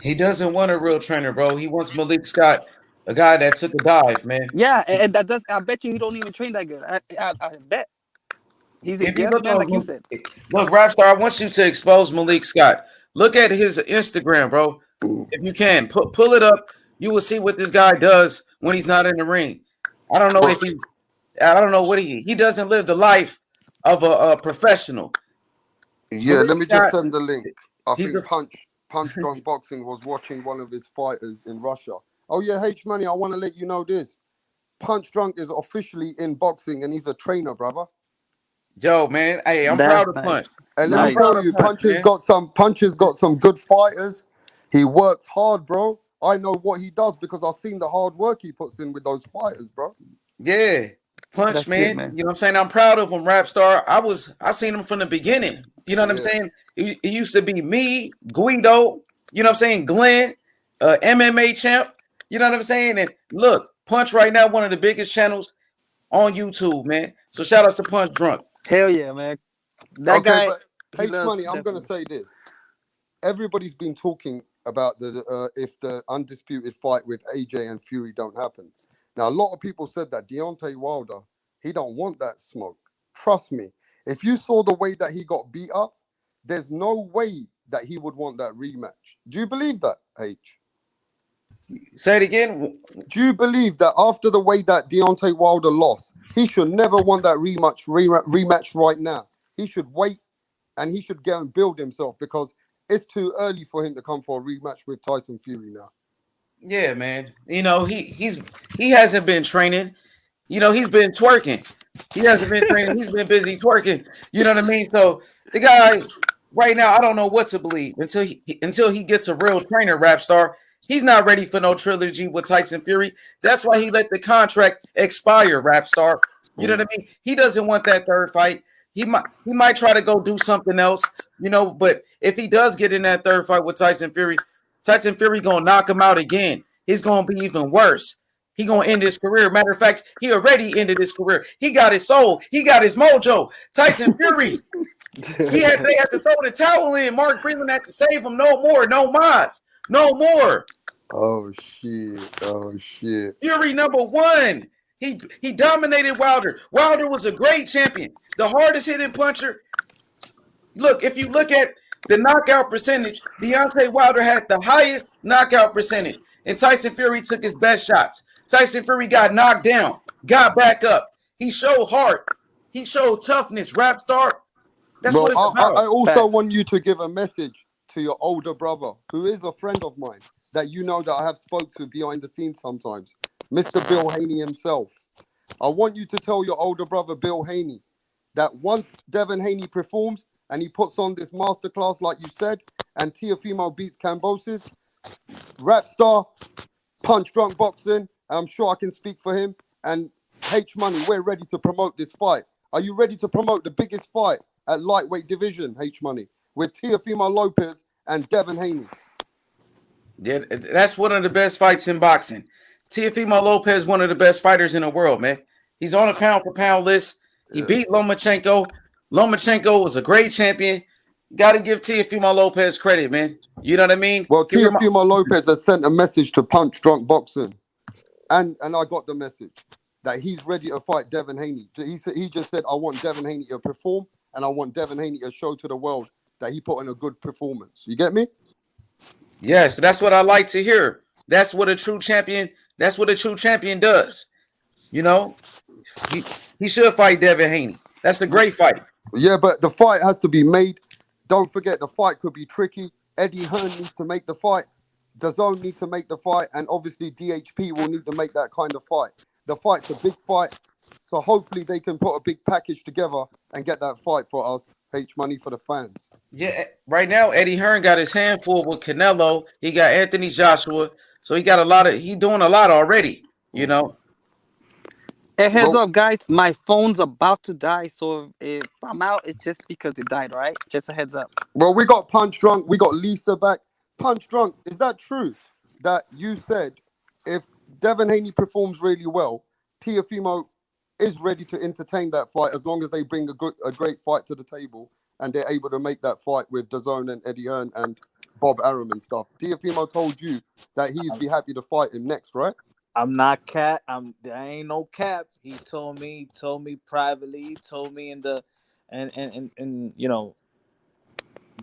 He doesn't want a real trainer, bro. He wants Malik Scott, a guy that took a dive, man. Yeah, and that does. I bet you he don't even train that good. I bet. He's a yes man, like you said. Look, Rapstar, I want you to expose Malik Scott. Look at his Instagram, bro. If you can, pull it up. You will see what this guy does when he's not in the ring. I don't know what he doesn't live the life of a professional. Yeah, let me just send the link. I think Punch Drunk Boxing was watching one of his fighters in Russia. Oh yeah, H Money, I want to let you know this. Punch Drunk is officially in boxing and he's a trainer, brother. Yo, man, hey, I'm proud of Punch. And let me tell you, Punch has got some good fighters. He works hard, bro. I know what he does because I've seen the hard work he puts in with those fighters, bro. Yeah, Punch, man. You know what I'm saying? I'm proud of him, Rapstar. I seen him from the beginning. You know what I'm saying? It used to be me, Guido, you know what I'm saying? Glenn, MMA champ. You know what I'm saying? And look, Punch right now, one of the biggest channels on YouTube, man. So shout out to Punch Drunk. Hell yeah, man. That Okay, guy. but He H loves Money, I'm gonna definitely. say this. Everybody's been talking about the if the undisputed fight with AJ and Fury don't happen. Now, a lot of people said that Deontay Wilder, he don't want that smoke. Trust me. If you saw the way that he got beat up, there's no way that he would want that rematch. Do you believe that, H? Say it again. Do you believe that after the way that Deontay Wilder lost, he should never want that rematch right now? He should wait and he should go and build himself because it's too early for him to come for a rematch with Tyson Fury now. Yeah, man. You know, he hasn't been training. You know, he's been twerking. He hasn't been training. He's been busy twerking. You know what I mean? So the guy right now, I don't know what to believe until he gets a real trainer, Rap Star. He's not ready for no trilogy with Tyson Fury. That's why he let the contract expire, Rap Star. You know what I mean? He doesn't want that third fight. He might try to go do something else, you know, but if he does get in that third fight with Tyson Fury gonna knock him out again. He's gonna be even worse. He gonna end his career. Matter of fact, he already ended his career. He got his soul. He got his mojo. Tyson Fury. They had to throw the towel in. Mark Breland had to save him. No more. No mas. No more. Oh shit. Oh shit. Fury #1. He dominated Wilder. Wilder was a great champion. The hardest hitting puncher. Look, if you look at the knockout percentage, Deontay Wilder had the highest knockout percentage. And Tyson Fury took his best shots. Tyson Fury got knocked down, got back up. He showed heart. He showed toughness. Rap Star. That's what it's about. I also want you to give a message to your older brother, who is a friend of mine, that you know that I have spoke to behind the scenes sometimes, Mr. Bill Haney himself. I want you to tell your older brother, Bill Haney, that once Devin Haney performs and he puts on this masterclass, like you said, and Teofimo beats Cambosis, Rap Star, Punch Drunk Boxing, and I'm sure I can speak for him, and H Money, we're ready to promote this fight. Are you ready to promote the biggest fight at lightweight division, H Money, with Teofimo Lopez and Devin Haney? Yeah, that's one of the best fights in boxing. Teofimo Lopez, one of the best fighters in the world, man. He's on a pound-for-pound list. He beat Lomachenko. Lomachenko was a great champion. Got to give Teofimo Lopez credit, man. You know what I mean? Well, Teofimo Lopez has sent a message to Punch Drunk Boxing, and I got the message that he's ready to fight Devin Haney. He just said, I want Devin Haney to perform, and I want Devin Haney to show to the world that he put in a good performance. You get me? Yes, that's what I like to hear. That's what a true champion does. You know, he should fight Devin Haney. That's a great fight. Yeah, but the fight has to be made. Don't forget, the fight could be tricky. Eddie Hearn needs to make the fight. DAZN need to make the fight, and obviously DHP will need to make that kind of fight. The fight's a big fight, so hopefully they can put a big package together and get that fight for us. H Money, for the fans. Yeah, right now Eddie Hearn got his hand full with Canelo. He got Anthony Joshua, so he doing a lot already. You know. Hey, heads up, guys. My phone's about to die, so if I'm out, it's just because it died, right? Just a heads up. Well, we got Punch Drunk. We got Lisa back. Punch Drunk, is that true that you said if Devin Haney performs really well, Teofimo is ready to entertain that fight as long as they bring a great fight to the table and they're able to make that fight with DAZN and Eddie Hearn and Bob Arum and stuff? Teofimo told you that he'd be happy to fight him next, right? I'm not cap. There ain't no cap. He told me privately. He told me in the and you know,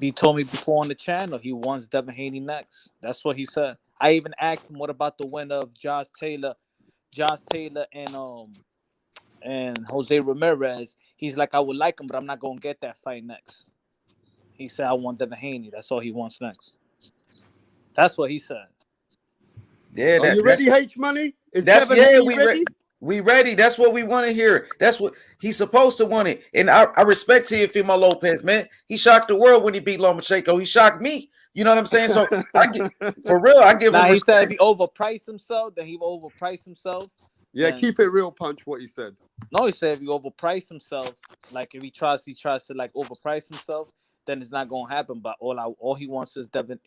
he told me before on the channel he wants Devin Haney next. That's what he said. I even asked him what about the win of Josh Taylor and Jose Ramirez. He's like, I would like him, but I'm not gonna get that fight next. He said I want Devin Haney. That's all he wants next. That's what he said. Yeah, are you ready, H Money? We ready. That's what we want to hear. That's what he's supposed to want it. And I respect Teofimo Lopez, man. He shocked the world when he beat Lomachenko. He shocked me. You know what I'm saying? So I give him. He said if he overpriced himself, then he will overprice himself. Yeah, keep it real, Punch. What he said. No, he said if he overpriced himself, like if he tries to like overprice himself, then it's not gonna happen. But all he wants is Devin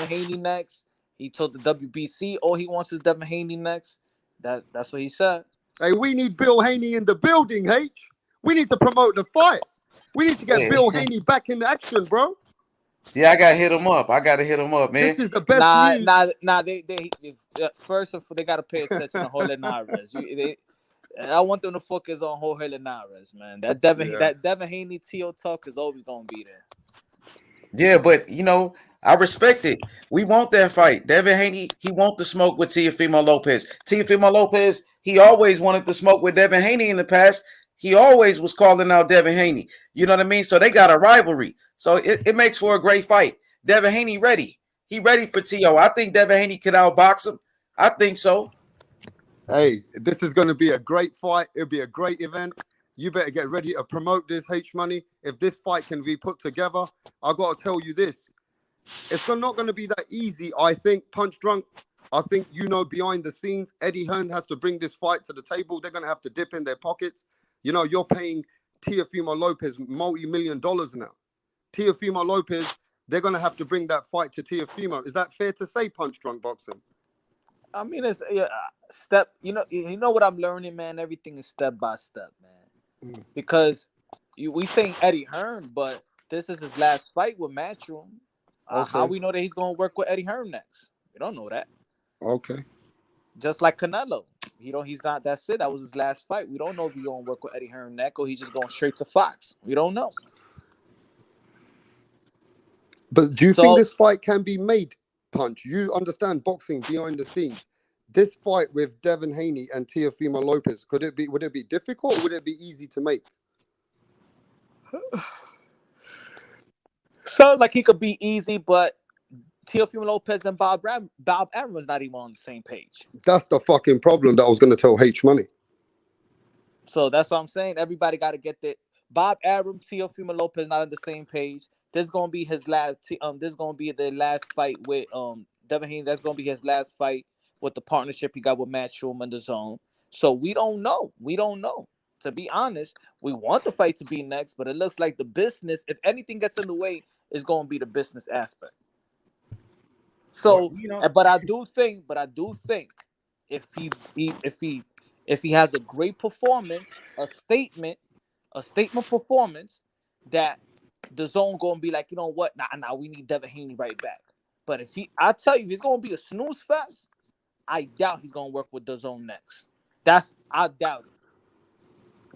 Haney next. He told the WBC all he wants is Devin Haney next. That's what he said. Hey, we need Bill Haney in the building, H. We need to promote the fight. We need to get Bill Haney back in action, bro. Yeah, I gotta hit him up. Man. This is the best news. They first of all, they gotta pay attention to Jorge Linares. I want them to focus on Jorge Linares, man. That Devin Haney Teo talk is always gonna be there. Yeah, but I respect it. We want that fight. Devin Haney, he wants to smoke with Teofimo Lopez. Teofimo Lopez, he always wanted to smoke with Devin Haney in the past. He always was calling out Devin Haney. You know what I mean? So they got a rivalry. So it makes for a great fight. Devin Haney ready. He ready for Teo. I think Devin Haney could outbox him. I think so. Hey, this is going to be a great fight. It'll be a great event. You better get ready to promote this, H Money. If this fight can be put together, I got to tell you this. It's not going to be that easy, I think, Punch Drunk. I think, behind the scenes, Eddie Hearn has to bring this fight to the table. They're going to have to dip in their pockets. You're paying Teofimo Lopez multi-million dollars now. Teofimo Lopez, they're going to have to bring that fight to Teofimo. Is that fair to say, Punch Drunk Boxing? I mean, it's step. You know what I'm learning, man. Everything is step by step, man. Because we saying Eddie Hearn, but this is his last fight with Matchroom. Okay. How we know that he's going to work with Eddie Hearn next? We don't know that. Okay. Just like Canelo, he's not. That's it. That was his last fight. We don't know if he's going to work with Eddie Hearn next or he's just going straight to Fox. We don't know. But do you think this fight can be made, Punch? You understand boxing behind the scenes. This fight with Devin Haney and Teofimo Lopez, would it be difficult or would it be easy to make? Sounds like he could be easy, but Teofimo Lopez and Bob Arum was not even on the same page. That's the fucking problem that I was going to tell H Money. So that's what I'm saying. Everybody got to get that. Bob Arum, Teofimo Lopez not on the same page. This is gonna be his last. This is gonna be the last fight with Devin Haney. That's gonna be his last fight with the partnership he got with Matchroom and the Zone. So we don't know. To be honest, we want the fight to be next, but it looks like the business, if anything gets in the way, is going to be the business aspect. So, but I do think if he has a great performance, a statement performance, that the Zone going to be like, you know what? Nah, we need Devin Haney right back. But I tell you, if it's going to be a snooze fest, I doubt he's going to work with the Zone next. I doubt it.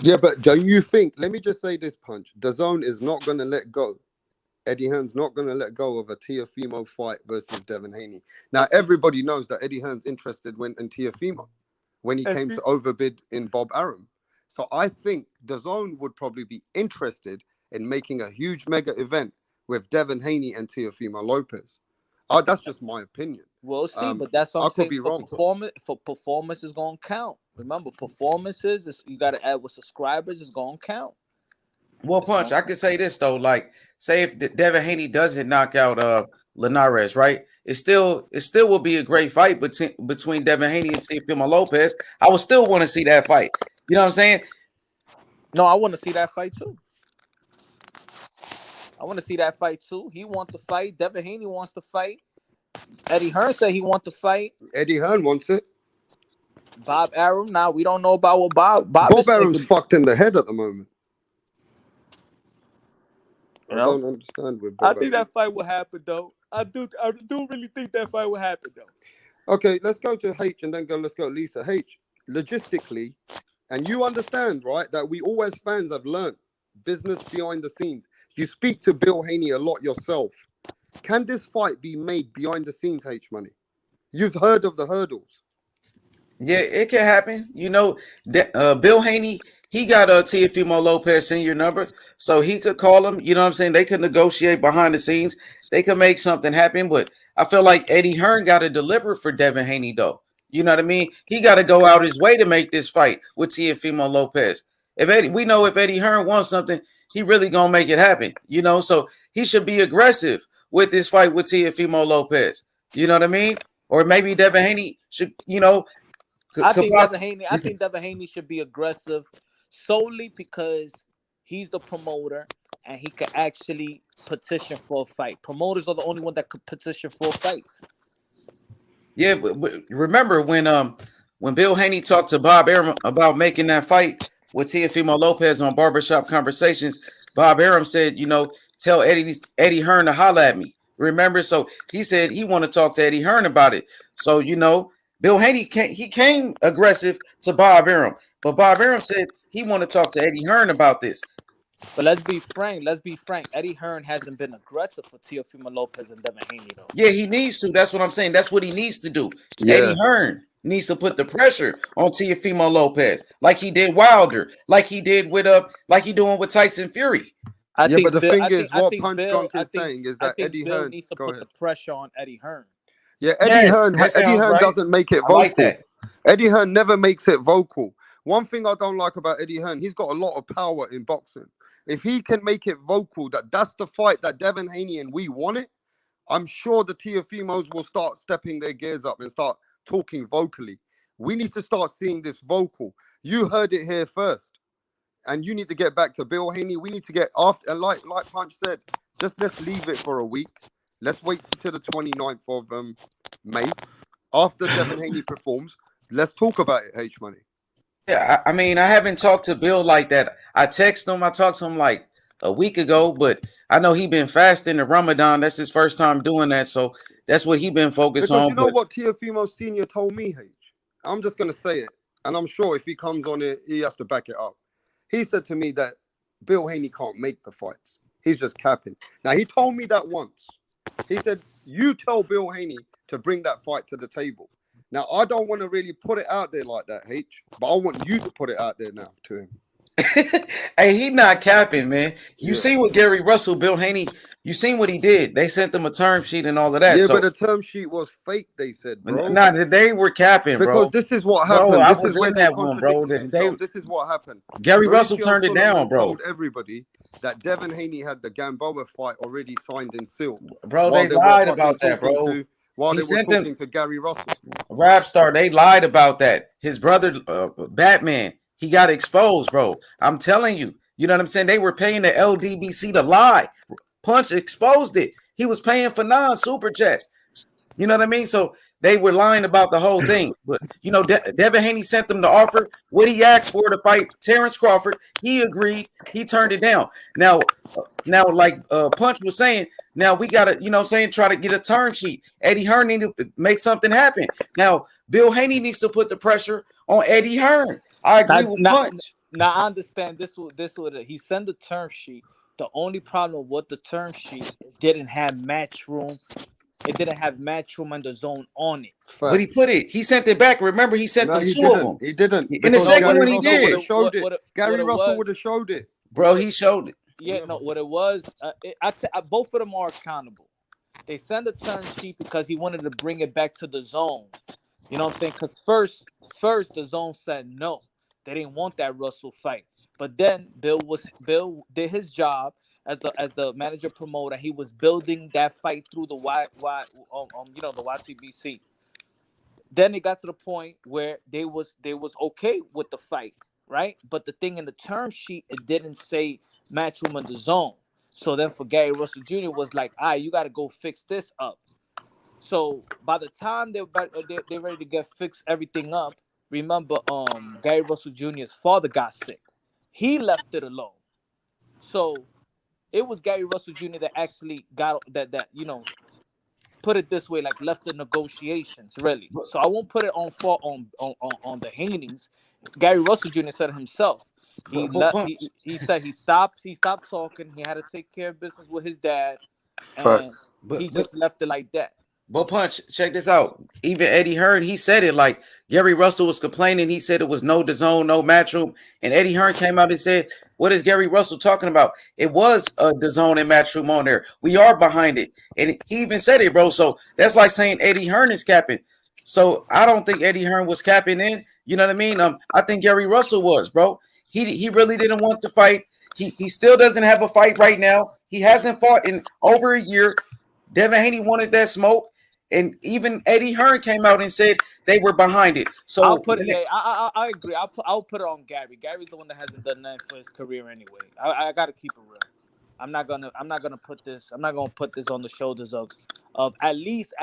Yeah, but do you think, let me just say this, Punch, the Zone is not going to let go. Eddie Hearn's not going to let go of a Teofimo fight versus Devin Haney. Now, everybody knows that Eddie Hearn's interested in Teofimo when he came to overbid in Bob Arum. So I think the Zone would probably be interested in making a huge mega event with Devin Haney and Teofimo Lopez. That's just my opinion. We'll see, but that's what I'm saying. I could be wrong. Performance is going to count. Remember, performances, you got to add with subscribers, is going to count. Well, Punch, I could say this, though. Like, say if Devin Haney doesn't knock out Linares, right? It still will be a great fight between Devin Haney and Teofimo Lopez. I would still want to see that fight. You know what I'm saying? No, I want to see that fight, too. He wants to fight. Devin Haney wants to fight. Eddie Hearn said he wants to fight. Eddie Hearn wants it. Bob Arum. Now we don't know about what Bob Arum's fucked in the head at the moment. I don't understand with Bob I think that fight will happen, though. I do really think that fight will happen, though. Okay, let's go to H and then let's go Lisa. H, logistically, and you understand, right, that we all as fans have learned business behind the scenes. You speak to Bill Haney a lot yourself. Can this fight be made behind the scenes, H Money? You've heard of the hurdles. Yeah, it can happen. You know, Bill Haney, he got Teofimo Lopez senior number, so he could call him. You know what I'm saying? They could negotiate behind the scenes. They could make something happen. But I feel like Eddie Hearn got to deliver for Devin Haney, though. You know what I mean? He got to go out his way to make this fight with Teofimo Lopez. If Eddie Hearn wants something, he really gonna make it happen. You know, so he should be aggressive with this fight with Teofimo Lopez. You know what I mean? Or maybe Devin Haney should, you know. I think Devin Haney should be aggressive solely because he's the promoter. and he could actually petition for a fight. Promoters are the only one that could petition for fights. Yeah, but remember when Bill Haney talked to Bob Arum about making that fight with Teofimo Lopez on Barbershop Conversations, Bob Arum said, tell Eddie Hearn to holla at me. Remember? So he said he want to talk to Eddie Hearn about it. So, Bill Haney came aggressive to Bob Arum, but Bob Arum said he want to talk to Eddie Hearn about this. But let's be frank. Eddie Hearn hasn't been aggressive for Teofimo Lopez and Devin Haney, though. Yeah, he needs to. That's what I'm saying. That's what he needs to do. Yeah. Eddie Hearn needs to put the pressure on Teofimo Lopez, like he did Wilder, like he did with like he doing with Tyson Fury. But the thing is, what Punch Drunk is saying is that Eddie Hearn needs to put the pressure on Eddie Hearn. Yeah, Eddie Hearn doesn't make it vocal. Like that. Eddie Hearn never makes it vocal. One thing I don't like about Eddie Hearn, he's got a lot of power in boxing. If he can make it vocal that that's the fight that Devin Haney and we want it, I'm sure the Teofimos will start stepping their gears up and start talking vocally. We need to start seeing this vocal. You heard it here first. And you need to get back to Bill Haney. We need to get after, and like Punch said, just let's leave it for a week. Let's wait till the 29th of May. After Devin Haney performs, let's talk about it, H Money. Yeah, I mean, I haven't talked to Bill like that. I talked to him like a week ago, but I know he been fasting the Ramadan. That's his first time doing that, so that's what he been focused on. You know what Teofimo Sr. told me, H? I'm just going to say it, and I'm sure if he comes on it, he has to back it up. He said to me that Bill Haney can't make the fights. He's just capping. Now, he told me that once. He said, you tell Bill Haney to bring that fight to the table. Now, I don't want to really put it out there like that, H, but I want you to put it out there now to him. Hey, he not capping, man. You seen what Gary Russell, Bill Haney, you seen what he did. They sent them a term sheet and all of that. Yeah, but the term sheet was fake, they said, bro. Nah, they were capping, bro. Because this is what happened. Bro, this is when that one, bro. This is what happened. Gary Russell turned it down, bro. Told everybody that Devin Haney had the Gamboa fight already signed and sealed. Bro, they lied about that, bro. While they were talking to Gary Russell. Rap star, they lied about that. His brother, Batman, he got exposed, bro. I'm telling you. You know what I'm saying? They were paying the LDBC to lie. Punch exposed it. He was paying for non-super chats. You know what I mean? So they were lying about the whole thing. But, Devin Haney sent them the offer. What he asked for to fight Terrence Crawford, he agreed. He turned it down. Now, like Punch was saying, now we got to, try to get a term sheet. Eddie Hearn need to make something happen. Now, Bill Haney needs to put the pressure on Eddie Hearn. I agree with Punch. Now, I understand this he sent the term sheet. The only problem with the term sheet, it didn't have match room. It didn't have match room and the zone on it. But he sent it back. Remember, he sent them two of them. He didn't. In the second one, he did. Gary Russell would have showed it. Bro, he showed it. Yeah, no, what it was, both of them are accountable. They sent the term sheet because he wanted to bring it back to the zone. You know what I'm saying? Because first the zone said no. They didn't want that Russell fight. But then Bill did his job as the manager promoter. He was building that fight through the the YTBC. Then it got to the point where they was okay with the fight, right? But the thing in the term sheet, it didn't say matchroom in the zone. So then for Gary Russell Jr. was like, all right, you got to go fix this up. So by the time they're ready to fix everything up, remember, Gary Russell Jr.'s father got sick. He left it alone. So it was Gary Russell Jr. that actually got that put it this way, like left the negotiations, really. So I won't put it on fault on the Haneys. Gary Russell Jr. said it himself. He said he stopped talking. He had to take care of business with his dad. And he just left it like that. But Punch, check this out. Even Eddie Hearn, he said it like Gary Russell was complaining. He said it was no DAZN, no matchroom. And Eddie Hearn came out and said, what is Gary Russell talking about? It was a DAZN and matchroom on there. We are behind it. And he even said it, bro. So that's like saying Eddie Hearn is capping. So I don't think Eddie Hearn was capping in. You know what I mean? I think Gary Russell was, bro. He really didn't want to fight. He still doesn't have a fight right now. He hasn't fought in over a year. Devin Haney wanted that smoke. And even Eddie Hearn came out and said they were behind it. So I'll put it. I agree. I'll put it on Gary. Gary's the one that hasn't done that for his career anyway. I got to keep it real. I'm not gonna put this on the shoulders of at least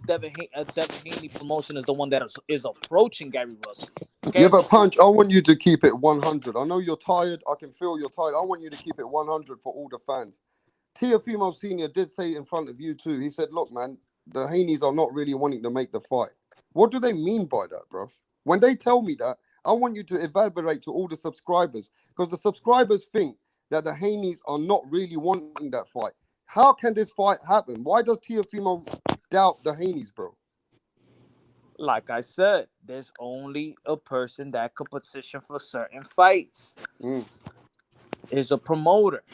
Devin Haney promotion is the one that is approaching Gary Russell. Okay? Yeah, but Punch, I want you to keep it 100. I know you're tired. I can feel you're tired. I want you to keep it 100 for all the fans. Teofimo Senior did say in front of you too. He said, "Look, man, the Haneys are not really wanting to make the fight." What do they mean by that, bro? When they tell me that, I want you to evaluate to all the subscribers, because the subscribers think that the Haneys are not really wanting that fight. How can this fight happen? Why does Teofimo doubt the Haneys, bro? Like I said, there's only a person that could petition for certain fights. Is a promoter.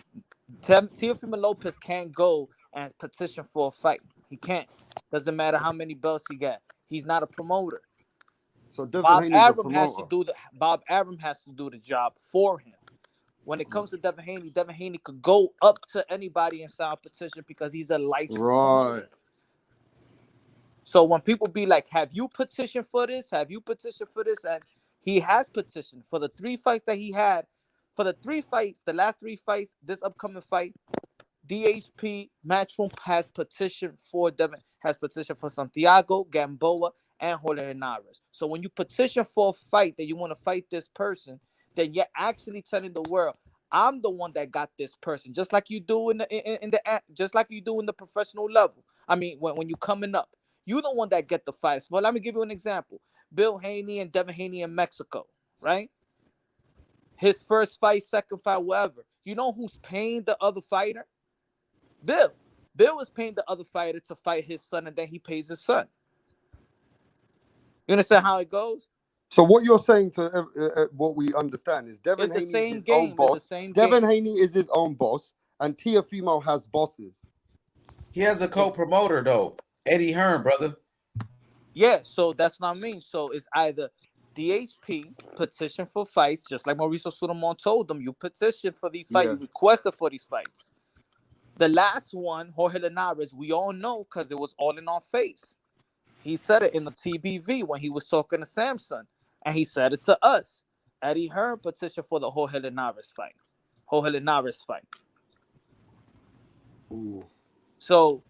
Teofimo Lopez can't go and petition for a fight. He can't. Doesn't matter how many belts he got. He's not a promoter. So Bob Arum has to do the job for him. When it comes to Devin Haney could go up to anybody and sign a petition because he's a licensed promoter. So when people be like, "Have you petitioned for this? Have you petitioned for this?" And he has petitioned for the 3 fights that he had. For the 3 fights, the last 3 fights, this upcoming fight, DHP Matchroom has petitioned for Devin, has petitioned for Santiago, Gamboa, and Jorge Linares. So when you petition for a fight that you want to fight this person, then you're actually telling the world, "I'm the one that got this person," just like you do in the professional level. I mean, when you coming up, you're the one that get the fights. Well, let me give you an example: Bill Haney and Devin Haney in Mexico, right? His first fight, second fight, whatever. You know who's paying the other fighter? Bill. Bill is paying the other fighter to fight his son, and then he pays his son. You understand how it goes? So what you're saying to what we understand is Devin Haney is his own boss. Devin Haney is his own boss, and Teofimo has bosses. He has a co-promoter though, Eddie Hearn, brother. Yeah, so that's what I mean. So it's either DHP petition for fights, just like Mauricio Sulaiman told them, you petition for these fights, you requested for these fights. The last one, Jorge Linares, we all know because it was all in our face. He said it in the TBV when he was talking to Samson, and he said it to us. Eddie Hearn petition for the Jorge Linares fight. So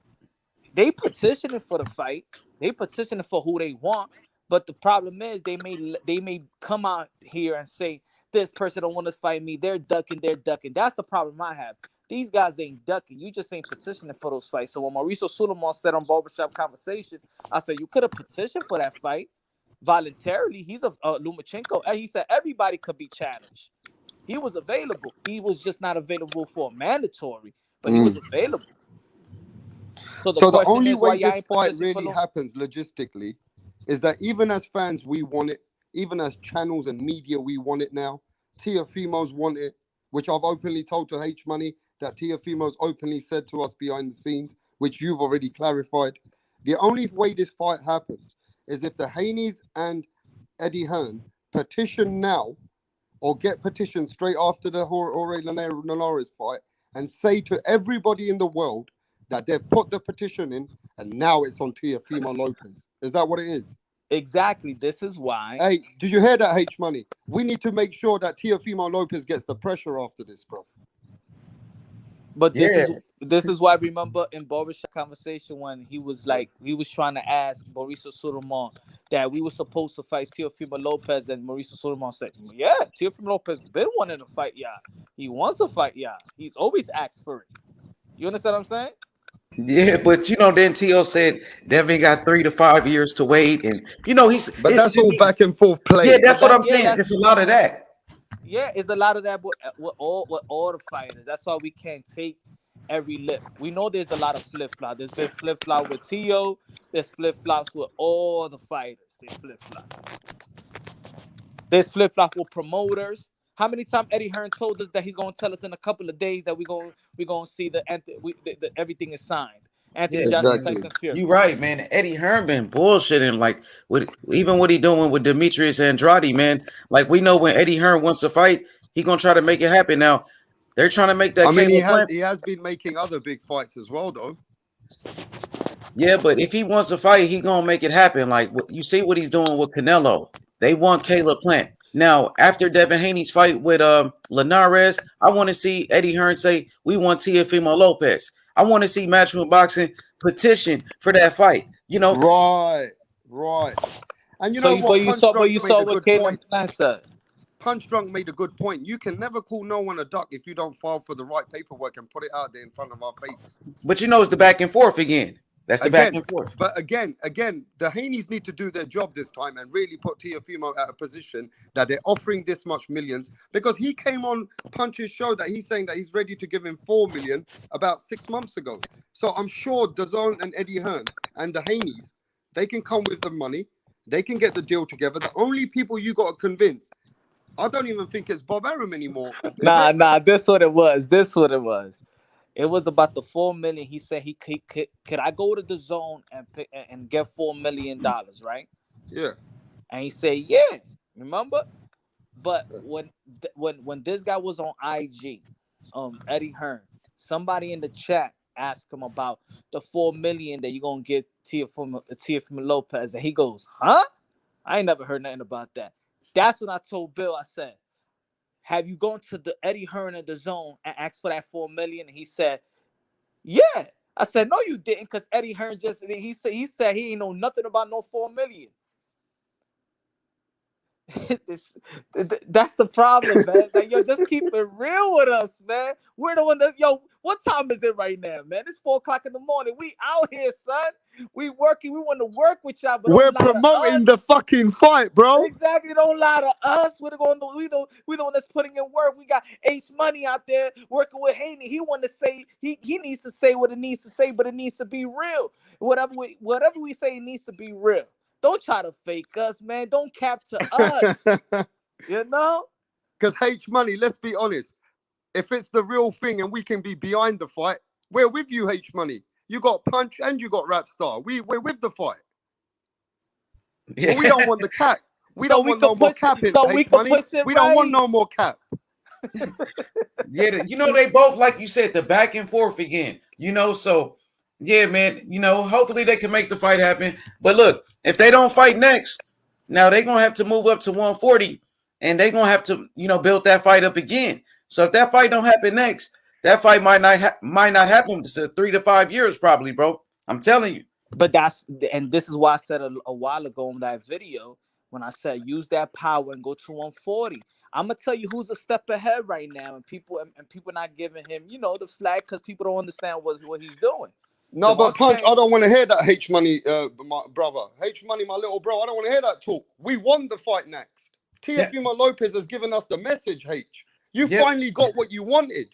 they petitioning for the fight. They petitioning for who they want. But the problem is they may come out here and say, "This person don't want to fight me. They're ducking. That's the problem I have. These guys ain't ducking. You just ain't petitioning for those fights." So when Mauricio Sulaiman said on Barbershop Conversation, I said, "You could have petitioned for that fight voluntarily." He's a Lomachenko. And he said everybody could be challenged. He was available. He was just not available for a mandatory, but he was available. So the only way this fight really happens logistically is that even as fans, we want it. Even as channels and media, we want it now. Teofimo's want it, which I've openly told to H Money that Teofimo's openly said to us behind the scenes, which you've already clarified. The only way this fight happens is if the Haneys and Eddie Hearn petition now, or get petitioned straight after the Jorge Linares fight, and say to everybody in the world that they've put the petition in, and now it's on Teofimo Lopez. Is that what it is? Exactly. This is why. Hey, did you hear that, H Money? We need to make sure that Teofimo Lopez gets the pressure after this, bro. But this is why I remember in Barbershop Conversation when he was trying to ask Mauricio Sulaiman that we were supposed to fight Teofimo Lopez, and Mauricio Sulaiman said, "Yeah, Teofimo Lopez been wanting to fight y'all. He wants to fight y'all. He's always asked for it." You understand what I'm saying? Yeah, but then Teo said Devin got 3 to 5 years to wait, and But that's all back and forth play. Yeah, that's what I'm saying. It's a lot of that. Yeah, it's a lot of that with all the fighters. That's why we can't take every lip. We know there's a lot of flip-flop. There's been flip-flop with Teo. There's flip-flops with all the fighters. There's flip-flop. There's flip-flop with promoters. How many times Eddie Hearn told us that he's gonna tell us in a couple of days that we're gonna see the everything is signed. Anthony Johnson, Tyson Fury. You're right, man. Eddie Hearn been bullshitting, like even what he doing with Demetrius Andrade, man. Like we know when Eddie Hearn wants to fight, he gonna try to make it happen. Now they're trying to make that. I mean, he has been making other big fights as well, though. Yeah, but if he wants to fight, he gonna make it happen. Like you see what he's doing with Canelo. They want Caleb Plant. Now, after Devin Haney's fight with Linares, I want to see Eddie Hearn say, we want Teofimo Lopez. I want to see Matchroom Boxing petition for that fight. You know, right. And you know what? You saw what Caleb said. Punch Drunk made a good point. You can never call no one a duck if you don't file for the right paperwork and put it out there in front of our face. But you know, it's the back and forth again. That's the back and forth. But again, the Haneys need to do their job this time and really put Teofimo at a position that they're offering this much millions, because he came on Punch's show that he's saying that he's ready to give him 4 million about 6 months ago. So I'm sure DAZN and Eddie Hearn and the Haneys, they can come with the money. They can get the deal together. The only people you got to convince, I don't even think it's Bob Arum anymore. Nah. This what it was. It was about the 4 million. He said he could I go to the zone and get $4 million, right? Yeah. And he said, yeah. Remember? But when this guy was on IG, Eddie Hearn, somebody in the chat asked him about the 4 million that you're gonna get Teofimo Lopez, and he goes, huh? I ain't never heard nothing about that. That's when I told Bill, I said, have you gone to the Eddie Hearn in the zone and asked for that 4 million? And he said, yeah. I said, no, you didn't, because Eddie Hearn he said he ain't know nothing about no 4 million. That's the problem, man. Like, yo, just keep it real with us, man. We're the one that, what time is it right now, man? It's 4 o'clock in the morning. We out here, son. We working. We want to work with y'all, but we're promoting the fucking fight, bro. Exactly. Don't lie to us. We the one that's putting in work. We got H Money out there working with Haney. He want to say he needs to say what it needs to say, but it needs to be real. Whatever we say, it needs to be real. Don't try to fake us, man. Don't cap to us. You know? Because H Money, let's be honest. If it's the real thing and we can be behind the fight, we're with you, H Money. You got Punch and you got Rap Star. We're with the fight. Yeah. But we don't want the cap. We don't want no more cap in H Money. We don't want no more cap. Yeah, you know, they both, like you said, the back and forth again. You know, so yeah, man, you know, hopefully they can make the fight happen. But look, if they don't fight next, now they're going to have to move up to 140 and they're going to have to, you know, build that fight up again. So if that fight don't happen next, that fight might not happen to 3 to 5 years probably, bro. I'm telling you. But this is why I said a while ago in that video, when I said use that power and go to 140. I'm gonna tell you who's a step ahead right now, and people not giving him, you know, the flag because people don't understand what he's doing. No, but Punch, I don't want to hear that H Money, my brother. H Money, my little bro. I don't want to hear that talk. We won the fight next. Teofimo Lopez has given us the message, H. You finally got what you wanted.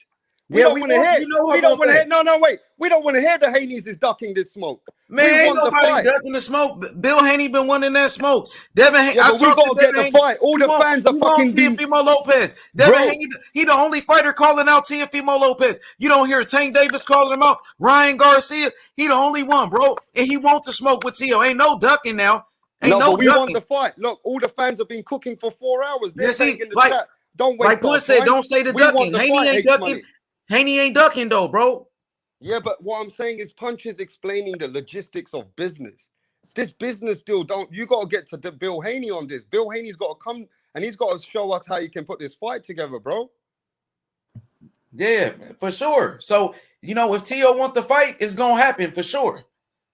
We don't want to hear. We don't want to hear. No, wait. We don't want to hear the Haneys is ducking this smoke. Man, ain't nobody ducking the smoke. Bill Haney been wanting that smoke. Devin Haney. Yeah, we got to get the fight. All the fans are fucking Teofimo Lopez. Devin Haney, he the only fighter calling out Teofimo Lopez. You don't hear Tank Davis calling him out. Ryan Garcia, he the only one, bro. And he want the smoke with Teo. Ain't no ducking now. Ain't no but we want the fight. Look, all the fans have been cooking for 4 hours. They're saying in the chat, don't wait. Like Punch said, don't say the ducking. Haney ain't ducking. Haney ain't ducking though, bro. Yeah, but what I'm saying is Punch is explaining the logistics of business. This business deal, you got to get to Bill Haney on this. Bill Haney's got to come and he's got to show us how he can put this fight together, bro. Yeah, for sure. So, you know, if Teo want the fight, it's going to happen for sure.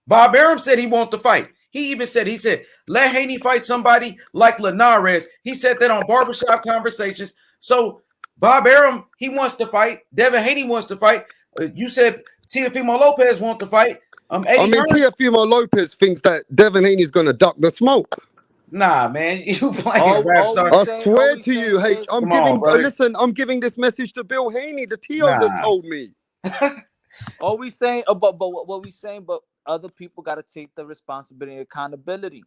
Bob Arum said he want the fight. He even said, let Haney fight somebody like Linares. He said that on Barbershop Conversations. So Bob Arum, he wants to fight. Devin Haney wants to fight. You said Teofimo Lopez wants to fight. Teofimo Lopez thinks that Devin Haney's going to duck the smoke. Nah, man, you playing Rap Star. I swear to you, H. I'm giving this message to Bill Haney. The Teos just told me. All we saying, but what we saying, but other people got to take the responsibility and accountability.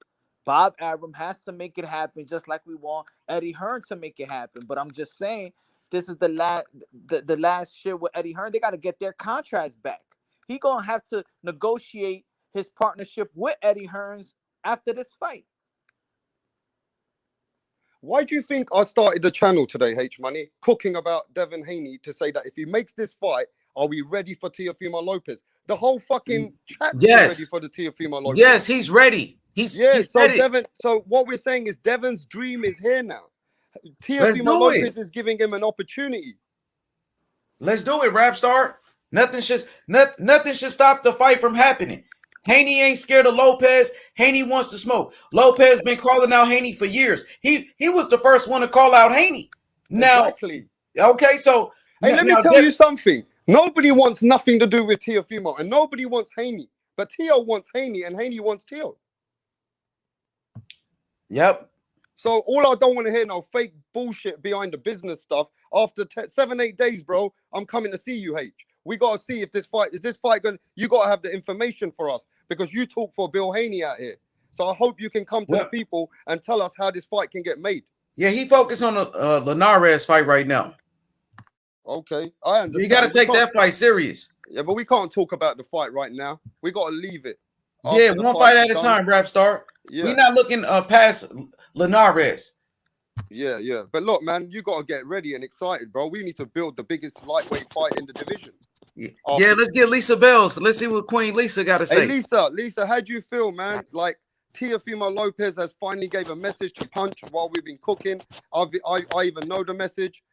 Bob Arum has to make it happen, just like we want Eddie Hearn to make it happen. But I'm just saying, this is the last year with Eddie Hearn. They got to get their contracts back. He gonna have to negotiate his partnership with Eddie Hearns after this fight. Why do you think I started the channel today, H Money, cooking about Devin Haney to say that if he makes this fight, are we ready for Teofimo Lopez? The whole fucking chat's ready for the Teofimo Lopez. Yes, he's ready. He's ready. So what we're saying is Devin's dream is here now. Let's Teofimo do Lopez it. is giving him an opportunity. Let's do it, Rapstar. Nothing should stop the fight from happening. Haney ain't scared of Lopez. Haney wants to smoke. Lopez been calling out Haney for years. He was the first one to call out Haney. Now, Exactly. okay, so Hey, let me tell you something. Nobody wants nothing to do with Teofimo, and nobody wants Haney. But Teo wants Haney, and Haney wants Teo. Yep. So all I don't want to hear no fake bullshit behind the business stuff. After 7-8 days, bro, I'm coming to see you, H. We gotta see if this fight going. You gotta have the information for us because you talk for Bill Haney out here. So I hope you can come to the people and tell us how this fight can get made. Yeah, he focused on the Linares fight right now. Okay, I understand. You got to take that fight serious. Yeah, but we can't talk about the fight right now. We got to leave it. Yeah, one fight at a time, Rapstar. Yeah. We're not looking past Linares. Yeah, yeah. But look, man, you got to get ready and excited, bro. We need to build the biggest lightweight fight in the division. Yeah, let's get Lisa Bells. Let's see what Queen Lisa got to say. Hey, Lisa, how do you feel, man? Like, Teofimo Lopez has finally gave a message to Punch while we've been cooking. I even know the message.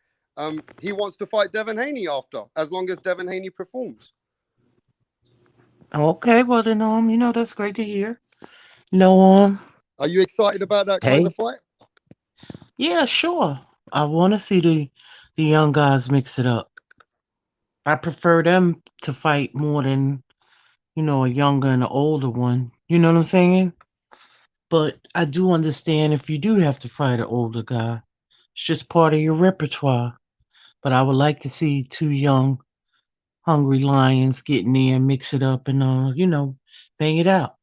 He wants to fight Devin Haney after, as long as Devin Haney performs. Okay, well then, that's great to hear. Are you excited about that kind of fight? Yeah, sure. I want to see the young guys mix it up. I prefer them to fight more than, a younger and an older one. You know what I'm saying? But I do understand if you do have to fight an older guy, it's just part of your repertoire. But I would like to see two young, hungry lions get in there and mix it up and, bang it out.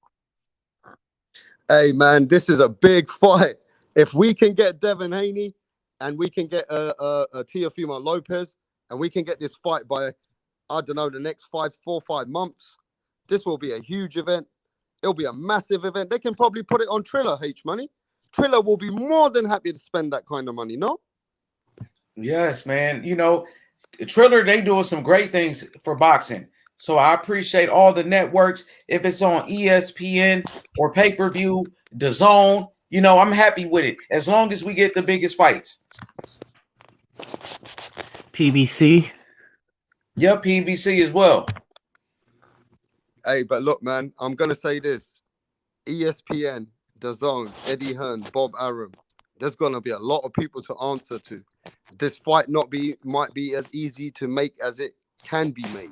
Hey, man, this is a big fight. If we can get Devin Haney and we can get Teofimo Lopez and we can get this fight by, I don't know, the next 4 or 5 months, this will be a huge event. It'll be a massive event. They can probably put it on Triller, H-Money. Triller will be more than happy to spend that kind of money, no? Yes, man. Triller, they doing some great things for boxing. So I appreciate all the networks. If it's on ESPN or pay-per-view, DAZN, I'm happy with it. As long as we get the biggest fights. PBC. Yep, PBC as well. Hey, but look, man, I'm going to say this. ESPN, DAZN, Eddie Hearn, Bob Arum. There's going to be a lot of people to answer to. This fight might be as easy to make as it can be made.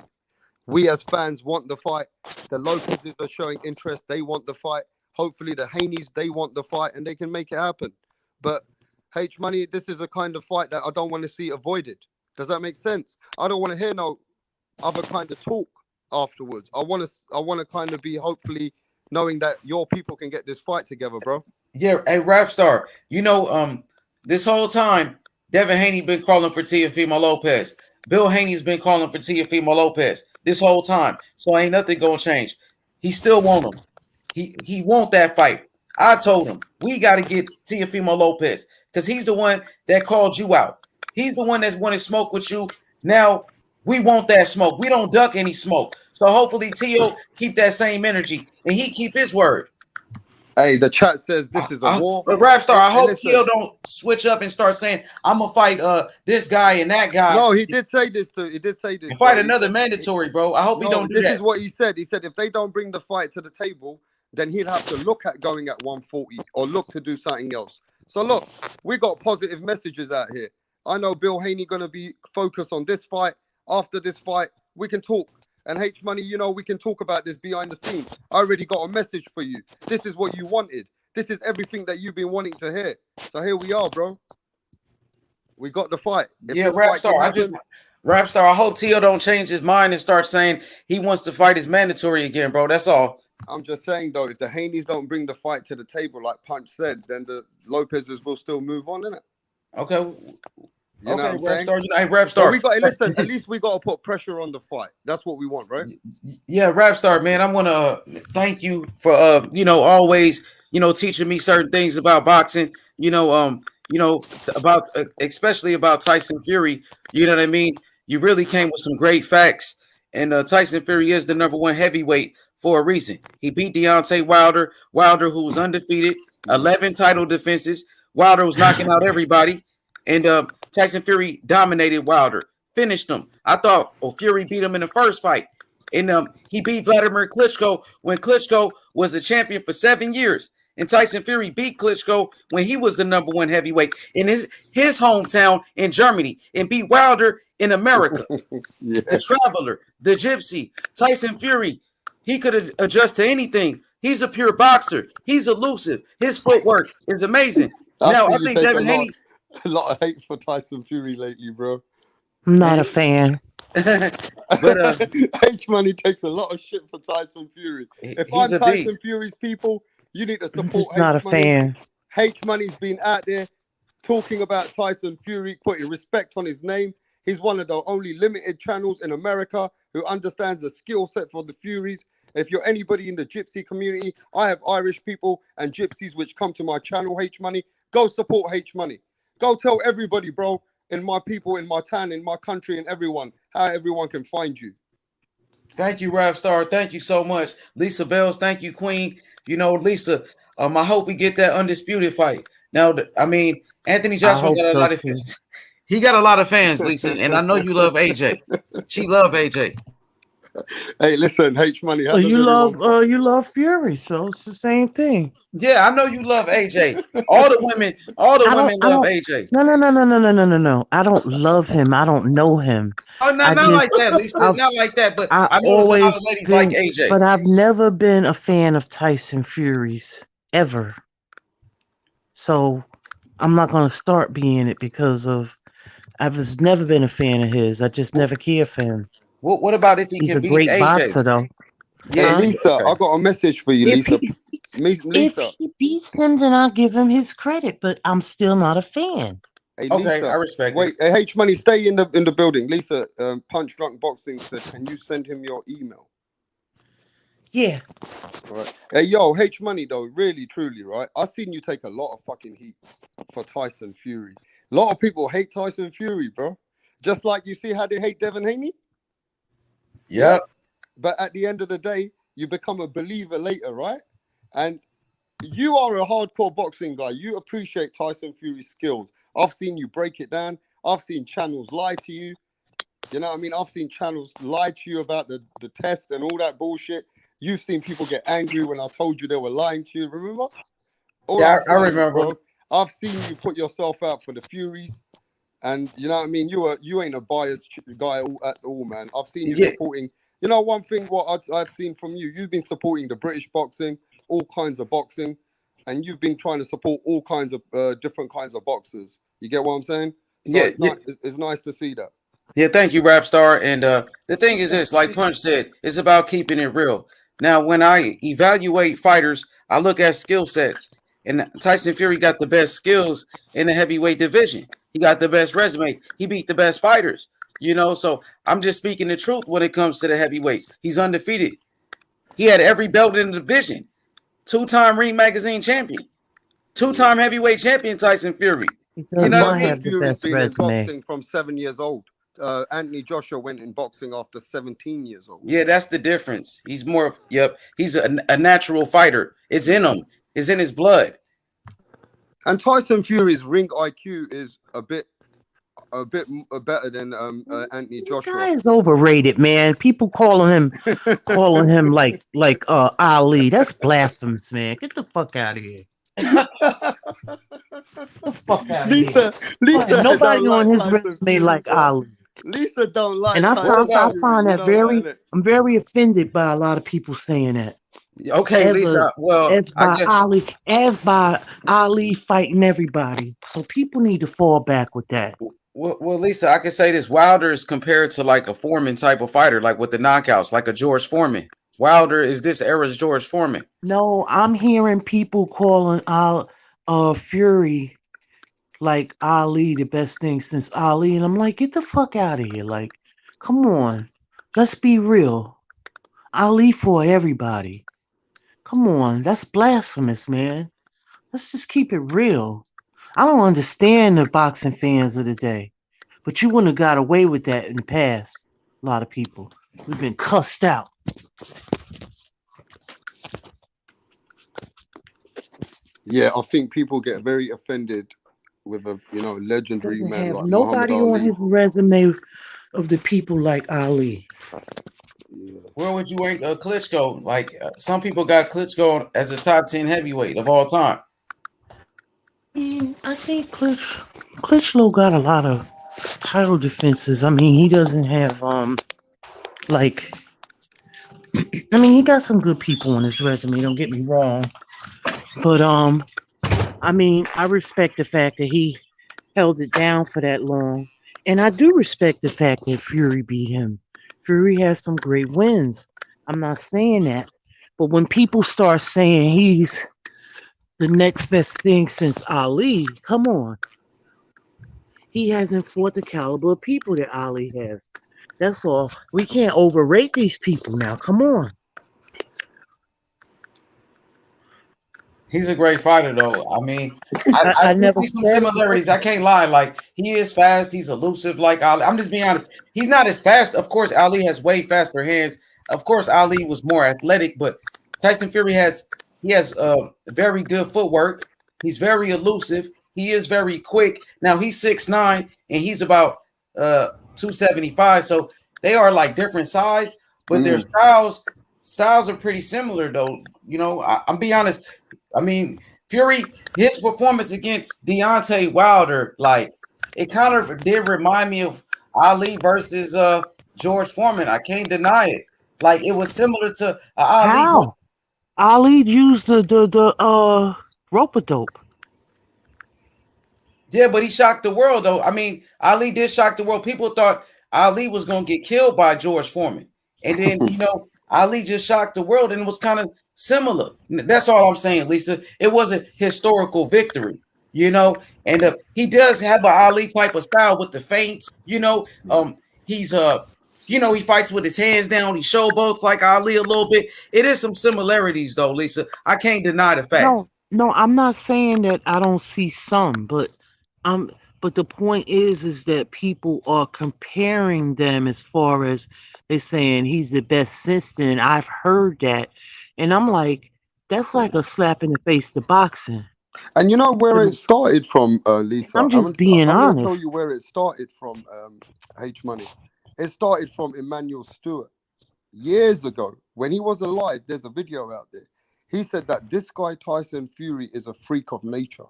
We as fans want the fight. The Lopez's are showing interest. They want the fight. Hopefully the Haneys, they want the fight and they can make it happen. But H-Money, this is a kind of fight that I don't want to see avoided. Does that make sense? I don't want to hear no other kind of talk afterwards. I want to kind of be hopefully knowing that your people can get this fight together, bro. Yeah, hey, Rapstar, this whole time, Devin Haney been calling for Teofimo Lopez. Bill Haney's been calling for Teofimo Lopez this whole time. So ain't nothing gonna change. He still want him. He want that fight. I told him we got to get Teofimo Lopez because he's the one that called you out. He's the one that's want to smoke with you. Now we want that smoke. We don't duck any smoke. So hopefully Teo keep that same energy and he keep his word. Hey, the chat says this is a war. But Rapstar, I hope Teo don't switch up and start saying I'm gonna fight this guy and that guy. No, he did say this too. He did say this. Fight another mandatory, bro. I hope he don't do that. This is what he said. He said if they don't bring the fight to the table, then he'd have to look at going at 140 or look to do something else. So look, we got positive messages out here. I know Bill Haney gonna be focused on this fight. After this fight, we can talk. And H-Money, we can talk about this behind the scenes. I already got a message for you. This is what you wanted. This is everything that you've been wanting to hear. So here we are, bro. We got the fight. Rapstar, I hope Teo don't change his mind and start saying he wants to fight his mandatory again, bro. That's all. I'm just saying, though, if the Haneys don't bring the fight to the table, like Punch said, then the Lopez's will still move on, innit? Okay. You know what I'm saying? Rapstar. So listen, at least we got to put pressure on the fight. That's what we want, right? Yeah, Rapstar, man, I want to thank you for, always, teaching me certain things about boxing, about, especially about Tyson Fury. You know what I mean? You really came with some great facts. And Tyson Fury is the #1 heavyweight for a reason. He beat Deontay Wilder, who was undefeated, 11 title defenses. Wilder was knocking out everybody. And Tyson Fury dominated Wilder, finished him. I thought Fury beat him in the first fight. And he beat Vladimir Klitschko when Klitschko was a champion for 7 years. And Tyson Fury beat Klitschko when he was the #1 heavyweight in his hometown in Germany, and beat Wilder in America. Yeah. The Traveler, the Gypsy, Tyson Fury, he could adjust to anything. He's a pure boxer. He's elusive. His footwork is amazing. Now, I think Devin Haney. A lot of hate for Tyson Fury lately, bro. I'm not a fan. But H Money takes a lot of shit for Tyson Fury. If he's I'm a Tyson beast. Fury's people, you need to I'm support just not a H Money. fan. H Money's been out there talking about Tyson Fury, putting respect on his name. He's one of the only limited channels in America who understands the skill set for the Furies. If you're anybody in the Gypsy community, I have Irish people and Gypsies which come to my channel, H Money. Go support H Money. Go tell everybody, bro, in my people, in my town, in my country, and everyone, how everyone can find you. Thank you, Rap Star. Thank you so much. Lisa Bells, thank you, Queen. You know, Lisa, I hope we get that undisputed fight. Now, I mean, Anthony Joshua got a lot of fans. He got a lot of fans, Lisa, and I know you love AJ. She love AJ. Hey, listen, H Money. Well, you love Fury, so it's the same thing. Yeah, I know you love AJ. All the women love AJ. No. I don't love him. I don't know him. Oh, not like that, Lisa. Not like that. But I notice a lot of ladies like AJ. But I've never been a fan of Tyson Fury's ever. So I'm not going to start being it because I've just never been a fan of his. I just never cared for him. What about if He's can a beat great AJ? boxer, though. Yeah, Lisa, I got a message for you, Lisa. Lisa. If he beats him, then I'll give him his credit. But I'm still not a fan. Hey, Okay, Lisa, I respect wait, it. H Money, stay in the building. Lisa, Punch Drunk Boxing said, can you send him your email? Yeah. Right. Hey, yo, H Money though, really, truly, right? I've seen you take a lot of fucking heat for Tyson Fury. A lot of people hate Tyson Fury, bro. Just like you see how they hate Devin Haney. Yep. But at the end of the day, you become a believer later, right? And you are a hardcore boxing guy. You appreciate Tyson Fury's skills. I've seen you break it down. I've seen channels lie to you. You know what I mean? I've seen channels lie to you about the test and all that bullshit. You've seen people get angry when I told you they were lying to you. Remember? Yeah, I remember. Bro, I've seen you put yourself out for the Furies. And you know what I mean? You ain't a biased guy at all, man. I've seen you supporting. You know, one thing what I've seen from you, you've been supporting the British boxing, all kinds of boxing, and you've been trying to support all kinds of different kinds of boxers. You get what I'm saying? So it's nice to see that. Yeah, thank you, Rap Star. And the thing is this, like Punch said, it's about keeping it real. Now, when I evaluate fighters, I look at skill sets. And Tyson Fury got the best skills in the heavyweight division. He got the best resume. He beat the best fighters. You know, so I'm just speaking the truth when it comes to the heavyweights. He's undefeated. He had every belt in the division. 2-time Ring Magazine champion. 2-time heavyweight champion, Tyson Fury. You know what I mean? Fury's been in boxing from 7 years old. Anthony Joshua went in boxing after 17 years old. Yeah, that's the difference. He's more of, he's a natural fighter. It's in him. It's in his blood. And Tyson Fury's ring IQ is a bit better than Anthony Joshua. Guy is overrated, man. People calling him like Ali. That's blasphemous, man. Get the fuck out of here. Get the fuck out of here. Lisa, nobody on his resume like Ali. Lisa don't like. And I find that I'm very offended by a lot of people saying that. Okay, Lisa. As by Ali fighting everybody. So people need to fall back with that. Well, Lisa, I can say this. Wilder is compared to like a Foreman type of fighter, like with the knockouts, like a George Foreman. Wilder is this era's George Foreman. No, I'm hearing people calling Fury like Ali the best thing since Ali, and I'm like, get the fuck out of here. Like, come on. Let's be real. Ali for everybody. Come on. That's blasphemous, man. Let's just keep it real. I don't understand the boxing fans of the day, but you wouldn't have got away with that in the past. A lot of people. We've been cussed out. Yeah, I think people get very offended with a legendary Doesn't man have like Muhammad nobody on Ali. his resume of the people like Ali. Yeah. Where would you rank Klitschko? Like some people got Klitschko as a top 10 heavyweight of all time. I think Klitschko got a lot of title defenses. I mean, he doesn't have like I mean, he got some good people on his resume, don't get me wrong. But I mean, I respect the fact that he held it down for that long. And I do respect the fact that Fury beat him. Fury has some great wins. I'm not saying that. But when people start saying he's the next best thing since Ali, come on. He hasn't fought the caliber of people that Ali has. That's all. We can't overrate these people now. Come on. He's a great fighter, though. I mean, I I do never see some said it similarities. I wasn't. can't lie. Like, he is fast. He's elusive like Ali. I'm just being honest. He's not as fast. Of course, Ali has way faster hands. Of course, Ali was more athletic, but Tyson Fury has very good footwork. He's very elusive. He is very quick. Now, he's 6'9", and he's about 275. So they are like different size, but their styles are pretty similar, though. I'm being honest. I mean, Fury, his performance against Deontay Wilder, like it kind of did remind me of Ali versus George Foreman. I can't deny it. Like it was similar to Ali. How? Ali used the rope-a-dope. Yeah, but he shocked the world, though. I mean, Ali did shock the world. People thought Ali was going to get killed by George Foreman. And then, Ali just shocked the world and it was kind of similar. That's all I'm saying, Lisa. It was a historical victory, and he does have an Ali type of style with the feints, he's he fights with his hands down. He showboats like Ali a little bit. It is some similarities, though, Lisa. I can't deny the facts. No, I'm not saying that I don't see some, but but the point is that people are comparing them as far as they're saying he's the best since then. I've heard that, and I'm like, that's like a slap in the face to boxing. And you know where it started from, Lisa? I'm just being I'm going to tell honest. you where it started from, H Money. It started from Emmanuel Stewart years ago when he was alive. There's a video out there. He said that this guy Tyson Fury is a freak of nature.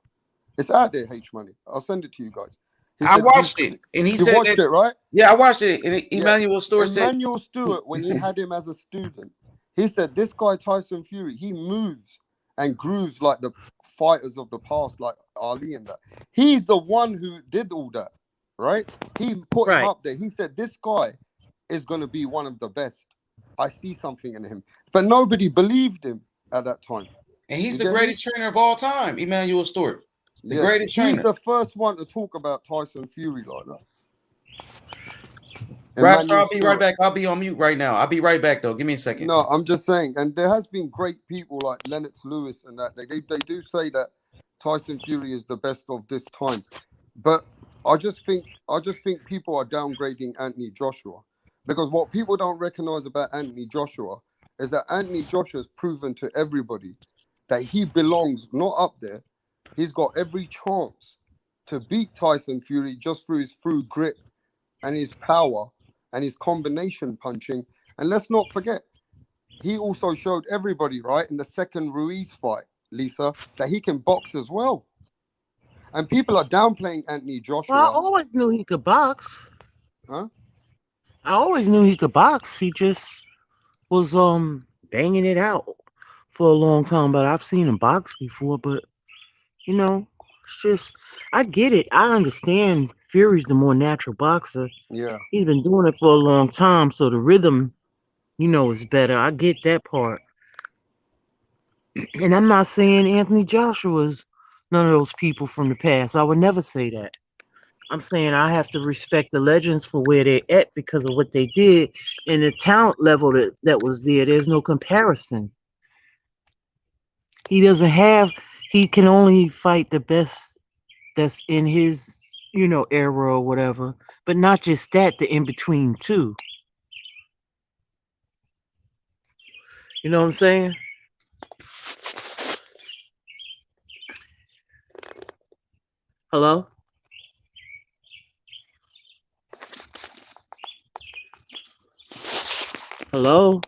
It's out there, H Money. I'll send it to you guys. I watched it, and he said watched that, it, right? Yeah, I watched it. And Emmanuel Stewart said, Emmanuel Stewart, when he had him as a student, he said this guy Tyson Fury, he moves and grooves like the fighters of the past, like Ali and that. He's the one who did all that, right? He put him up there. He said this guy is going to be one of the best. I see something in him, but nobody believed him at that time. And he's the greatest trainer of all time, Emmanuel Stewart. The greatest trainer. He's the first one to talk about Tyson Fury like that. Rapstar, I'll be right back. I'll be on mute right now. I'll be right back, though. Give me a second. No, I'm just saying. And there has been great people like Lennox Lewis and that. They do say that Tyson Fury is the best of this time. But I just think people are downgrading Anthony Joshua. Because what people don't recognize about Anthony Joshua is that Anthony Joshua has proven to everybody that he belongs not up there. He's got every chance to beat Tyson Fury just through his grip and his power and his combination punching. And let's not forget, he also showed everybody, right, in the second Ruiz fight, Lisa, that he can box as well. And people are downplaying Anthony Joshua. Well, I always knew he could box. Huh? I always knew he could box. He just was banging it out for a long time. But I've seen him box before. But it's just I get it. I understand. Fury's the more natural boxer. Yeah, he's been doing it for a long time, so the rhythm, is better. I get that part. And I'm not saying Anthony Joshua's none of those people from the past. I would never say that. I'm saying I have to respect the legends for where they're at because of what they did and the talent level that was there. There's no comparison. He can only fight the best that's in his, era or whatever. But not just that, the in-between too. You know what I'm saying? Hello? Hello?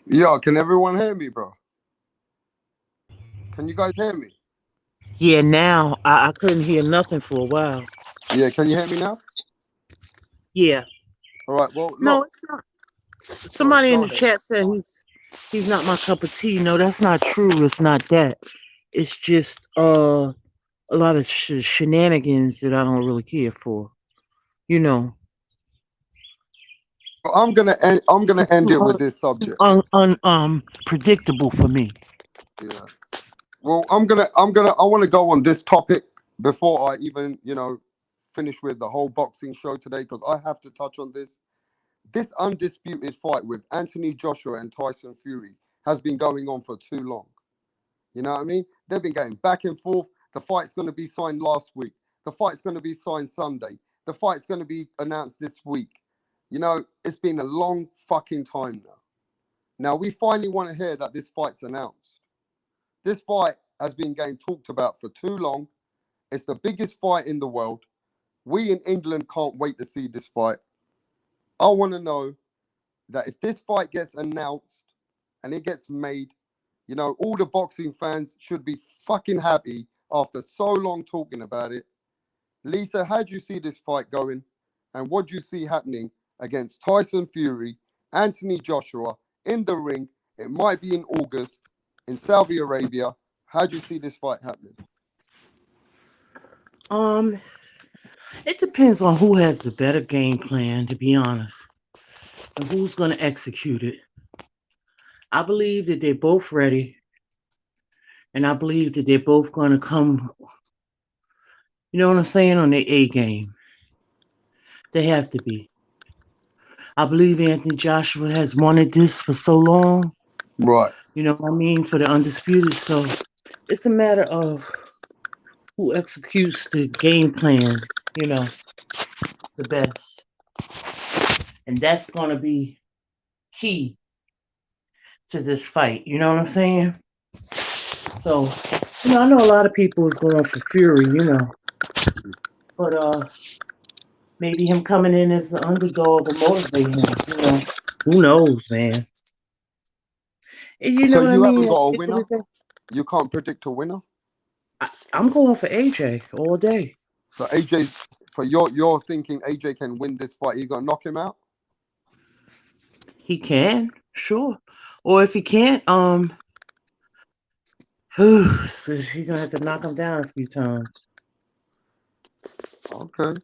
Yo, can everyone hear me, bro? Can you guys hear me? Yeah, now I couldn't hear nothing for a while. Yeah, can you hear me now? Yeah. All right. Well, No, look. it's not. Sorry, Somebody in go the ahead. chat said he's not my cup of tea. No, that's not true. It's not that. It's just a lot of shenanigans that I don't really care for. You know, I'm gonna it's end too it with this subject. predictable for me. Yeah. Well, I want to go on this topic before I even, finish with the whole boxing show today, because I have to touch on this. This undisputed fight with Anthony Joshua and Tyson Fury has been going on for too long. You know what I mean? They've been going back and forth. The fight's going to be signed last week. The fight's going to be signed Sunday. The fight's going to be announced this week. It's been a long fucking time now. Now we finally want to hear that this fight's announced. This fight has been getting talked about for too long. It's the biggest fight in the world. We in England can't wait to see this fight. I want to know that if this fight gets announced and it gets made, all the boxing fans should be fucking happy after so long talking about it. Lisa, how do you see this fight going? And what do you see happening against Tyson Fury, Anthony Joshua in the ring? It might be in August in Saudi Arabia. How do you see this fight happening? It depends on who has the better game plan, to be honest, and who's going to execute it. I believe that they're both ready, and I believe that they're both going to come, you know what I'm saying, on their A game. They have to be. I believe Anthony Joshua has wanted this for so long. Right. You know what I mean? For the undisputed. So it's a matter of who executes the game plan, the best. And that's going to be key to this fight. You know what I'm saying? So, I know a lot of people is going for Fury, but maybe him coming in as the underdog will motivate him. Who knows, man? You know So what I you haven't mean? got a winner? You can't predict a winner? I'm going for AJ all day. So AJ's, for you're thinking AJ can win this fight. You gonna knock him out? He can, sure. Or if he can't, so he's gonna have to knock him down a few times. Okay.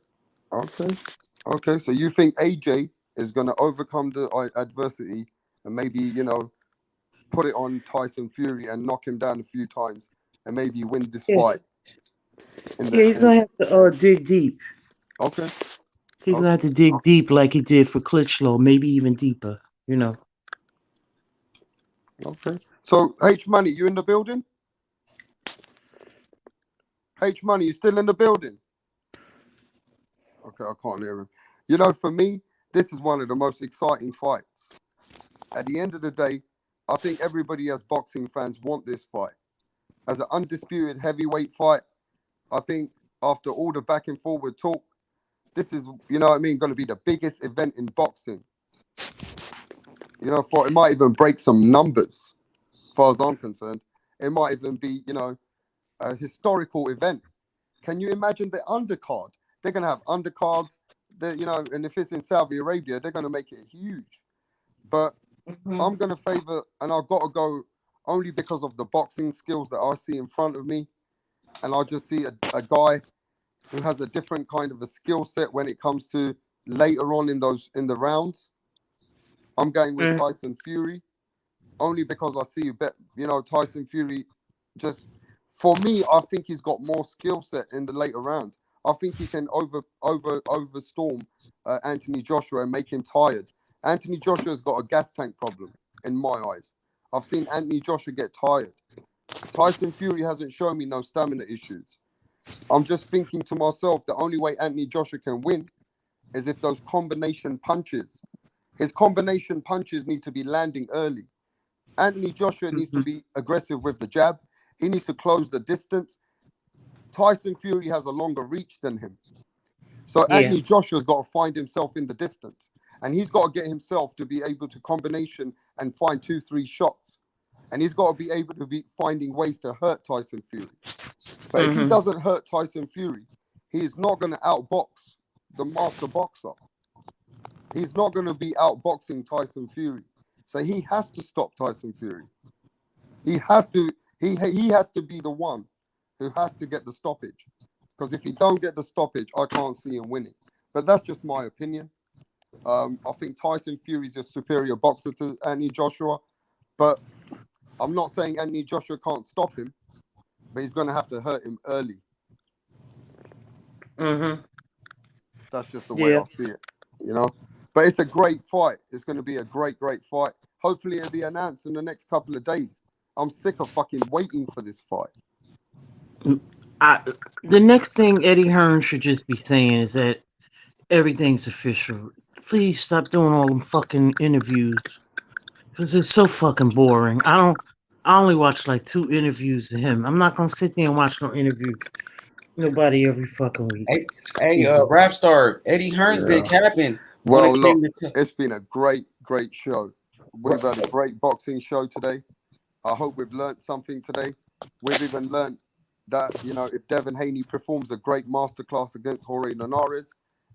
So you think AJ is gonna overcome the adversity and maybe put it on Tyson Fury and knock him down a few times and maybe win this fight? He's gonna have to dig deep. Okay. He's gonna have to dig deep like he did for Klitschko, maybe even deeper. Okay. So H Money, you in the building? H Money, you still in the building? Okay, I can't hear him. For me, this is one of the most exciting fights. At the end of the day, I think everybody as boxing fans want this fight. As an undisputed heavyweight fight, I think after all the back and forward talk, this is, going to be the biggest event in boxing. It might even break some numbers far as I'm concerned. It might even be, you know, a historical event. Can you imagine the undercard? They're going to have undercards, you know, and if it's in Saudi Arabia, they're going to make it huge. But I'm going to favor, and I've got to go only because of the boxing skills that I see in front of me. And I just see a guy who has a different kind of a skill set when it comes to later on in the rounds. I'm going with Tyson Fury only because I see, you know, Tyson Fury just, for me, I think he's got more skill set in the later rounds. I think he can overstorm Anthony Joshua and make him tired. Anthony Joshua's got a gas tank problem in my eyes. I've seen Anthony Joshua get tired. Tyson Fury hasn't shown me no stamina issues. I'm just thinking to myself, the only way Anthony Joshua can win is if those combination punches, his combination punches need to be landing early. Anthony Joshua needs to be aggressive with the jab. He needs to close the distance. Tyson Fury has a longer reach than him. So Anthony Joshua's got to find himself in the distance. And he's got to get himself to be able to combination and find 2-3 shots. And he's got to be able to be finding ways to hurt Tyson Fury. But if he doesn't hurt Tyson Fury, he is not going to outbox the master boxer. He's not going to be outboxing Tyson Fury. So he has to stop Tyson Fury. He has to be the one who has to get the stoppage. Because if he don't get the stoppage, I can't see him winning. But that's just my opinion. I think Tyson Fury is a superior boxer to Anthony Joshua. But I'm not saying Anthony Joshua can't stop him. But he's going to have to hurt him early. That's just the way I see it, you know. But it's a great fight. It's going to be a great fight. Hopefully it'll be announced in the next couple of days. I'm sick of fucking waiting for this fight. The next thing Eddie Hearn should just be saying is that everything's official. Please stop doing all them fucking interviews. Because it's so fucking boring. I only watch like 2 interviews of him. I'm not going to sit there and watch no interview. Nobody every fucking week. Hey, rap star Eddie Hearn's been capping. Well, look, it's been a great show. We've had a great boxing show today. I hope we've learned something today. We've even learned that, you know, if Devin Haney performs a great masterclass against Jorge Linares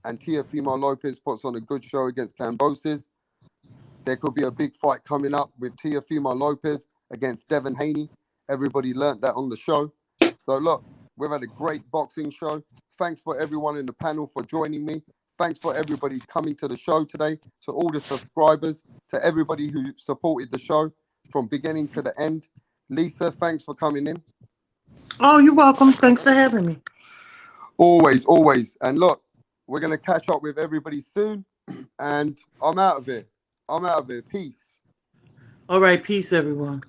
and Teofimo Lopez puts on a good show against Gamboa, there could be a big fight coming up with Teofimo Lopez against Devin Haney. Everybody learned that on the show. So, look, we've had a great boxing show. Thanks for everyone in the panel for joining me. Thanks for everybody coming to the show today, to all the subscribers, to everybody who supported the show from beginning to the end. Lisa, thanks for coming in. Oh, you're welcome. Thanks for having me. Always. And look, we're going to catch up with everybody soon. And I'm out of it. Peace. All right. Peace, everyone.